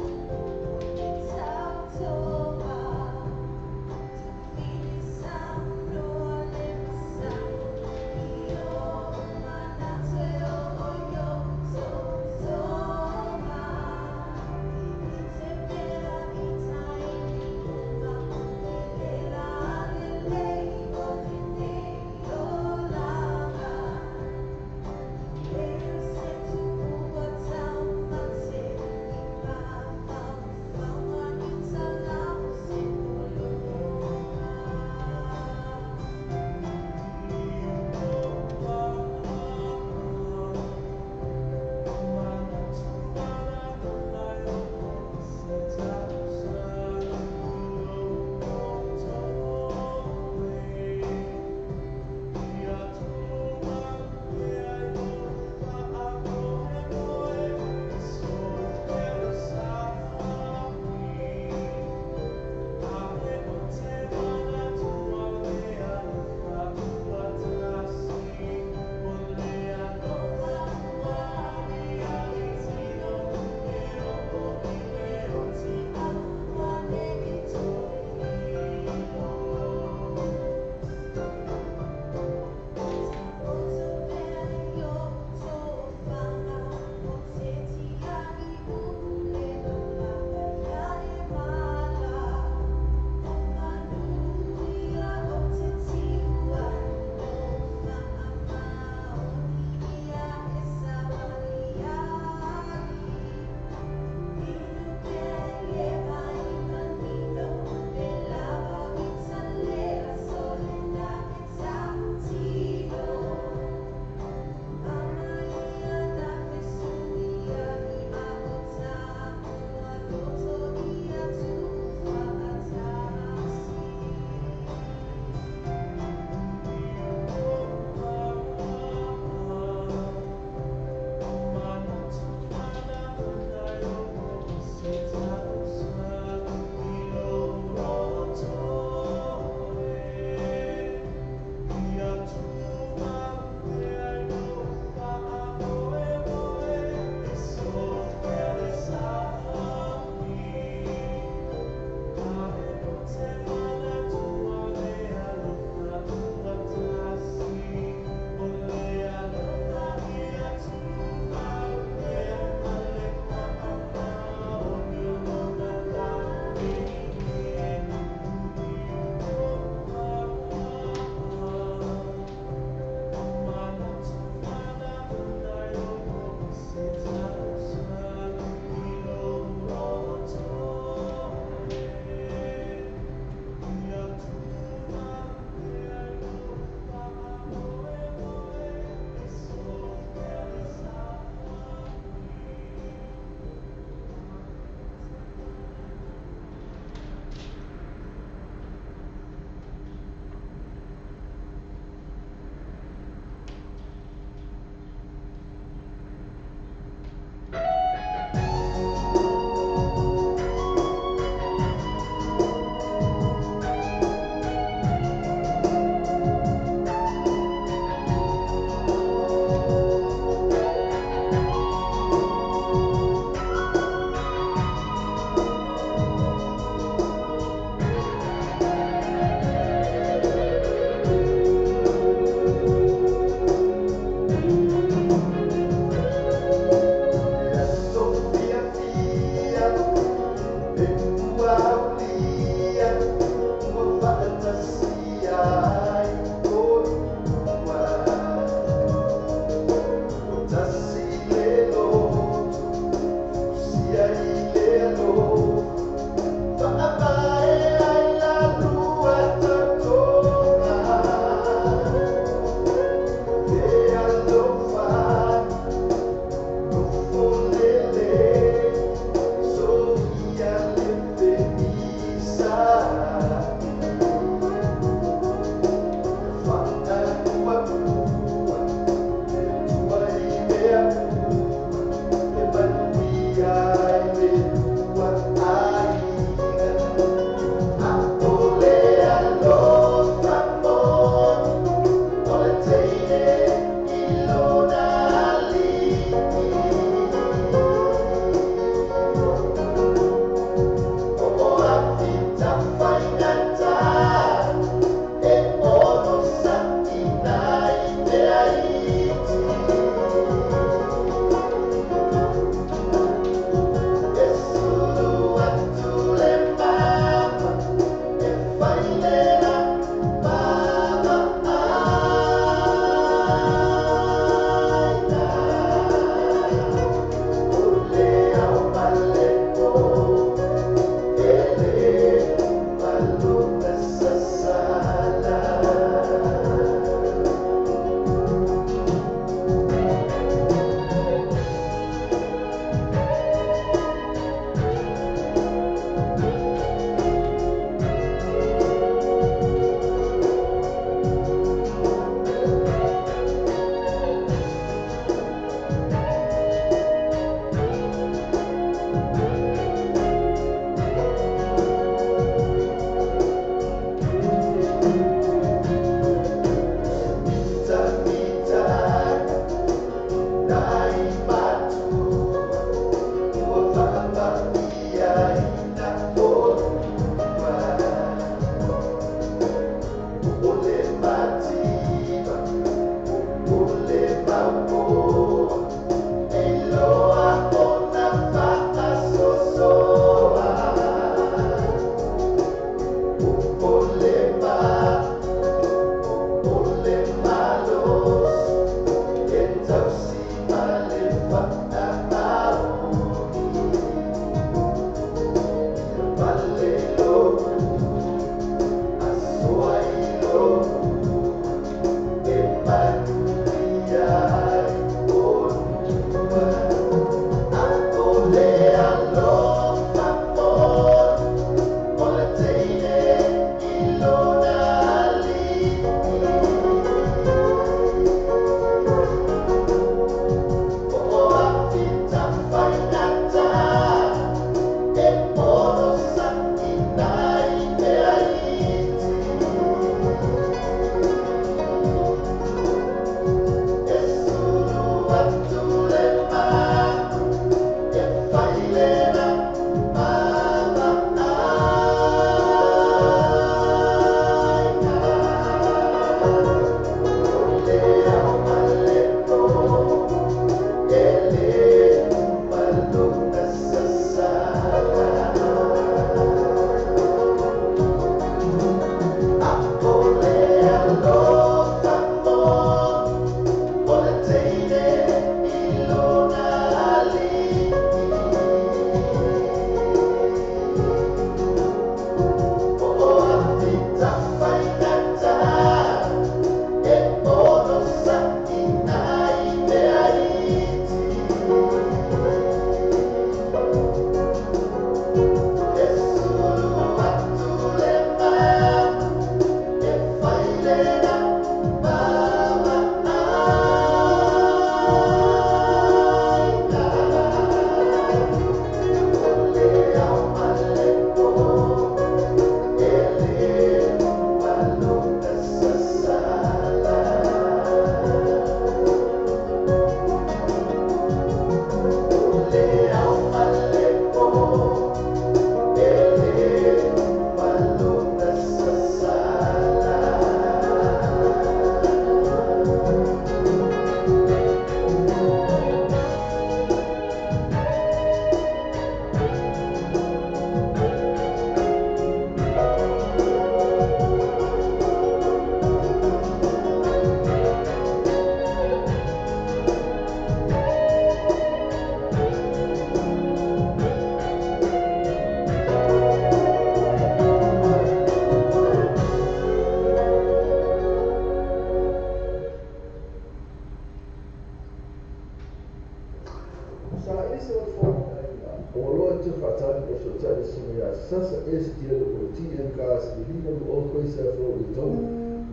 sasa este o tinha gas menina o coisa foi então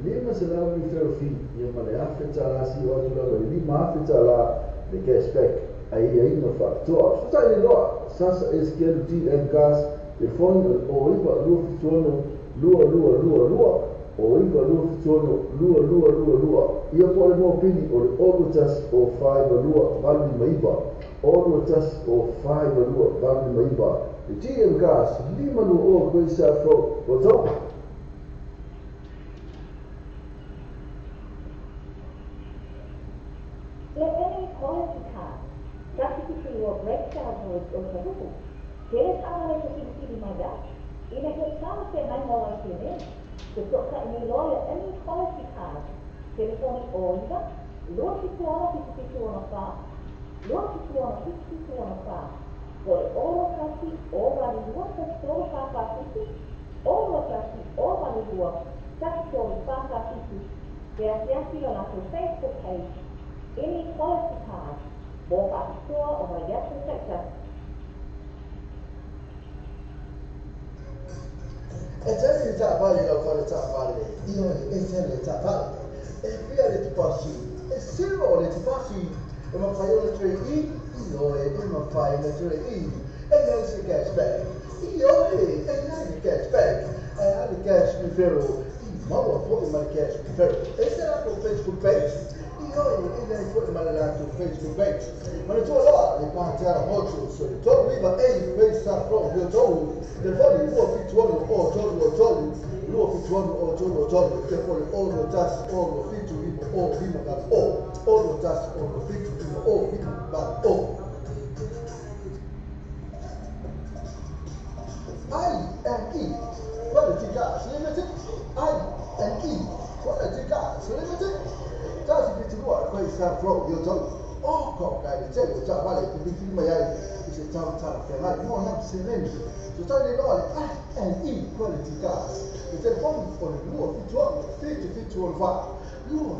lima se lá me fez fim e uma le afeta lá se o outro lá lima afeta lá de cashback aí no factor está ele lá sasa este o tinha gas e foi o iba lua funciona lua o iba lua funciona lua e eu pode mo pini o outras o five lua vale maiba outras o five lua vale maiba e tinha gas lima no o coisa foi então Any quality car, just to see your breakdown or something. There is other ways to see my dad. In a good time, say my mom is in it. The doctor in the lawyer, any quality car. Telephone order, look if you want to pick you on a car, look if you want to pick you on a car. For all of us, over the work of store car city, all of us, over the work, that's your car city. There's actually on our Facebook page. Any quality card, both at the store or by the sector. Eternity Tapali, for the Tapali, eternity Tapali. If we are to pursue, a zero to pursue, in my priority E, or in my priority E, and then she gets back. And then you get back. And the cash referral, mother put my cash referral. Is that up on Facebook page? Facebook page. Ma le tue là, le parti a molto su. Tu viva e pensa proprio tu. Te poi lo fittuano o giorno, lo fittuano o giorno, te poi o lo das o lo fittu vivo o vivo da o lo das o lo fittu vivo o vivo da o. I-N-E, quality gas limited. I-N-E, quality gas limited. Già si fittano questa proprio tu. Oh, comunque, c'è già vale che di magari si sta fermando, non è semplice. Tu stai lì, I-N-E, quality gas. Il telefono con il nuovo fittuano fa. Nuovo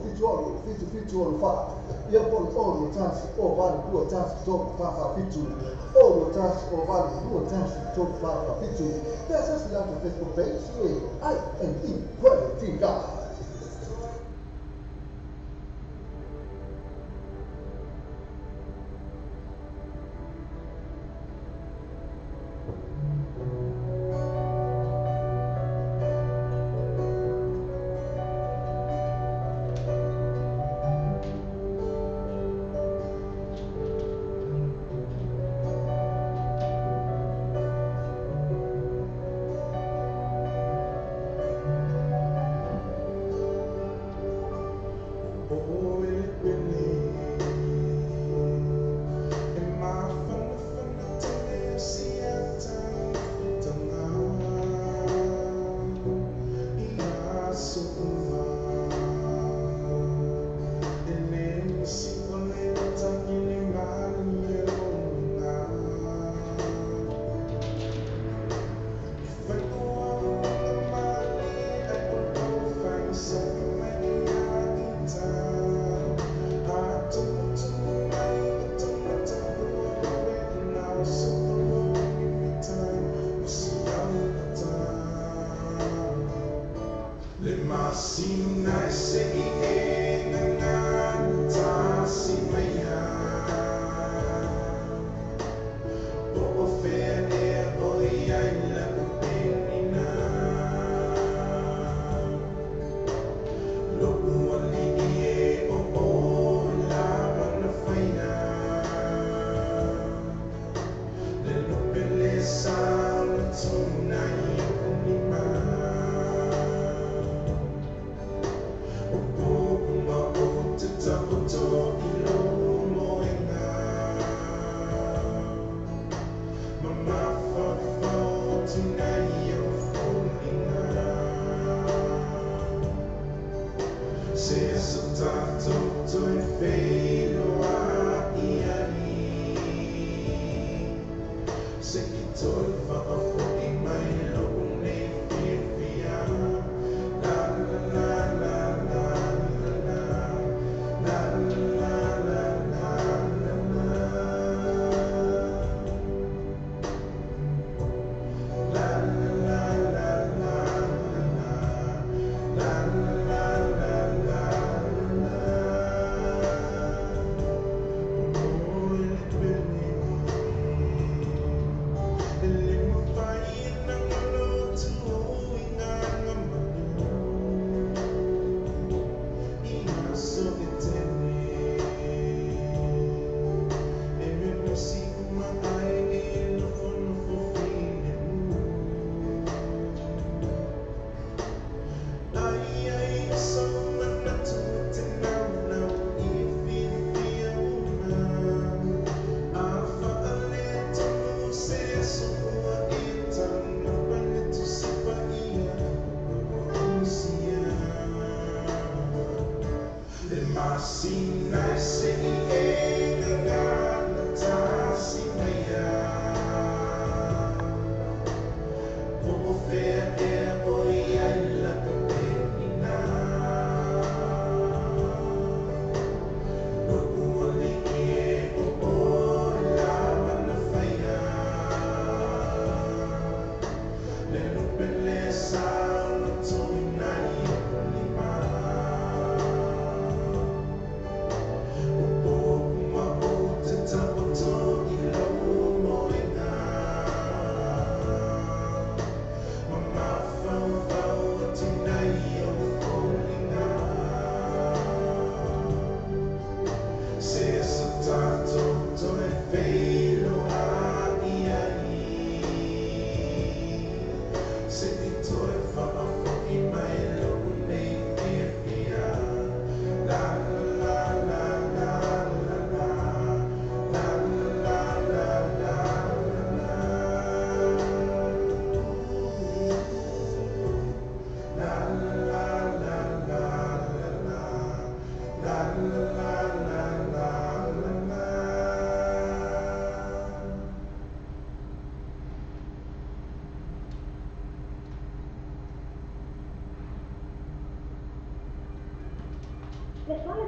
fittuano fa. Io poi ho lo tansi, o vale due tansi, to fa fittu. O lo tansi, o vale due tansi, to fa fittu. That's just like the Facebook page, I-N-E, quality gas.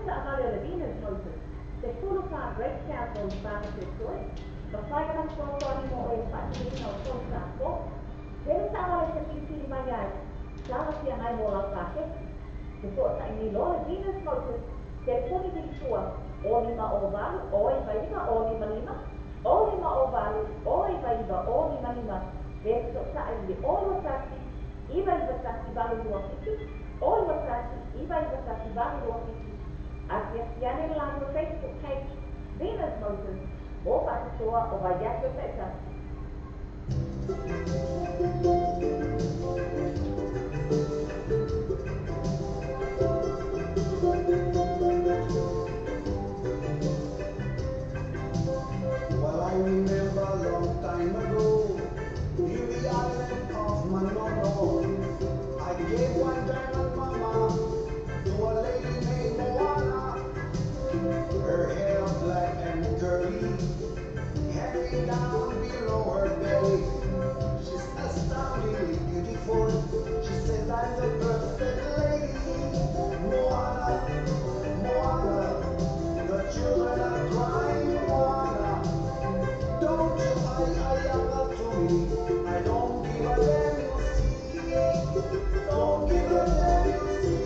sa avale le Venus Moses. Te solo fa breakdown con spana per toi. Ma fai che non so animo e faccio di no so sapo. Te sa avale se fili mai ai. Sala sia mai mola fate. Te so sa in lo Venus Moses. Telefoni di sua. Onima ovale, oi vaiva, onima lima. Onima ovale, oi vaiva, onima lima. Te so sa in oi tatti. Iva i tatti vale due fiti. Oi tatti, iva i tatti vale due fiti. Asiasiane nell'altro Facebook page Venus Moses o Pastor o Vaiato Feta. Well, I remember a long time ago in the island of Manolo, I gave one diamond mama to a lady named Moana. Her hair black and curly, hanging down below her belly. She's astoundingly beautiful. She says I'm the perfect lady. Moana, Moana, the children are crying. Moana, don't you I to me. I don't give a damn, you see. Don't give a damn, you see.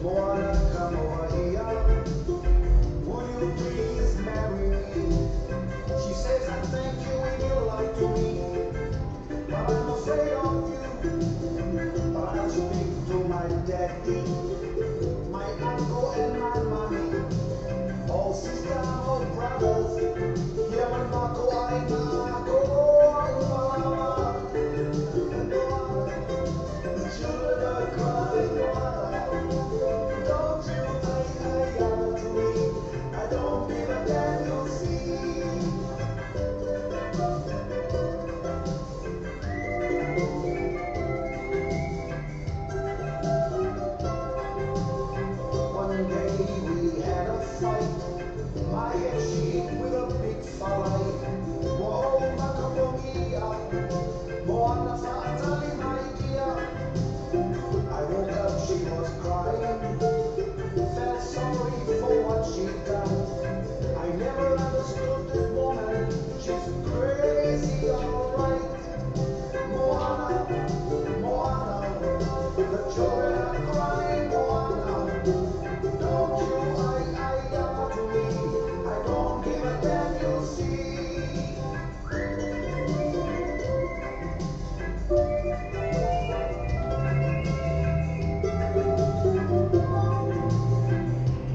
Moana, come over here. Would you please marry me? She says I thank you when you lie to me, but I'm afraid of you. But I'll speak to my daddy, my uncle and my mommy, all sister, all brothers. Yeah, my Marco, I Marco, Moana. The children are crying, Moana. Don't you to me? I don't give a damn, you'll see. One day we had a fight. My head she hit with a big fight. Whoa, Makamogia. Moana fatally, my dear. I woke up, she was crying. Felt sorry for what she'd done. I never understood this woman. She's crazy, alright. Moana, Moana, the children are crying. Moana, don't you to me. I don't give a damn, you'll see.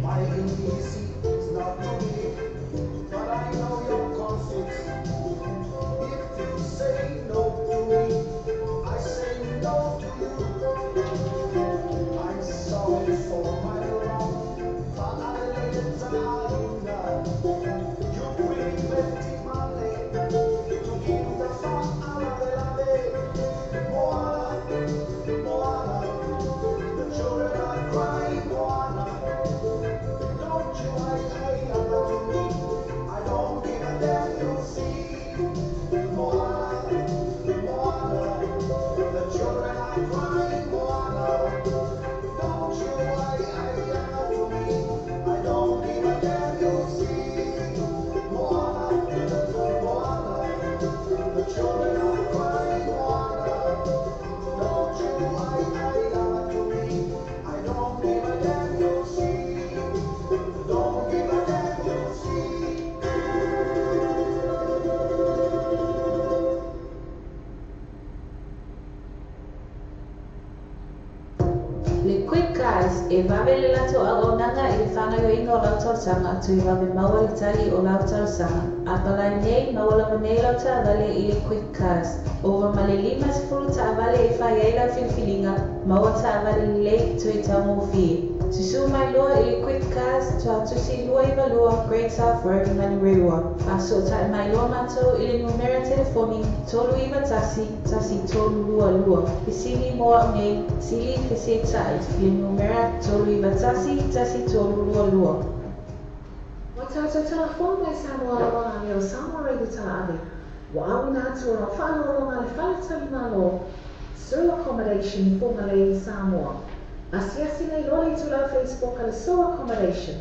My English is not too big, but I know your conflicts. If you say no to me, I say no to you. I'm sorry for my wrong, but I let it down. You bring plenty money to give the father de la day. Moana, Moana, the children are crying. Moana, don't you to me? I don't give a damn, you'll see. Moana, Moana, the children are crying. Moana, don't you to me? I don't give a damn, you'll see. Moana, Moana, the children are crying. Moana, don't you to me? I don't give a damn, you'll see. Don't give a damn, you'll see. Le quick guys e vave le lato agonanga e whanga yo inga o lautar sanga tu i vave maua le tali o lautar sanga. A palai nei mawala manei lautar vale i le quick guys. Over male lima sifuru ta vale i whai eila filfilinga maua ta vale le tu i tamu fi. Tusu mai loa i le quick guys tu atusi lua i valua Great South Road i mani rewa. Aso ta mai loa mato i le numera telefoni tolu iwa tasi tolu lua lua. Pisini moa nei sili fisi tai le numera tolu iwa tasi tolu lua lua. What's our telefone by Samoa Wana Samoa Radio Tala Ave? Wa awina atu ona whanonga le whale talimalo Sue accommodation i Fongalei i Samoa. Asiasi nei lole i tula Facebook ale so accommodation.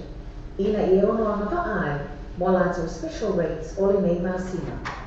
Ina I ono anga ai, mo lato special rates ole nei masina.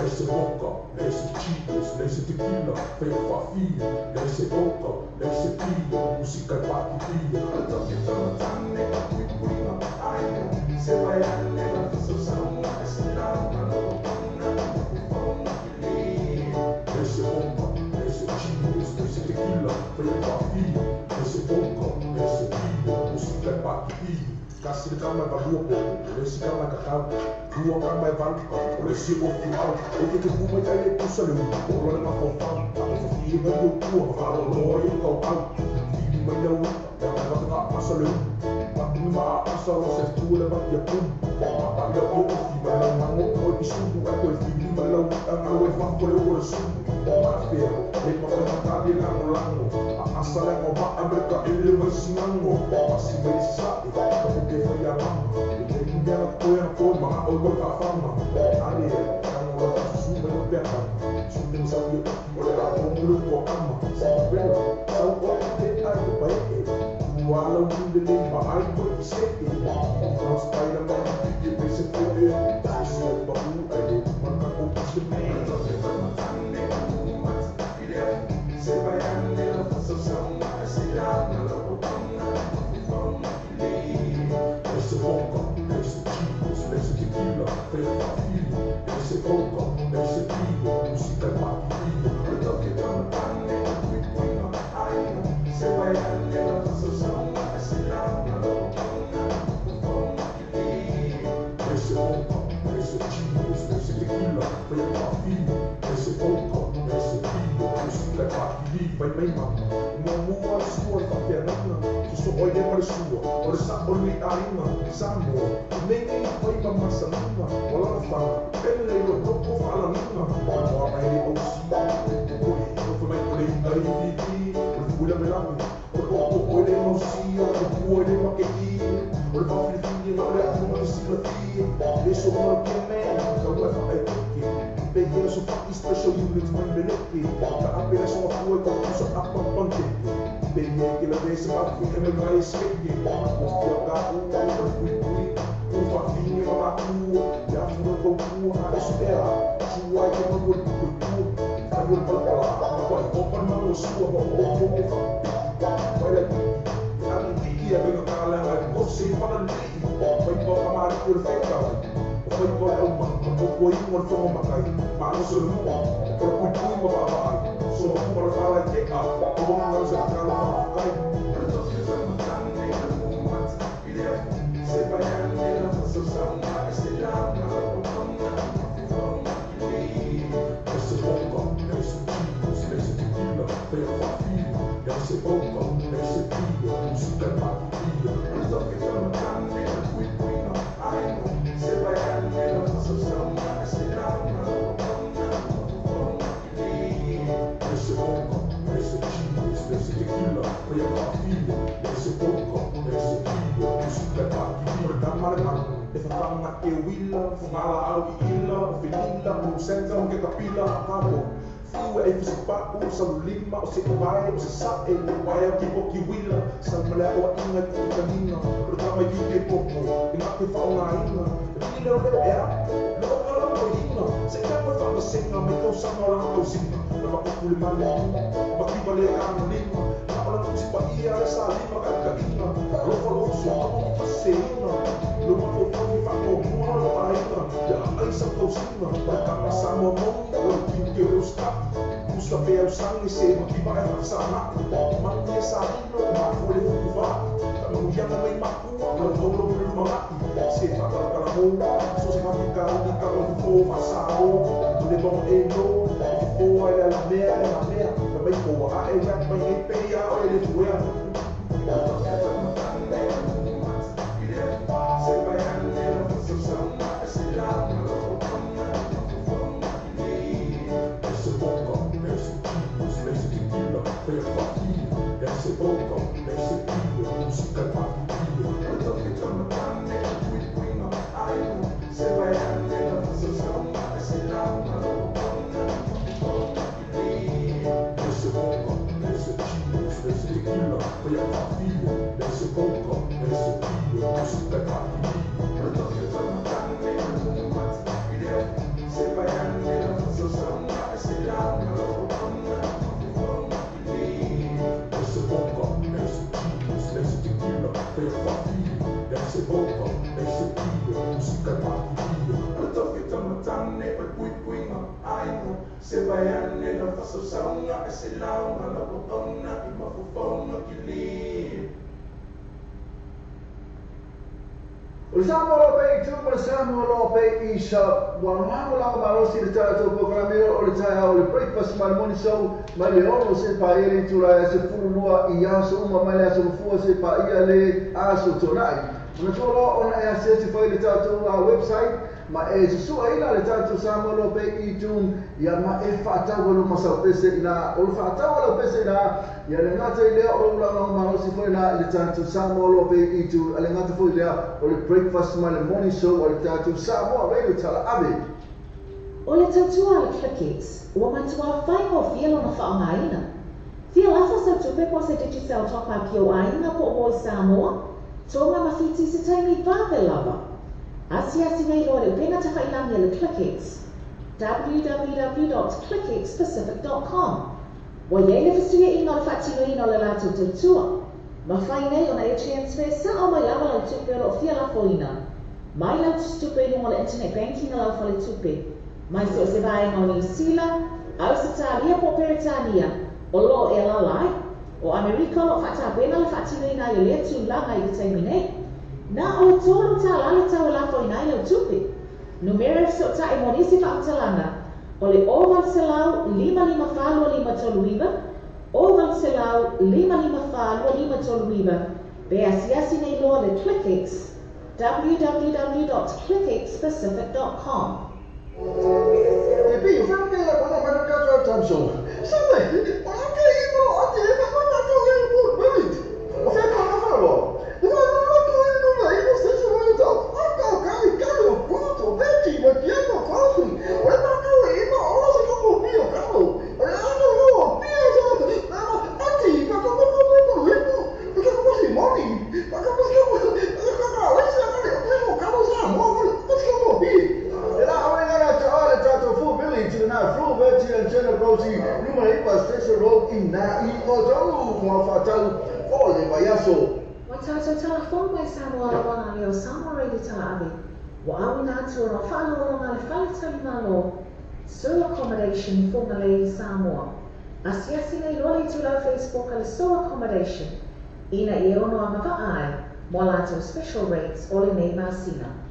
Ese vodka, ese chicos, ese tequila, feo fafia, ese vodka, ese pilla, música y paquitilla. Ese vodka, ese chicos, ese tequila, feo fafia, ese vodka, ese pilla, música y paquitilla. Kasi de kama ba lupo, esse kama kakao, dua kama ba, oleh si o final, o que tu puma já é tu salu, o olha na fofão, a fofia vai o tua, fala o oi o kau, filho mai não, ela vai dar para salu, a prima a sala se tu leva que pum, a palha o filho vai não mango, o isso é o filho vai não, a não é fã por o isso, a feira, ele vai matar de lá no lango, a sala é uma America ele vai se mango, assim vai sabe. Porque foi a mama, ele me deu a forma, o gol da fama. Ali, quando eu subo no pé, subo no sabio, olha como eu vou ama. Sabe, sabe o que é o pai? O alam de lima, ai por ser que nós Spider-Man que pensa que isso é babu, aí marca o que se mete. Você vai andar na sessão, mas se dá na esse vodka, esse chicos, esse tequila, feo fafia, esse vodka, esse pilla, música e paquitilla. Eu tô ficando pane, cuicuina, ai, cê vai andar na sessão, mas se dá na esse vodka, esse chicos, esse tequila, feo fafia, esse vodka, esse pilla, música e paquitilla. Vai bem, mano, uma mua sua tá perana. So olha para sua, olha sa olha ainda, samo, nem foi para massa numa, olha na fala, ele não tocou fala numa, olha aí o sim, o foi mais por aí, o olha melado, o olha não se, o olha não quer ir, olha para filhinho, olha como se fia, isso não quer nem, então vai fazer aqui, peguei so fucking special units man belekki, ka apela so apuai ko so apang pangkiki. Benge kila vez ma fui me vai skegi, postia ka u kui u fafinho ma ku, ya furo ko ku ha espera, suai ko mo ku ayun pala, ko open ma mo sua mo ko fa. Olha aqui, a minha bem kala ai você para ali, foi para amar por feita. Foi para uma, foi uma forma makai, mas não sou não, por muito uma babai, sou para falar que a, como não se fala makai, eu tô fazendo também no mundo, ele se vai andar na sessão, mas se dá esse vodka, esse chicos, esse tequila, feo fafia, esse vodka, esse pilla, música e paquitilla, eu tô fazendo também no cuicuina, ai não, se vai andar na sessão, mas se dá esse vodka, esse chicos, esse tequila, feo fafia, esse vodka, esse pilla, música e paquitilla, damarman, efafanga que willa, fumala au ila, finila, senza que capila, acabo. Fui a visitar o São Lima, o seu pai, o seu sabe, o pai que boque willa, São Malé o inga com caminho, programa que pouco, e não te fala ainda, filho de era, não fala com inga, se quer por favor senga, mas não sabe não lá com singa, não vai com o malé, baqui vale a lima, não ela não se paia essa lima cacaína, não falou só não passeina, não vou fazer favor, não ela ainda, já aí são cozinha, vai passar uma mão, que eu está, custa ver o sangue ser que vai passar na mas não é saindo, mas foi o que vai, não ia também macu, não vou no mal, se fala para o, só se vai ficar de carro vou passar o, do bom e no, o é a merda, também vou a ele vai peia, ele foi esse vodka, esse pilla, música e paquitilla. Eu tô ficando cane, cuicuina, ai não, cê vai andar na sessão, mas se dá esse vodka, esse chicos, esse tequila, O Samoa Lope i tūma Samoa Lope I sa wanohano lau malosi le tātou pokaramira o le taia o le breakfast ma le morning show ma le ono se pa ia le tūra e se furunua I aso uma ma le aso mafua se pa ia le aso tonai. Ona tōro ona e asesi whai le tātou website ma e se sua ina le tātou Samoa Lope I tūm ia ma e whaatau alo masau pese ina o le whaatau alo pese ina ia le ngata I lea o la ngau malosi whai na le tātou Samoa Lope I tū ale ngata whai lea o le breakfast ma le morning show o le tātou Samoa Radio Tala Ave. O le tautua le Clickix, ua matua whai o whialo na whaongaina. Whia lafa sa tupe po se digital top-up ki o ainga po o Samoa, tonga mawhiti se taimi vawe lava. Asi nei loa le upena ta whailangia le Clickix, www.clickixpacific.com. Wa iei le whasuia ina o le whatino ina o le lātou tautua. Ma whai nei o na e transfer sa o mai lava lau tupe o lo whia lafo ina. Mai lau tustupe ina o le internet banking a lau whale tupe. Mai so se vai o New Zealand, au se tālia po Peritania, o lo e lalai, o Amerika o whata buena le whatino ina I lea tu langa I le taimi nei. Na o tōru tā lale tau lafo ina I lau tupe. Numere so ta e monisi whaatalanga, o le oval se lau 555 toluiva, oval se lau 555 toluiva, be asiasi nei loa le Clickix, www.clickixpacific.com. E pi, whanake la kona mana katoa tamso. Sawe, whanake imo ate e whanaka katoa e mo wait. O whai kona whawa. E whanaka katoa e mo na imo sese wai tau. Aka o kai kare o puto, beti, wa kiano kafi. O e whanaka o imo ora se kamo pio kamo. O e ano yo, pio sa. Ati, kakamo kamo imo imo. Kakamo si moni. Kakamo si kamo. Kakamo si kamo. Kakamo sa mo. Kakamo pio. To the night, Flo Betty and Jenna Rosie, numero 8 Station Road in Nai Otaru, Moafatau, Ole Bayaso. Watato telefone mai Samoa wana leo Samoa Radio Tala Ave. Wa awina atu no whalo o ngale whale tali malo. Sole accommodation for Malay Samoa. Asiasi nei lole tu lau Facebook ale sole accommodation. Ina I ono a mawai, mo lato special rates ole nei masina.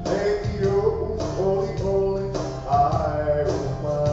Hey, yo, holy, holy, I, oh my.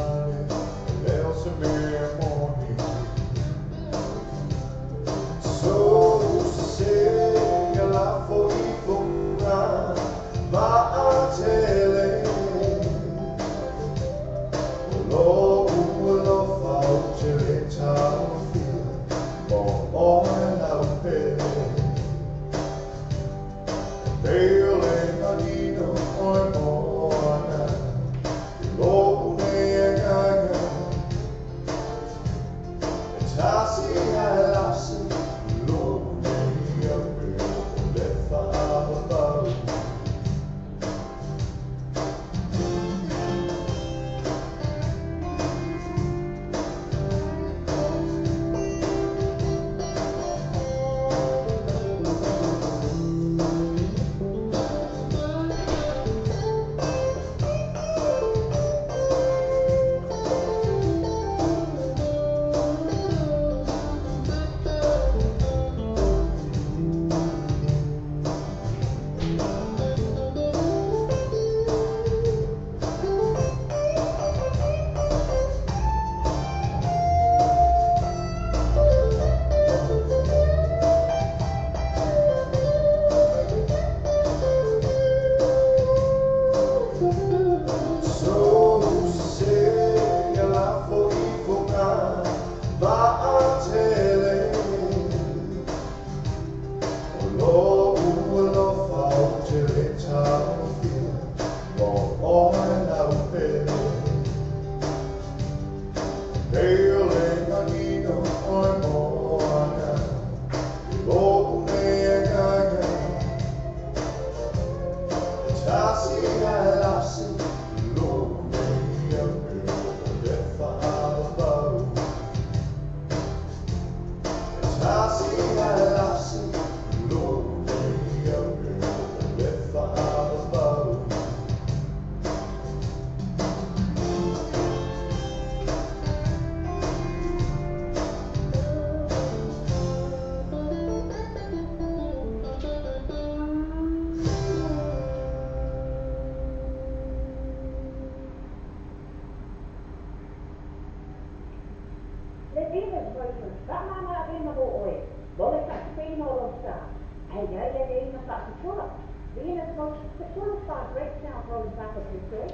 Venus Moses, that man out in the boy, Bolly Saxopine or Star. Hey, yeah, in the Saxopine. Venus Moses, the full star breaks down from back of his face.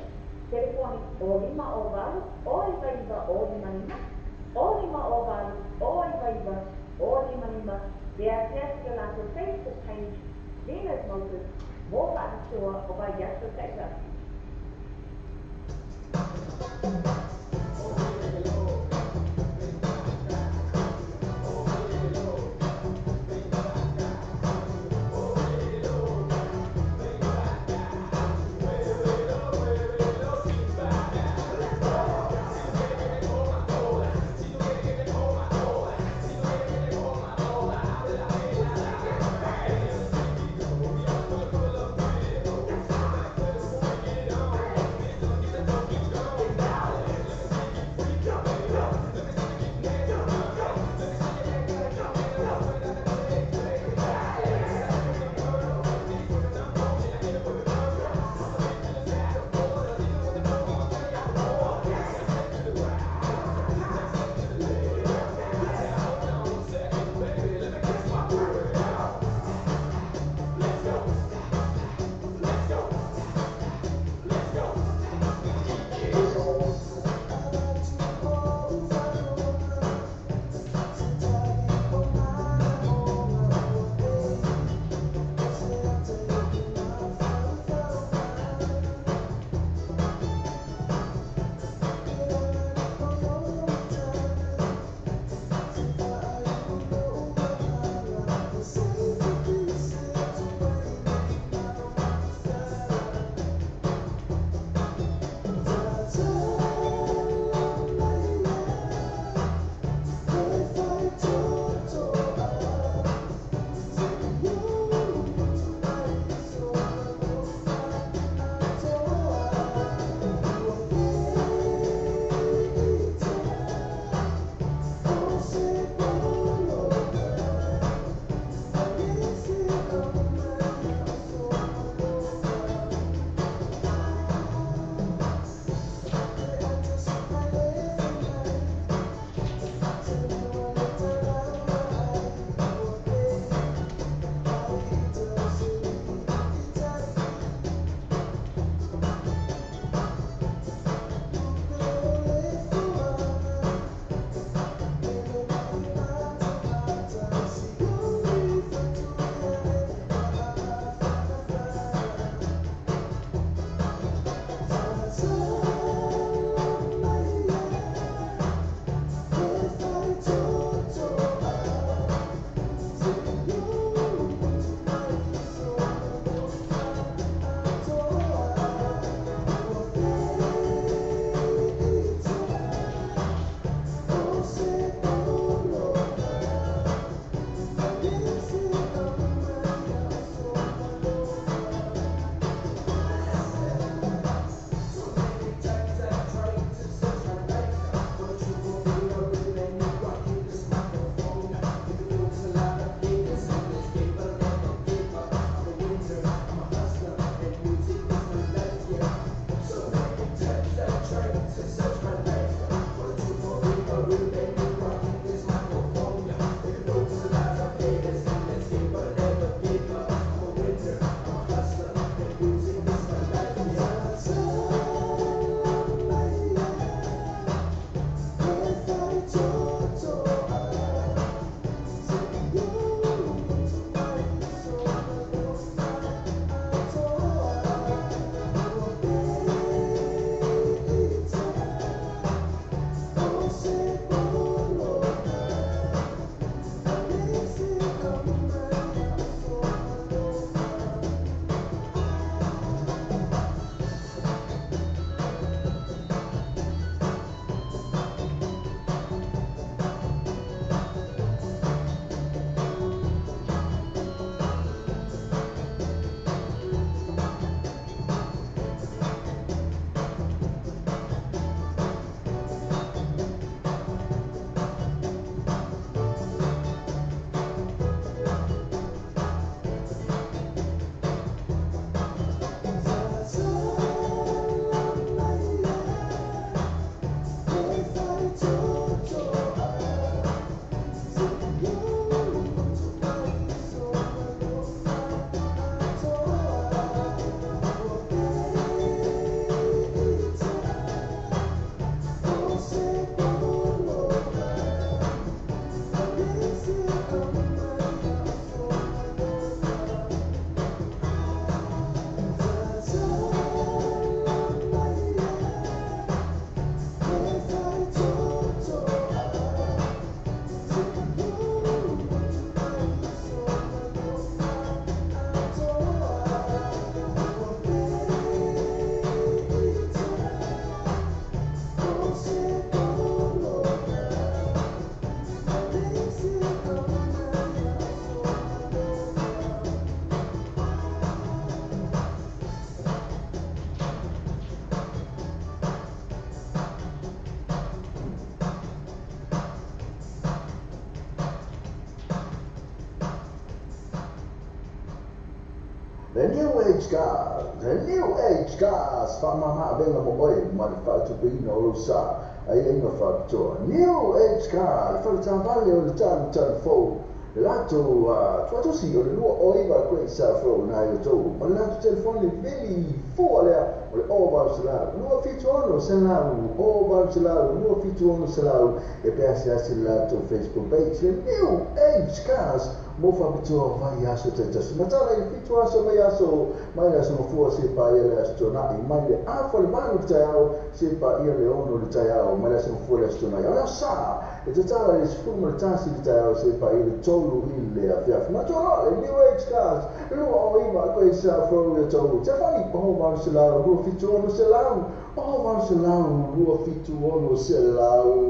Telephone Olima Oval, Oliva, Olimanima, Olima Oval, Oliva, Olimanima. They are just the last Facebook page. Venus Moses, more by the store or by just the sector. age cars, the new age cars, whamama venga mo oi, ma le whaatupino o sa, ai inga whaatoa. New age cars, le whaatambale o le tan fou, le lato, tuatosi o le lua oiva koe sa fou na i o tau, ma le lato telefoni veli fua lea, o le oval se lau, lua fitu ono se lau, oval se lau, lua fitu ono se lau, e pea se ase le lato Facebook page, le new age cars, mo whapitua vai aso te tasu. Matala i fitu aso mai aso, mai aso mafua se pa ia le aso tonai, mai le awha le manu le tai au, se pa ia le ono le tai au, mai le aso mafua le aso tonai. Ala sa, e te tala le sifuma le tasi le tai au, se pa ia le tolu i le afiafi. Matala le new age cars, lua o ima koe sa fau le tolu. Te whani oho manu se lau, lua fitu ono se lau, oho manu se lau, lua fitu ono se lau.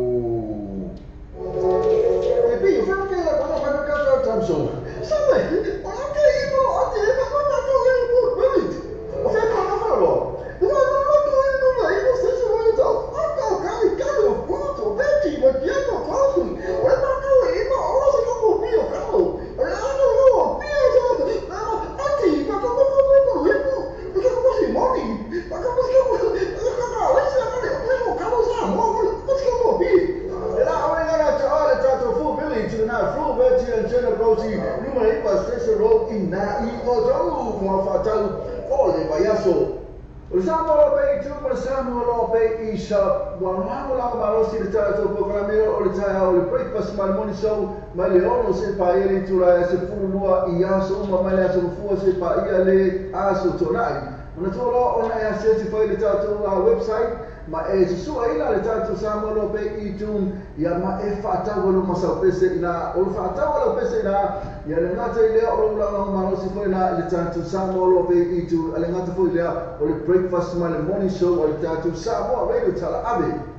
E bi, whai kei la kona whai kata tamso. Sabe, o ake imo, ate e ka kona kau e mo wait. O whai kona wharo. E whai kona kau e mo na imo se se wai tau. Aka o kari kari o kuto, beti, ma kieno kasu. O e kau e ima, ora se kau pio kau. O e ano yo, pio sa. Ati, ka kau kau kau limu. E ka kau si moni. Ka kau si kau. E ka kau laisi a kare. O e mo kau sa mo. O se kau pio. To the night, Flo Betty and Jenna Rosie, numero 1 Station Road in Nai Otau, Mofatau, Ole Bayaso. Usamos bem, tu passamos bem e só, vamos lá marosi de tato programero o taia o breakfast my morning show, mas leono se pa ele tura esse furua e aso uma malha so fu se pa ele aso tonai. Una tolo ona ya se foi de tato a website, ma e se sua ila le tato samo lo pe i tun ya ma e fata wolo masa pese ina o fata wolo pese ina ya le ngata ile o la marosi foi na le tato samo lo pe i tu ale ngata foi le o le breakfast my morning show o le tato samo radio tala abe.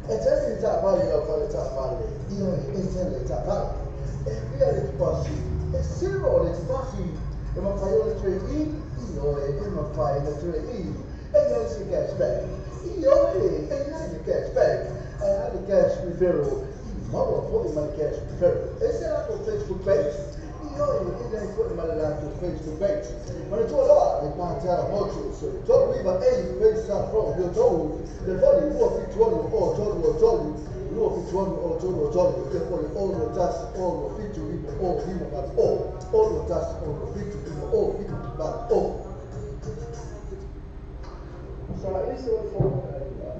E tani tabale la fare tabale, io e tani tabale. E via le passi, e zero le passi, e ma fai le 3 io e ma fai le 3 e non si cashback. Io e non si cashback. E alle cash rifero, ma poi ma cash rifero. E se la tua Facebook page, io e non poi ma la tua Facebook page. Ma le tue là, le mangiare molto, se tu arriva e pensa proprio tu, le fai il tuo fittuono o tu Luo fittuono o giorno, che poi oro tas oro fittu o fino bat oro tas oro fittu o fino bat Sarà isso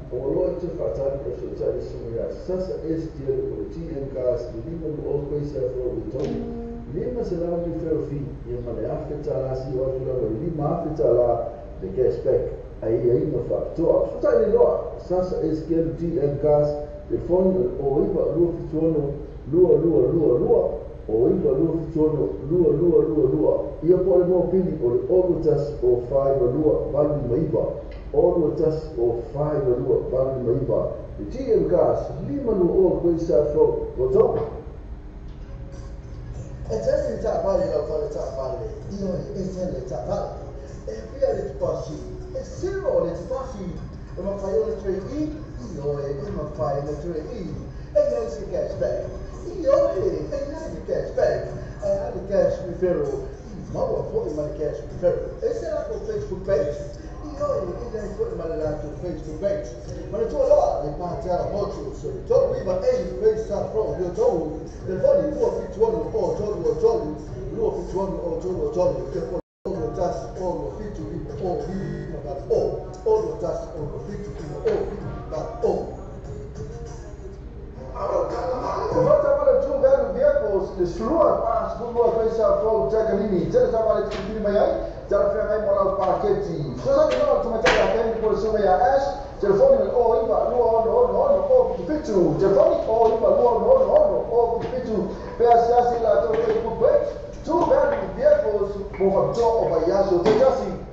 o lote fatale per sociale sumia sasa este o tien gas de lima o coisa fro de tom lima se la mi ferfi e male afeta la si o la lima afeta la de cashback aí no factor fatale lo sasa este tien gas de fondo o iba lua fitsuono lua o iba lua fitsuono lua ia pole mo pili o lutas o fai lua balu maiba o lutas o fai lua balu maiba de tien gas lima no o coisa fro botão e tani tabale la fare tabale io e tani tabale e via le passi e zero le passi e ma fai le 3 io e ma fai le 3 e non si cashback. Io e non si cashback. E alle cash rifero, ma poi ma cash rifero. E se la tua Facebook page, io e non poi ma la tua Facebook page. Ma le tue là, le mangiare molto, se tu arriva e pensa proprio tu, le fai il tuo fittuono o giorno, luo fittuono o giorno, che poi oro tas oro fittu o fino bat oro tas oro fittu o fino bat Volta para tu velho vehicles de slua pas bulo pensa flow jagalini jadi sama itu kiri mayai jadi ferai moral parketi so sa no tu mata ya tem por so ya ash telefone o iba no pitu telefone o iba no pitu pe asiasi la to Facebook page tu velho vehicles por favor o bayaso te assim